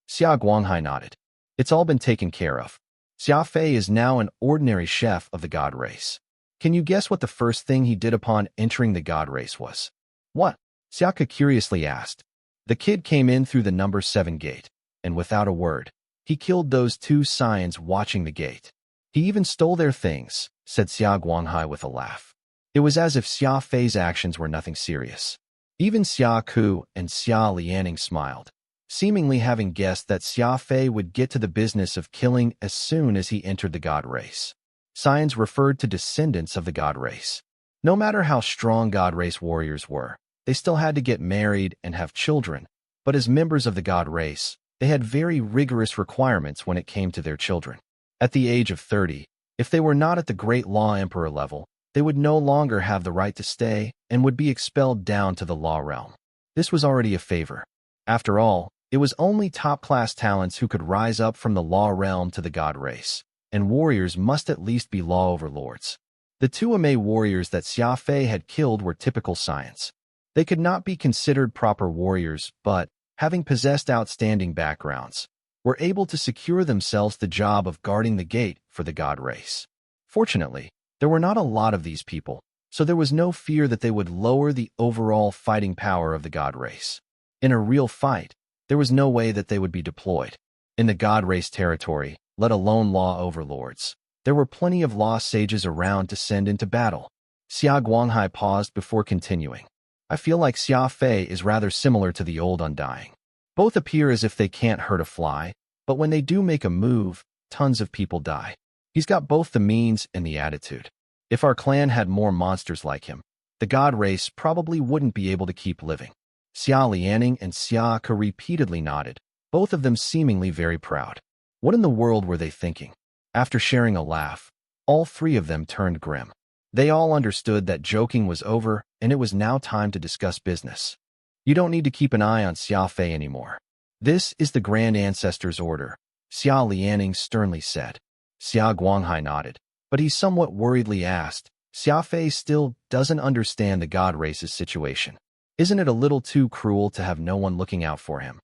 Speaker 1: Xia Guanghai nodded. "It's all been taken care of. Xia Fei is now an ordinary chef of the god race. Can you guess what the first thing he did upon entering the god race was?" "What?" Xiaka curiously asked. The kid came in through the number 7 gate, and without a word, He killed those 2 scions watching the gate. He even stole their things, said Xia Guanghai with a laugh. It was as if Xia Fei's actions were nothing serious. Even Xia Ku and Xia Lianing smiled, seemingly having guessed that Xia Fei would get to the business of killing as soon as he entered the god race. Scions referred to descendants of the god race. No matter how strong god race warriors were, they still had to get married and have children, but as members of the god race, they had very rigorous requirements when it came to their children. At the age of 30, if they were not at the Great Law Emperor level, they would no longer have the right to stay and would be expelled down to the law realm. This was already a favor. After all, it was only top-class talents who could rise up from the law realm to the god race, and warriors must at least be law overlords. The 2 inmate warriors that Xia Fei had killed were typical scions. They could not be considered proper warriors, but, having possessed outstanding backgrounds, were able to secure themselves the job of guarding the gate for the god race. Fortunately, there were not a lot of these people, so there was no fear that they would lower the overall fighting power of the god race. In a real fight, there was no way that they would be deployed. In the god race territory, let alone law overlords, there were plenty of law sages around to send into battle. Xia Guanghai paused before continuing. I feel like Xia Fei is rather similar to the old Undying. Both appear as if they can't hurt a fly, but when they do make a move, tons of people die. He's got both the means and the attitude. If our clan had more monsters like him, the god race probably wouldn't be able to keep living. Xia Lianing and Xia Ke repeatedly nodded, both of them seemingly very proud. What in the world were they thinking? After sharing a laugh, all 3 of them turned grim. They all understood that joking was over and it was now time to discuss business. You don't need to keep an eye on Xia Fei anymore. This is the Grand Ancestor's order, Xia Lianing sternly said. Xia Guanghai nodded, but he somewhat worriedly asked, Xia Fei still doesn't understand the god race's situation. Isn't it a little too cruel to have no one looking out for him?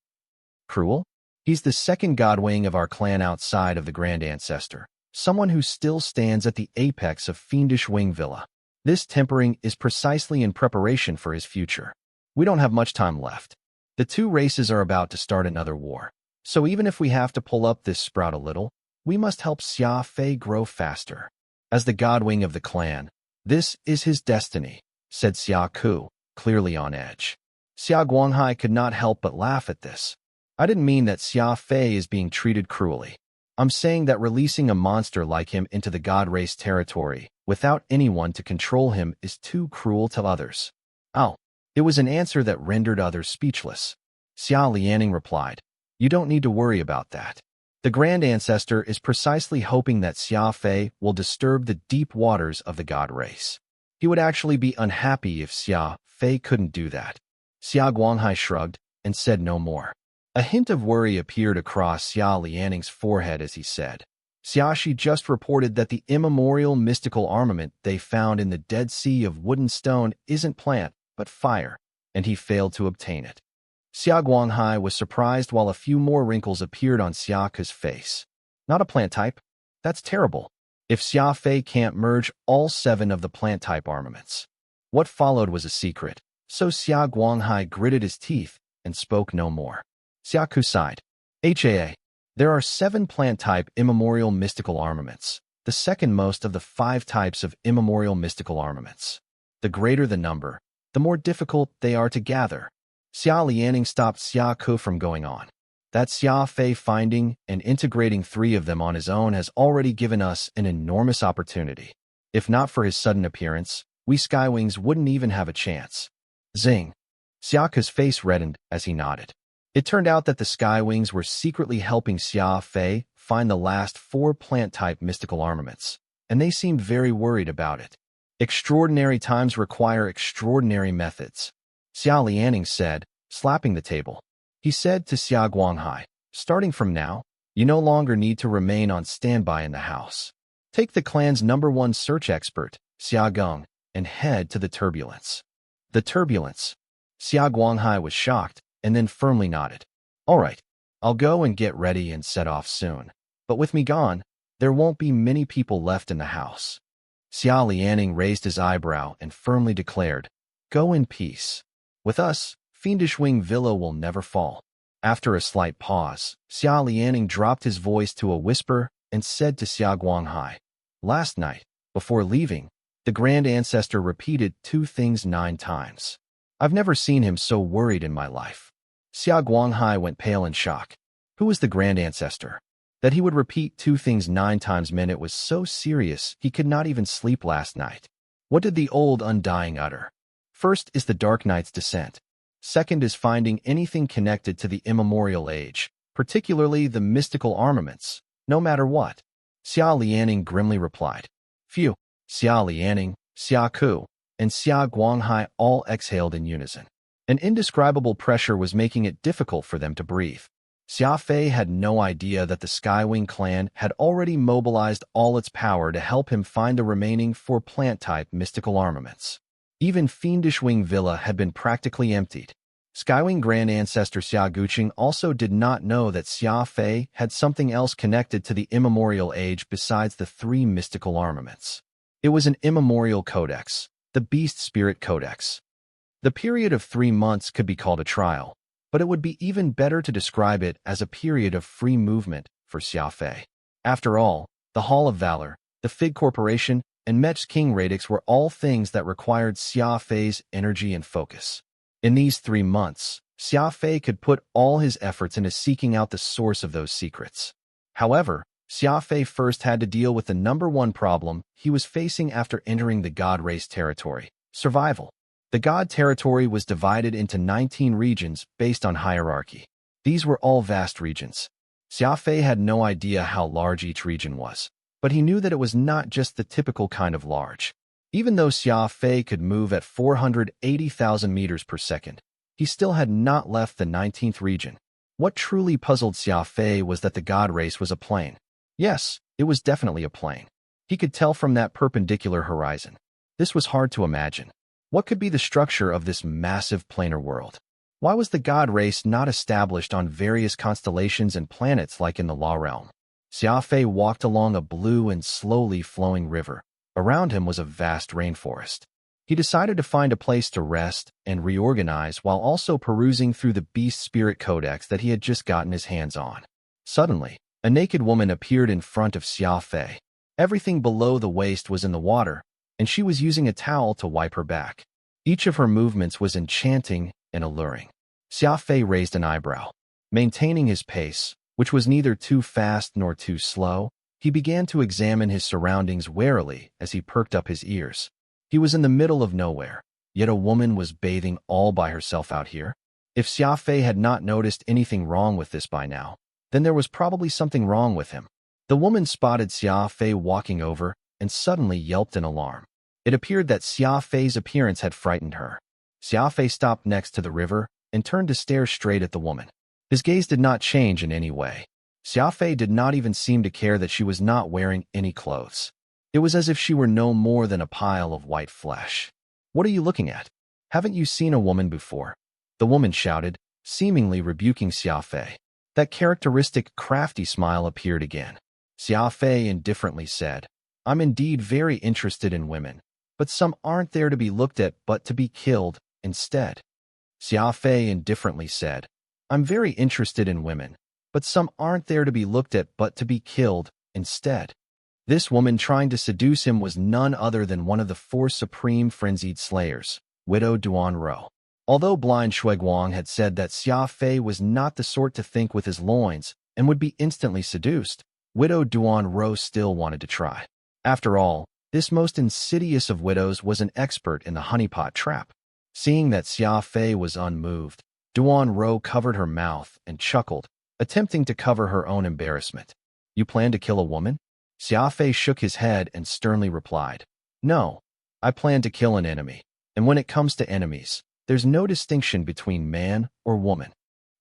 Speaker 1: Cruel? He's the second god wing of our clan outside of the Grand Ancestor, someone who still stands at the apex of Fiendish Wing Villa. This tempering is precisely in preparation for his future. We don't have much time left. The 2 races are about to start another war. So even if we have to pull up this sprout a little, we must help Xia Fei grow faster. As the god wing of the clan, this is his destiny, said Xia Ku, clearly on edge. Xia Guanghai could not help but laugh at this. I didn't mean that Xia Fei is being treated cruelly. I'm saying that releasing a monster like him into the god race territory without anyone to control him is too cruel to others. Oh, it was an answer that rendered others speechless. Xia Lianing replied, You don't need to worry about that. The Grand Ancestor is precisely hoping that Xia Fei will disturb the deep waters of the god race. He would actually be unhappy if Xia Fei couldn't do that. Xia Guanghai shrugged and said no more. A hint of worry appeared across Xia Lianing's forehead as he said, Xiaxi just reported that the immemorial mystical armament they found in the Dead Sea of Wood and Stone isn't plant, but fire, and he failed to obtain it. Xia Guanghai was surprised while a few more wrinkles appeared on Xia Ke's face. Not a plant type? That's terrible. If Xia Fei can't merge all 7 of the plant type armaments. What followed was a secret, so Xia Guanghai gritted his teeth and spoke no more. Xia Ku sighed. HAA. There are 7 plant-type immemorial mystical armaments, the second most of the 5 types of immemorial mystical armaments. The greater the number, the more difficult they are to gather. Xia Lianing stopped Xia Ku from going on. That Xia Fei finding and integrating 3 of them on his own has already given us an enormous opportunity. If not for his sudden appearance, we Skywings wouldn't even have a chance. Zing. Xia Ku's face reddened as he nodded. It turned out that the Skywings were secretly helping Xia Fei find the last 4 plant-type mystical armaments, and they seemed very worried about it. Extraordinary times require extraordinary methods, Xia Lianing said, slapping the table. He said to Xia Guanghai, starting from now, you no longer need to remain on standby in the house. Take the clan's #1 search expert, Xia Geng, and head to the turbulence. The turbulence. Xia Guanghai was shocked, and then firmly nodded. All right, I'll go and get ready and set off soon. But with me gone, there won't be many people left in the house. Xia Lianing raised his eyebrow and firmly declared, Go in peace. With us, Fiendish Wing Villa will never fall. After a slight pause, Xia Lianing dropped his voice to a whisper and said to Xia Guanghai, "Last night, before leaving, the Grand Ancestor repeated two things 9 times. I've never seen him so worried in my life." Xia Guanghai went pale in shock. Who was the Grand Ancestor? That he would repeat two things 9 times meant it was so serious he could not even sleep last night. What did the old undying utter? First is the Dark Knight's descent. Second is finding anything connected to the immemorial age, particularly the mystical armaments, no matter what. Xia Lianing grimly replied. Phew. Xia Lianing, Xia Ku, and Xia Guanghai all exhaled in unison. An indescribable pressure was making it difficult for them to breathe. Xia Fei had no idea that the Skywing clan had already mobilized all its power to help him find the remaining 4 plant-type mystical armaments. Even Fiendish Wing Villa had been practically emptied. Skywing Grand Ancestor Xia Guqing also did not know that Xia Fei had something else connected to the immemorial age besides the 3 mystical armaments. It was an immemorial codex, the Beast Spirit Codex. The period of 3 months could be called a trial, but it would be even better to describe it as a period of free movement for Xia Fei. After all, the Hall of Valor, the Fig Corporation, and Mech's King Radix were all things that required Xia Fei's energy and focus. In these 3 months, Xia Fei could put all his efforts into seeking out the source of those secrets. However, Xia Fei first had to deal with the #1 problem he was facing after entering the God Race territory: survival. The God territory was divided into 19 regions based on hierarchy. These were all vast regions. Xia Fei had no idea how large each region was, but he knew that it was not just the typical kind of large. Even though Xia Fei could move at 480,000 meters per second, he still had not left the 19th region. What truly puzzled Xia Fei was that the God Race was a plane. Yes, it was definitely a plane. He could tell from that perpendicular horizon. This was hard to imagine. What could be the structure of this massive planar world? Why was the God Race not established on various constellations and planets like in the Law Realm? Xia Fei walked along a blue and slowly flowing river. Around him was a vast rainforest. He decided to find a place to rest and reorganize while also perusing through the Beast Spirit Codex that he had just gotten his hands on. Suddenly, a naked woman appeared in front of Xia Fei. Everything below the waist was in the water, and she was using a towel to wipe her back. Each of her movements was enchanting and alluring. Xia Fei raised an eyebrow. Maintaining his pace, which was neither too fast nor too slow, he began to examine his surroundings warily as he perked up his ears. He was in the middle of nowhere, yet a woman was bathing all by herself out here. If Xia Fei had not noticed anything wrong with this by now, then there was probably something wrong with him. The woman spotted Xia Fei walking over and suddenly yelped in alarm. It appeared that Xia Fei's appearance had frightened her. Xia Fei stopped next to the river and turned to stare straight at the woman. His gaze did not change in any way. Xia Fei did not even seem to care that she was not wearing any clothes. It was as if she were no more than a pile of white flesh. "What are you looking at? Haven't you seen a woman before?" The woman shouted, seemingly rebuking Xia Fei. That characteristic crafty smile appeared again. Xia Fei indifferently said, "I'm indeed very interested in women, but some aren't there to be looked at but to be killed instead." Xia Fei indifferently said, "I'm very interested in women, but some aren't there to be looked at but to be killed instead." This woman trying to seduce him was none other than one of the 4 supreme frenzied slayers, Widow Duan Ro. Although blind Shuiguang had said that Xia Fei was not the sort to think with his loins and would be instantly seduced, Widow Duan Ro still wanted to try. After all, this most insidious of widows was an expert in the honeypot trap. Seeing that Xia Fei was unmoved, Duan Ro covered her mouth and chuckled, attempting to cover her own embarrassment. "You plan to kill a woman?" Xia Fei shook his head and sternly replied, "No, I plan to kill an enemy, and when it comes to enemies, there's no distinction between man or woman."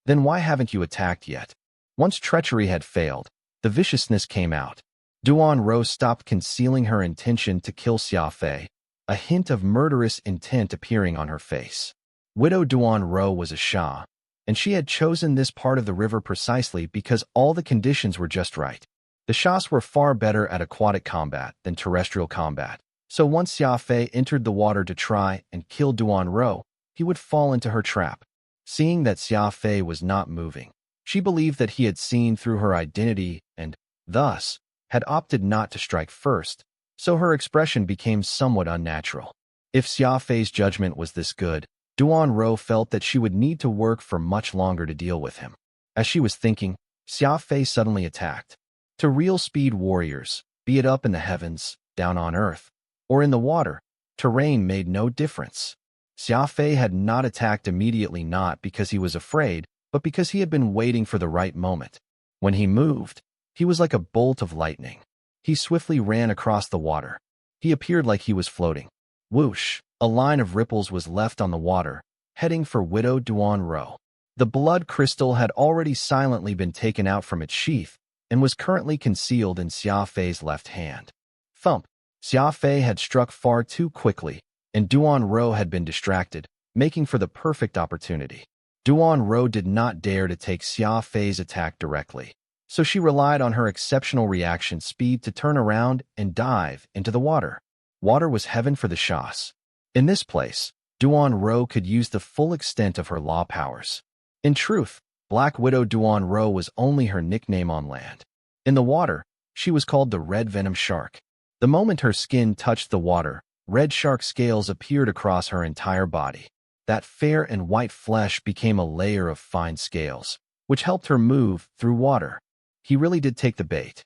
Speaker 1: "Then why haven't you attacked yet?" Once treachery had failed, the viciousness came out. Duan Ro stopped concealing her intention to kill Xia Fei, a hint of murderous intent appearing on her face. Widow Duan Ro was a Sha, and she had chosen this part of the river precisely because all the conditions were just right. The Shas were far better at aquatic combat than terrestrial combat, so once Xia Fei entered the water to try and kill Duan Ro, he would fall into her trap. Seeing that Xia Fei was not moving, She believed that he had seen through her identity and, thus, had opted not to strike first, so her expression became somewhat unnatural. If Xia Fei's judgment was this good, Duan Rou felt that she would need to work for much longer to deal with him. As she was thinking, Xia Fei suddenly attacked. To real speed warriors, be it up in the heavens, down on earth, or in the water, terrain made no difference. Xia Fei had not attacked immediately, not because he was afraid, but because he had been waiting for the right moment. When he moved, he was like a bolt of lightning. He swiftly ran across the water. He appeared like he was floating. Whoosh! A line of ripples was left on the water, heading for Widow Duan Rou. The blood crystal had already silently been taken out from its sheath and was currently concealed in Xia Fei's left hand. Thump! Xia Fei had struck far too quickly, and Duan Rou had been distracted, making for the perfect opportunity. Duan Rou did not dare to take Xia Fei's attack directly, so she relied on her exceptional reaction speed to turn around and dive into the water. Water was heaven for the Shas. In this place, Duan Rou could use the full extent of her law powers. In truth, Black Widow Duan Rou was only her nickname on land. In the water, she was called the Red Venom Shark. The moment her skin touched the water, red shark scales appeared across her entire body. That fair and white flesh became a layer of fine scales, which helped her move through water. He really did take the bait.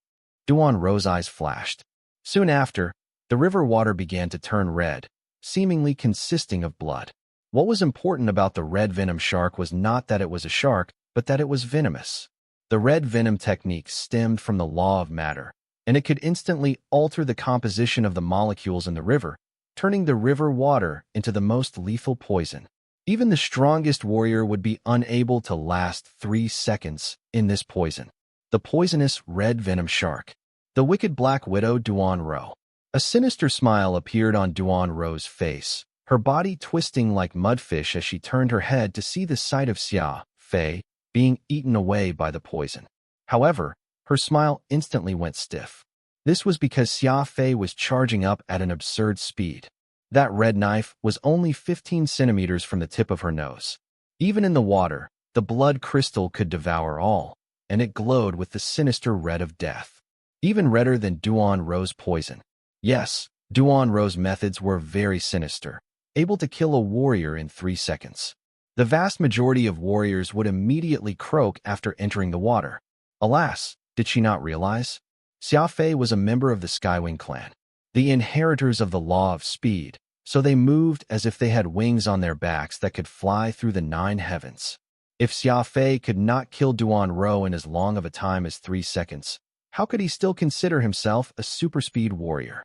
Speaker 1: Duan Rou's eyes flashed. Soon after, the river water began to turn red, seemingly consisting of blood. What was important about the red venom shark was not that it was a shark, but that it was venomous. The red venom technique stemmed from the law of matter, and it could instantly alter the composition of the molecules in the river, turning the river water into the most lethal poison. Even the strongest warrior would be unable to last 3 seconds in this poison. The poisonous red venom shark. The wicked Black Widow Duan Rou. A sinister smile appeared on Duan Rou's face, her body twisting like mudfish as she turned her head to see the sight of Xia Fei being eaten away by the poison. However, her smile instantly went stiff. This was because Xia Fei was charging up at an absurd speed. That red knife was only 15 centimeters from the tip of her nose. Even in the water, the blood crystal could devour all, and it glowed with the sinister red of death. Even redder than Duan Rou's poison. Yes, Duan Rou's methods were very sinister, able to kill a warrior in 3 seconds. The vast majority of warriors would immediately croak after entering the water. Alas, did she not realize? Xia Fei was a member of the Skywing clan, the inheritors of the law of speed, so they moved as if they had wings on their backs that could fly through the 9 heavens. If Xia Fei could not kill Duan Rou in as long of a time as 3 seconds, how could he still consider himself a super speed warrior?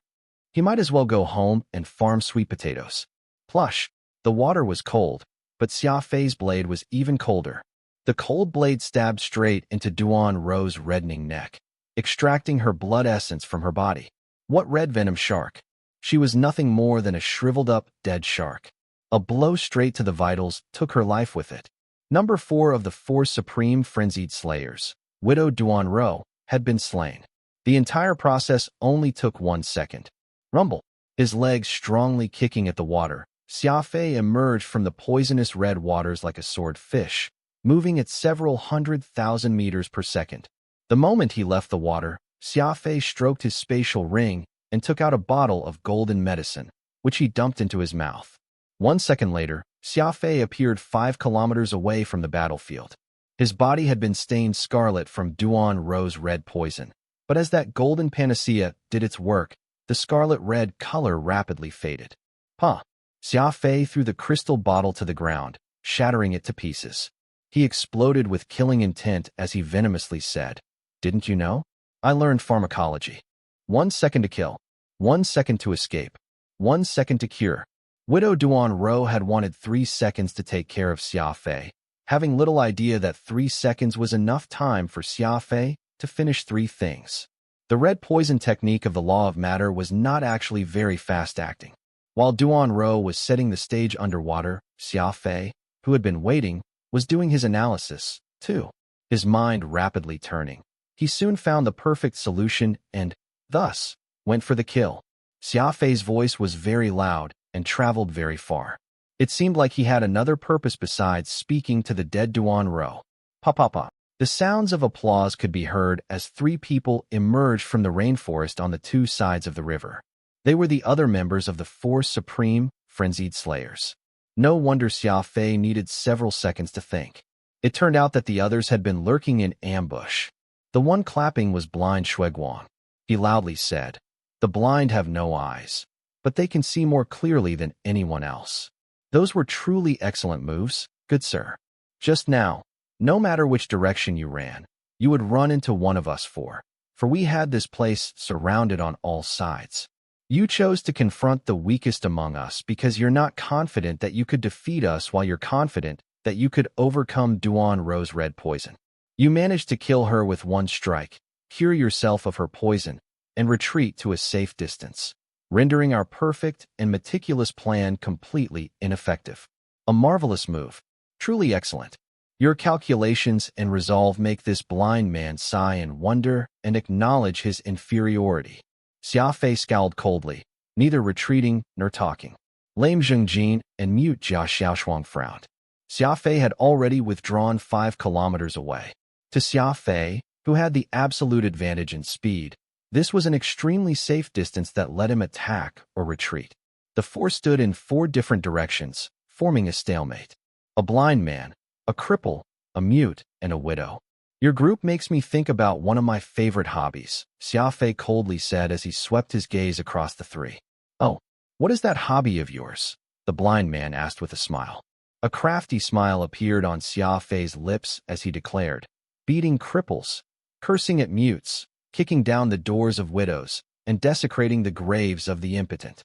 Speaker 1: He might as well go home and farm sweet potatoes. Plush, the water was cold, but Xia Fei's blade was even colder. The cold blade stabbed straight into Duan Rou's reddening neck, extracting her blood essence from her body. What red venom shark? She was nothing more than a shriveled-up, dead shark. A blow straight to the vitals took her life with it. Number 4 of the 4 supreme frenzied slayers, Widow Duan Rou, had been slain. The entire process only took 1 second. Rumble. His legs strongly kicking at the water, Xia Fei emerged from the poisonous red waters like a swordfish, moving at several 100,000 meters per second. The moment he left the water, Xia Fei stroked his spatial ring and took out a bottle of golden medicine, which he dumped into his mouth. 1 second later, Xia Fei appeared 5 kilometers away from the battlefield. His body had been stained scarlet from Duan Rou's red poison, but as that golden panacea did its work, the scarlet red color rapidly faded. Huh! Xia Fei threw the crystal bottle to the ground, shattering it to pieces. He exploded with killing intent as he venomously said, "Didn't you know? I learned pharmacology. 1 second to kill, 1 second to escape, 1 second to cure." Widow Duan Rou had wanted 3 seconds to take care of Xia Fei, having little idea that 3 seconds was enough time for Xia Fei to finish 3 things. The red poison technique of the law of matter was not actually very fast-acting. While Duan Rou was setting the stage underwater, Xia Fei, who had been waiting, was doing his analysis, too, his mind rapidly turning. He soon found the perfect solution and, thus, went for the kill. Xia Fei's voice was very loud and traveled very far. It seemed like he had another purpose besides speaking to the dead Duan Rou. Pa pa pa. The sounds of applause could be heard as 3 people emerged from the rainforest on the 2 sides of the river. They were the other members of the 4 supreme frenzied slayers. No wonder Xia Fei needed several seconds to think. It turned out that the others had been lurking in ambush. The one clapping was blind Shuiguang. He loudly said, "The blind have no eyes, but they can see more clearly than anyone else." Those were truly excellent moves, good sir. Just now, no matter which direction you ran, you would run into one of us for we had this place surrounded on all sides. You chose to confront the weakest among us because you're not confident that you could defeat us while you're confident that you could overcome Duan Rose Red Poison. You managed to kill her with one strike, cure yourself of her poison, and retreat to a safe distance, rendering our perfect and meticulous plan completely ineffective. A marvelous move, truly excellent. Your calculations and resolve make this blind man sigh in wonder and acknowledge his inferiority. Xia Fei scowled coldly, neither retreating nor talking. Lame Zhengjin and mute Jia Xiaoshuang frowned. Xia Fei had already withdrawn 5 kilometers away. To Xia Fei, who had the absolute advantage in speed, this was an extremely safe distance that let him attack or retreat. The 4 stood in 4 different directions, forming a stalemate. A blind man, a cripple, a mute, and a widow. Your group makes me think about one of my favorite hobbies, Xia Fei coldly said as he swept his gaze across the 3. "Oh, what is that hobby of yours?" the blind man asked with a smile. A crafty smile appeared on Xia Fei's lips as he declared, "Beating cripples, cursing at mutes, kicking down the doors of widows, and desecrating the graves of the impotent."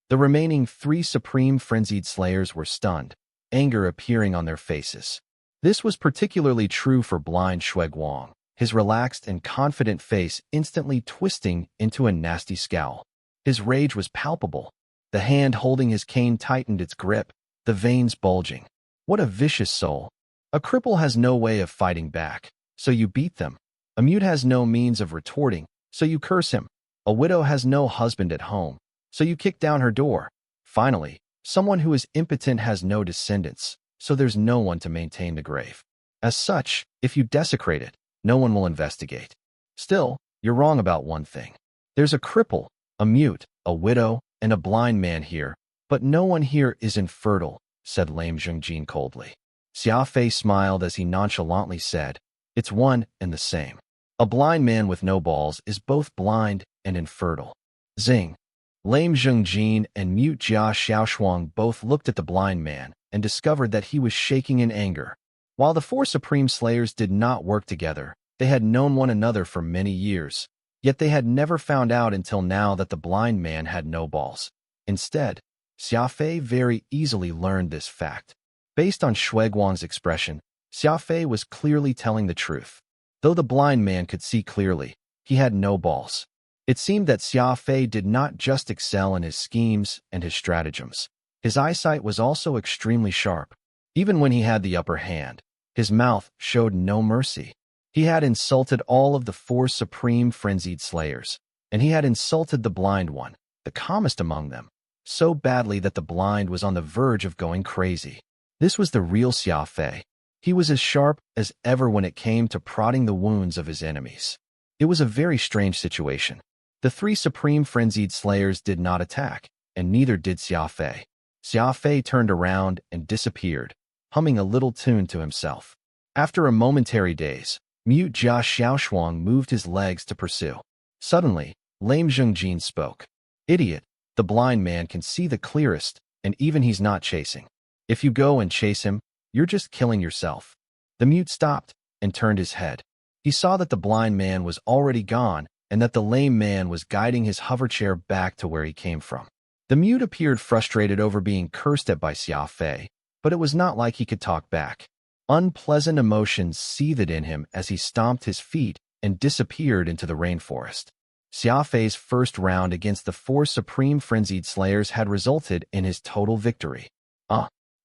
Speaker 1: The remaining 3 supreme frenzied slayers were stunned, anger appearing on their faces. This was particularly true for blind Shuiguang, his relaxed and confident face instantly twisting into a nasty scowl. His rage was palpable. The hand holding his cane tightened its grip, the veins bulging. What a vicious soul. A cripple has no way of fighting back, so you beat them. A mute has no means of retorting, so you curse him. A widow has no husband at home, so you kick down her door. Finally, someone who is impotent has no descendants, so there's no one to maintain the grave. As such, if you desecrate it, no one will investigate. Still, you're wrong about one thing. There's a cripple, a mute, a widow, and a blind man here, but no one here is infertile, said Lame Zhengjin coldly. Xia Fei smiled as he nonchalantly said, "It's one and the same. A blind man with no balls is both blind and infertile." Zing. Lame Zhengjin and mute Jia Xiaoshuang both looked at the blind man and discovered that he was shaking in anger. While the 4 supreme slayers did not work together, they had known one another for many years, yet they had never found out until now that the blind man had no balls. Instead, Xia Fei very easily learned this fact. Based on Shuiguang's expression, Xia Fei was clearly telling the truth. Though the blind man could see clearly, he had no balls. It seemed that Xia Fei did not just excel in his schemes and his stratagems. His eyesight was also extremely sharp. Even when he had the upper hand, his mouth showed no mercy. He had insulted all of the 4 supreme frenzied slayers, and he had insulted the blind one, the calmest among them, so badly that the blind was on the verge of going crazy. This was the real Xia Fei. He was as sharp as ever when it came to prodding the wounds of his enemies. It was a very strange situation. The 3 supreme frenzied slayers did not attack, and neither did Xia Fei. Xia Fei turned around and disappeared, humming a little tune to himself. After a momentary daze, mute Jia Xiaoshuang moved his legs to pursue. Suddenly, Lame Zhengjin spoke. "Idiot, the blind man can see the clearest, and even he's not chasing. If you go and chase him, you're just killing yourself." The mute stopped and turned his head. He saw that the blind man was already gone and that the lame man was guiding his hoverchair back to where he came from. The mute appeared frustrated over being cursed at by Xia Fei, but it was not like he could talk back. Unpleasant emotions seethed in him as he stomped his feet and disappeared into the rainforest. Xia Fei's first round against the 4 supreme frenzied slayers had resulted in his total victory.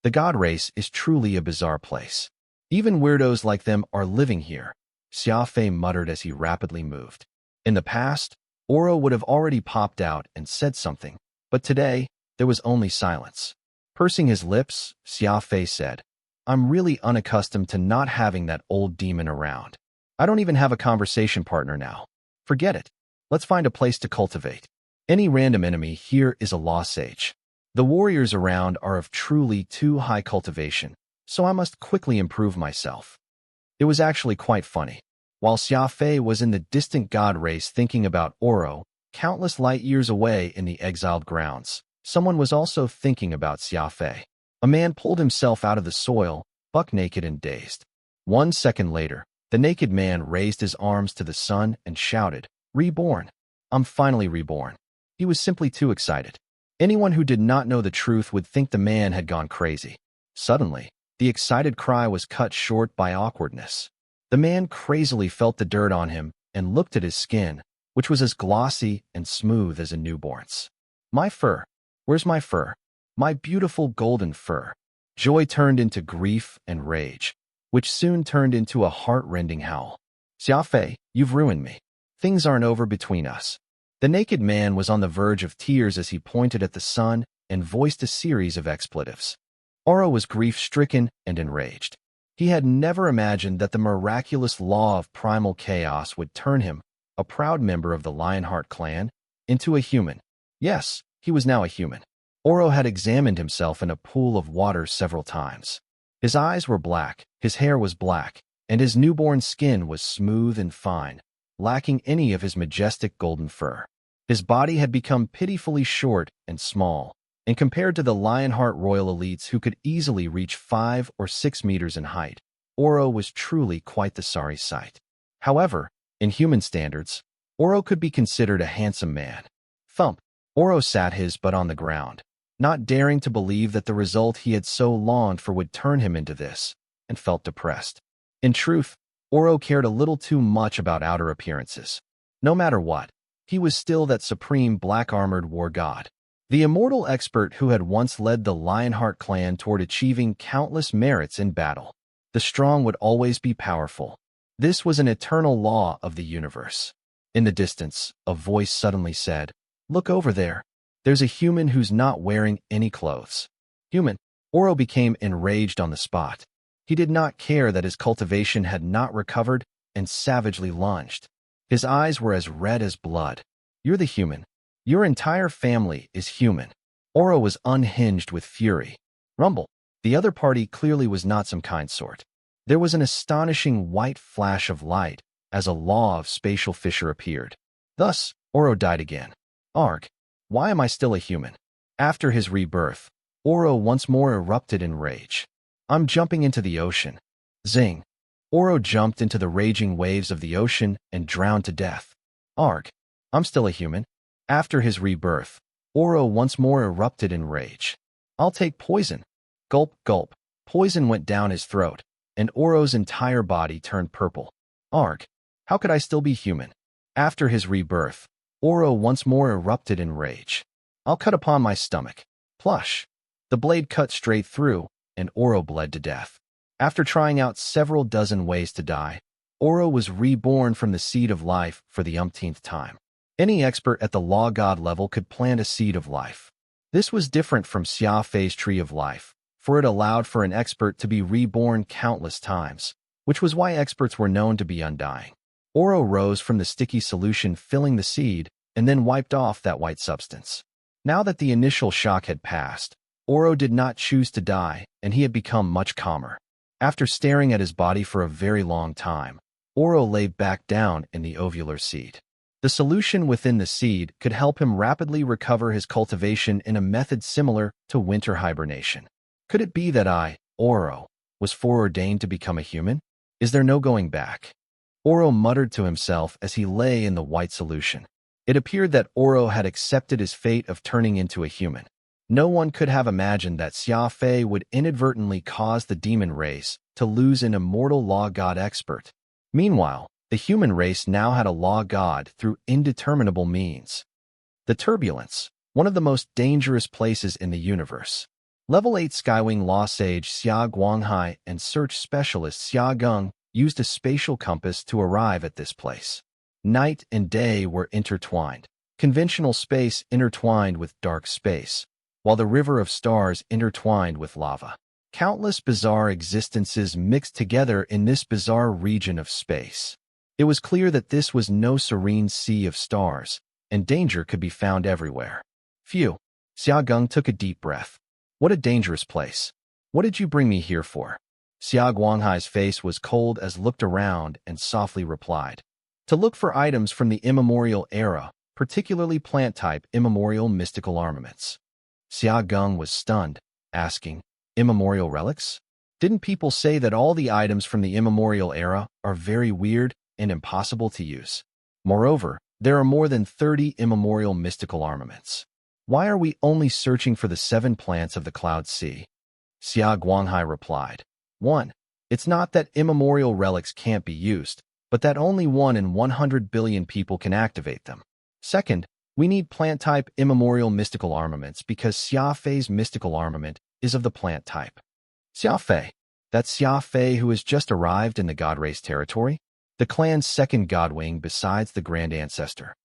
Speaker 1: The god race is truly a bizarre place. Even weirdos like them are living here, Xia Fei muttered as he rapidly moved. In the past, Oro would have already popped out and said something, but today, there was only silence. Pursing his lips, Xia Fei said, I'm really unaccustomed to not having that old demon around. I don't even have a conversation partner now. Forget it. Let's find a place to cultivate. Any random enemy here is a law sage. The warriors around are of truly too high cultivation, so I must quickly improve myself. It was actually quite funny. While Xia Fei was in the distant god race thinking about Oro, countless light years away in the exiled grounds, someone was also thinking about Xia Fei. A man pulled himself out of the soil, buck naked and dazed. 1 second later, the naked man raised his arms to the sun and shouted, "Reborn! I'm finally reborn." He was simply too excited. Anyone who did not know the truth would think the man had gone crazy. Suddenly, the excited cry was cut short by awkwardness. The man crazily felt the dirt on him and looked at his skin, which was as glossy and smooth as a newborn's. My fur. Where's my fur? My beautiful golden fur. Joy turned into grief and rage, which soon turned into a heart-rending howl. Xia Fei, you've ruined me. Things aren't over between us. The naked man was on the verge of tears as he pointed at the sun and voiced a series of expletives. Oro was grief-stricken and enraged. He had never imagined that the miraculous law of primal chaos would turn him, a proud member of the Lionheart clan, into a human. Yes, he was now a human. Oro had examined himself in a pool of water several times. His eyes were black, his hair was black, and his newborn skin was smooth and fine, lacking any of his majestic golden fur. His body had become pitifully short and small, and compared to the Lionheart royal elites who could easily reach 5 or 6 meters in height, Oro was truly quite the sorry sight. However, in human standards, Oro could be considered a handsome man. Thump! Oro sat his butt on the ground, not daring to believe that the result he had so longed for would turn him into this, and felt depressed. In truth, Oro cared a little too much about outer appearances. No matter what, he was still that supreme black-armored war god. The immortal expert who had once led the Lionheart clan toward achieving countless merits in battle. The strong would always be powerful. This was an eternal law of the universe. In the distance, a voice suddenly said, "Look over there. There's a human who's not wearing any clothes." Human. Oro became enraged on the spot. He did not care that his cultivation had not recovered and savagely lunged. His eyes were as red as blood. "You're the human. Your entire family is human." Oro was unhinged with fury. Rumble. The other party clearly was not some kind sort. There was an astonishing white flash of light as a law of spatial fissure appeared. Thus, Oro died again. Arg. Why am I still a human? After his rebirth, Oro once more erupted in rage. "I'm jumping into the ocean." Zing. Oro jumped into the raging waves of the ocean and drowned to death. Arg. I'm still a human. After his rebirth, Oro once more erupted in rage. "I'll take poison." Gulp, gulp. Poison went down his throat, and Oro's entire body turned purple. Arg. How could I still be human? After his rebirth, Oro once more erupted in rage. "I'll cut upon my stomach." Plush. The blade cut straight through, and Oro bled to death. After trying out several dozen ways to die, Oro was reborn from the seed of life for the umpteenth time. Any expert at the law god level could plant a seed of life. This was different from Xia Fei's tree of life, for it allowed for an expert to be reborn countless times, which was why experts were known to be undying. Oro rose from the sticky solution filling the seed and then wiped off that white substance. Now that the initial shock had passed, Oro did not choose to die, and he had become much calmer. After staring at his body for a very long time, Oro lay back down in the ovular seed. The solution within the seed could help him rapidly recover his cultivation in a method similar to winter hibernation. Could it be that I, Oro, was foreordained to become a human? Is there no going back? Oro muttered to himself as he lay in the white solution. It appeared that Oro had accepted his fate of turning into a human. No one could have imagined that Xia Fei would inadvertently cause the demon race to lose an immortal law god expert. Meanwhile, the human race now had a law god through indeterminable means. The Turbulence, one of the most dangerous places in the universe. Level 8 Skywing Law Sage Xia Guanghai and Search Specialist Xia Geng used a spatial compass to arrive at this place. Night and day were intertwined, conventional space intertwined with dark space, while the river of stars intertwined with lava. Countless bizarre existences mixed together in this bizarre region of space. It was clear that this was no serene sea of stars, and danger could be found everywhere. Phew. Xia Geng took a deep breath. What a dangerous place. What did you bring me here for? Xia Guanghai's face was cold as looked around and softly replied. To look for items from the immemorial era, particularly plant-type immemorial mystical armaments. Xia Geng was stunned, asking, immemorial relics? Didn't people say that all the items from the immemorial era are very weird and impossible to use? Moreover, there are more than 30 immemorial mystical armaments. Why are we only searching for the 7 plants of the Cloud Sea? Xia Guanghai replied. 1. It's not that immemorial relics can't be used, but that only 1 in 100 billion people can activate them. Second, we need plant-type immemorial mystical armaments because Xia Fei's mystical armament is of the plant type. Xia Fei. That's Xia Fei who has just arrived in the God Race territory? The clan's second godwing besides the Grand Ancestor.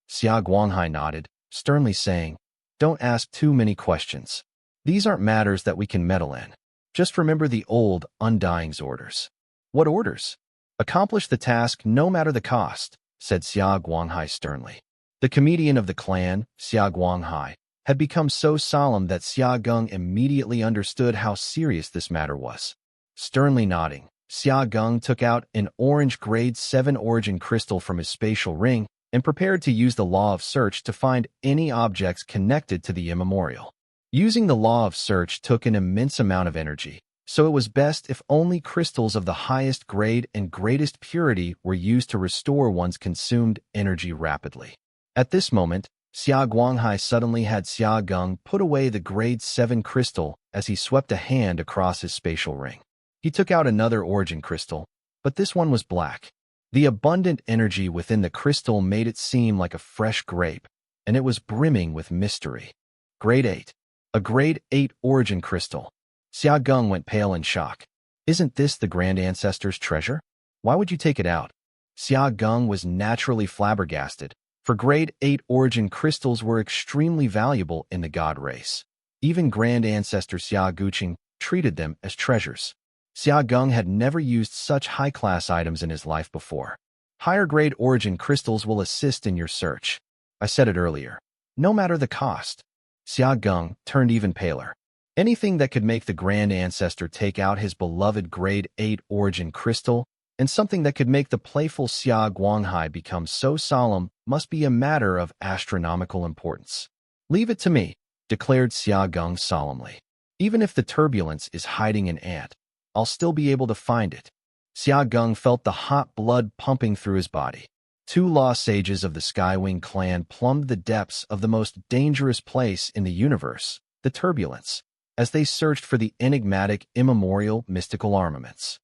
Speaker 1: Xia Guanghai nodded, sternly saying, Don't ask too many questions. These aren't matters that we can meddle in. Just remember the old, undying's orders. What orders? Accomplish the task no matter the cost, said Xia Guanghai sternly. The comedian of the clan, Xia Guanghai, had become so solemn that Xia Geng immediately understood how serious this matter was. Sternly nodding, Xia Geng took out an orange grade 7 origin crystal from his spatial ring and prepared to use the law of search to find any objects connected to the immemorial. Using the law of search took an immense amount of energy, so it was best if only crystals of the highest grade and greatest purity were used to restore one's consumed energy rapidly. At this moment, Xia Guanghai suddenly had Xia Geng put away the grade 7 crystal as he swept a hand across his spatial ring. He took out another origin crystal, but this one was black. The abundant energy within the crystal made it seem like a fresh grape, and it was brimming with mystery. Grade 8. A grade 8 origin crystal. Xia Geng went pale in shock. Isn't this the Grand Ancestor's treasure? Why would you take it out? Xia Geng was naturally flabbergasted, for grade 8 origin crystals were extremely valuable in the God race. Even Grand Ancestor Xia Guqing treated them as treasures. Xia Geng had never used such high-class items in his life before. Higher-grade origin crystals will assist in your search. I said it earlier. No matter the cost. Xia Geng turned even paler. Anything that could make the Grand Ancestor take out his beloved grade 8 origin crystal, and something that could make the playful Xia Guanghai become so solemn must be a matter of astronomical importance. Leave it to me, declared Xia Geng solemnly. Even if the turbulence is hiding an ant, I'll still be able to find it. Xia Geng felt the hot blood pumping through his body. 2 law sages of the Skywing clan plumbed the depths of the most dangerous place in the universe, the turbulence, as they searched for the enigmatic immemorial mystical armaments.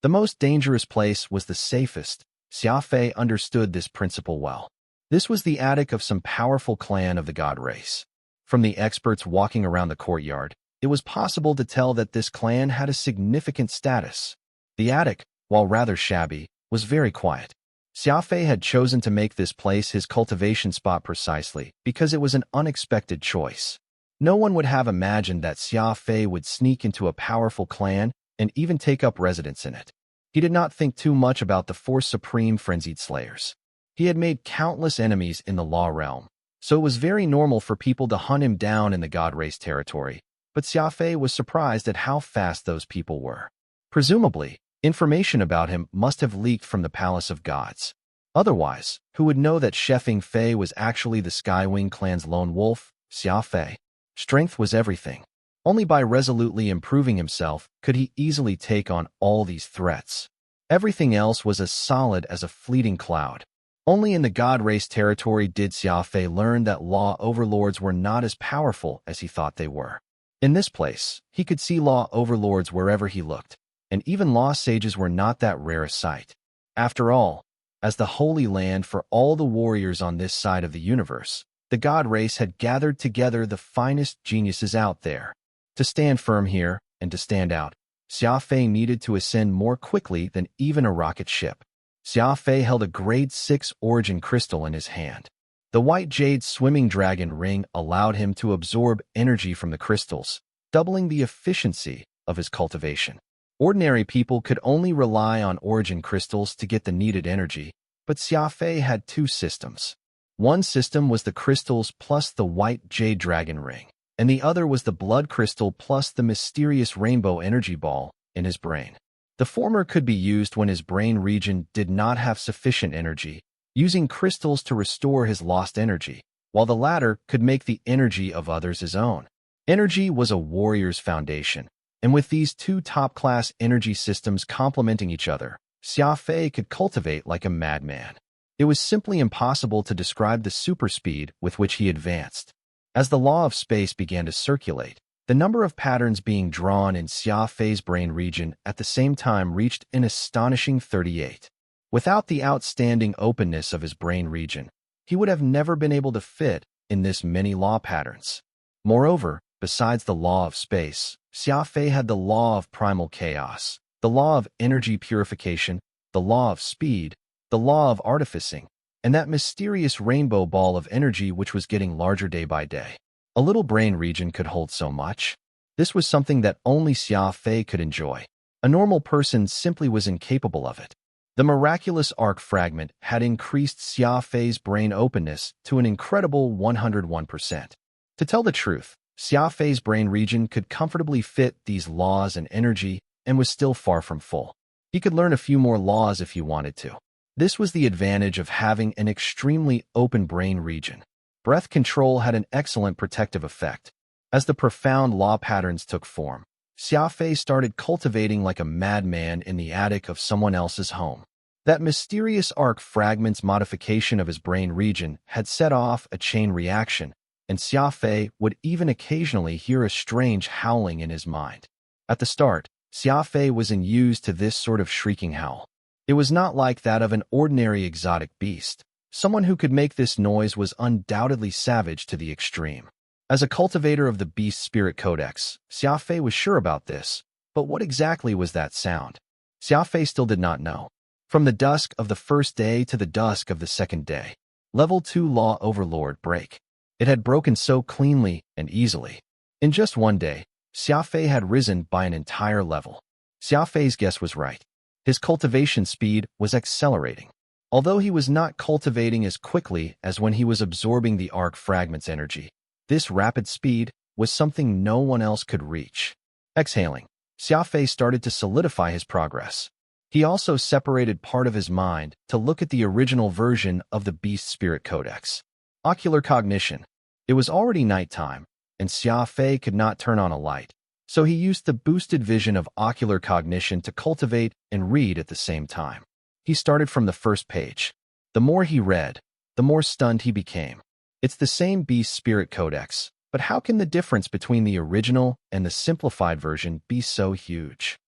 Speaker 1: The most dangerous place was the safest. Xia Fei understood this principle well. This was the attic of some powerful clan of the God race. From the experts walking around the courtyard, it was possible to tell that this clan had a significant status. The attic, while rather shabby, was very quiet. Xia Fei had chosen to make this place his cultivation spot precisely because it was an unexpected choice. No one would have imagined that Xia Fei would sneak into a powerful clan and even take up residence in it. He did not think too much about the 4 supreme frenzied slayers. He had made countless enemies in the law realm, so it was very normal for people to hunt him down in the God race territory, but Xia Fei was surprised at how fast those people were. Presumably, information about him must have leaked from the Palace of Gods. Otherwise, who would know that Xia Fei was actually the Skywing clan's lone wolf, Xia Fei? Strength was everything. Only by resolutely improving himself could he easily take on all these threats. Everything else was as solid as a fleeting cloud. Only in the God race territory did Xia Fei learn that law overlords were not as powerful as he thought they were. In this place, he could see law overlords wherever he looked, and even law sages were not that rare a sight. After all, as the holy land for all the warriors on this side of the universe, the God race had gathered together the finest geniuses out there. To stand firm here and to stand out, Xia Fei needed to ascend more quickly than even a rocket ship. Xia Fei held a grade 6 origin crystal in his hand. The white jade swimming dragon ring allowed him to absorb energy from the crystals, doubling the efficiency of his cultivation. Ordinary people could only rely on origin crystals to get the needed energy, but Xia Fei had two systems. One system was the crystals plus the white jade dragon ring, and the other was the blood crystal plus the mysterious rainbow energy ball in his brain. The former could be used when his brain region did not have sufficient energy, using crystals to restore his lost energy, while the latter could make the energy of others his own. Energy was a warrior's foundation, and with these two top-class energy systems complementing each other, Xia Fei could cultivate like a madman. It was simply impossible to describe the super speed with which he advanced. As the law of space began to circulate, the number of patterns being drawn in Xia Fei's brain region at the same time reached an astonishing 38. Without the outstanding openness of his brain region, he would have never been able to fit in this many law patterns. Moreover, besides the law of space, Xia Fei had the law of primal chaos, the law of energy purification, the law of speed, the law of artificing, and that mysterious rainbow ball of energy which was getting larger day by day. A little brain region could hold so much. This was something that only Xia Fei could enjoy. A normal person simply was incapable of it. The miraculous arc fragment had increased Xia Fei's brain openness to an incredible 101%. To tell the truth, Xia Fei's brain region could comfortably fit these laws and energy and was still far from full. He could learn a few more laws if he wanted to. This was the advantage of having an extremely open brain region. Breath control had an excellent protective effect. As the profound law patterns took form, Xia Fei started cultivating like a madman in the attic of someone else's home. That mysterious arc fragment's modification of his brain region had set off a chain reaction, and Xia Fei would even occasionally hear a strange howling in his mind. At the start, Xia Fei was unused to this sort of shrieking howl. It was not like that of an ordinary exotic beast. Someone who could make this noise was undoubtedly savage to the extreme. As a cultivator of the Beast Spirit Codex, Xia Fei was sure about this, but what exactly was that sound? Xia Fei still did not know. From the dusk of the first day to the dusk of the second day, Level 2 Law Overlord break. It had broken so cleanly and easily. In just one day, Xia Fei had risen by an entire level. Xia Fei's guess was right. His cultivation speed was accelerating. Although he was not cultivating as quickly as when he was absorbing the arc fragment's energy, this rapid speed was something no one else could reach. Exhaling, Xia Fei started to solidify his progress. He also separated part of his mind to look at the original version of the Beast Spirit Codex. Ocular cognition. It was already nighttime, and Xia Fei could not turn on a light, so he used the boosted vision of ocular cognition to cultivate and read at the same time. He started from the first page. The more he read, the more stunned he became. It's the same Beast Spirit Codex, but how can the difference between the original and the simplified version be so huge?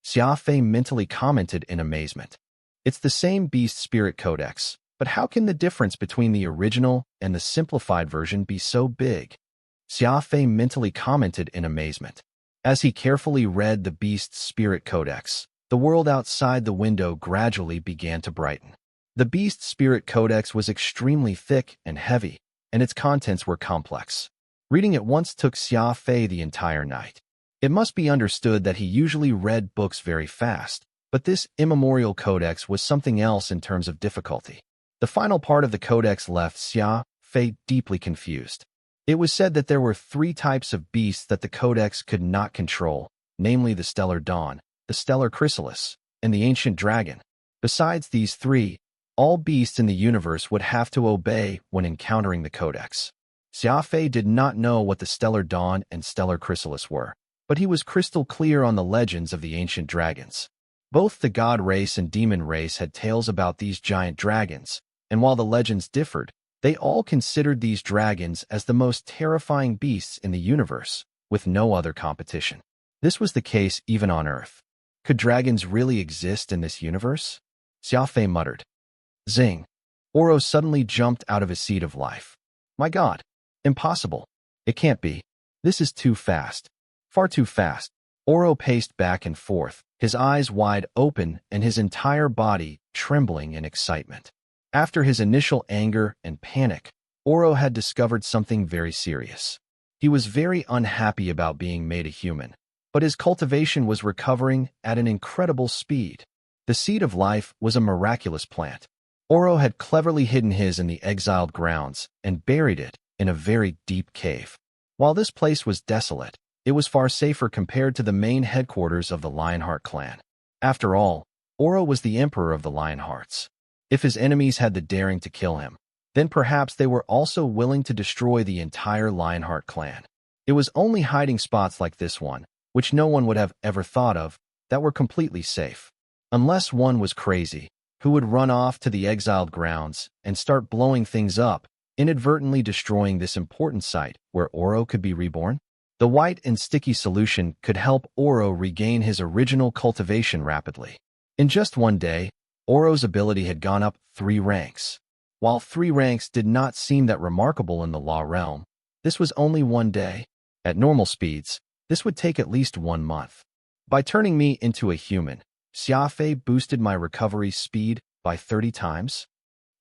Speaker 1: Xia Fei mentally commented in amazement. It's the same Beast Spirit Codex, but how can the difference between the original and the simplified version be so big? Xia Fei mentally commented in amazement. As he carefully read the Beast Spirit Codex, the world outside the window gradually began to brighten. The Beast Spirit Codex was extremely thick and heavy, and its contents were complex. Reading it once took Xia Fei the entire night. It must be understood that he usually read books very fast, but this immemorial codex was something else in terms of difficulty. The final part of the codex left Xia Fei deeply confused. It was said that there were 3 types of beasts that the codex could not control, namely the stellar dawn, the stellar chrysalis, and the ancient dragon. Besides these 3, all beasts in the universe would have to obey when encountering the codex. Xia Fei did not know what the stellar dawn and stellar chrysalis were, but he was crystal clear on the legends of the ancient dragons. Both the god race and demon race had tales about these giant dragons, and while the legends differed, they all considered these dragons as the most terrifying beasts in the universe, with no other competition. This was the case even on Earth. Could dragons really exist in this universe? Xia Fei muttered. Zing. Oro suddenly jumped out of his seat of life. My God. Impossible. It can't be. This is too fast. Far too fast. Oro paced back and forth, his eyes wide open and his entire body trembling in excitement. After his initial anger and panic, Oro had discovered something very serious. He was very unhappy about being made a human. but his cultivation was recovering at an incredible speed. The seed of life was a miraculous plant. Oro had cleverly hidden his in the exiled grounds and buried it in a very deep cave. While this place was desolate, it was far safer compared to the main headquarters of the Lionheart clan. After all, Oro was the emperor of the Lionhearts. If his enemies had the daring to kill him, then perhaps they were also willing to destroy the entire Lionheart clan. It was only hiding spots like this one, which no one would have ever thought of, that were completely safe. Unless one was crazy, who would run off to the exiled grounds and start blowing things up, inadvertently destroying this important site where Oro could be reborn. The white and sticky solution could help Oro regain his original cultivation rapidly. In just one day, Oro's ability had gone up 3 ranks. While 3 ranks did not seem that remarkable in the law realm, this was only one day. At normal speeds, this would take at least 1 month. By turning me into a human, Xia Fei boosted my recovery speed by 30 times.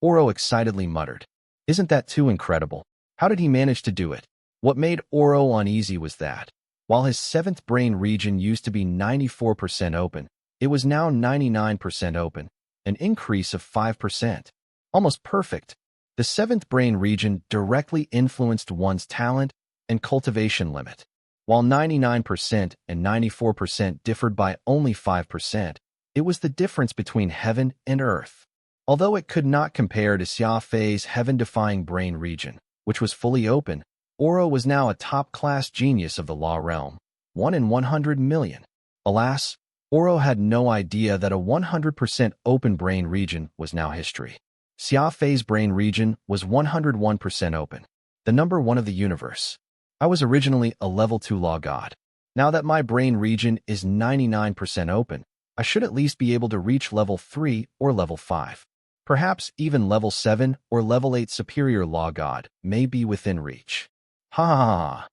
Speaker 1: Oro excitedly muttered, "Isn't that too incredible? How did he manage to do it?" What made Oro uneasy was that, while his 7th brain region used to be 94% open, it was now 99% open, an increase of 5%. Almost perfect. The 7th brain region directly influenced one's talent and cultivation limit. While 99% and 94% differed by only 5%, it was the difference between heaven and earth. Although it could not compare to Xia Fei's heaven-defying brain region, which was fully open, Oro was now a top-class genius of the law realm, 1 in 100 million. Alas, Oro had no idea that a 100% open brain region was now history. Xia Fei's brain region was 101% open, the number 1 of the universe. I was originally a level 2 law god. Now that my brain region is 99% open, I should at least be able to reach level 3 or level 5. Perhaps even level 7 or level 8 superior law god may be within reach. Ha ha ha.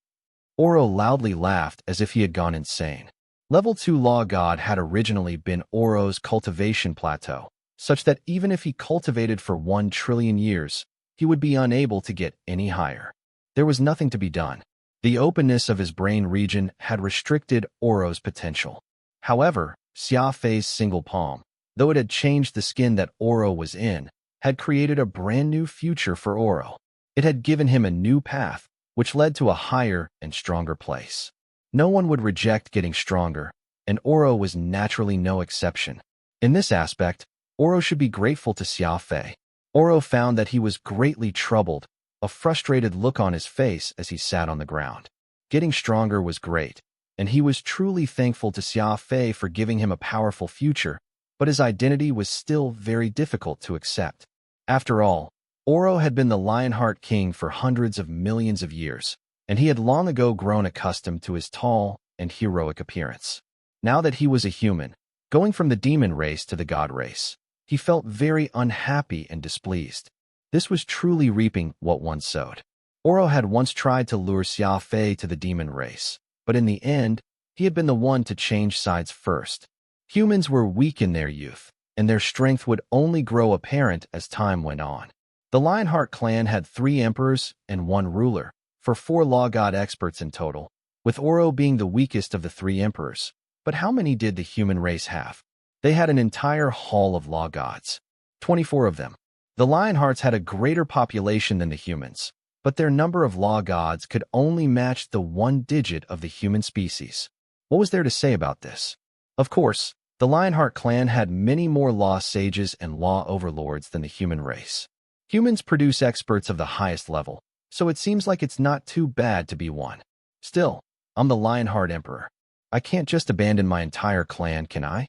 Speaker 1: Oro loudly laughed as if he had gone insane. Level 2 law god had originally been Oro's cultivation plateau, such that even if he cultivated for 1 trillion years, he would be unable to get any higher. There was nothing to be done. The openness of his brain region had restricted Oro's potential. However, Xia Fei's single palm, though it had changed the skin that Oro was in, had created a brand new future for Oro. It had given him a new path, which led to a higher and stronger place. No one would reject getting stronger, and Oro was naturally no exception. In this aspect, Oro should be grateful to Xia Fei. Oro found that he was greatly troubled, a frustrated look on his face as he sat on the ground. Getting stronger was great, and he was truly thankful to Xia Fei for giving him a powerful future, but his identity was still very difficult to accept. After all, Oro had been the Lionheart king for hundreds of millions of years, and he had long ago grown accustomed to his tall and heroic appearance. Now that he was a human, going from the demon race to the god race, he felt very unhappy and displeased. This was truly reaping what one sowed. Oro had once tried to lure Xia Fei to the demon race, but in the end, he had been the one to change sides first. Humans were weak in their youth, and their strength would only grow apparent as time went on. The Lionheart clan had 3 emperors and 1 ruler, for 4 law god experts in total, with Oro being the weakest of the 3 emperors. But how many did the human race have? They had an entire hall of law gods, 24 of them. The Lionhearts had a greater population than the humans, but their number of law gods could only match the 1 digit of the human species. What was there to say about this? Of course, the Lionheart clan had many more law sages and law overlords than the human race. Humans produce experts of the highest level, so it seems like it's not too bad to be one. Still, I'm the Lionheart Emperor. I can't just abandon my entire clan, can I?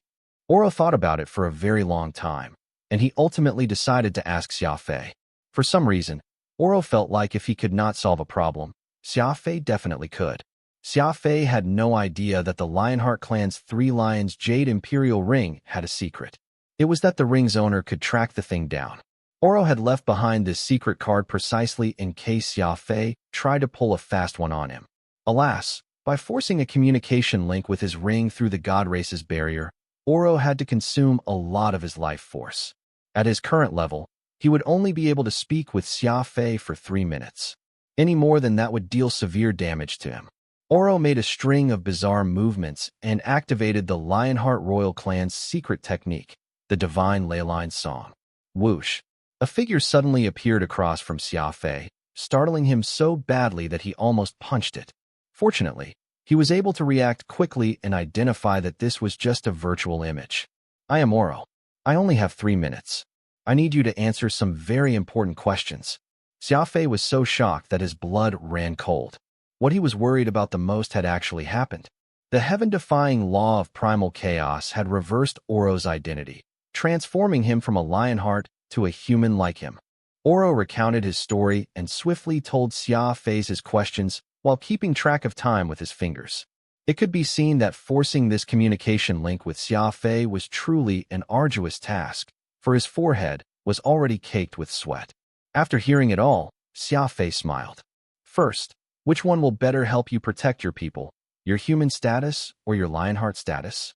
Speaker 1: Oro thought about it for a very long time, and he ultimately decided to ask Xia Fei. For some reason, Oro felt like if he could not solve a problem, Xia Fei definitely could. Xia Fei had no idea that the Lionheart clan's 3 lions jade imperial ring had a secret. It was that the ring's owner could track the thing down. Oro had left behind this secret card precisely in case Xia Fei tried to pull a fast one on him. Alas, by forcing a communication link with his ring through the god race's barrier, Oro had to consume a lot of his life force. At his current level, he would only be able to speak with Xia Fei for 3 minutes. Any more than that would deal severe damage to him. Oro made a string of bizarre movements and activated the Lionheart royal clan's secret technique, the divine ley line song. Whoosh! A figure suddenly appeared across from Xia Fei, startling him so badly that he almost punched it. Fortunately, he was able to react quickly and identify that this was just a virtual image. I am Oro. I only have 3 minutes. I need you to answer some very important questions. Xia Fei was so shocked that his blood ran cold. What he was worried about the most had actually happened. The heaven-defying law of primal chaos had reversed Oro's identity, transforming him from a Lionheart to a human like him. Oro recounted his story and swiftly told Xia Fei his questions while keeping track of time with his fingers. It could be seen that forcing this communication link with Xia Fei was truly an arduous task, for his forehead was already caked with sweat. After hearing it all, Xia Fei smiled. First, which one will better help you protect your people, your human status or your Lionheart status?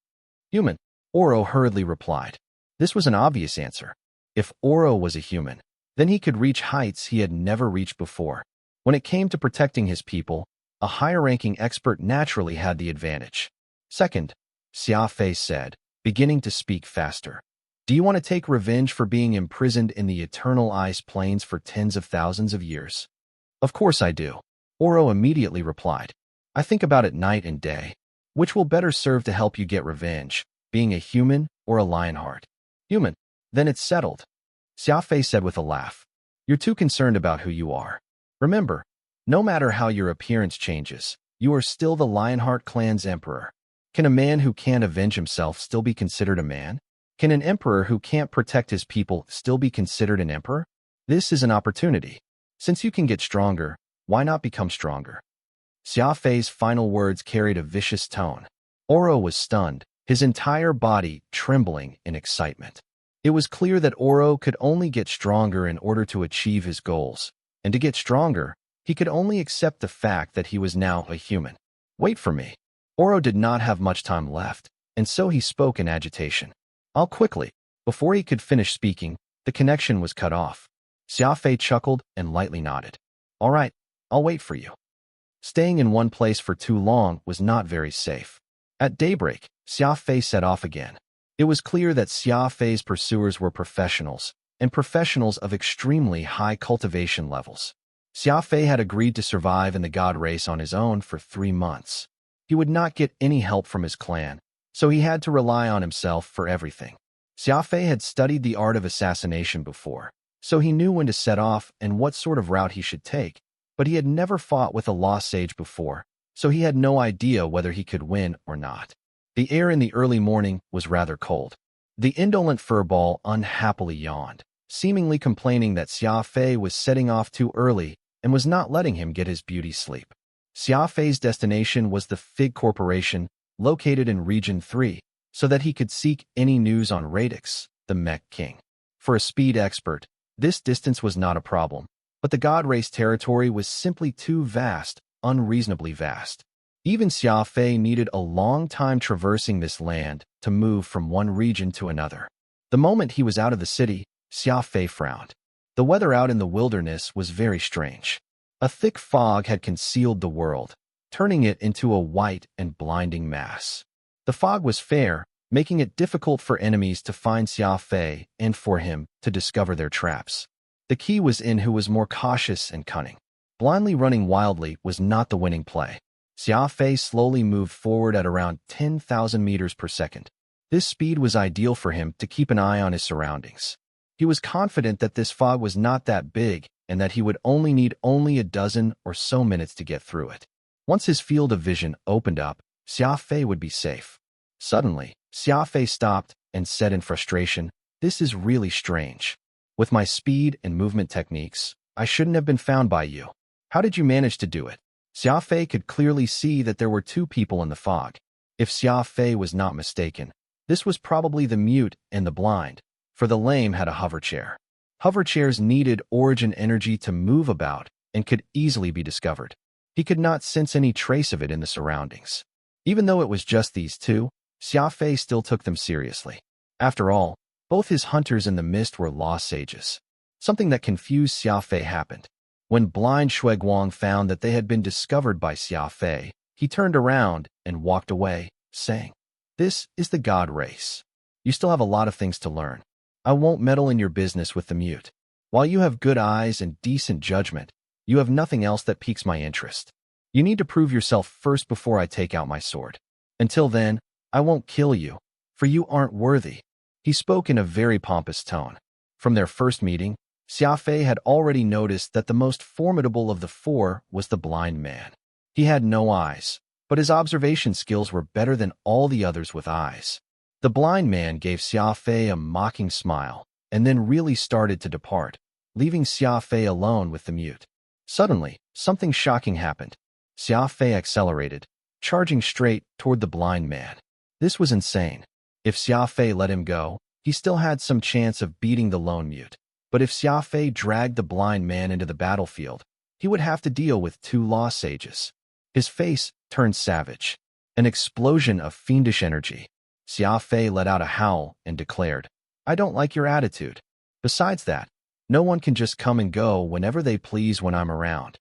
Speaker 1: Human, Oro hurriedly replied. This was an obvious answer. If Oro was a human, then he could reach heights he had never reached before. When it came to protecting his people, a higher-ranking expert naturally had the advantage. Second, Xia Fei said, beginning to speak faster. Do you want to take revenge for being imprisoned in the eternal ice plains for tens of thousands of years? Of course I do. Oro immediately replied. I think about it night and day. Which will better serve to help you get revenge, being a human or a Lionheart? Human. Then it's settled. Xia Fei said with a laugh. You're too concerned about who you are. Remember, no matter how your appearance changes, you are still the Lionheart clan's emperor. Can a man who can't avenge himself still be considered a man? Can an emperor who can't protect his people still be considered an emperor? This is an opportunity. Since you can get stronger, why not become stronger? Xia Fei's final words carried a vicious tone. Oro was stunned, his entire body trembling in excitement. It was clear that Oro could only get stronger in order to achieve his goals, and to get stronger, he could only accept the fact that he was now a human. Wait for me. Oro did not have much time left, and so he spoke in agitation. I'll quickly. Before he could finish speaking, the connection was cut off. Xia Fei chuckled and lightly nodded. All right, I'll wait for you. Staying in one place for too long was not very safe. At daybreak, Xia Fei set off again. It was clear that Xia Fei's pursuers were professionals, and professionals of extremely high cultivation levels. Xia Fei had agreed to survive in the god race on his own for 3 months. He would not get any help from his clan, so he had to rely on himself for everything. Xia Fei had studied the art of assassination before, so he knew when to set off and what sort of route he should take, but he had never fought with a lost sage before, so he had no idea whether he could win or not. The air in the early morning was rather cold. The indolent furball unhappily yawned, seemingly complaining that Xia Fei was setting off too early and was not letting him get his beauty sleep. Xia Fei's destination was the Fig Corporation, located in Region 3, so that he could seek any news on Radix, the Mech King. For a speed expert, this distance was not a problem, but the God Race territory was simply too vast, unreasonably vast. Even Xia Fei needed a long time traversing this land to move from one region to another. The moment he was out of the city, Xia Fei frowned. The weather out in the wilderness was very strange. A thick fog had concealed the world, turning it into a white and blinding mass. The fog was fair, making it difficult for enemies to find Xia Fei and for him to discover their traps. The key was in who was more cautious and cunning. Blindly running wildly was not the winning play. Xia Fei slowly moved forward at around 10,000 meters per second. This speed was ideal for him to keep an eye on his surroundings. He was confident that this fog was not that big and that he would only need a dozen or so minutes to get through it. Once his field of vision opened up, Xia Fei would be safe. Suddenly, Xia Fei stopped and said in frustration, "This is really strange. With my speed and movement techniques, I shouldn't have been found by you. How did you manage to do it?" Xia Fei could clearly see that there were 2 people in the fog. If Xia Fei was not mistaken, this was probably the mute and the blind, for the lame had a hover chair. Hover chairs needed origin energy to move about and could easily be discovered. He could not sense any trace of it in the surroundings. Even though it was just these 2, Xia Fei still took them seriously. After all, both his hunters in the mist were lost sages. Something that confused Xia Fei happened. When blind Shuiguang found that they had been discovered by Xia Fei, He turned around and walked away, saying, "This is the god race. You still have a lot of things to learn. I won't meddle in your business with the mute. While you have good eyes and decent judgment, you have nothing else that piques my interest. You need to prove yourself first before I take out my sword. Until then, I won't kill you, for you aren't worthy." He spoke in a very pompous tone. From their first meeting, Xia Fei had already noticed that the most formidable of the four was the blind man. He had no eyes, but his observation skills were better than all the others with eyes. The blind man gave Xia Fei a mocking smile, and then really started to depart, leaving Xia Fei alone with the mute. Suddenly, something shocking happened. Xia Fei accelerated, charging straight toward the blind man. This was insane. If Xia Fei let him go, he still had some chance of beating the lone mute. But if Xia Fei dragged the blind man into the battlefield, he would have to deal with two law sages. His face turned savage. An explosion of fiendish energy. Xia Fei let out a howl and declared, "I don't like your attitude. Besides that, no one can just come and go whenever they please when I'm around."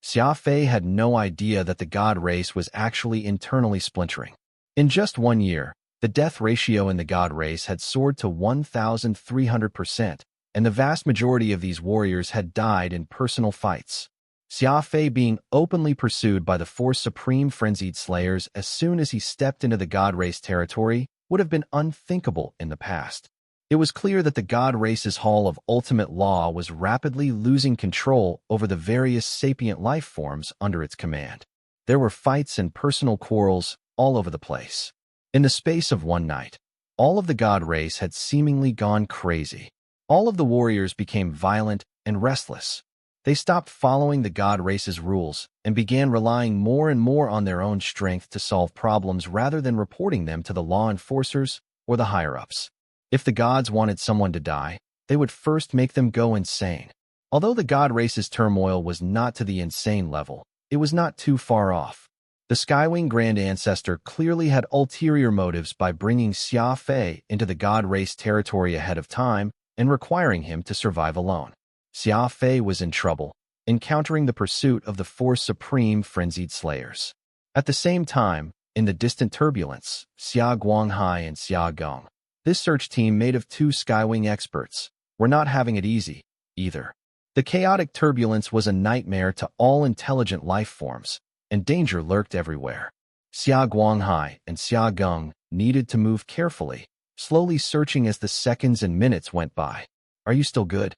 Speaker 1: Xia Fei had no idea that the god race was actually internally splintering. In just 1 year, the death ratio in the god race had soared to 1,300%, and the vast majority of these warriors had died in personal fights. Xia Fei being openly pursued by the 4 supreme frenzied slayers as soon as he stepped into the god race territory would have been unthinkable in the past. It was clear that the god race's Hall of Ultimate Law was rapidly losing control over the various sapient life forms under its command. There were fights and personal quarrels all over the place. In the space of one night, all of the god race had seemingly gone crazy. All of the warriors became violent and restless. They stopped following the god race's rules and began relying more and more on their own strength to solve problems rather than reporting them to the law enforcers or the higher-ups. If the gods wanted someone to die, they would first make them go insane. Although the god race's turmoil was not to the insane level, it was not too far off. The Skywing Grand Ancestor clearly had ulterior motives by bringing Xia Fei into the god race territory ahead of time and requiring him to survive alone. Xia Fei was in trouble, encountering the pursuit of the 4 supreme frenzied slayers. At the same time, in the distant turbulence, Xia Guanghai and Xia Gong, this search team made of 2 Skywing experts, were not having it easy, either. The chaotic turbulence was a nightmare to all intelligent life forms, and danger lurked everywhere. Xia Guanghai and Xia Gong needed to move carefully, slowly searching as the seconds and minutes went by. "Are you still good?"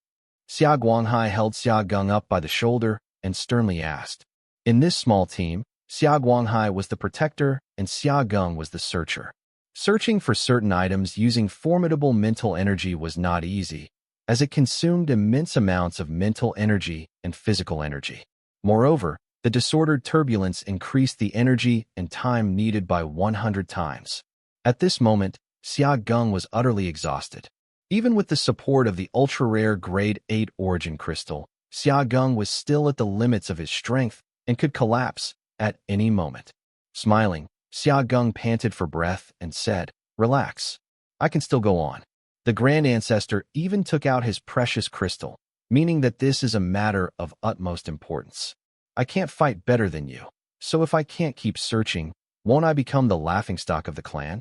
Speaker 1: Xia Guanghai held Xia Gong up by the shoulder and sternly asked. In this small team, Xia Guanghai was the protector and Xia Gong was the searcher. Searching for certain items using formidable mental energy was not easy, as it consumed immense amounts of mental energy and physical energy. Moreover, the disordered turbulence increased the energy and time needed by 100 times. At this moment, Xia Gong was utterly exhausted. Even with the support of the ultra-rare Grade 8 Origin Crystal, Xia Gong was still at the limits of his strength and could collapse at any moment. Smiling, Xia Gong panted for breath and said, "Relax. I can still go on." The Grand Ancestor even took out his precious crystal, meaning that this is a matter of utmost importance. "I can't fight better than you, so if I can't keep searching, won't I become the laughingstock of the clan?"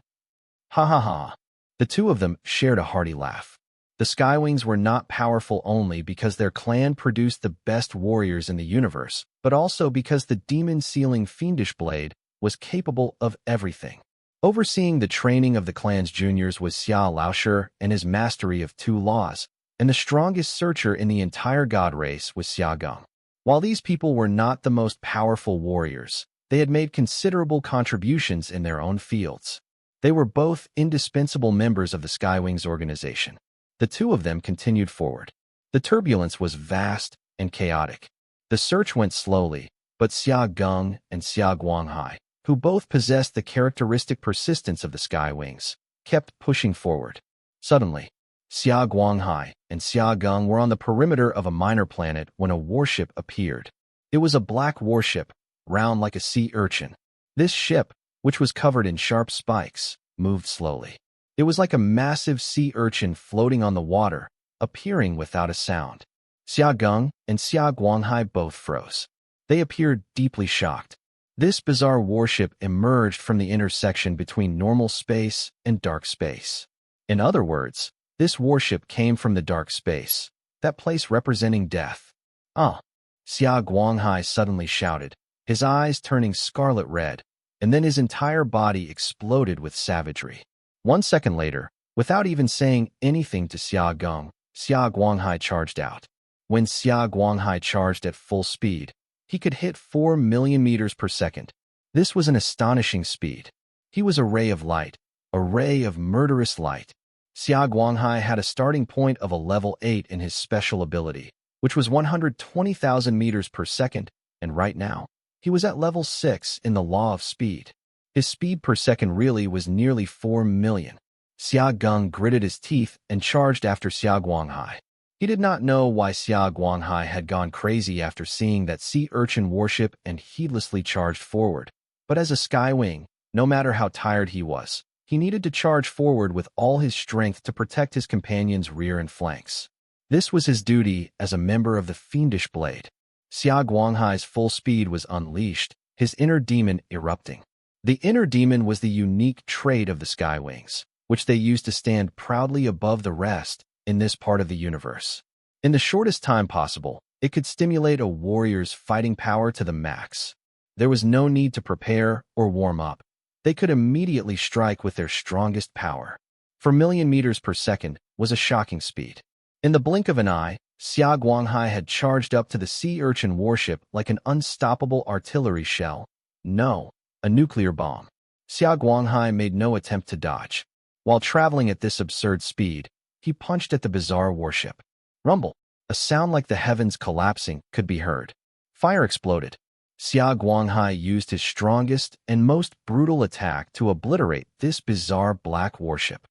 Speaker 1: Ha ha ha. The two of them shared a hearty laugh. The Skywings were not powerful only because their clan produced the best warriors in the universe, but also because the demon-sealing Fiendish Blade was capable of everything. Overseeing the training of the clan's juniors was Xia Laoshi and his mastery of 2 laws, and the strongest searcher in the entire god race was Xia Gong. While these people were not the most powerful warriors, they had made considerable contributions in their own fields. They were both indispensable members of the Skywings organization. The two of them continued forward. The turbulence was vast and chaotic. The search went slowly, but Xia Gong and Xia Guanghai, who both possessed the characteristic persistence of the Skywings, kept pushing forward. Suddenly, Xia Guanghai and Xia Gong were on the perimeter of a minor planet when a warship appeared. It was a black warship, round like a sea urchin. This ship, which was covered in sharp spikes, moved slowly. It was like a massive sea urchin floating on the water, appearing without a sound. Xia Gong and Xia Guanghai both froze. They appeared deeply shocked. This bizarre warship emerged from the intersection between normal space and dark space. In other words, this warship came from the dark space, that place representing death. Ah! Xia Guanghai suddenly shouted, his eyes turning scarlet red, and then his entire body exploded with savagery. 1 second later, without even saying anything to Xia Geng, Xia Guanghai charged out. When Xia Guanghai charged at full speed, he could hit 4 million meters per second. This was an astonishing speed. He was a ray of light, a ray of murderous light. Xia Guanghai had a starting point of a level 8 in his special ability, which was 120,000 meters per second, and right now, he was at level 6 in the law of speed. His speed per second really was nearly 4 million. Xia Geng gritted his teeth and charged after Xia Guanghai. He did not know why Xia Guanghai had gone crazy after seeing that sea urchin warship and heedlessly charged forward. But as a skywing, no matter how tired he was, he needed to charge forward with all his strength to protect his companion's rear and flanks. This was his duty as a member of the Fiendish Blade. Xia Guanghai's full speed was unleashed, his inner demon erupting. The inner demon was the unique trait of the Skywings, which they used to stand proudly above the rest in this part of the universe. In the shortest time possible, it could stimulate a warrior's fighting power to the max. There was no need to prepare or warm up. They could immediately strike with their strongest power. 4 million meters per second was a shocking speed. In the blink of an eye, Xia Guanghai had charged up to the sea urchin warship like an unstoppable artillery shell. No, a nuclear bomb. Xia Guanghai made no attempt to dodge. While traveling at this absurd speed, he punched at the bizarre warship. Rumble, a sound like the heavens collapsing, could be heard. Fire exploded. Xia Guanghai used his strongest and most brutal attack to obliterate this bizarre black warship.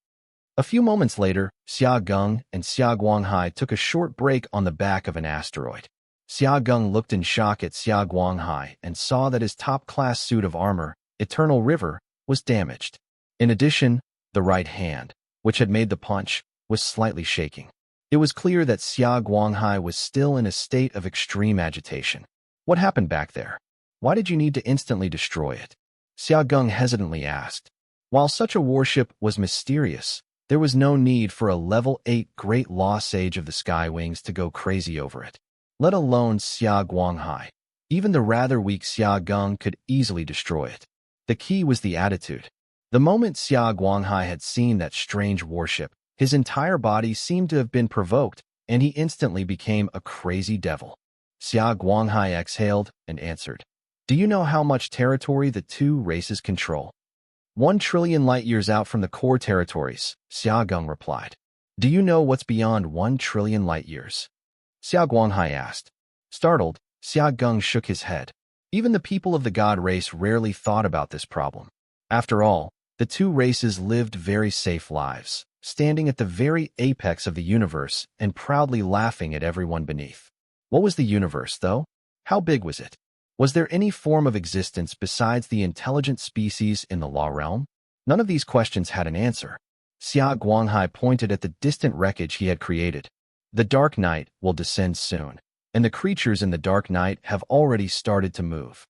Speaker 1: A few moments later, Xia Geng and Xia Guanghai took a short break on the back of an asteroid. Xia Geng looked in shock at Xia Guanghai and saw that his top-class suit of armor, Eternal River, was damaged. In addition, the right hand, which had made the punch, was slightly shaking. It was clear that Xia Guanghai was still in a state of extreme agitation. What happened back there? Why did you need to instantly destroy it? Xia Geng hesitantly asked. While such a warship was mysterious, there was no need for a level 8 Great Law Sage of the Skywings to go crazy over it. Let alone Xia Guanghai. Even the rather weak Xia Geng could easily destroy it. The key was the attitude. The moment Xia Guanghai had seen that strange warship, his entire body seemed to have been provoked, and he instantly became a crazy devil. Xia Guanghai exhaled and answered. Do you know how much territory the two races control? 1 trillion light-years out from the core territories, Xia Geng replied. Do you know what's beyond 1 trillion light-years? Xia Guanghai asked. Startled, Xia Geng shook his head. Even the people of the god race rarely thought about this problem. After all, the two races lived very safe lives, standing at the very apex of the universe and proudly laughing at everyone beneath. What was the universe, though? How big was it? Was there any form of existence besides the intelligent species in the law realm? None of these questions had an answer. Xia Guanghai pointed at the distant wreckage he had created. The dark night will descend soon, and the creatures in the dark night have already started to move.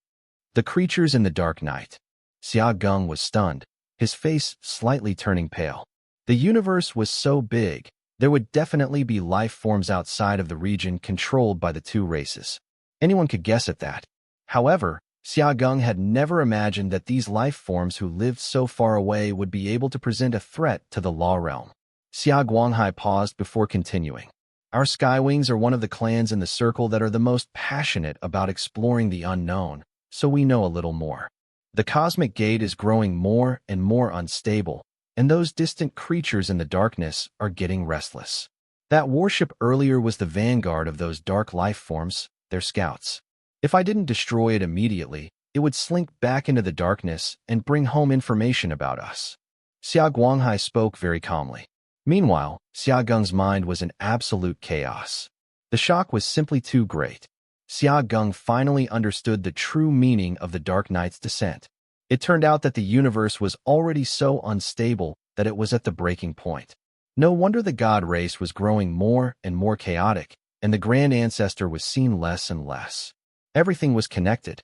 Speaker 1: The creatures in the dark night. Xia Geng was stunned, his face slightly turning pale. The universe was so big, there would definitely be life forms outside of the region controlled by the two races. Anyone could guess at that. However, Xia Geng had never imagined that these life forms who lived so far away would be able to present a threat to the law realm. Xia Guanghai paused before continuing. Our Skywings are one of the clans in the circle that are the most passionate about exploring the unknown, so we know a little more. The cosmic gate is growing more and more unstable, and those distant creatures in the darkness are getting restless. That warship earlier was the vanguard of those dark life forms, their scouts. If I didn't destroy it immediately, it would slink back into the darkness and bring home information about us. Xia Guanghai spoke very calmly. Meanwhile, Xia Geng's mind was in absolute chaos. The shock was simply too great. Xia Geng finally understood the true meaning of the Dark Knight's descent. It turned out that the universe was already so unstable that it was at the breaking point. No wonder the god race was growing more and more chaotic, and the Grand Ancestor was seen less and less. Everything was connected.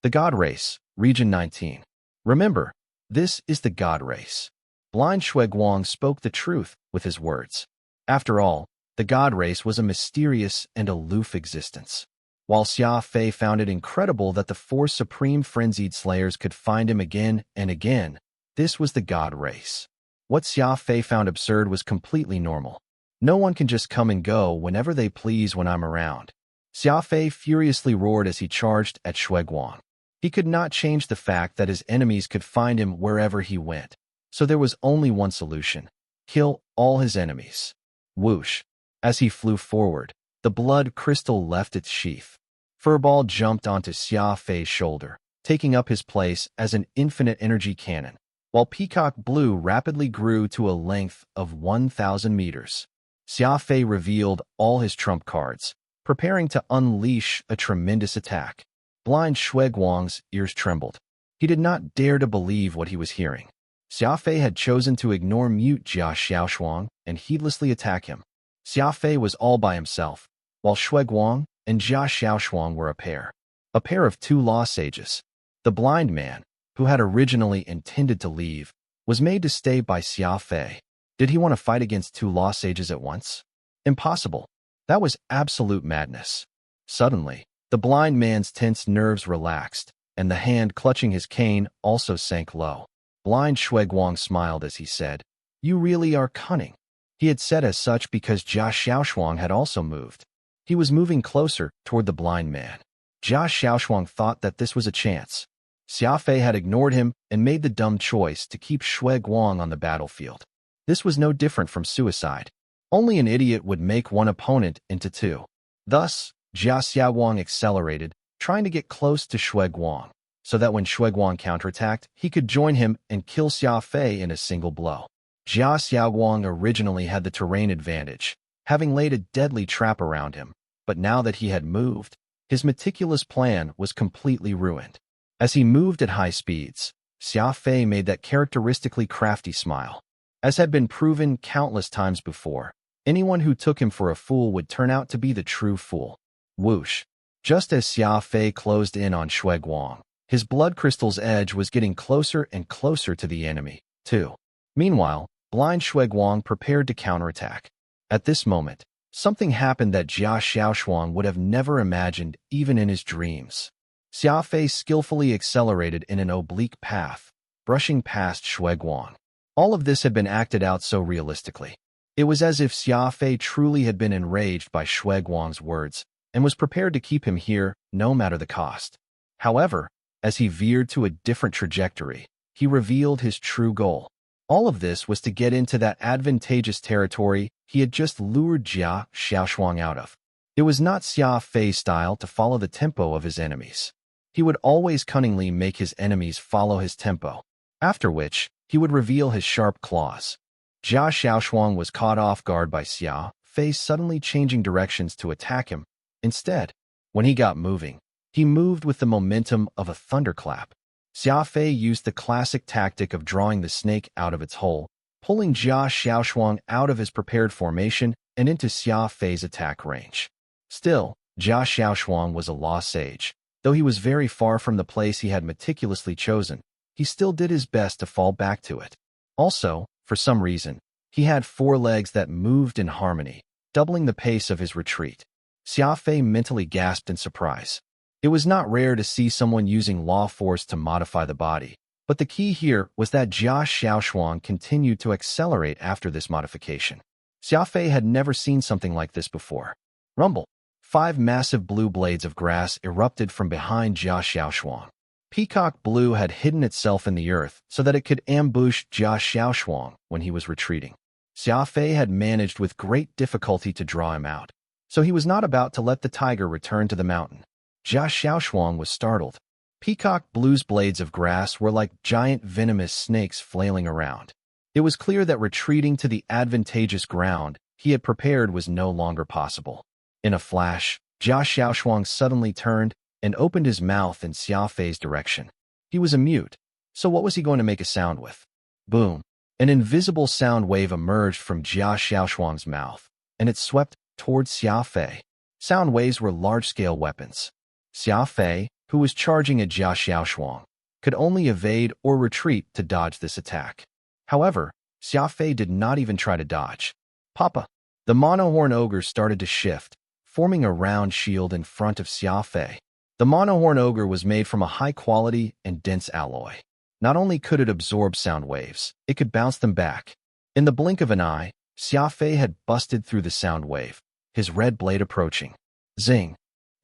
Speaker 1: The God Race, Region 19. Remember, this is the God Race. Blind Shuiguang spoke the truth with his words. After all, the God Race was a mysterious and aloof existence. While Xia Fei found it incredible that the four supreme frenzied slayers could find him again and again, this was the God Race. What Xia Fei found absurd was completely normal. No one can just come and go whenever they please when I'm around. Xia Fei furiously roared as he charged at Shuiguang. He could not change the fact that his enemies could find him wherever he went. So there was only one solution: kill all his enemies. Whoosh! As he flew forward, the blood crystal left its sheath. Furball jumped onto Xia Fei's shoulder, taking up his place as an infinite energy cannon, while Peacock Blue rapidly grew to a length of 1,000 meters. Xia Fei revealed all his trump cards, preparing to unleash a tremendous attack. Blind Shuiguang's ears trembled. He did not dare to believe what he was hearing. Xia Fei had chosen to ignore mute Jia Xiaoshuang and heedlessly attack him. Xia Fei was all by himself, while Shuiguang and Jia Xiaoshuang were a pair of two law sages. The blind man, who had originally intended to leave, was made to stay by Xia Fei. Did he want to fight against two law sages at once? Impossible. That was absolute madness. Suddenly, the blind man's tense nerves relaxed, and the hand clutching his cane also sank low. Blind Shuiguang smiled as he said, "You really are cunning." He had said as such because Jia Xiaoshuang had also moved. He was moving closer toward the blind man. Jia Xiaoshuang thought that this was a chance. Xia Fei had ignored him and made the dumb choice to keep Shuiguang on the battlefield. This was no different from suicide. Only an idiot would make one opponent into two. Thus, Jia Xiaowang accelerated, trying to get close to Shuiguang, so that when Shuiguang counterattacked, he could join him and kill Xia Fei in a single blow. Jia Xiaowang originally had the terrain advantage, having laid a deadly trap around him, but now that he had moved, his meticulous plan was completely ruined. As he moved at high speeds, Xia Fei made that characteristically crafty smile. As had been proven countless times before, anyone who took him for a fool would turn out to be the true fool. Whoosh! Just as Xia Fei closed in on Shuiguang, his blood crystal's edge was getting closer and closer to the enemy, too. Meanwhile, blind Shuiguang prepared to counterattack. At this moment, something happened that Jia Xiaoshuang would have never imagined even in his dreams. Xia Fei skillfully accelerated in an oblique path, brushing past Shuiguang. All of this had been acted out so realistically. It was as if Xia Fei truly had been enraged by Shuiguang's words and was prepared to keep him here no matter the cost. However, as he veered to a different trajectory, he revealed his true goal. All of this was to get into that advantageous territory he had just lured Jia Xiaoshuang out of. It was not Xia Fei's style to follow the tempo of his enemies. He would always cunningly make his enemies follow his tempo, after which he would reveal his sharp claws. Jia Xiaoshuang was caught off guard by Xia Fei suddenly changing directions to attack him. Instead, when he got moving, he moved with the momentum of a thunderclap. Xia Fei used the classic tactic of drawing the snake out of its hole, pulling Jia Xiaoshuang out of his prepared formation and into Xia Fei's attack range. Still, Jia Xiaoshuang was a law sage. Though he was very far from the place he had meticulously chosen, he still did his best to fall back to it. Also, for some reason, he had four legs that moved in harmony, doubling the pace of his retreat. Xia Fei mentally gasped in surprise. It was not rare to see someone using law force to modify the body, but the key here was that Jia Xiaoshuang continued to accelerate after this modification. Xia Fei had never seen something like this before. Rumble! 5 massive blue blades of grass erupted from behind Jia Xiaoshuang. Peacock Blue had hidden itself in the earth so that it could ambush Jia Xiaoshuang when he was retreating. Xia Fei had managed with great difficulty to draw him out, so he was not about to let the tiger return to the mountain. Jia Xiaoshuang was startled. Peacock Blue's blades of grass were like giant venomous snakes flailing around. It was clear that retreating to the advantageous ground he had prepared was no longer possible. In a flash, Jia Xiaoshuang suddenly turned and opened his mouth in Xia Fei's direction. He was a mute, so what was he going to make a sound with? Boom! An invisible sound wave emerged from Jia Xiaoshuang's mouth, and it swept towards Xia Fei. Sound waves were large-scale weapons. Xia Fei, who was charging at Jia Xiaoshuang, could only evade or retreat to dodge this attack. However, Xia Fei did not even try to dodge. Papa! The monohorn ogre started to shift, forming a round shield in front of Xia Fei. The monohorn ogre was made from a high-quality and dense alloy. Not only could it absorb sound waves, it could bounce them back. In the blink of an eye, Xia Fei had busted through the sound wave, his red blade approaching. Zing!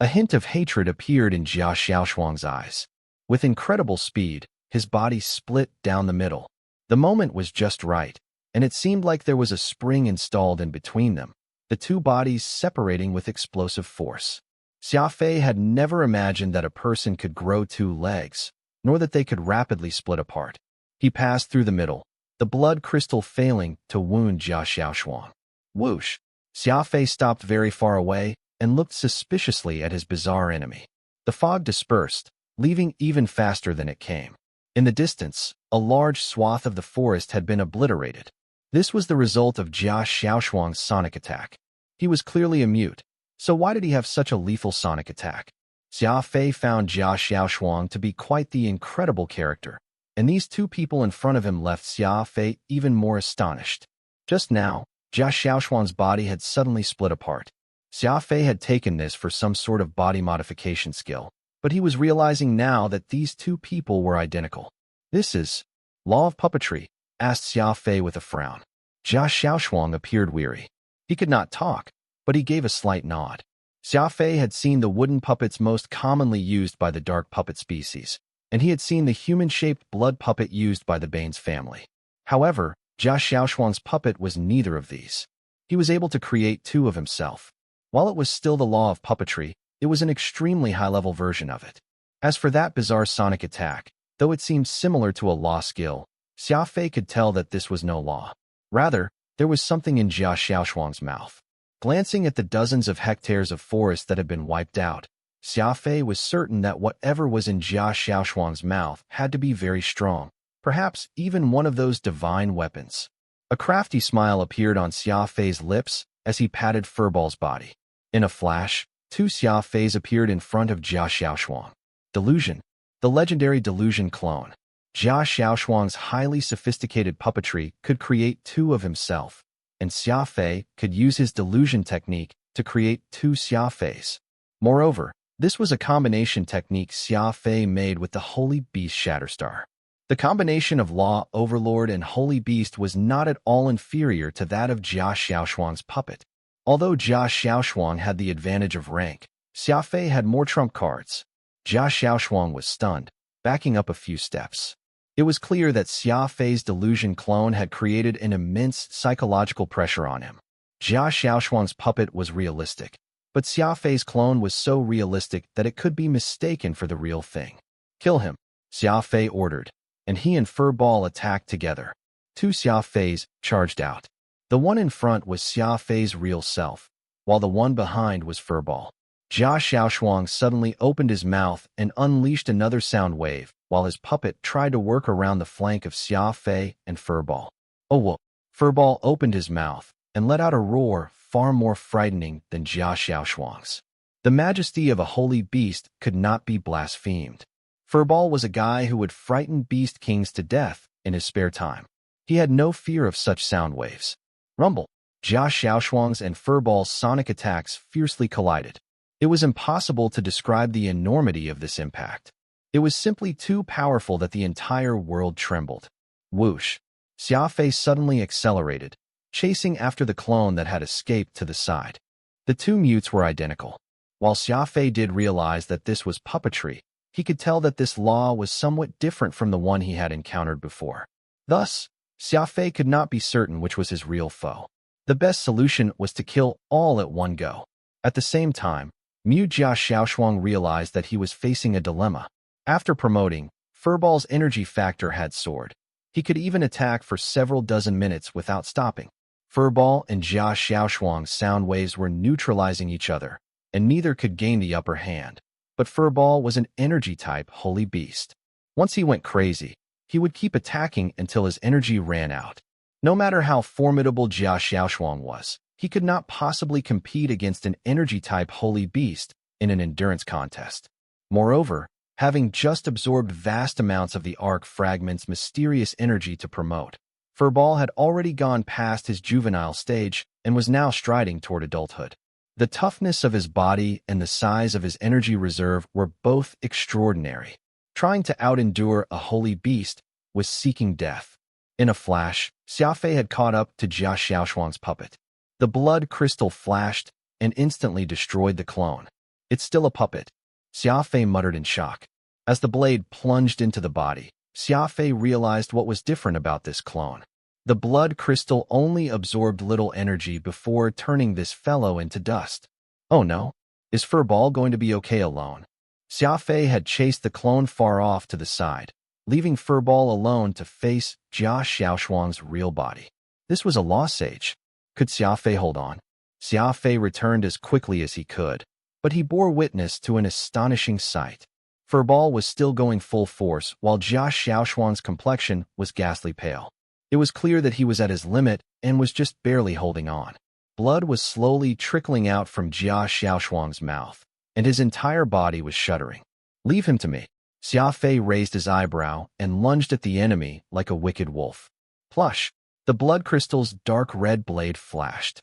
Speaker 1: A hint of hatred appeared in Jia Xiaoshuang's eyes. With incredible speed, his body split down the middle. The moment was just right, and it seemed like there was a spring installed in between them, the two bodies separating with explosive force. Xia Fei had never imagined that a person could grow two legs, nor that they could rapidly split apart. He passed through the middle, the blood crystal failing to wound Jia Xiaoshuang. Whoosh! Xia Fei stopped very far away and looked suspiciously at his bizarre enemy. The fog dispersed, leaving even faster than it came. In the distance, a large swath of the forest had been obliterated. This was the result of Jia Xiaoshuang's sonic attack. He was clearly a mute, so why did he have such a lethal sonic attack? Xia Fei found Jia Xiaoshuang to be quite the incredible character, and these two people in front of him left Xia Fei even more astonished. Just now, Jia Xiaoshuang's body had suddenly split apart. Xia Fei had taken this for some sort of body modification skill, but he was realizing now that these two people were identical. This is law of puppetry, asked Xia Fei with a frown. Jia Xiaoshuang appeared weary. He could not talk, but he gave a slight nod. Xia Fei had seen the wooden puppets most commonly used by the dark puppet species, and he had seen the human-shaped blood puppet used by the Baines family. However, Jia Xiaoshuang's puppet was neither of these. He was able to create two of himself. While it was still the law of puppetry, it was an extremely high-level version of it. As for that bizarre sonic attack, though it seemed similar to a law skill, Xia Fei could tell that this was no law. Rather, there was something in Jia Xiaoshuang's mouth. Glancing at the dozens of hectares of forest that had been wiped out, Xia Fei was certain that whatever was in Jia Xiaoshuang's mouth had to be very strong, perhaps even one of those divine weapons. A crafty smile appeared on Xia Fei's lips as he patted Furball's body. In a flash, two Xia Feis appeared in front of Jia Xiaoshuang. Delusion. The legendary delusion clone. Jia Xiaoshuang's highly sophisticated puppetry could create two of himself, and Xia Fei could use his delusion technique to create two Xia Feis. Moreover, this was a combination technique Xia Fei made with the Holy Beast Shatterstar. The combination of Law Overlord and Holy Beast was not at all inferior to that of Jia Xiaoshuang's puppet. Although Jia Xiaoshuang had the advantage of rank, Xia Fei had more trump cards. Jia Xiaoshuang was stunned, backing up a few steps. It was clear that Xia Fei's delusion clone had created an immense psychological pressure on him. Jia Xiaoshuang's puppet was realistic, but Xia Fei's clone was so realistic that it could be mistaken for the real thing. Kill him, Xia Fei ordered, and he and Furball attacked together. Two Xia Feis charged out. The one in front was Xia Fei's real self, while the one behind was Furball. Jia Xiaoshuang suddenly opened his mouth and unleashed another sound wave, while his puppet tried to work around the flank of Xia Fei and Furball. Oh whoa! Furball opened his mouth and let out a roar far more frightening than Jia Xiaoshuang's. The majesty of a holy beast could not be blasphemed. Furball was a guy who would frighten beast kings to death in his spare time. He had no fear of such sound waves. Rumble! Jia Xiaoshuang's and Furball's sonic attacks fiercely collided. It was impossible to describe the enormity of this impact. It was simply too powerful that the entire world trembled. Whoosh! Xia Fei suddenly accelerated, chasing after the clone that had escaped to the side. The two mutes were identical. While Xia Fei did realize that this was puppetry, he could tell that this law was somewhat different from the one he had encountered before. Thus, Xia Fei could not be certain which was his real foe. The best solution was to kill all at one go. At the same time, Mu Jia Xiaoshuang realized that he was facing a dilemma. After promoting, Furball's energy factor had soared. He could even attack for several dozen minutes without stopping. Furball and Jia Xiaoshuang's sound waves were neutralizing each other, and neither could gain the upper hand. But Furball was an energy-type holy beast. Once he went crazy, he would keep attacking until his energy ran out. No matter how formidable Jia Xiaoshuang was, he could not possibly compete against an energy-type holy beast in an endurance contest. Moreover, having just absorbed vast amounts of the arc fragment's mysterious energy to promote. Furball had already gone past his juvenile stage and was now striding toward adulthood. The toughness of his body and the size of his energy reserve were both extraordinary. Trying to out-endure a holy beast was seeking death. In a flash, Xia Fei had caught up to Jia Xiaoshuang's puppet. The blood crystal flashed and instantly destroyed the clone. "It's still a puppet," Xia Fei muttered in shock. As the blade plunged into the body, Xia Fei realized what was different about this clone. The blood crystal only absorbed little energy before turning this fellow into dust. Oh no, is Furball going to be okay alone? Xia Fei had chased the clone far off to the side, leaving Furball alone to face Jia Xiaoshuang's real body. This was a lost sage. Could Xia Fei hold on? Xia Fei returned as quickly as he could, but he bore witness to an astonishing sight. Furball was still going full force, while Jia Xiaoshuang's complexion was ghastly pale. It was clear that he was at his limit and was just barely holding on. Blood was slowly trickling out from Jia Xiaoshuang's mouth, and his entire body was shuddering. "Leave him to me." Xia Fei raised his eyebrow and lunged at the enemy like a wicked wolf. Plush! The blood crystal's dark red blade flashed.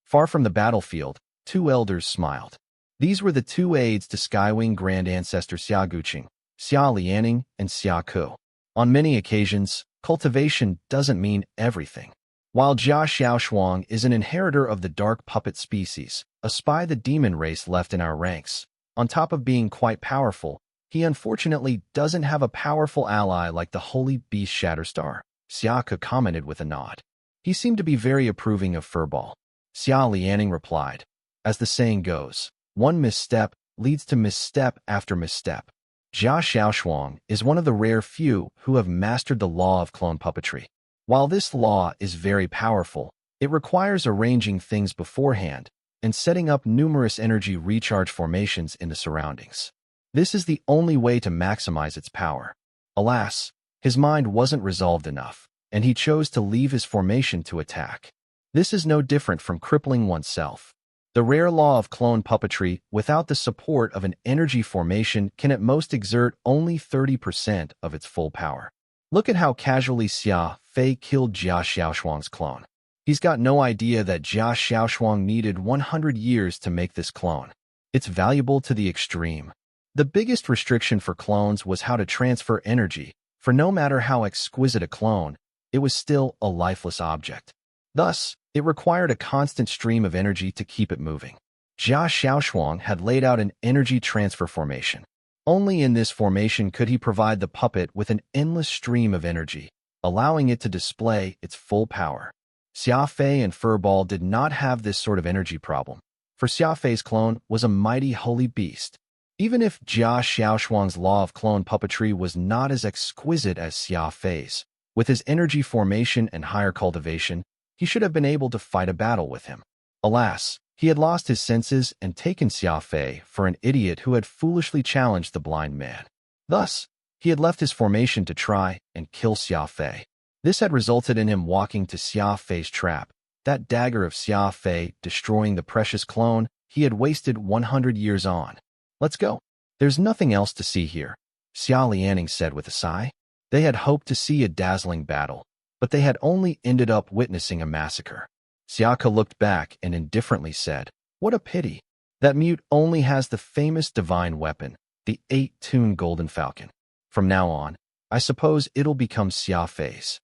Speaker 1: Far from the battlefield, two elders smiled. These were the two aides to Skywing Grand Ancestor Xia Guqing, Xia Lianing, and Xia Ku. On many occasions, cultivation doesn't mean everything. While Jia Xiaoshuang is an inheritor of the dark puppet species, a spy the demon race left in our ranks, on top of being quite powerful, he unfortunately doesn't have a powerful ally like the holy beast Shatterstar, Xia Ku commented with a nod. He seemed to be very approving of Furball. Xia Lianing replied, "As the saying goes, one misstep leads to misstep after misstep." Jia Xiaoshuang is one of the rare few who have mastered the law of clone puppetry. While this law is very powerful, it requires arranging things beforehand and setting up numerous energy recharge formations in the surroundings. This is the only way to maximize its power. Alas, his mind wasn't resolved enough, and he chose to leave his formation to attack. This is no different from crippling oneself. The rare law of clone puppetry, without the support of an energy formation, can at most exert only 30% of its full power. Look at how casually Xia Fei killed Jia Xiaoshuang's clone. He's got no idea that Jia Xiaoshuang needed 100 years to make this clone. It's valuable to the extreme. The biggest restriction for clones was how to transfer energy, for no matter how exquisite a clone, it was still a lifeless object. Thus, it required a constant stream of energy to keep it moving. Jia Xiaoshuang had laid out an energy transfer formation. Only in this formation could he provide the puppet with an endless stream of energy, allowing it to display its full power. Xia Fei and Furball did not have this sort of energy problem, for Xia Fei's clone was a mighty holy beast. Even if Jia Xiaoshuang's law of clone puppetry was not as exquisite as Xia Fei's, with his energy formation and higher cultivation, he should have been able to fight a battle with him. Alas, he had lost his senses and taken Xia Fei for an idiot who had foolishly challenged the blind man. Thus, he had left his formation to try and kill Xia Fei. This had resulted in him walking to Xia Fei's trap, that dagger of Xia Fei destroying the precious clone he had wasted 100 years on. "Let's go. There's nothing else to see here," Xia Lianing said with a sigh. They had hoped to see a dazzling battle, but they had only ended up witnessing a massacre. Xia Ke looked back and indifferently said, "What a pity. That mute only has the famous divine weapon, the 8-tune golden falcon. From now on, I suppose it'll become Xia Fei's."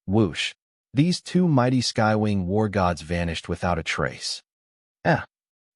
Speaker 1: Whoosh! These two mighty Skywing war gods vanished without a trace.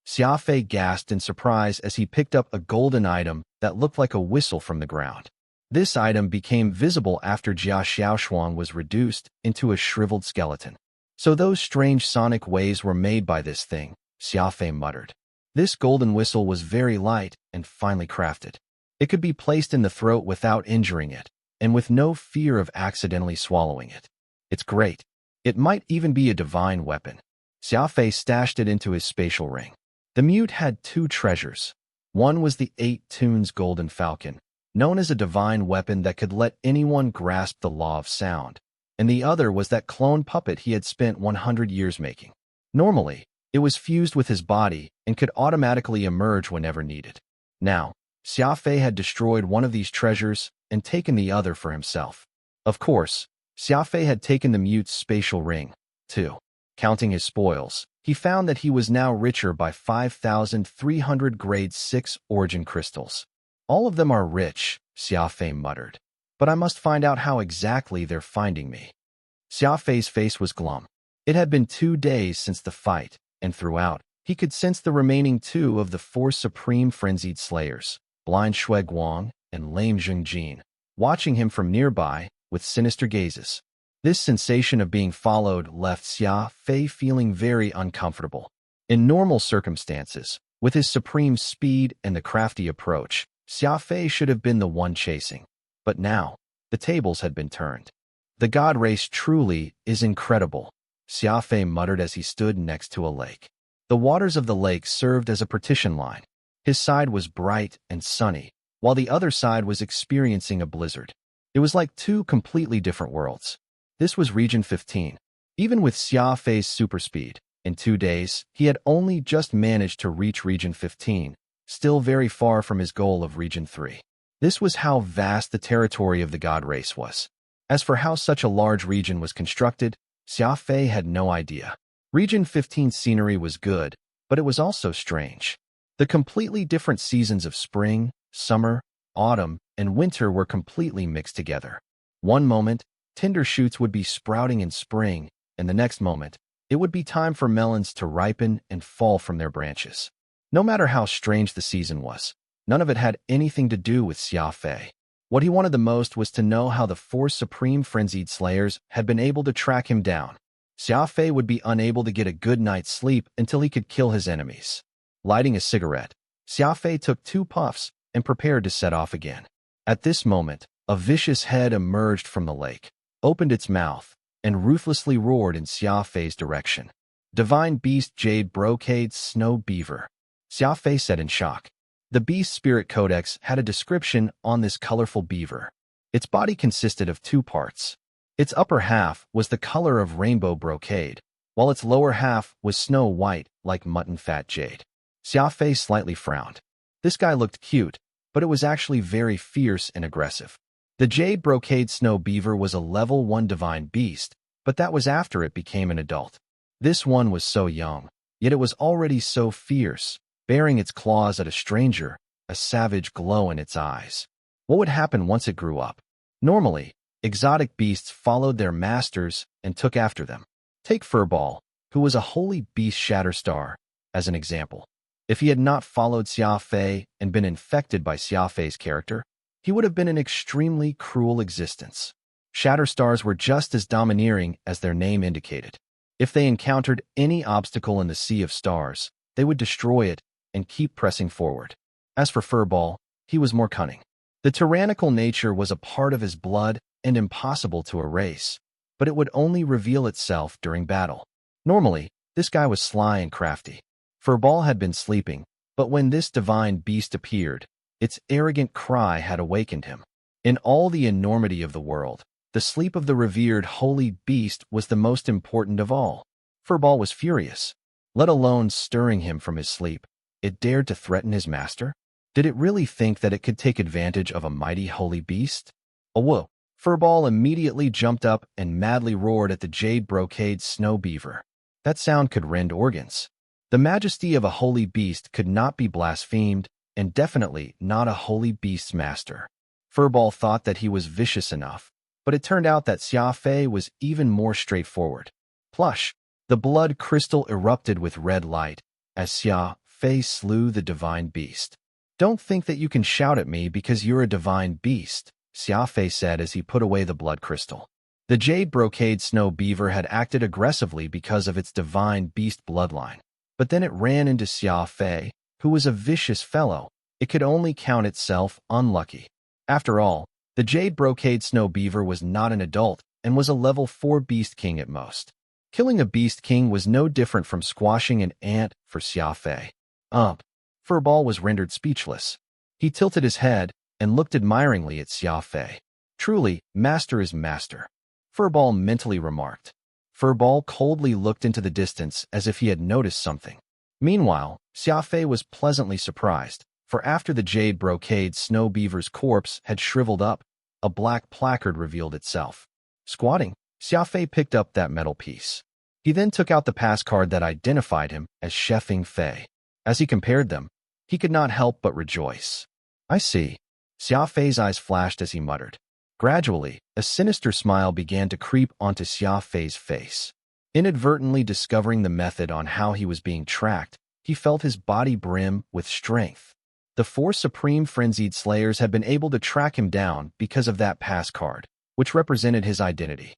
Speaker 1: Xia Fei gasped in surprise as he picked up a golden item that looked like a whistle from the ground. This item became visible after Jia Xiaoshuang was reduced into a shriveled skeleton. "So those strange sonic waves were made by this thing," Xia Fei muttered. This golden whistle was very light and finely crafted. It could be placed in the throat without injuring it, and with no fear of accidentally swallowing it. It's great. It might even be a divine weapon. Xia Fei stashed it into his spatial ring. The mute had two treasures. One was the 8-tunes golden falcon, known as a divine weapon that could let anyone grasp the law of sound, and the other was that clone puppet he had spent 100 years making. Normally, it was fused with his body and could automatically emerge whenever needed. Now, Xia Fei had destroyed one of these treasures and taken the other for himself. Of course, Xia Fei had taken the mute's spatial ring, too. Counting his spoils, he found that he was now richer by 5,300 grade 6 origin crystals. All of them are rich, Xia Fei muttered. But I must find out how exactly they're finding me. Xia Fei's face was glum. It had been 2 days since the fight, and throughout, he could sense the remaining 2 of the 4 supreme frenzied slayers, blind Shui Guang and lame Zhengjin, watching him from nearby with sinister gazes. This sensation of being followed left Xia Fei feeling very uncomfortable. In normal circumstances, with his supreme speed and the crafty approach, Xia Fei should have been the one chasing. But now, the tables had been turned. The god race truly is incredible, Xia Fei muttered as he stood next to a lake. The waters of the lake served as a partition line. His side was bright and sunny, while the other side was experiencing a blizzard. It was like 2 completely different worlds. This was Region 15. Even with Xia Fei's super speed, in 2 days, he had only just managed to reach Region 15, still very far from his goal of Region 3. This was how vast the territory of the god race was. As for how such a large region was constructed, Xia Fei had no idea. Region 15's scenery was good, but it was also strange. The completely different seasons of spring, summer, autumn, and winter were completely mixed together. One moment, tender shoots would be sprouting in spring, and the next moment, it would be time for melons to ripen and fall from their branches. No matter how strange the season was, none of it had anything to do with Xia Fei. What he wanted the most was to know how the 4 supreme frenzied slayers had been able to track him down. Xia Fei would be unable to get a good night's sleep until he could kill his enemies. Lighting a cigarette, Xia Fei took 2 puffs and prepared to set off again. At this moment, a vicious head emerged from the lake, opened its mouth, and ruthlessly roared in Xia Fei's direction. Divine Beast Jade Brocade Snow Beaver, Xia Fei said in shock. The Beast Spirit Codex had a description on this colorful beaver. Its body consisted of 2 parts. Its upper half was the color of rainbow brocade, while its lower half was snow white like mutton fat jade. Xia Fei slightly frowned. This guy looked cute, but it was actually very fierce and aggressive. The Jade Brocade Snow Beaver was a level 1 divine beast, but that was after it became an adult. This one was so young, yet it was already so fierce, baring its claws at a stranger, a savage glow in its eyes. What would happen once it grew up? Normally, exotic beasts followed their masters and took after them. Take Furball, who was a holy beast Shatterstar, as an example. If he had not followed Xia Fei and been infected by Xia Fei's character, he would have been an extremely cruel existence. Shatterstars were just as domineering as their name indicated. If they encountered any obstacle in the sea of stars, they would destroy it and keep pressing forward. As for Furball, he was more cunning. The tyrannical nature was a part of his blood and impossible to erase, but it would only reveal itself during battle. Normally, this guy was sly and crafty. Furball had been sleeping, but when this divine beast appeared, its arrogant cry had awakened him. In all the enormity of the world, the sleep of the revered holy beast was the most important of all. Furball was furious. Let alone stirring him from his sleep, it dared to threaten his master? Did it really think that it could take advantage of a mighty holy beast? Oh, whoa! Furball immediately jumped up and madly roared at the Jade Brocade Snow Beaver. That sound could rend organs. The majesty of a holy beast could not be blasphemed, and definitely not a holy beast's master. Furball thought that he was vicious enough, but it turned out that Xia Fei was even more straightforward. Plush! The blood crystal erupted with red light as Xia Fei slew the divine beast. Don't think that you can shout at me because you're a divine beast, Xia Fei said as he put away the blood crystal. The Jade Brocade Snow Beaver had acted aggressively because of its divine beast bloodline. But then it ran into Xia Fei, who was a vicious fellow. It could only count itself unlucky. After all, the Jade Brocade Snow Beaver was not an adult and was a level 4 Beast King at most. Killing a Beast King was no different from squashing an ant for Xia Fei. Furball was rendered speechless. He tilted his head and looked admiringly at Xia Fei. Truly, master is master, Furball mentally remarked. Furball coldly looked into the distance as if he had noticed something. Meanwhile, Xia Fei was pleasantly surprised. for after the jade brocade snow beaver's corpse had shriveled up, a black placard revealed itself. Squatting, Xia Fei picked up that metal piece. He then took out the pass card that identified him as Xia Fei. As he compared them, he could not help but rejoice. I see. Xia Fei's eyes flashed as he muttered. Gradually, a sinister smile began to creep onto Xia Fei's face. Inadvertently discovering the method on how he was being tracked, he felt his body brim with strength. The 4 supreme frenzied slayers had been able to track him down because of that pass card, which represented his identity.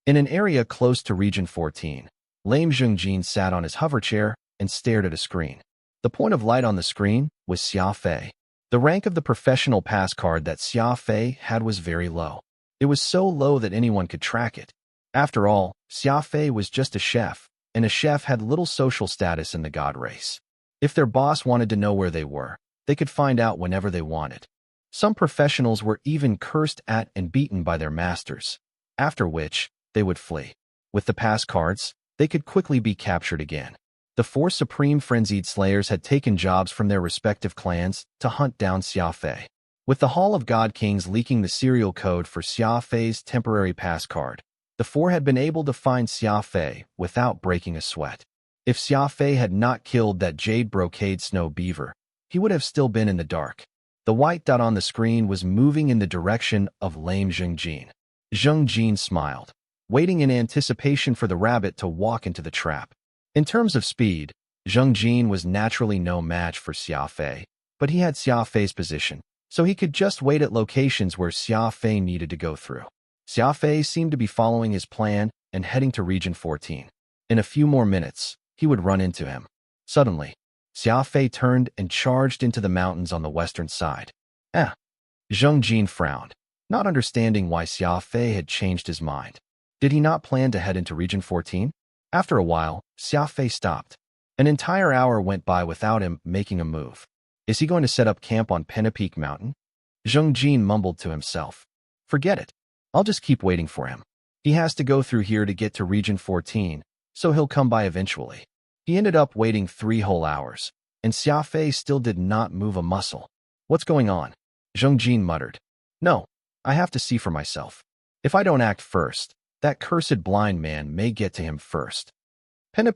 Speaker 1: In an area close to Region 14, Lame Zhengjin sat on his hoverchair and stared at a screen. The point of light on the screen was Xia Fei. The rank of the professional pass card that Xia Fei had was very low. It was so low that anyone could track it. After all, Xia Fei was just a chef, and a chef had little social status in the god race. If their boss wanted to know where they were, they could find out whenever they wanted. Some professionals were even cursed at and beaten by their masters, after which they would flee. With the pass cards, they could quickly be captured again. The 4 supreme frenzied slayers had taken jobs from their respective clans to hunt down Xia Fei. With the Hall of God Kings leaking the serial code for Xia Fei's temporary pass card, the 4 had been able to find Xia Fei without breaking a sweat. If Xia Fei had not killed that jade brocade snow beaver, he would have still been in the dark. The white dot on the screen was moving in the direction of Lame Zhengjin. Zhengjin smiled, waiting in anticipation for the rabbit to walk into the trap. In terms of speed, Zhengjin was naturally no match for Xia Fei, but he had Xia Fei's position, so he could just wait at locations where Xia Fei needed to go through. Xia Fei seemed to be following his plan and heading to Region 14. In a few more minutes, he would run into him. Suddenly, Xia Fei turned and charged into the mountains on the western side. Zhengjin frowned, not understanding why Xia Fei had changed his mind. Did he not plan to head into Region 14? After a while, Xia Fei stopped. An entire hour went by without him making a move. Is he going to set up camp on Peak Mountain? Zhengjin mumbled to himself. Forget it. I'll just keep waiting for him. He has to go through here to get to Region 14, so he'll come by eventually. He ended up waiting 3 whole hours, and Xia Fei still did not move a muscle. What's going on? Zhengjin muttered. No, I have to see for myself. If I don't act first, that cursed blind man may get to him first.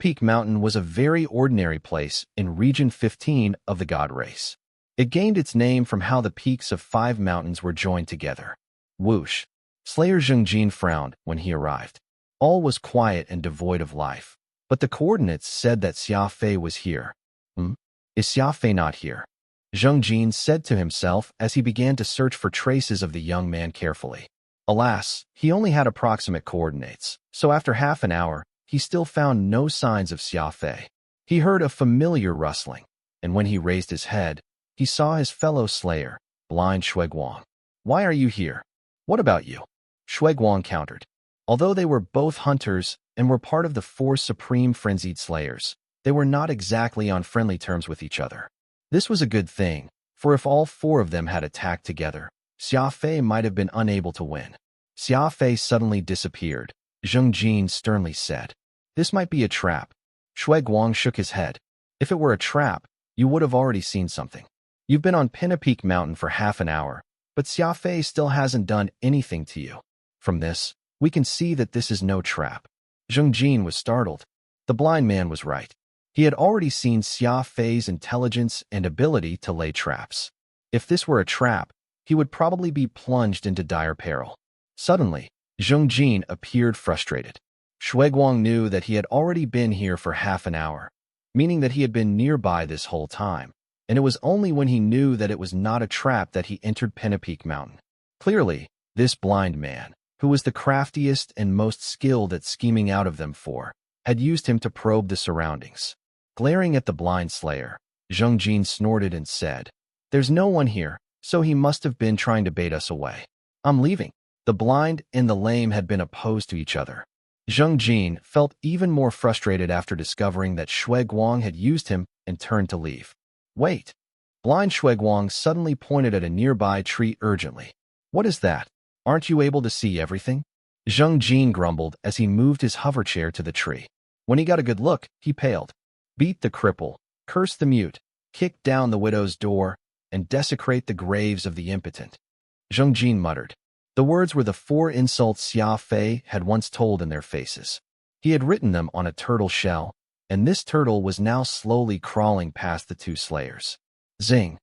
Speaker 1: Peak Mountain was a very ordinary place in Region 15 of the God race. It gained its name from how the peaks of 5 mountains were joined together. Whoosh! Slayer Zhengjin frowned when he arrived. All was quiet and devoid of life, but the coordinates said that Xia Fei was here. Is Xia Fei not here? Zhengjin said to himself as he began to search for traces of the young man carefully. Alas, he only had approximate coordinates, so after half an hour, he still found no signs of Xia Fei. He heard a familiar rustling, and when he raised his head, he saw his fellow slayer, blind Shuiguang. Why are you here? What about you? Shuiguang countered. Although they were both hunters and were part of the 4 supreme frenzied slayers, they were not exactly on friendly terms with each other. This was a good thing, for if all 4 of them had attacked together, Xia Fei might have been unable to win. Xia Fei suddenly disappeared. Zhengjin sternly said, "This might be a trap." Shuiguang shook his head. "If it were a trap, you would have already seen something. You've been on Peak Mountain for half an hour, but Xia Fei still hasn't done anything to you. From this, we can see that this is no trap." Zhengjin was startled. The blind man was right. He had already seen Xia Fei's intelligence and ability to lay traps. If this were a trap, he would probably be plunged into dire peril. Suddenly, Zhengjin appeared frustrated. Shuiguang knew that he had already been here for half an hour, meaning that he had been nearby this whole time, and it was only when he knew that it was not a trap that he entered Peak Mountain. Clearly, this blind man, who was the craftiest and most skilled at scheming out of them 4, had used him to probe the surroundings. Glaring at the blind slayer, Zhengjin snorted and said, "There's no one here, so he must have been trying to bait us away. I'm leaving." The blind and the lame had been opposed to each other. Zhengjin felt even more frustrated after discovering that Shuiguang had used him and turned to leave. "Wait." Blind Shuiguang suddenly pointed at a nearby tree urgently. "What is that? Aren't you able to see everything?" Zhengjin grumbled as he moved his hoverchair to the tree. When he got a good look, he paled. Beat the cripple, cursed the mute, kicked down the widow's door, and desecrate the graves of the impotent. Zheng Jin muttered. The words were the 4 insults Xia Fei had once told in their faces. He had written them on a turtle shell, and this turtle was now slowly crawling past the 2 slayers. Zing!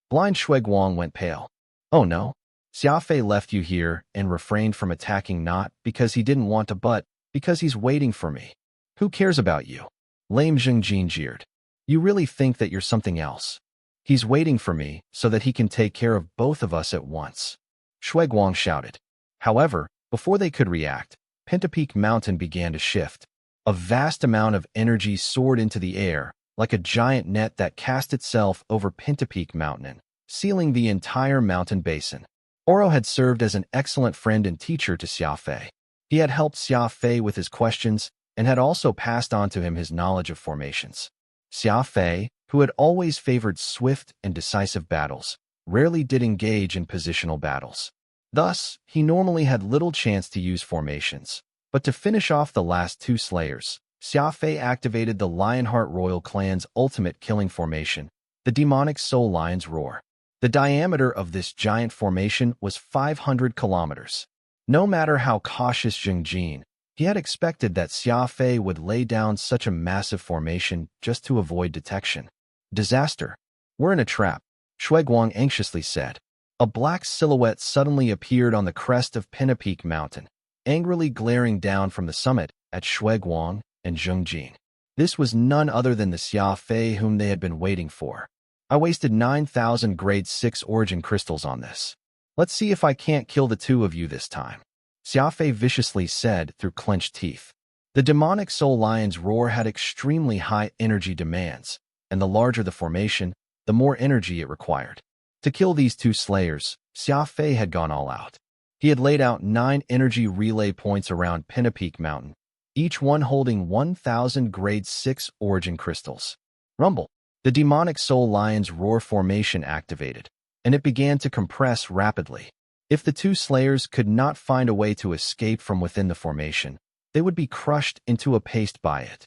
Speaker 1: Blind Shuiguang went pale. Oh no. Xia Fei left you here and refrained from attacking not because he didn't want to but because he's waiting for me. Who cares about you? Lame Zheng Jin jeered. You really think that you're something else? He's waiting for me so that he can take care of both of us at once. Shuiguang shouted. However, before they could react, Pintapeak Mountain began to shift. A vast amount of energy soared into the air, like a giant net that cast itself over Pintapeak Mountain, sealing the entire mountain basin. Oro had served as an excellent friend and teacher to Xia Fei. He had helped Xia Fei with his questions and had also passed on to him his knowledge of formations. Xia Fei, who had always favored swift and decisive battles, rarely did engage in positional battles. Thus, he normally had little chance to use formations. But to finish off the last 2 slayers, Xia Fei activated the Lionheart Royal Clan's ultimate killing formation, the Demonic Soul Lion's Roar. The diameter of this giant formation was 500 kilometers. No matter how cautious Zheng Jin, he had expected that Xia Fei would lay down such a massive formation just to avoid detection. Disaster. We're in a trap, Shuiguang anxiously said. A black silhouette suddenly appeared on the crest of Pintapeak Mountain, angrily glaring down from the summit at Shuiguang and Zheng Jin. This was none other than the Xia Fei whom they had been waiting for. I wasted 9,000 grade 6 origin crystals on this. Let's see if I can't kill the 2 of you this time, Xia Fei viciously said through clenched teeth. The Demonic Soul Lion's Roar had extremely high energy demands, and the larger the formation, the more energy it required. To kill these 2 slayers, Xia Fei had gone all out. He had laid out 9 energy relay points around Pintapeak Mountain, each one holding 1,000 grade 6 origin crystals. Rumble. The Demonic Soul Lion's Roar formation activated, and it began to compress rapidly. If the 2 slayers could not find a way to escape from within the formation, they would be crushed into a paste by it.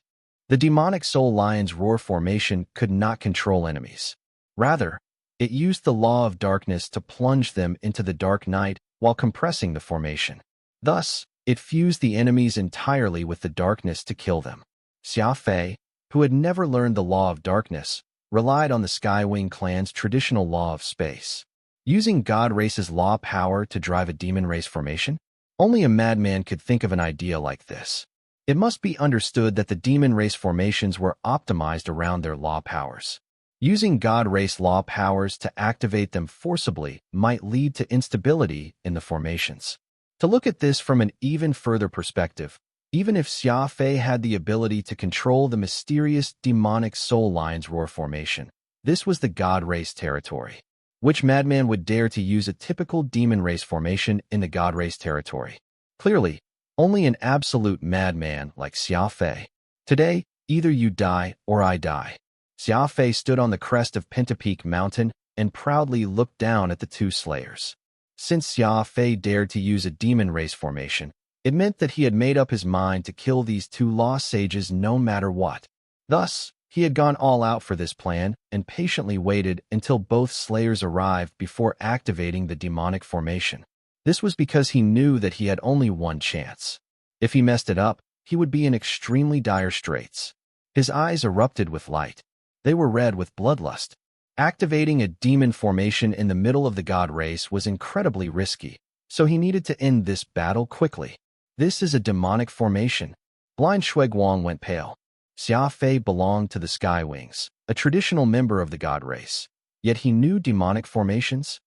Speaker 1: The Demonic Soul Lion's Roar formation could not control enemies. Rather, it used the law of darkness to plunge them into the dark night while compressing the formation. Thus, it fused the enemies entirely with the darkness to kill them. Xia Fei, who had never learned the law of darkness, relied on the Skywing clan's traditional law of space. Using God Race's law power to drive a demon race formation? Only a madman could think of an idea like this. It must be understood that the demon race formations were optimized around their law powers. Using God Race law powers to activate them forcibly might lead to instability in the formations. To look at this from an even further perspective, even if Xia Fei had the ability to control the mysterious Demonic Soul Lion's Roar formation, this was the God Race territory. Which madman would dare to use a typical demon race formation in the God Race territory? Clearly, only an absolute madman like Xia Fei. Today, either you die or I die. Xia Fei stood on the crest of Pintapeak Mountain and proudly looked down at the two slayers. Since Xia Fei dared to use a demon race formation, it meant that he had made up his mind to kill these two lost sages no matter what. Thus, he had gone all out for this plan and patiently waited until both slayers arrived before activating the demonic formation. This was because he knew that he had only one chance. If he messed it up, he would be in extremely dire straits. His eyes erupted with light. They were red with bloodlust. Activating a demon formation in the middle of the god race was incredibly risky, so he needed to end this battle quickly. This is a demonic formation. Blind Shuiguang went pale. Xia Fei belonged to the Skywings, a traditional member of the god race. Yet he knew demonic formations?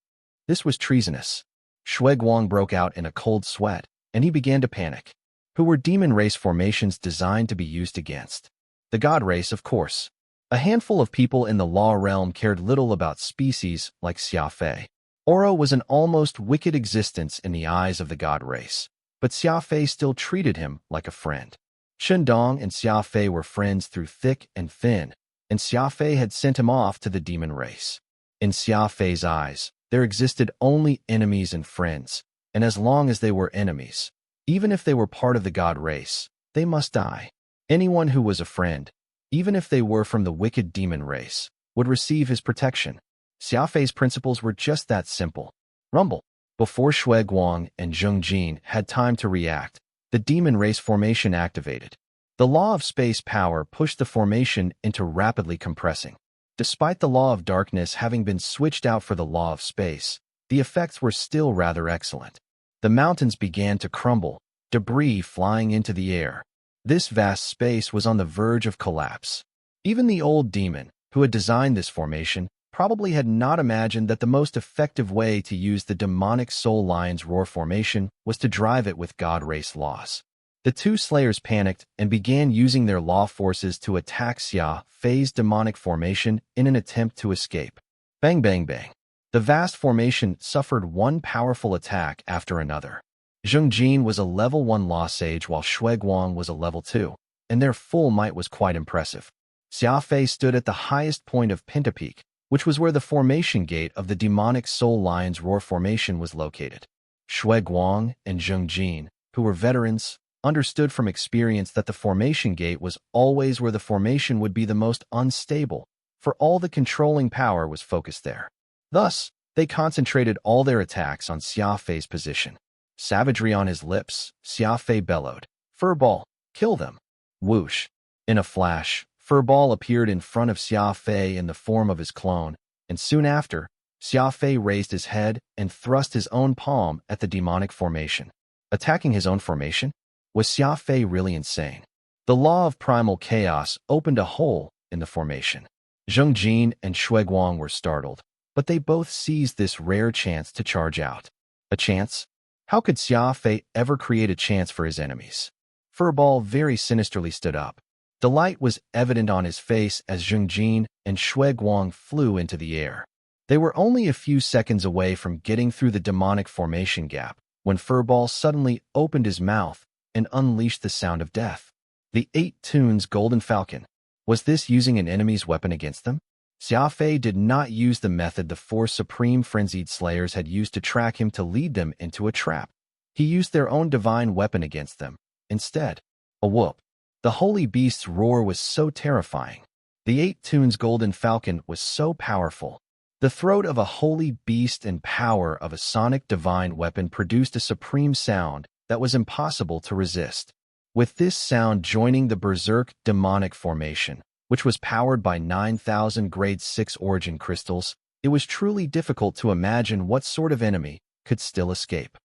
Speaker 1: This was treasonous. Shuiguang broke out in a cold sweat, and he began to panic. Who were demon race formations designed to be used against? The god race, of course. A handful of people in the law realm cared little about species like Xia Fei. Oro was an almost wicked existence in the eyes of the god race, but Xia Fei still treated him like a friend. Shendong and Xia Fei were friends through thick and thin, and Xia Fei had sent him off to the demon race. In Xia Fei's eyes, there existed only enemies and friends, and as long as they were enemies, even if they were part of the god race, they must die. Anyone who was a friend, even if they were from the wicked demon race, would receive his protection. Xia Fei's principles were just that simple. Rumble. Before Shui Guang and Zheng Jin had time to react, the demon race formation activated. The law of space power pushed the formation into rapidly compressing. Despite the law of darkness having been switched out for the law of space, the effects were still rather excellent. The mountains began to crumble, debris flying into the air. This vast space was on the verge of collapse. Even the old demon, who had designed this formation, probably had not imagined that the most effective way to use the demonic Soul Lion's roar formation was to drive it with God race laws. The two slayers panicked and began using their law forces to attack Xia Fei's demonic formation in an attempt to escape. Bang bang bang. The vast formation suffered one powerful attack after another. Zheng Jin was a level 1 law sage while Shui Guang was a level 2, and their full might was quite impressive. Xia Fei stood at the highest point of Pentapeak, which was where the formation gate of the demonic Soul Lion's roar formation was located. Shui Guang and Zheng Jin, who were veterans, understood from experience that the formation gate was always where the formation would be the most unstable, for all the controlling power was focused there. Thus, they concentrated all their attacks on Xia Fei's position. Savagery on his lips, Xia Fei bellowed, "Furball, kill them!" Whoosh! In a flash, Furball appeared in front of Xia Fei in the form of his clone, and soon after, Xia Fei raised his head and thrust his own palm at the demonic formation. Attacking his own formation? Was Xia Fei really insane? The law of primal chaos opened a hole in the formation. Zheng Jin and Shui Guang were startled, but they both seized this rare chance to charge out. A chance? How could Xia Fei ever create a chance for his enemies? Furball very sinisterly stood up. Delight was evident on his face as Zheng Jin and Shui Guang flew into the air. They were only a few seconds away from getting through the demonic formation gap when Furball suddenly opened his mouth and unleashed the sound of death. The 8 Tunes Golden Falcon. Was this using an enemy's weapon against them? Xia Fei did not use the method the 4 Supreme Frenzied Slayers had used to track him to lead them into a trap. He used their own divine weapon against them. Instead, a whoop. The Holy Beast's roar was so terrifying. The 8 Tunes Golden Falcon was so powerful. The throat of a holy beast and power of a sonic divine weapon produced a supreme sound that was impossible to resist. With this sound joining the Berserk demonic formation, which was powered by 9,000 grade 6 origin crystals, it was truly difficult to imagine what sort of enemy could still escape.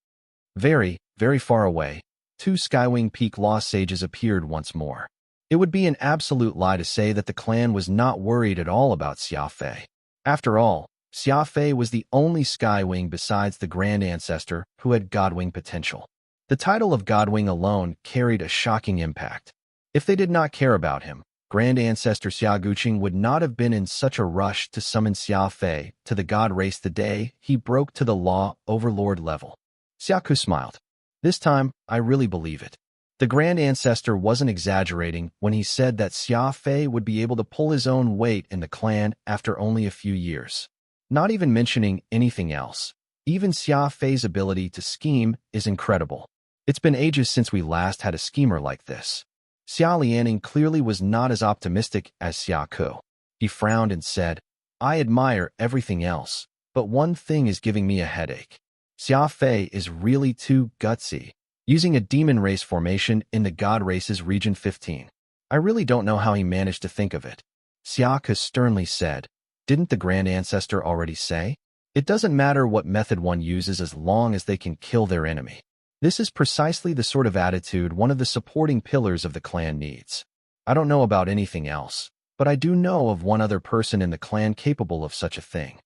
Speaker 1: Very, very far away, 2 Skywing Peak Law Sages appeared once more. It would be an absolute lie to say that the clan was not worried at all about Xia Fei. After all, Xia Fei was the only Skywing besides the Grand Ancestor who had Godwing potential. The title of Godwing alone carried a shocking impact. If they did not care about him, Grand Ancestor Xia Guqing would not have been in such a rush to summon Xia Fei to the God race the day he broke to the Law Overlord level. Xiaku smiled. This time, I really believe it. The Grand Ancestor wasn't exaggerating when he said that Xia Fei would be able to pull his own weight in the clan after only a few years. Not even mentioning anything else. Even Xia Fei's ability to scheme is incredible. It's been ages since we last had a schemer like this. Xia Lianing clearly was not as optimistic as Xia Ku. He frowned and said, I admire everything else, but one thing is giving me a headache. Xia Fei is really too gutsy, using a demon race formation in the God race's Region 15. I really don't know how he managed to think of it. Xia Ku sternly said, didn't the Grand Ancestor already say? It doesn't matter what method one uses as long as they can kill their enemy. This is precisely the sort of attitude one of the supporting pillars of the clan needs. I don't know about anything else, but I do know of one other person in the clan capable of such a thing.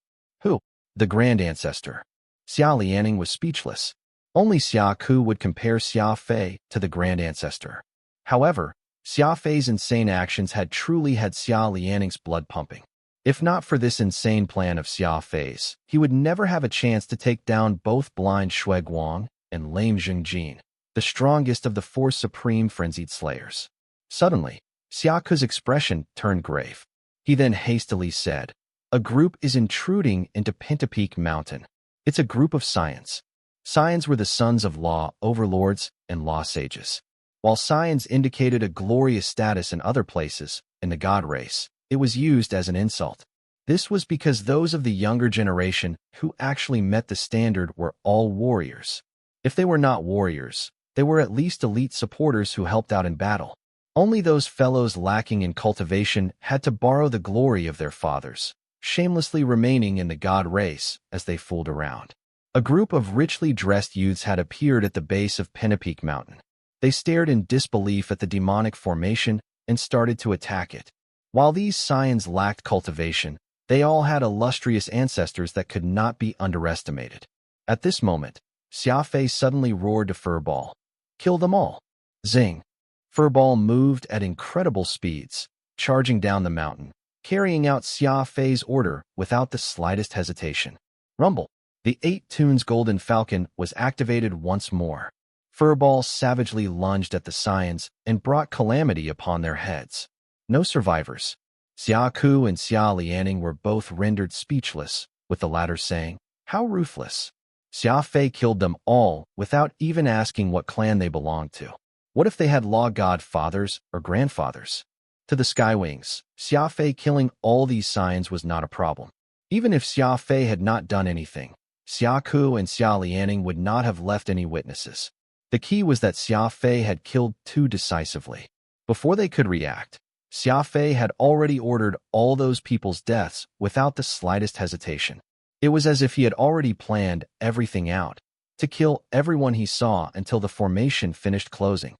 Speaker 1: Who? The Grand Ancestor. Xia Lianing was speechless. Only Xia Ku would compare Xia Fei to the Grand Ancestor. However, Xia Fei's insane actions had truly had Xia Lianing's blood pumping. If not for this insane plan of Xia Fei's, he would never have a chance to take down both blind Shui Guang and lame Zheng Jin, the strongest of the 4 Supreme Frenzied Slayers. Suddenly, Xia Ku's expression turned grave. He then hastily said, a group is intruding into Pentapeak Mountain. It's a group of Scions. Scions were the sons of law overlords and law sages. While Scions indicated a glorious status in other places, in the God race, it was used as an insult. This was because those of the younger generation who actually met the standard were all warriors. If they were not warriors, they were at least elite supporters who helped out in battle. Only those fellows lacking in cultivation had to borrow the glory of their fathers, shamelessly remaining in the god race as they fooled around. A group of richly dressed youths had appeared at the base of Pennapeak Mountain. They stared in disbelief at the demonic formation and started to attack it. While these scions lacked cultivation, they all had illustrious ancestors that could not be underestimated. At this moment, Xia Fei suddenly roared to Furball, "Kill them all!" Zing! Furball moved at incredible speeds, charging down the mountain, carrying out Xia Fei's order without the slightest hesitation. Rumble! The 8 Tunes Golden Falcon was activated once more. Furball savagely lunged at the scions and brought calamity upon their heads. No survivors. Xia Ku and Xia Lianing were both rendered speechless, with the latter saying, "How ruthless." Xia Fei killed them all without even asking what clan they belonged to. What if they had law god fathers or grandfathers? To the Skywings, Xia Fei killing all these scions was not a problem. Even if Xia Fei had not done anything, Xia Ku and Xia Lianing would not have left any witnesses. The key was that Xia Fei had killed too decisively. Before they could react, Xia Fei had already ordered all those people's deaths without the slightest hesitation. It was as if he had already planned everything out, to kill everyone he saw until the formation finished closing.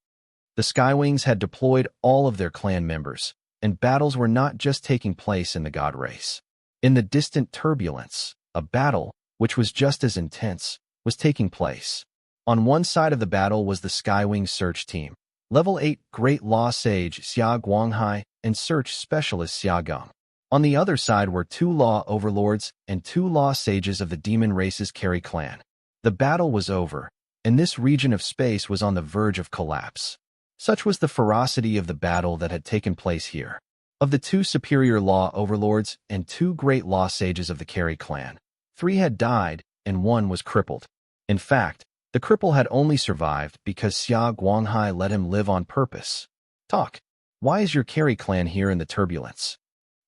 Speaker 1: The Skywings had deployed all of their clan members, and battles were not just taking place in the god race. In the distant turbulence, a battle, which was just as intense, was taking place. On one side of the battle was the Skywing search team, Level 8 Great Law Sage Xia Guanghai and Search Specialist Xia Geng. On the other side were 2 Law Overlords and 2 Law Sages of the Demon Race's Carry clan. The battle was over, and this region of space was on the verge of collapse. Such was the ferocity of the battle that had taken place here. Of the 2 superior Law Overlords and 2 Great Law Sages of the Carry clan, 3 had died and 1 was crippled. In fact, the cripple had only survived because Xia Guanghai let him live on purpose. "Talk. Why is your Carry clan here in the turbulence?"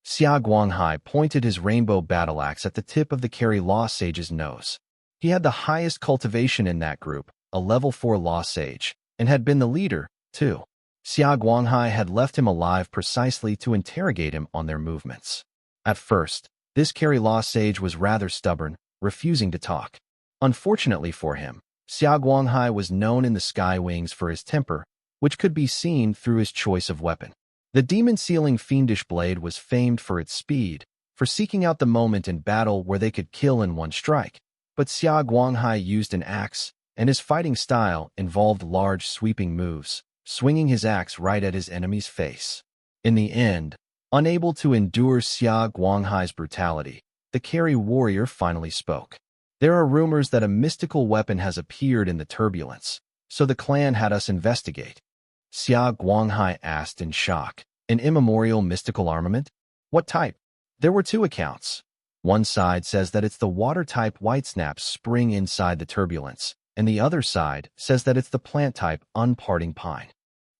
Speaker 1: Xia Guanghai pointed his rainbow battle axe at the tip of the Carry Law Sage's nose. He had the highest cultivation in that group, a level 4 Law Sage, and had been the leader, too. Xia Guanghai had left him alive precisely to interrogate him on their movements. At first, this Carry Law Sage was rather stubborn, refusing to talk. Unfortunately for him, Xia Guanghai was known in the Skywings for his temper, which could be seen through his choice of weapon. The demon-sealing fiendish blade was famed for its speed, for seeking out the moment in battle where they could kill in one strike. But Xia Guanghai used an axe, and his fighting style involved large sweeping moves, swinging his axe right at his enemy's face. In the end, unable to endure Xia Guanghai's brutality, the Carry warrior finally spoke. "There are rumors that a mystical weapon has appeared in the turbulence, so the clan had us investigate." Xia Guanghai asked in shock, "An immemorial mystical armament? What type?" There were 2 accounts. One side says that it's the water-type whitesnap spring inside the turbulence, and the other side says that it's the plant-type unparting pine.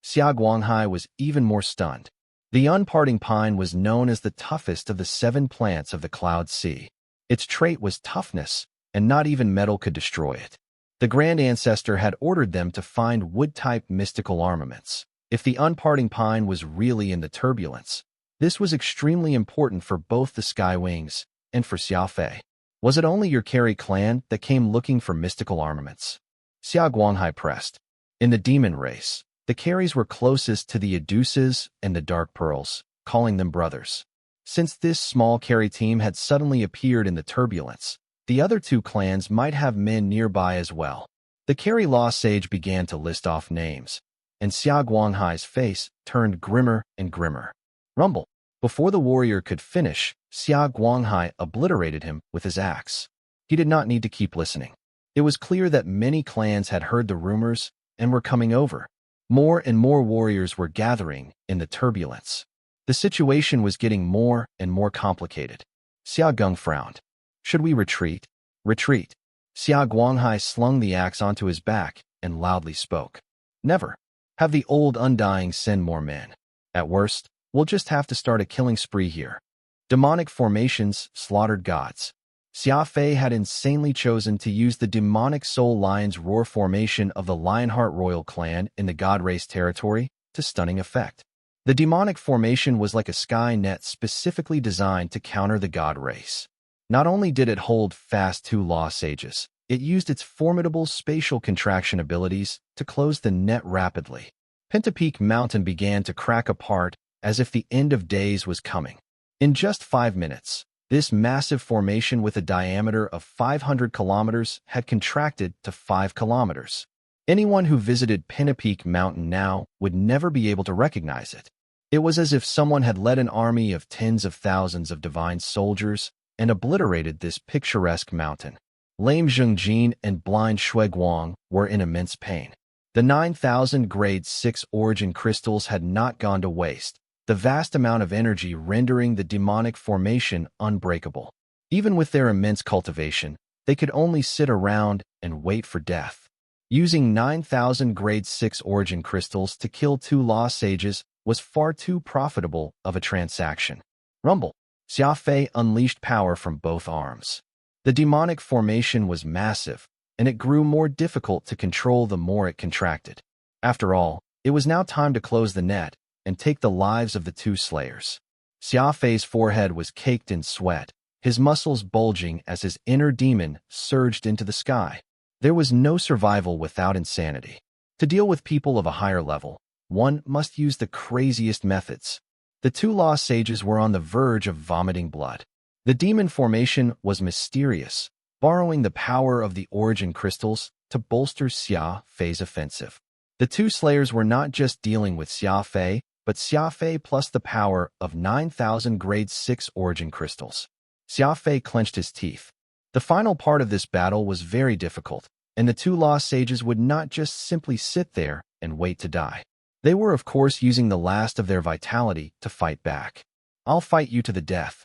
Speaker 1: Xia Guanghai was even more stunned. The unparting pine was known as the toughest of the 7 plants of the Cloud Sea. Its trait was toughness, and not even metal could destroy it. The Grand Ancestor had ordered them to find wood-type mystical armaments. If the unparting pine was really in the turbulence, this was extremely important for both the Skywings and for Xia Fei. "Was it only your Carry clan that came looking for mystical armaments?" Xia Guanghai pressed. "In the demon race, the Carries were closest to the Aduses and the Dark Pearls, calling them brothers. Since this small Carry team had suddenly appeared in the turbulence, the other 2 clans might have men nearby as well." The Carry Law Sage began to list off names, and Xia Guanghai's face turned grimmer and grimmer. Rumble! Before the warrior could finish, Xia Guanghai obliterated him with his axe. He did not need to keep listening. It was clear that many clans had heard the rumors and were coming over. More and more warriors were gathering in the turbulence. The situation was getting more and more complicated. Xia Geng frowned. "Should we retreat?" "Retreat." Xia Guanghai slung the axe onto his back and loudly spoke. "Never. Have the old Undying send more men. At worst, we'll just have to start a killing spree here." Demonic formations slaughtered gods. Xia Fei had insanely chosen to use the demonic soul lion's roar formation of the Lionheart royal clan in the god race territory to stunning effect. The demonic formation was like a sky net specifically designed to counter the god race. Not only did it hold fast two law sages, it used its formidable spatial contraction abilities to close the net rapidly. Pentapeak Mountain began to crack apart as if the end of days was coming. In just 5 minutes, this massive formation with a diameter of 500 kilometers had contracted to 5 kilometers. Anyone who visited Pentapeak Mountain now would never be able to recognize it. It was as if someone had led an army of tens of thousands of divine soldiers and obliterated this picturesque mountain. Lame Zhengjin and blind Shuiguang were in immense pain. The 9,000 grade 6 origin crystals had not gone to waste, the vast amount of energy rendering the demonic formation unbreakable. Even with their immense cultivation, they could only sit around and wait for death. Using 9,000 grade 6 origin crystals to kill 2 law sages was far too profitable of a transaction. Rumble. Xia Fei unleashed power from both arms. The demonic formation was massive, and it grew more difficult to control the more it contracted. After all, it was now time to close the net and take the lives of the 2 slayers. Xia Fei's forehead was caked in sweat, his muscles bulging as his inner demon surged into the sky. There was no survival without insanity. To deal with people of a higher level, one must use the craziest methods. The 2 law sages were on the verge of vomiting blood. The demon formation was mysterious, borrowing the power of the origin crystals to bolster Xia Fei's offensive. The 2 slayers were not just dealing with Xia Fei, but Xia Fei plus the power of 9,000 grade 6 origin crystals. Xia Fei clenched his teeth. The final part of this battle was very difficult, and the 2 law sages would not just simply sit there and wait to die. They were, of course, using the last of their vitality to fight back. "I'll fight you to the death."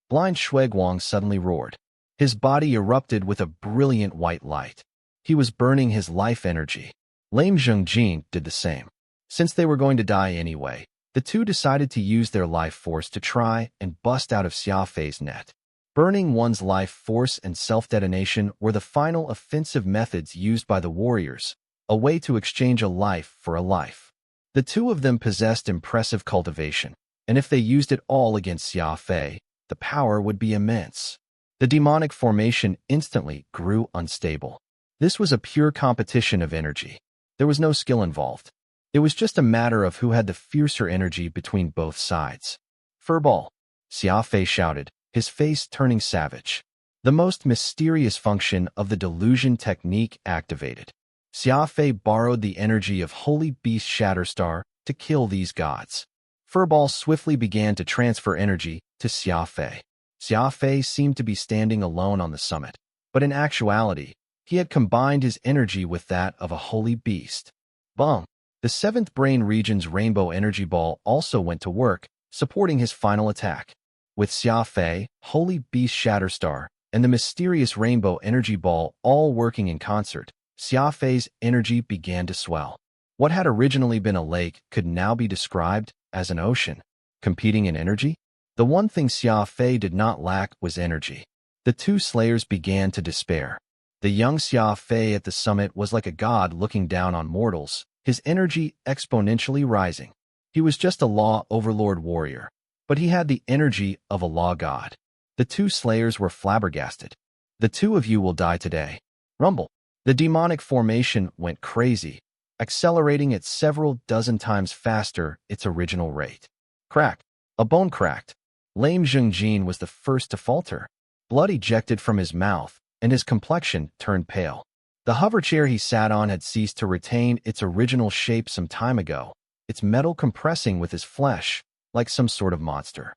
Speaker 1: Blind Shuiguang suddenly roared. His body erupted with a brilliant white light. He was burning his life energy. Lame Zhengjin did the same. Since they were going to die anyway, the 2 decided to use their life force to try and bust out of Xia Fei's net. Burning one's life force and self-detonation were the final offensive methods used by the warriors, a way to exchange a life for a life. The 2 of them possessed impressive cultivation, and if they used it all against Xia Fei, the power would be immense. The demonic formation instantly grew unstable. This was a pure competition of energy. There was no skill involved. It was just a matter of who had the fiercer energy between both sides. "Furball," Xia Fei shouted, his face turning savage. The most mysterious function of the delusion technique activated. Xia Fei borrowed the energy of Holy Beast Shatterstar to kill these gods. Furball swiftly began to transfer energy to Xia Fei. Xia Fei seemed to be standing alone on the summit, but in actuality, he had combined his energy with that of a holy beast. Bung! The 7th brain region's rainbow energy ball also went to work, supporting his final attack. With Xia Fei, Holy Beast Shatterstar, and the mysterious rainbow energy ball all working in concert, Xia Fei's energy began to swell. What had originally been a lake could now be described as an ocean. Competing in energy? The one thing Xia Fei did not lack was energy. The 2 slayers began to despair. The young Xia Fei at the summit was like a god looking down on mortals, his energy exponentially rising. He was just a law overlord warrior, but he had the energy of a law god. The 2 slayers were flabbergasted. "The 2 of you will die today." Rumble. The demonic formation went crazy, accelerating at several dozen times faster its original rate. Crack. A bone cracked. Lame Zhengjin was the first to falter. Blood ejected from his mouth, and his complexion turned pale. The hover chair he sat on had ceased to retain its original shape some time ago, its metal compressing with his flesh, like some sort of monster.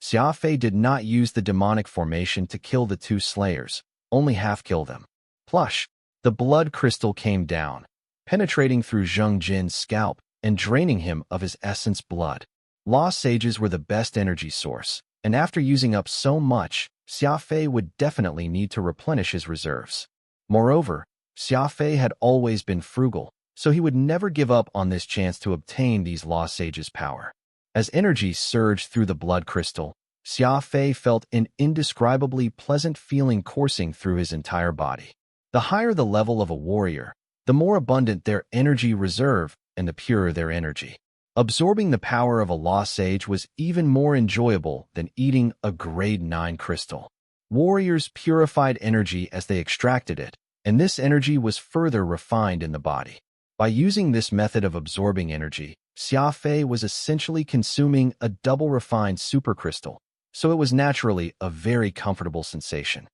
Speaker 1: Xia Fei did not use the demonic formation to kill the 2 slayers, only half-kill them. Plush! The blood crystal came down, penetrating through Zheng Jin's scalp and draining him of his essence blood. Law sages were the best energy source, and after using up so much, Xia Fei would definitely need to replenish his reserves. Moreover, Xia Fei had always been frugal, so he would never give up on this chance to obtain these law sages' power. As energy surged through the blood crystal, Xia Fei felt an indescribably pleasant feeling coursing through his entire body. The higher the level of a warrior, the more abundant their energy reserve and the purer their energy. Absorbing the power of a lost sage was even more enjoyable than eating a grade 9 crystal. Warriors purified energy as they extracted it, and this energy was further refined in the body. By using this method of absorbing energy, Xia Fei was essentially consuming a double-refined supercrystal, so it was naturally a very comfortable sensation.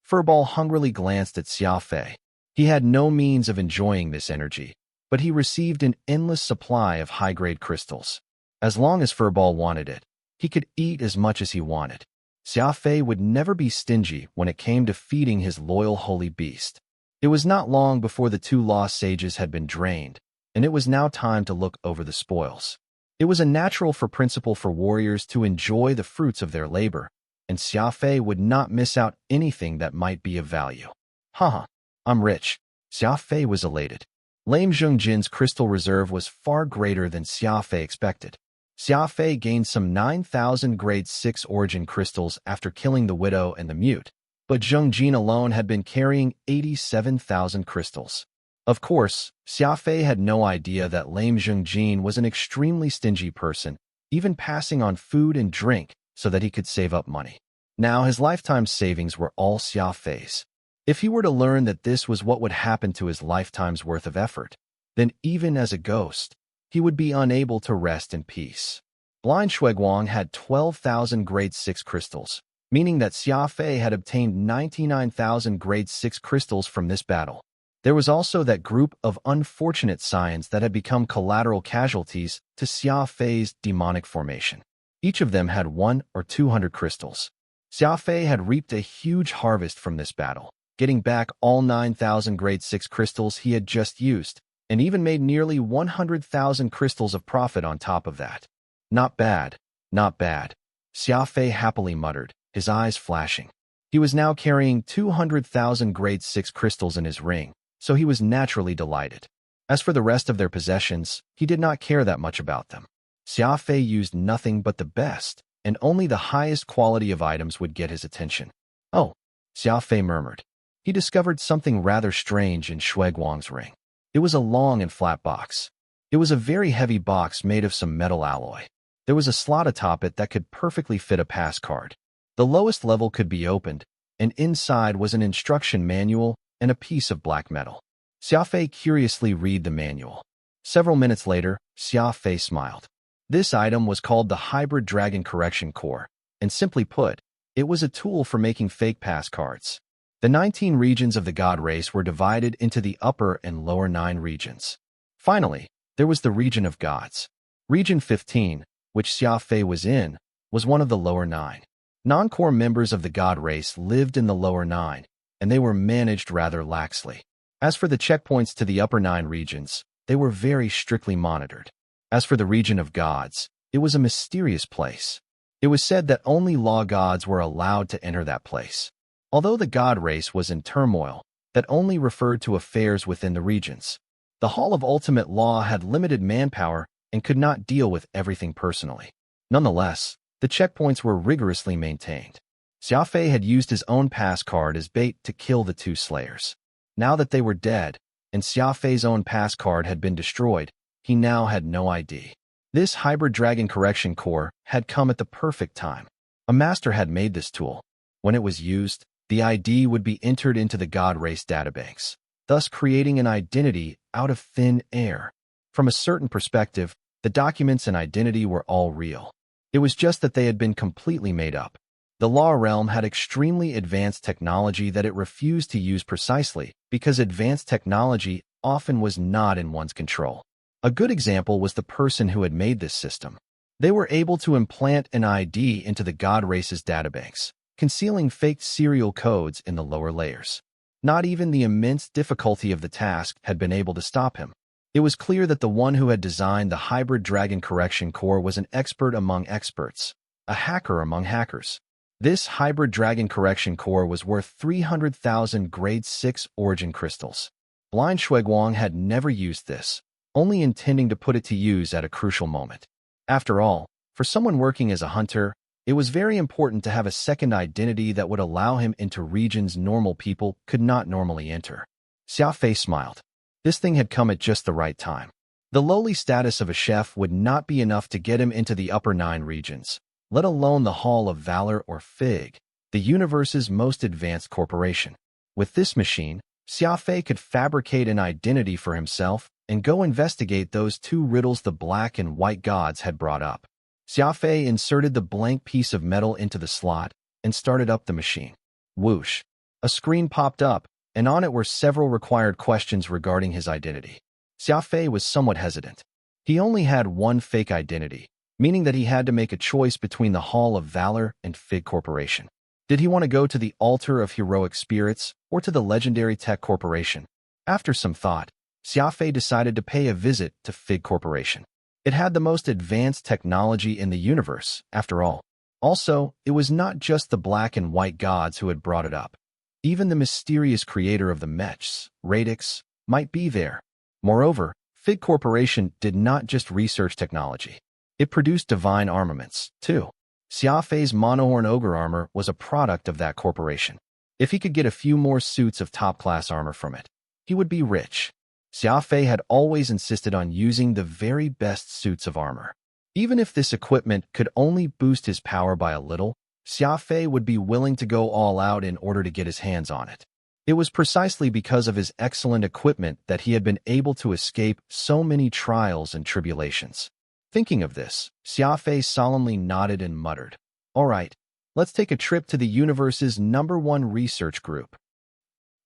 Speaker 1: Furball hungrily glanced at Xia Fei. He had no means of enjoying this energy, but he received an endless supply of high-grade crystals. As long as Furball wanted it, he could eat as much as he wanted. Xia Fei would never be stingy when it came to feeding his loyal holy beast. It was not long before the two lost sages had been drained, and it was now time to look over the spoils. It was a natural principle for warriors to enjoy the fruits of their labor, and Xia Fei would not miss out anything that might be of value. Haha, I'm rich. Xia Fei was elated. Lame Zhongjin's crystal reserve was far greater than Xia Fei expected. Xia Fei gained some 9,000 grade 6 origin crystals after killing the widow and the mute, but Zhongjin alone had been carrying 87,000 crystals. Of course, Xia Fei had no idea that lame Zhongjin was an extremely stingy person, even passing on food and drink so that he could save up money. Now his lifetime savings were all Xia Fei's. If he were to learn that this was what would happen to his lifetime's worth of effort, then even as a ghost, he would be unable to rest in peace. Blind Shuiguang had 12,000 grade 6 crystals, meaning that Xia Fei had obtained 99,000 grade 6 crystals from this battle. There was also that group of unfortunate scions that had become collateral casualties to Xia Fei's demonic formation. Each of them had 100 or 200 crystals. Xia Fei had reaped a huge harvest from this battle, getting back all 9,000 grade 6 crystals he had just used, and even made nearly 100,000 crystals of profit on top of that. Not bad, not bad. Xia Fei happily muttered, his eyes flashing. He was now carrying 200,000 grade 6 crystals in his ring, so he was naturally delighted. As for the rest of their possessions, he did not care that much about them. Xia Fei used nothing but the best, and only the highest quality of items would get his attention. Oh, Xia Fei murmured. He discovered something rather strange in Shuiguang's ring. It was a long and flat box. It was a very heavy box made of some metal alloy. There was a slot atop it that could perfectly fit a pass card. The lowest level could be opened, and inside was an instruction manual and a piece of black metal. Xia Fei curiously read the manual. Several minutes later, Xia Fei smiled. This item was called the Hybrid Dragon Correction Core, and simply put, it was a tool for making fake pass cards. The 19 regions of the god race were divided into the upper and lower 9 regions. Finally, there was the region of gods. Region 15, which Xia Fei was in, was one of the lower 9. Non-core members of the god race lived in the lower 9, and they were managed rather laxly. As for the checkpoints to the upper 9 regions, they were very strictly monitored. As for the region of gods, it was a mysterious place. It was said that only law gods were allowed to enter that place. Although the god race was in turmoil, that only referred to affairs within the regions. The Hall of Ultimate Law had limited manpower and could not deal with everything personally. Nonetheless, the checkpoints were rigorously maintained. Xia Fei had used his own pass card as bait to kill the 2 slayers. Now that they were dead, and Xia Fei's own pass card had been destroyed, he now had no ID. This Hybrid Dragon Correction Core had come at the perfect time. A master had made this tool. When it was used, the ID would be entered into the God Race databanks, thus creating an identity out of thin air. From a certain perspective, the documents and identity were all real. It was just that they had been completely made up. The law realm had extremely advanced technology that it refused to use precisely because advanced technology often was not in one's control. A good example was the person who had made this system. They were able to implant an ID into the God Race's databanks, concealing faked serial codes in the lower layers. Not even the immense difficulty of the task had been able to stop him. It was clear that the one who had designed the Hybrid Dragon Correction Core was an expert among experts, a hacker among hackers. This Hybrid Dragon Correction Core was worth 300,000 Grade 6 Origin Crystals. Blind Shuiguang had never used this, only intending to put it to use at a crucial moment. After all, for someone working as a hunter, It was very important to have a second identity that would allow him into regions normal people could not normally enter. Xia Fei smiled. This thing had come at just the right time. The lowly status of a chef would not be enough to get him into the upper 9 regions, let alone the Hall of Valor or FIG, the universe's most advanced corporation. With this machine, Xia Fei could fabricate an identity for himself and go investigate those 2 riddles the black and white gods had brought up. Xia Fei inserted the blank piece of metal into the slot and started up the machine. Whoosh! A screen popped up, and on it were several required questions regarding his identity. Xia Fei was somewhat hesitant. He only had one fake identity, meaning that he had to make a choice between the Hall of Valor and FIG Corporation. Did he want to go to the Altar of Heroic Spirits or to the legendary Tech Corporation? After some thought, Xia Fei decided to pay a visit to FIG Corporation. It had the most advanced technology in the universe, after all. Also, it was not just the black and white gods who had brought it up. Even the mysterious creator of the mechs, Radix, might be there. Moreover, FIG Corporation did not just research technology. It produced divine armaments, too. Xia Fei's monohorn ogre armor was a product of that corporation. If he could get a few more suits of top-class armor from it, he would be rich. Xia Fei had always insisted on using the very best suits of armor. Even if this equipment could only boost his power by a little, Xia Fei would be willing to go all out in order to get his hands on it. It was precisely because of his excellent equipment that he had been able to escape so many trials and tribulations. Thinking of this, Xia Fei solemnly nodded and muttered, "All right, let's take a trip to the universe's #1 research group."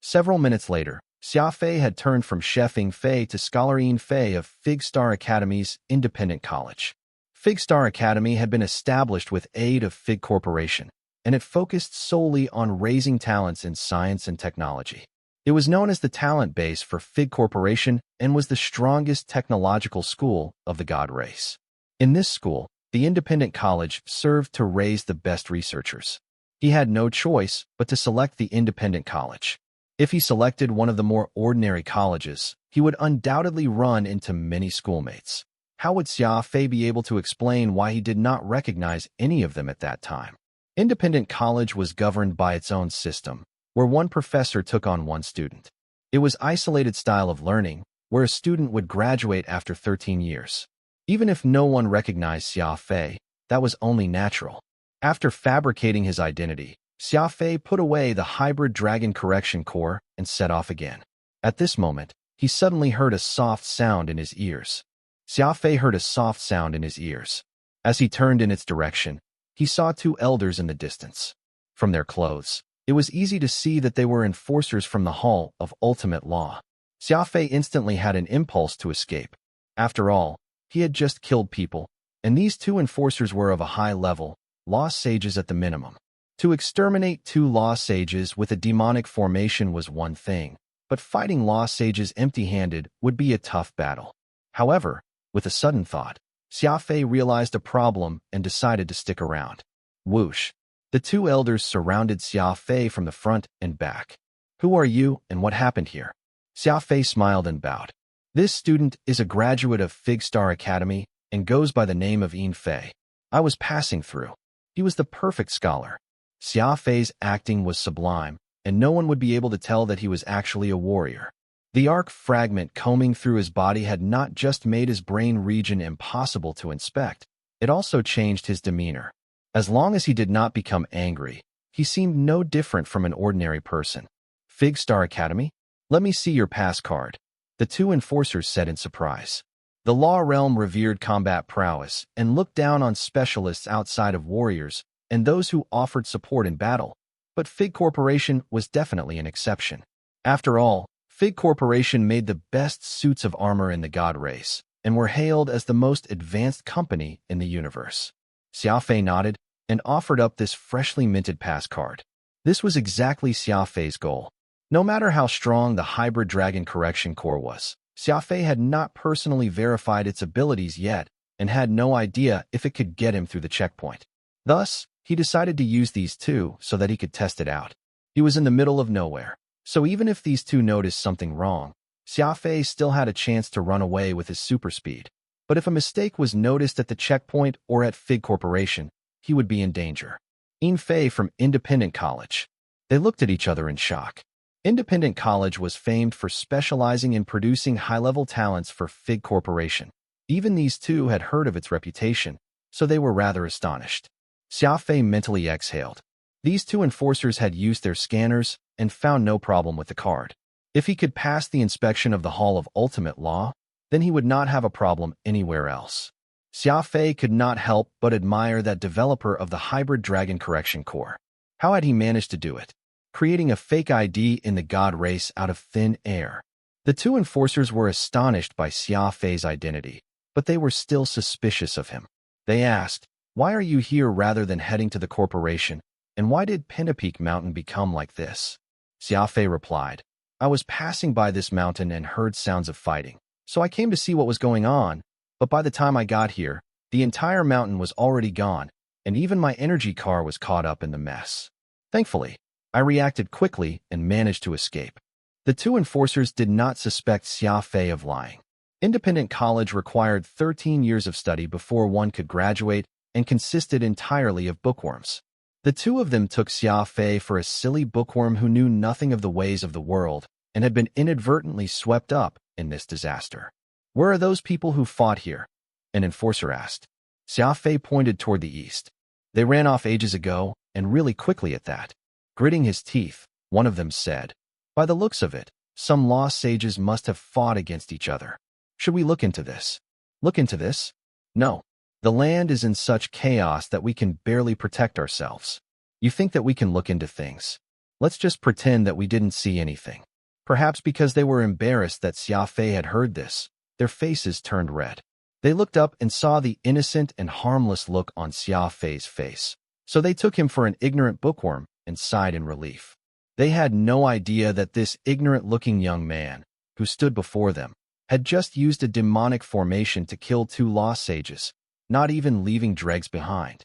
Speaker 1: Several minutes later, Xia Fei had turned from Chef Fei to Scholar Fei of Fig Star Academy's independent college. Fig Star Academy had been established with aid of FIG Corporation, and it focused solely on raising talents in science and technology. It was known as the talent base for FIG Corporation and was the strongest technological school of the god race. In this school, the independent college served to raise the best researchers. He had no choice but to select the independent college. If he selected one of the more ordinary colleges, he would undoubtedly run into many schoolmates. How would Xia Fei be able to explain why he did not recognize any of them at that time? Independent college was governed by its own system, where one professor took on one student. It was isolated style of learning, where a student would graduate after 13 years. Even if no one recognized Xia Fei, that was only natural. After fabricating his identity, Xia Fei put away the hybrid dragon correction core and set off again. At this moment, he suddenly heard a soft sound in his ears. Xia Fei heard a soft sound in his ears. As he turned in its direction, he saw 2 elders in the distance. From their clothes, it was easy to see that they were enforcers from the Hall of Ultimate Law. Xia Fei instantly had an impulse to escape. After all, he had just killed people, and these 2 enforcers were of a high level, law sages at the minimum. To exterminate 2 law sages with a demonic formation was one thing, but fighting law sages empty-handed would be a tough battle. However, with a sudden thought, Xia Fei realized a problem and decided to stick around. Whoosh! The 2 elders surrounded Xia Fei from the front and back. "Who are you and what happened here?" Xia Fei smiled and bowed. "This student is a graduate of Fig Star Academy and goes by the name of Fei. I was passing through." He was the perfect scholar. Xia Fei's acting was sublime, and no one would be able to tell that he was actually a warrior. The arc fragment combing through his body had not just made his brain region impossible to inspect, it also changed his demeanor. As long as he did not become angry, he seemed no different from an ordinary person. "Fig Star Academy? Let me see your pass card," the 2 enforcers said in surprise. The law realm revered combat prowess and looked down on specialists outside of warriors and those who offered support in battle, but Fig Corporation was definitely an exception. After all, Fig Corporation made the best suits of armor in the god race and were hailed as the most advanced company in the universe. Xia Fei nodded and offered up this freshly minted pass card. This was exactly Xia Fei's goal. No matter how strong the hybrid dragon correction core was, Xia Fei had not personally verified its abilities yet and had no idea if it could get him through the checkpoint. Thus, he decided to use these 2 so that he could test it out. He was in the middle of nowhere, so even if these 2 noticed something wrong, Xia Fei still had a chance to run away with his super speed. But if a mistake was noticed at the checkpoint or at Fig Corporation, he would be in danger. Xia Fei from Independent College. They looked at each other in shock. Independent College was famed for specializing in producing high-level talents for Fig Corporation. Even these two had heard of its reputation, so they were rather astonished. Xia Fei mentally exhaled. These two enforcers had used their scanners and found no problem with the card. If he could pass the inspection of the Hall of Ultimate Law, then he would not have a problem anywhere else. Xia Fei could not help but admire that developer of the hybrid dragon correction core. How had he managed to do it? Creating a fake ID in the god race out of thin air. The two enforcers were astonished by Xia Fei's identity, but they were still suspicious of him. They asked, "Why are you here rather than heading to the corporation, and why did Pinnapeak Mountain become like this?" Xia Fei replied, "I was passing by this mountain and heard sounds of fighting, so I came to see what was going on, but by the time I got here, the entire mountain was already gone, and even my energy car was caught up in the mess. Thankfully, I reacted quickly and managed to escape." The two enforcers did not suspect Xia Fei of lying. Independent College required 13 years of study before one could graduate and consisted entirely of bookworms. The two of them took Xia Fei for a silly bookworm who knew nothing of the ways of the world and had been inadvertently swept up in this disaster. "Where are those people who fought here?" an enforcer asked. Xia Fei pointed toward the east. "They ran off ages ago, and really quickly at that." Gritting his teeth, one of them said, "By the looks of it, some lost sages must have fought against each other. Should we look into this?" "Look into this? No. The land is in such chaos that we can barely protect ourselves. You think that we can look into things? Let's just pretend that we didn't see anything." Perhaps because they were embarrassed that Xia Fei had heard this, their faces turned red. They looked up and saw the innocent and harmless look on Xia Fei's face, so they took him for an ignorant bookworm and sighed in relief. They had no idea that this ignorant-looking young man, who stood before them, had just used a demonic formation to kill two lost sages, not even leaving dregs behind.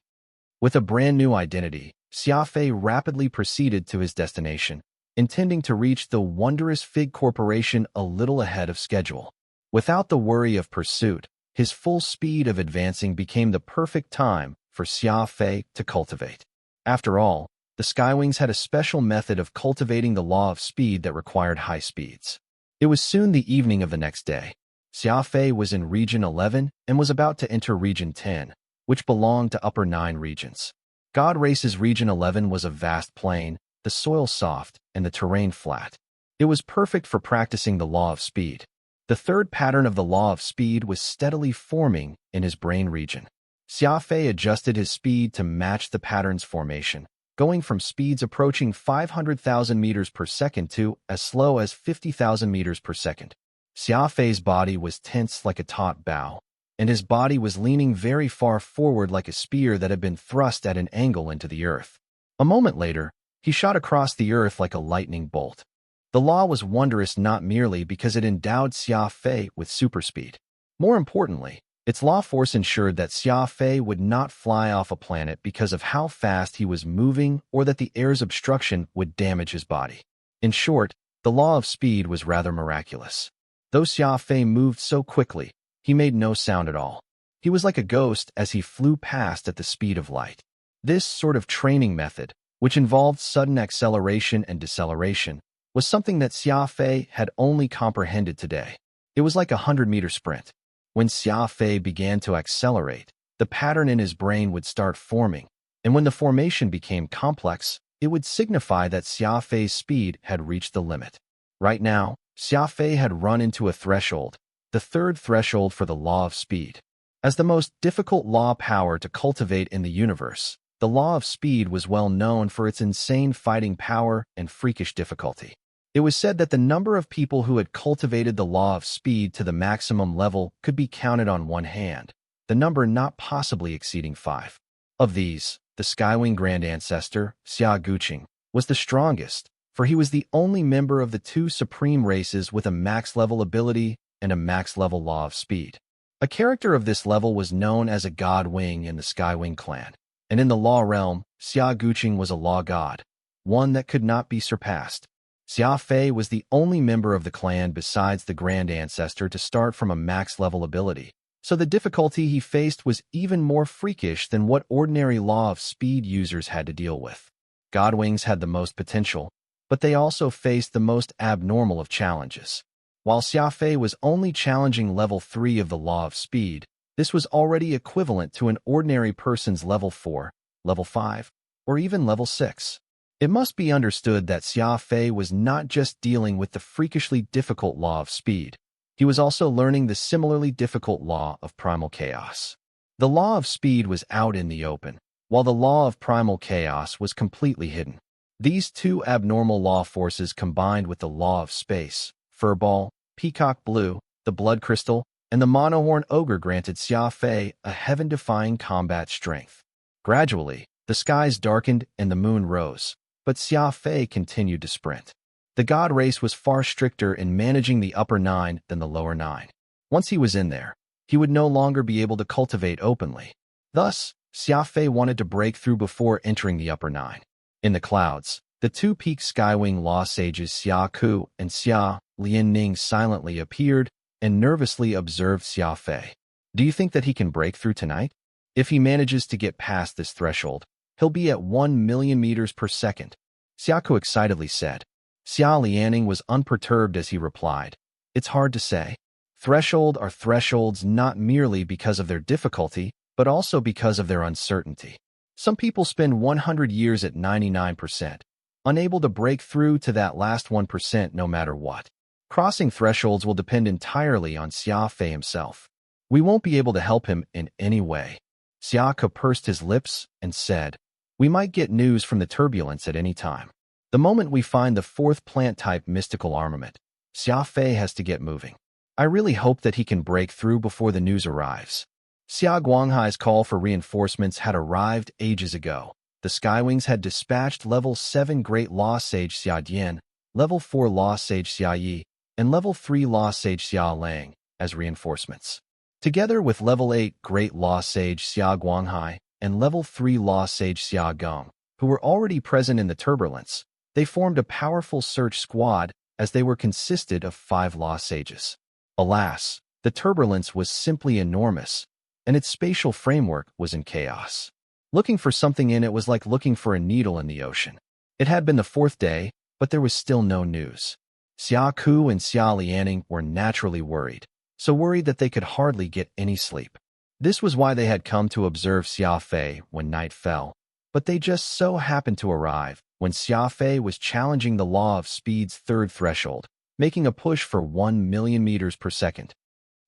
Speaker 1: With a brand-new identity, Xia Fei rapidly proceeded to his destination, intending to reach the wondrous Fig Corporation a little ahead of schedule. Without the worry of pursuit, his full speed of advancing became the perfect time for Xia Fei to cultivate. After all, the Skywings had a special method of cultivating the law of speed that required high speeds. It was soon the evening of the next day. Xia Fei was in Region 11 and was about to enter Region 10, which belonged to Upper 9 regions. God Race's Region 11 was a vast plain, the soil soft, and the terrain flat. It was perfect for practicing the law of speed. The third pattern of the law of speed was steadily forming in his brain region. Xia Fei adjusted his speed to match the pattern's formation, going from speeds approaching 500,000 meters per second to as slow as 50,000 meters per second. Xia Fei's body was tense like a taut bow, and his body was leaning very far forward like a spear that had been thrust at an angle into the earth. A moment later, he shot across the earth like a lightning bolt. The law was wondrous not merely because it endowed Xia Fei with superspeed. More importantly, its law force ensured that Xia Fei would not fly off a planet because of how fast he was moving or that the air's obstruction would damage his body. In short, the law of speed was rather miraculous. Though Xia Fei moved so quickly, he made no sound at all. He was like a ghost as he flew past at the speed of light. This sort of training method, which involved sudden acceleration and deceleration, was something that Xia Fei had only comprehended today. It was like a 100-meter sprint. When Xia Fei began to accelerate, the pattern in his brain would start forming, and when the formation became complex, it would signify that Xia Fei's speed had reached the limit. Right now, Xia Fei had run into a threshold, the third threshold for the law of speed. As the most difficult law power to cultivate in the universe, the law of speed was well known for its insane fighting power and freakish difficulty. It was said that the number of people who had cultivated the law of speed to the maximum level could be counted on one hand, the number not possibly exceeding 5. Of these, the Skywing Grand Ancestor, Xia Guqing, was the strongest, for he was the only member of the two supreme races with a max-level ability and a max-level law of speed. A character of this level was known as a God Wing in the Skywing clan, and in the law realm, Xia Guqing was a law god, one that could not be surpassed. Xia Fei was the only member of the clan besides the Grand Ancestor to start from a max-level ability, So the difficulty he faced was even more freakish than what ordinary law of speed users had to deal with. Godwings had the most potential, but they also faced the most abnormal of challenges. While Xia Fei was only challenging level 3 of the law of speed, this was already equivalent to an ordinary person's level 4, level 5, or even level 6. It must be understood that Xia Fei was not just dealing with the freakishly difficult law of speed. He was also learning the similarly difficult law of primal chaos. The law of speed was out in the open, while the law of primal chaos was completely hidden. These two abnormal law forces combined with the law of space, Furball, Peacock Blue, the Blood Crystal, and the Monohorn Ogre granted Xia Fei a heaven-defying combat strength. Gradually, the skies darkened and the moon rose, but Xia Fei continued to sprint. The god race was far stricter in managing the upper 9 than the lower 9. Once he was in there, he would no longer be able to cultivate openly. Thus, Xia Fei wanted to break through before entering the upper 9. In the clouds, the two peak Skywing Law Sages Xia Ku and Xia Lianning silently appeared and nervously observed Xia Fei. Do you think that he can break through tonight? If he manages to get past this threshold, he'll be at 1 million meters per second, Xia Ku excitedly said. Xia Lianning was unperturbed as he replied, "It's hard to say. Threshold are thresholds not merely because of their difficulty, but also because of their uncertainty. Some people spend 100 years at 99%, unable to break through to that last 1% no matter what. Crossing thresholds will depend entirely on Xia Fei himself. We won't be able to help him in any way." Xia Ke pursed his lips and said, "We might get news from the turbulence at any time. The moment we find the 4th plant-type mystical armament, Xia Fei has to get moving. I really hope that he can break through before the news arrives." Xia Guanghai's call for reinforcements had arrived ages ago. The Skywings had dispatched level 7 Great Law Sage Xia Dian, level 4 Law Sage Xia Yi, and level 3 Law Sage Xia Lang as reinforcements. Together with level 8 Great Law Sage Xia Guanghai and level 3 Law Sage Xia Gong, who were already present in the turbulence, they formed a powerful search squad as they were consisted of 5 Law Sages. Alas, the turbulence was simply enormous, and its spatial framework was in chaos. Looking for something in it was like looking for a needle in the ocean. It had been the 4th day, but there was still no news. Xia Ku and Xia Lianning were naturally worried, so worried that they could hardly get any sleep. This was why they had come to observe Xia Fei when night fell, but they just so happened to arrive when Xia Fei was challenging the law of speed's 3rd threshold, making a push for 1 million meters per second.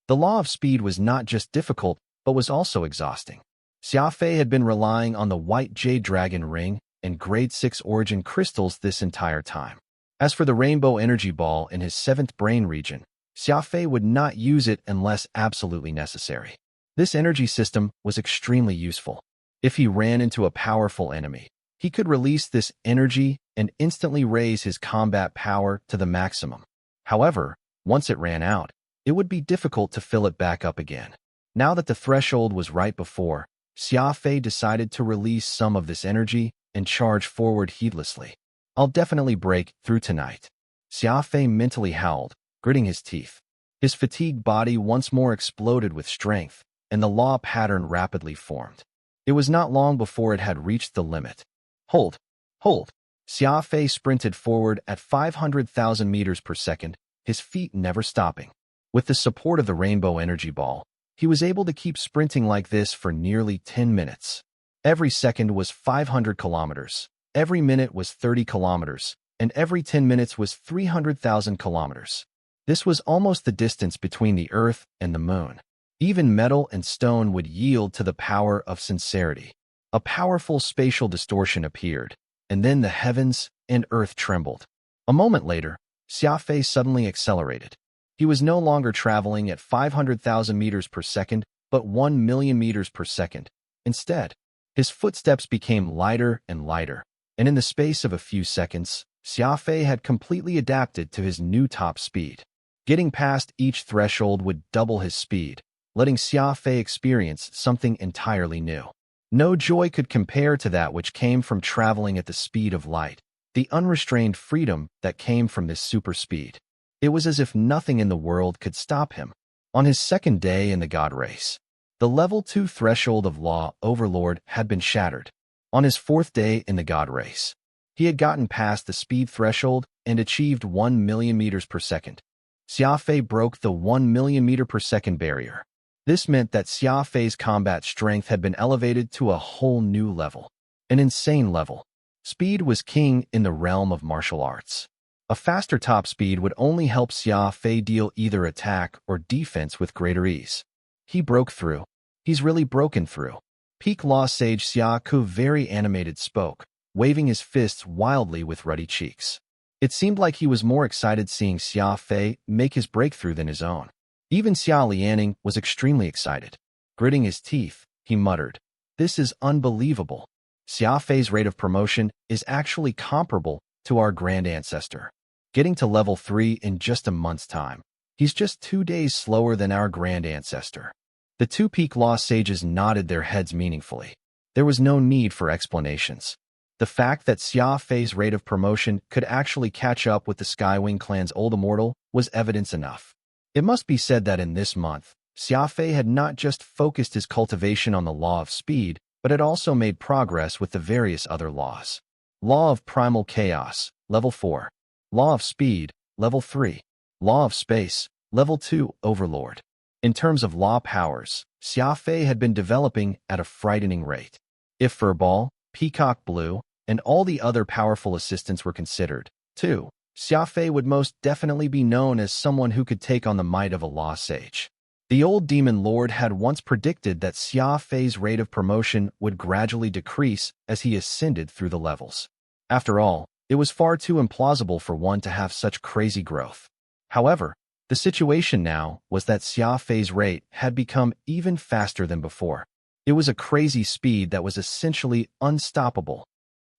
Speaker 1: The law of speed was not just difficult, but was also exhausting. Xia Fei had been relying on the white jade dragon ring and grade 6 origin crystals this entire time. As for the rainbow energy ball in his 7th brain region, Xia Fei would not use it unless absolutely necessary. This energy system was extremely useful. If he ran into a powerful enemy, he could release this energy and instantly raise his combat power to the maximum. However, once it ran out, it would be difficult to fill it back up again. Now that the threshold was right before, Xia Fei decided to release some of this energy and charge forward heedlessly. "I'll definitely break through tonight," Xia Fei mentally howled, gritting his teeth. His fatigued body once more exploded with strength, and the law pattern rapidly formed. It was not long before it had reached the limit. Hold! Hold! Xia Fei sprinted forward at 500,000 meters per second, his feet never stopping. With the support of the rainbow energy ball, he was able to keep sprinting like this for nearly 10 minutes. Every second was 500 kilometers, every minute was 30 kilometers, and every 10 minutes was 300,000 kilometers. This was almost the distance between the Earth and the Moon. Even metal and stone would yield to the power of sincerity. A powerful spatial distortion appeared, and then the heavens and Earth trembled. A moment later, Xia Fei suddenly accelerated. He was no longer traveling at 500,000 meters per second, but 1 million meters per second. Instead, his footsteps became lighter and lighter, and in the space of a few seconds, Xia Fei had completely adapted to his new top speed. Getting past each threshold would double his speed, letting Xia Fei experience something entirely new. No joy could compare to that which came from traveling at the speed of light, the unrestrained freedom that came from this super speed. It was as if nothing in the world could stop him. On his second day in the God race, the level 2 threshold of Law Overlord had been shattered. On his fourth day in the God race, he had gotten past the speed threshold and achieved 1 million meters per second. Xia Fei broke the 1 million meter per second barrier. This meant that Xia Fei's combat strength had been elevated to a whole new level. An insane level. Speed was king in the realm of martial arts. A faster top speed would only help Xia Fei deal either attack or defense with greater ease. He broke through. He's really broken through. Peak Law Sage Xia Ku, very animated, spoke, waving his fists wildly with ruddy cheeks. It seemed like he was more excited seeing Xia Fei make his breakthrough than his own. Even Xia Lianing was extremely excited. Gritting his teeth, he muttered, "This is unbelievable. Xia Fei's rate of promotion is actually comparable to our grand ancestor. Getting to level 3 in just a month's time. He's just 2 days slower than our grand ancestor." The two Peak Law Sages nodded their heads meaningfully. There was no need for explanations. The fact that Xia Fei's rate of promotion could actually catch up with the Skywing clan's old immortal was evidence enough. It must be said that in this month, Xia Fei had not just focused his cultivation on the Law of Speed, but had also made progress with the various other laws. Law of Primal Chaos, Level 4. Law of Speed, Level 3. Law of Space, Level 2, Overlord. In terms of law powers, Xia Fei had been developing at a frightening rate. If Furball, Peacock Blue, and all the other powerful assistants were considered, too, Xia Fei would most definitely be known as someone who could take on the might of a law sage. The old demon lord had once predicted that Xia Fei's rate of promotion would gradually decrease as he ascended through the levels. After all, it was far too implausible for one to have such crazy growth. However, the situation now was that Xia Fei's rate had become even faster than before. It was a crazy speed that was essentially unstoppable.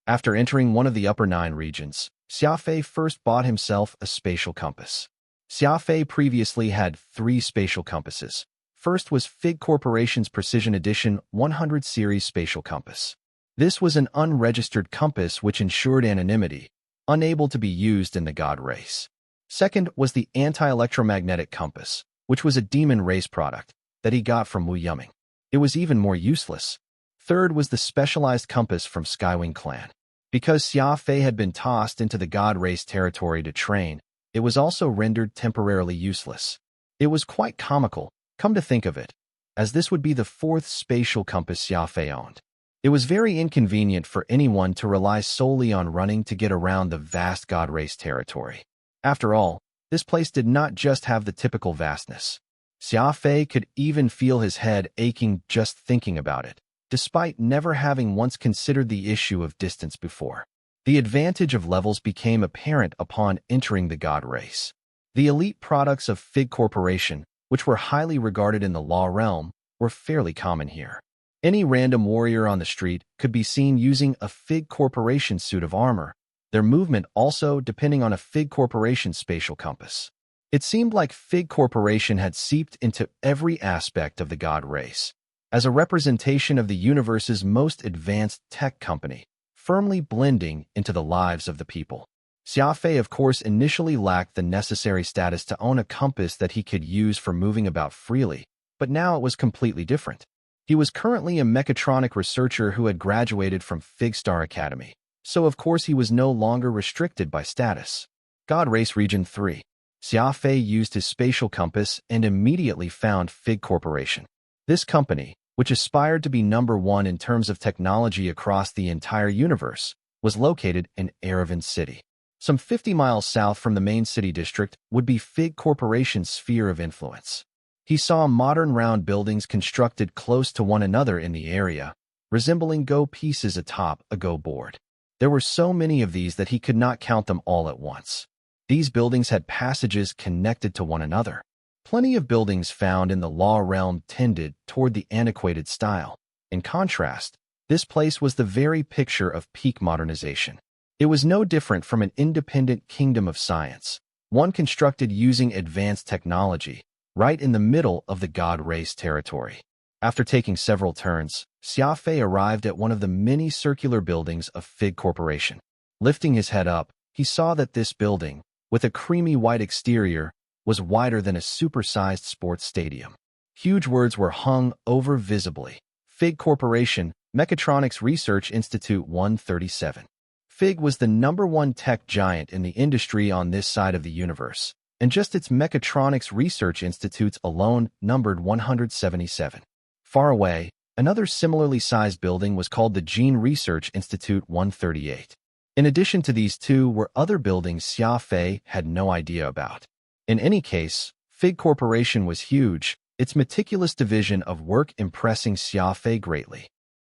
Speaker 1: After entering one of the upper 9 regions, Xia Fei first bought himself a spatial compass. Xia Fei previously had 3 spatial compasses. First was Fig Corporation's Precision Edition 100 Series Spatial Compass. This was an unregistered compass which ensured anonymity, unable to be used in the God race. Second was the Anti-Electromagnetic Compass, which was a demon race product that he got from Wu Yuming. It was even more useless. Third was the Specialized Compass from Skywing Clan. Because Xia Fei had been tossed into the God race territory to train, it was also rendered temporarily useless. It was quite comical, come to think of it, as this would be the 4th spatial compass Xia Fei owned. It was very inconvenient for anyone to rely solely on running to get around the vast God race territory. After all, this place did not just have the typical vastness. Xia Fei could even feel his head aching just thinking about it, despite never having once considered the issue of distance before. The advantage of levels became apparent upon entering the God race. The elite products of Fig Corporation, which were highly regarded in the law realm, were fairly common here. Any random warrior on the street could be seen using a Fig Corporation suit of armor, their movement also depending on a Fig Corporation spatial compass. It seemed like Fig Corporation had seeped into every aspect of the God race, as a representation of the universe's most advanced tech company, firmly blending into the lives of the people. Xia Fei, of course, initially lacked the necessary status to own a compass that he could use for moving about freely, but now it was completely different. He was currently a mechatronic researcher who had graduated from Fig Star Academy, so of course he was no longer restricted by status. God Race Region 3. Xia Fei used his spatial compass and immediately found Fig Corporation. This company, which aspired to be number 1 in terms of technology across the entire universe, was located in Erevan City. Some 50 miles south from the main city district would be Fig Corporation's sphere of influence. He saw modern round buildings constructed close to one another in the area, resembling Go pieces atop a Go board. There were so many of these that he could not count them all at once. These buildings had passages connected to one another. Plenty of buildings found in the law realm tended toward the antiquated style. In contrast, this place was the very picture of peak modernization. It was no different from an independent kingdom of science, one constructed using advanced technology, right in the middle of the God race territory. After taking several turns, Xia Fei arrived at one of the many circular buildings of Fig Corporation. Lifting his head up, he saw that this building, with a creamy white exterior, was wider than a supersized sports stadium. Huge words were hung over visibly. FIG Corporation, Mechatronics Research Institute 137. FIG was the #1 tech giant in the industry on this side of the universe, and just its Mechatronics Research Institutes alone numbered 177. Far away, another similarly sized building was called the Gene Research Institute 138. In addition to these two were other buildings Xia Fei had no idea about. In any case, FIG Corporation was huge, its meticulous division of work impressing Xia Fei greatly.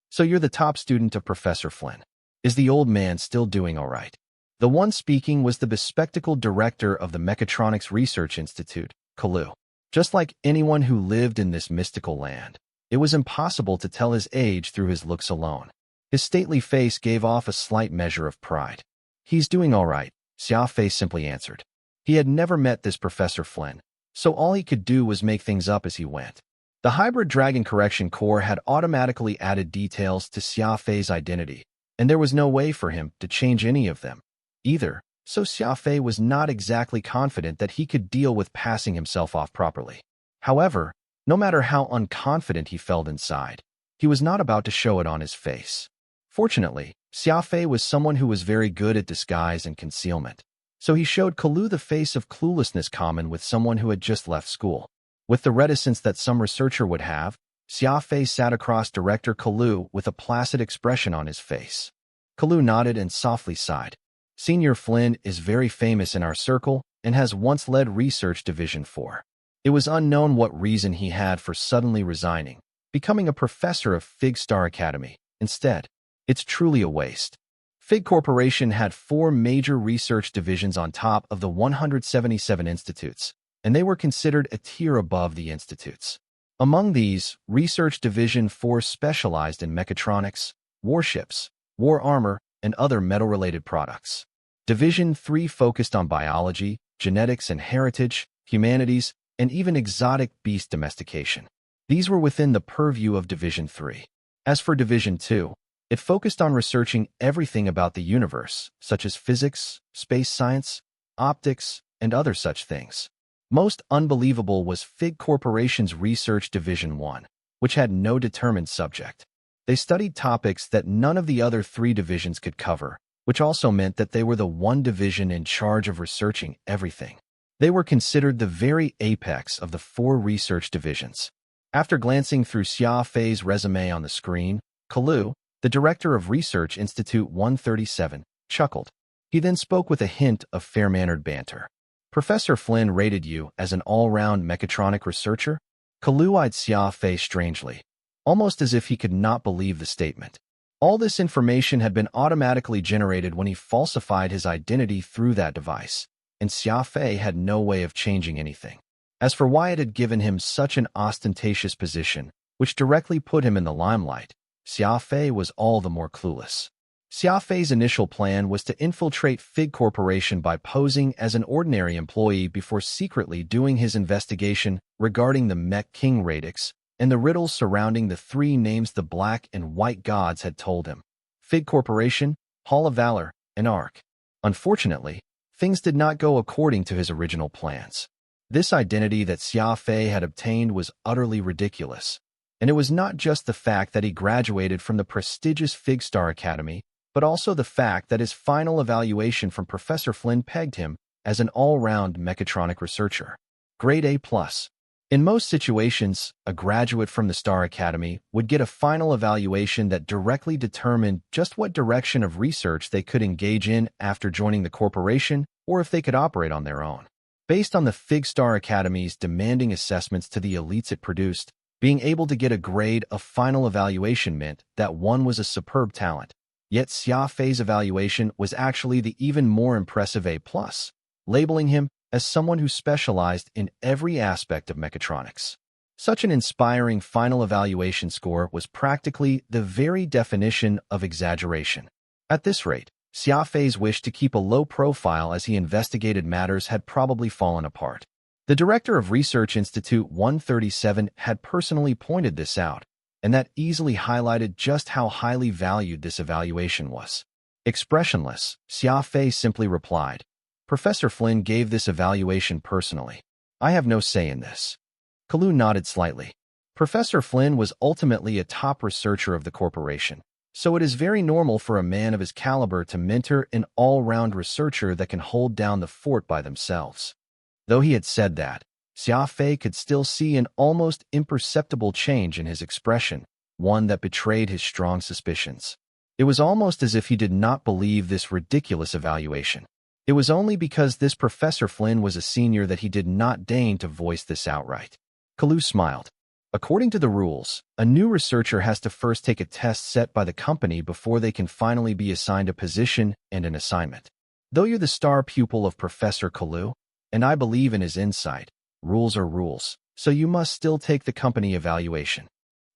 Speaker 1: "So you're the top student of Professor Flynn. Is the old man still doing all right?" The one speaking was the bespectacled director of the Mechatronics Research Institute, Kalu. Just like anyone who lived in this mystical land, it was impossible to tell his age through his looks alone. His stately face gave off a slight measure of pride. "He's doing all right," Xia Fei simply answered. He had never met this Professor Flynn, so all he could do was make things up as he went. The Hybrid Dragon Correction Corps had automatically added details to Xia Fei's identity, and there was no way for him to change any of them either, so Xia Fei was not exactly confident that he could deal with passing himself off properly. However, no matter how unconfident he felt inside, he was not about to show it on his face. Fortunately, Xia Fei was someone who was very good at disguise and concealment, so he showed Kalu the face of cluelessness common with someone who had just left school. With the reticence that some researcher would have, Xia Fei sat across Director Kalu with a placid expression on his face. Kalu nodded and softly sighed. "Senior Flynn is very famous in our circle and has once led Research Division 4. It was unknown what reason he had for suddenly resigning, becoming a professor of FIG Star Academy instead. It's truly a waste." FIG Corporation had 4 major research divisions on top of the 177 institutes, and they were considered a tier above the institutes. Among these, Research Division 4 specialized in mechatronics, warships, war armor, and other metal-related products. Division 3 focused on biology, genetics and heritage, humanities, and even exotic beast domestication. These were within the purview of Division 3. As for Division 2, it focused on researching everything about the universe, such as physics, space science, optics, and other such things. Most unbelievable was FIG Corporation's Research Division 1, which had no determined subject. They studied topics that none of the other 3 divisions could cover, which also meant that they were the one division in charge of researching everything. They were considered the very apex of the 4 research divisions. After glancing through Xia Fei's resume on the screen, Kalu, the director of Research Institute 137, chuckled. He then spoke with a hint of fair-mannered banter. "Professor Flynn rated you as an all-round mechatronic researcher?" Kalu eyed Xia Fei strangely, almost as if he could not believe the statement. All this information had been automatically generated when he falsified his identity through that device, and Xia Fei had no way of changing anything. As for why it had given him such an ostentatious position, which directly put him in the limelight, Xia Fei was all the more clueless. Xia Fei's initial plan was to infiltrate FIG Corporation by posing as an ordinary employee before secretly doing his investigation regarding the Mech King Radix and the riddles surrounding the 3 names the Black and White Gods had told him: FIG Corporation, Hall of Valor, and Ark. Unfortunately, things did not go according to his original plans. This identity that Xia Fei had obtained was utterly ridiculous, and it was not just the fact that he graduated from the prestigious FIG Star Academy, but also the fact that his final evaluation from Professor Flynn pegged him as an all-round mechatronic researcher. Grade A+. In most situations, a graduate from the Star Academy would get a final evaluation that directly determined just what direction of research they could engage in after joining the corporation or if they could operate on their own. Based on the FIG Star Academy's demanding assessments to the elites it produced, being able to get a grade of final evaluation meant that one was a superb talent. Yet Xia Fei's evaluation was actually the even more impressive A+, labeling him as someone who specialized in every aspect of mechatronics. Such an inspiring final evaluation score was practically the very definition of exaggeration. At this rate, Xia Fei's wish to keep a low profile as he investigated matters had probably fallen apart. The director of Research Institute 137 had personally pointed this out, and that easily highlighted just how highly valued this evaluation was. Expressionless, Xia Fei simply replied, "Professor Flynn gave this evaluation personally. I have no say in this. Kalu nodded slightly. Professor Flynn was ultimately a top researcher of the corporation, so it is very normal for a man of his caliber to mentor an all-round researcher that can hold down the fort by themselves. Though he had said that, Xia Fei could still see an almost imperceptible change in his expression, one that betrayed his strong suspicions. It was almost as if he did not believe this ridiculous evaluation. It was only because this Professor Flynn was a senior that he did not deign to voice this outright. Kalu smiled. According to the rules, a new researcher has to first take a test set by the company before they can finally be assigned a position and an assignment. Though you're the star pupil of Professor Kalu, and I believe in his insight, rules are rules, so you must still take the company evaluation.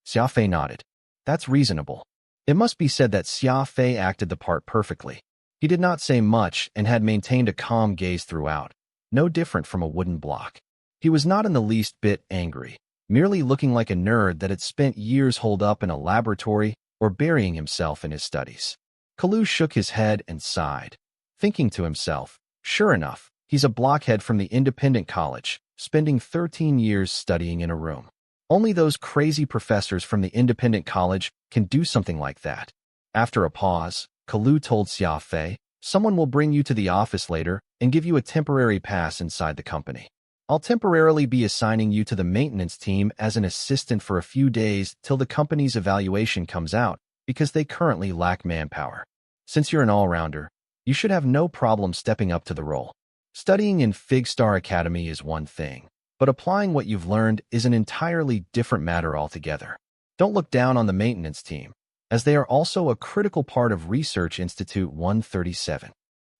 Speaker 1: Xia Fei nodded. That's reasonable. It must be said that Xia Fei acted the part perfectly. He did not say much and had maintained a calm gaze throughout, no different from a wooden block. He was not in the least bit angry, merely looking like a nerd that had spent years holed up in a laboratory or burying himself in his studies. Kalu shook his head and sighed, thinking to himself, sure enough, he's a blockhead from the independent college, spending 13 years studying in a room. Only those crazy professors from the independent college can do something like that. After a pause, Kalu told Xia Fei, someone will bring you to the office later and give you a temporary pass inside the company. I'll temporarily be assigning you to the maintenance team as an assistant for a few days till the company's evaluation comes out, because they currently lack manpower. Since you're an all-rounder, you should have no problem stepping up to the role. Studying in Fig Star Academy is one thing, but applying what you've learned is an entirely different matter altogether. Don't look down on the maintenance team, as they are also a critical part of Research Institute 137.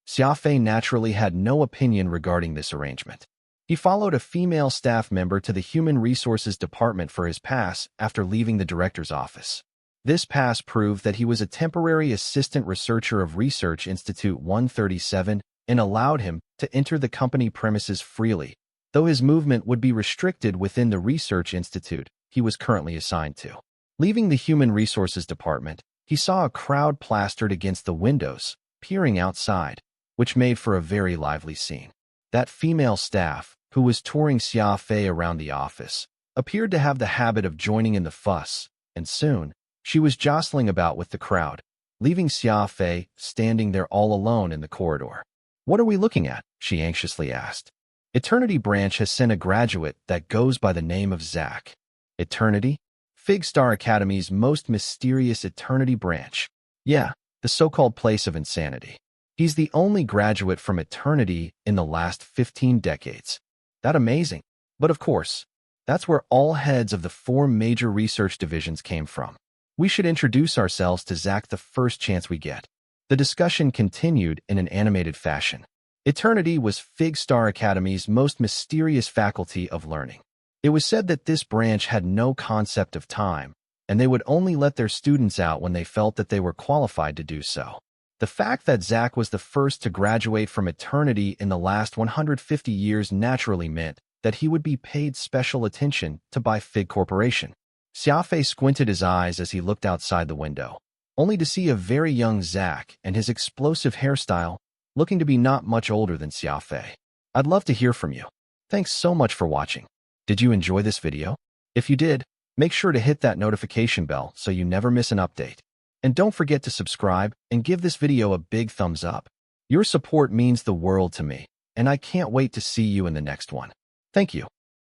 Speaker 1: Xia Fei naturally had no opinion regarding this arrangement. He followed a female staff member to the Human Resources Department for his pass after leaving the director's office. This pass proved that he was a temporary assistant researcher of Research Institute 137 and allowed him to enter the company premises freely, though his movement would be restricted within the Research Institute he was currently assigned to. Leaving the Human Resources Department, he saw a crowd plastered against the windows, peering outside, which made for a very lively scene. That female staff, who was touring Xia Fei around the office, appeared to have the habit of joining in the fuss, and soon, she was jostling about with the crowd, leaving Xia Fei standing there all alone in the corridor. What are we looking at? She anxiously asked. Eternity Branch has sent a graduate that goes by the name of Zach. Eternity? Fig Star Academy's most mysterious Eternity Branch. Yeah, the so-called place of insanity. He's the only graduate from Eternity in the last 15 decades. That amazing. But of course, that's where all heads of the 4 major research divisions came from. We should introduce ourselves to Zach the first chance we get. The discussion continued in an animated fashion. Eternity was Fig Star Academy's most mysterious faculty of learning. It was said that this branch had no concept of time, and they would only let their students out when they felt that they were qualified to do so. The fact that Zach was the first to graduate from Eternity in the last 150 years naturally meant that he would be paid special attention to by Fig Corporation. Xia Fei squinted his eyes as he looked outside the window, only to see a very young Zach and his explosive hairstyle, looking to be not much older than Xia Fei. I'd love to hear from you. Thanks so much for watching. Did you enjoy this video? If you did, make sure to hit that notification bell so you never miss an update. And don't forget to subscribe and give this video a big thumbs up. Your support means the world to me, and I can't wait to see you in the next one. Thank you.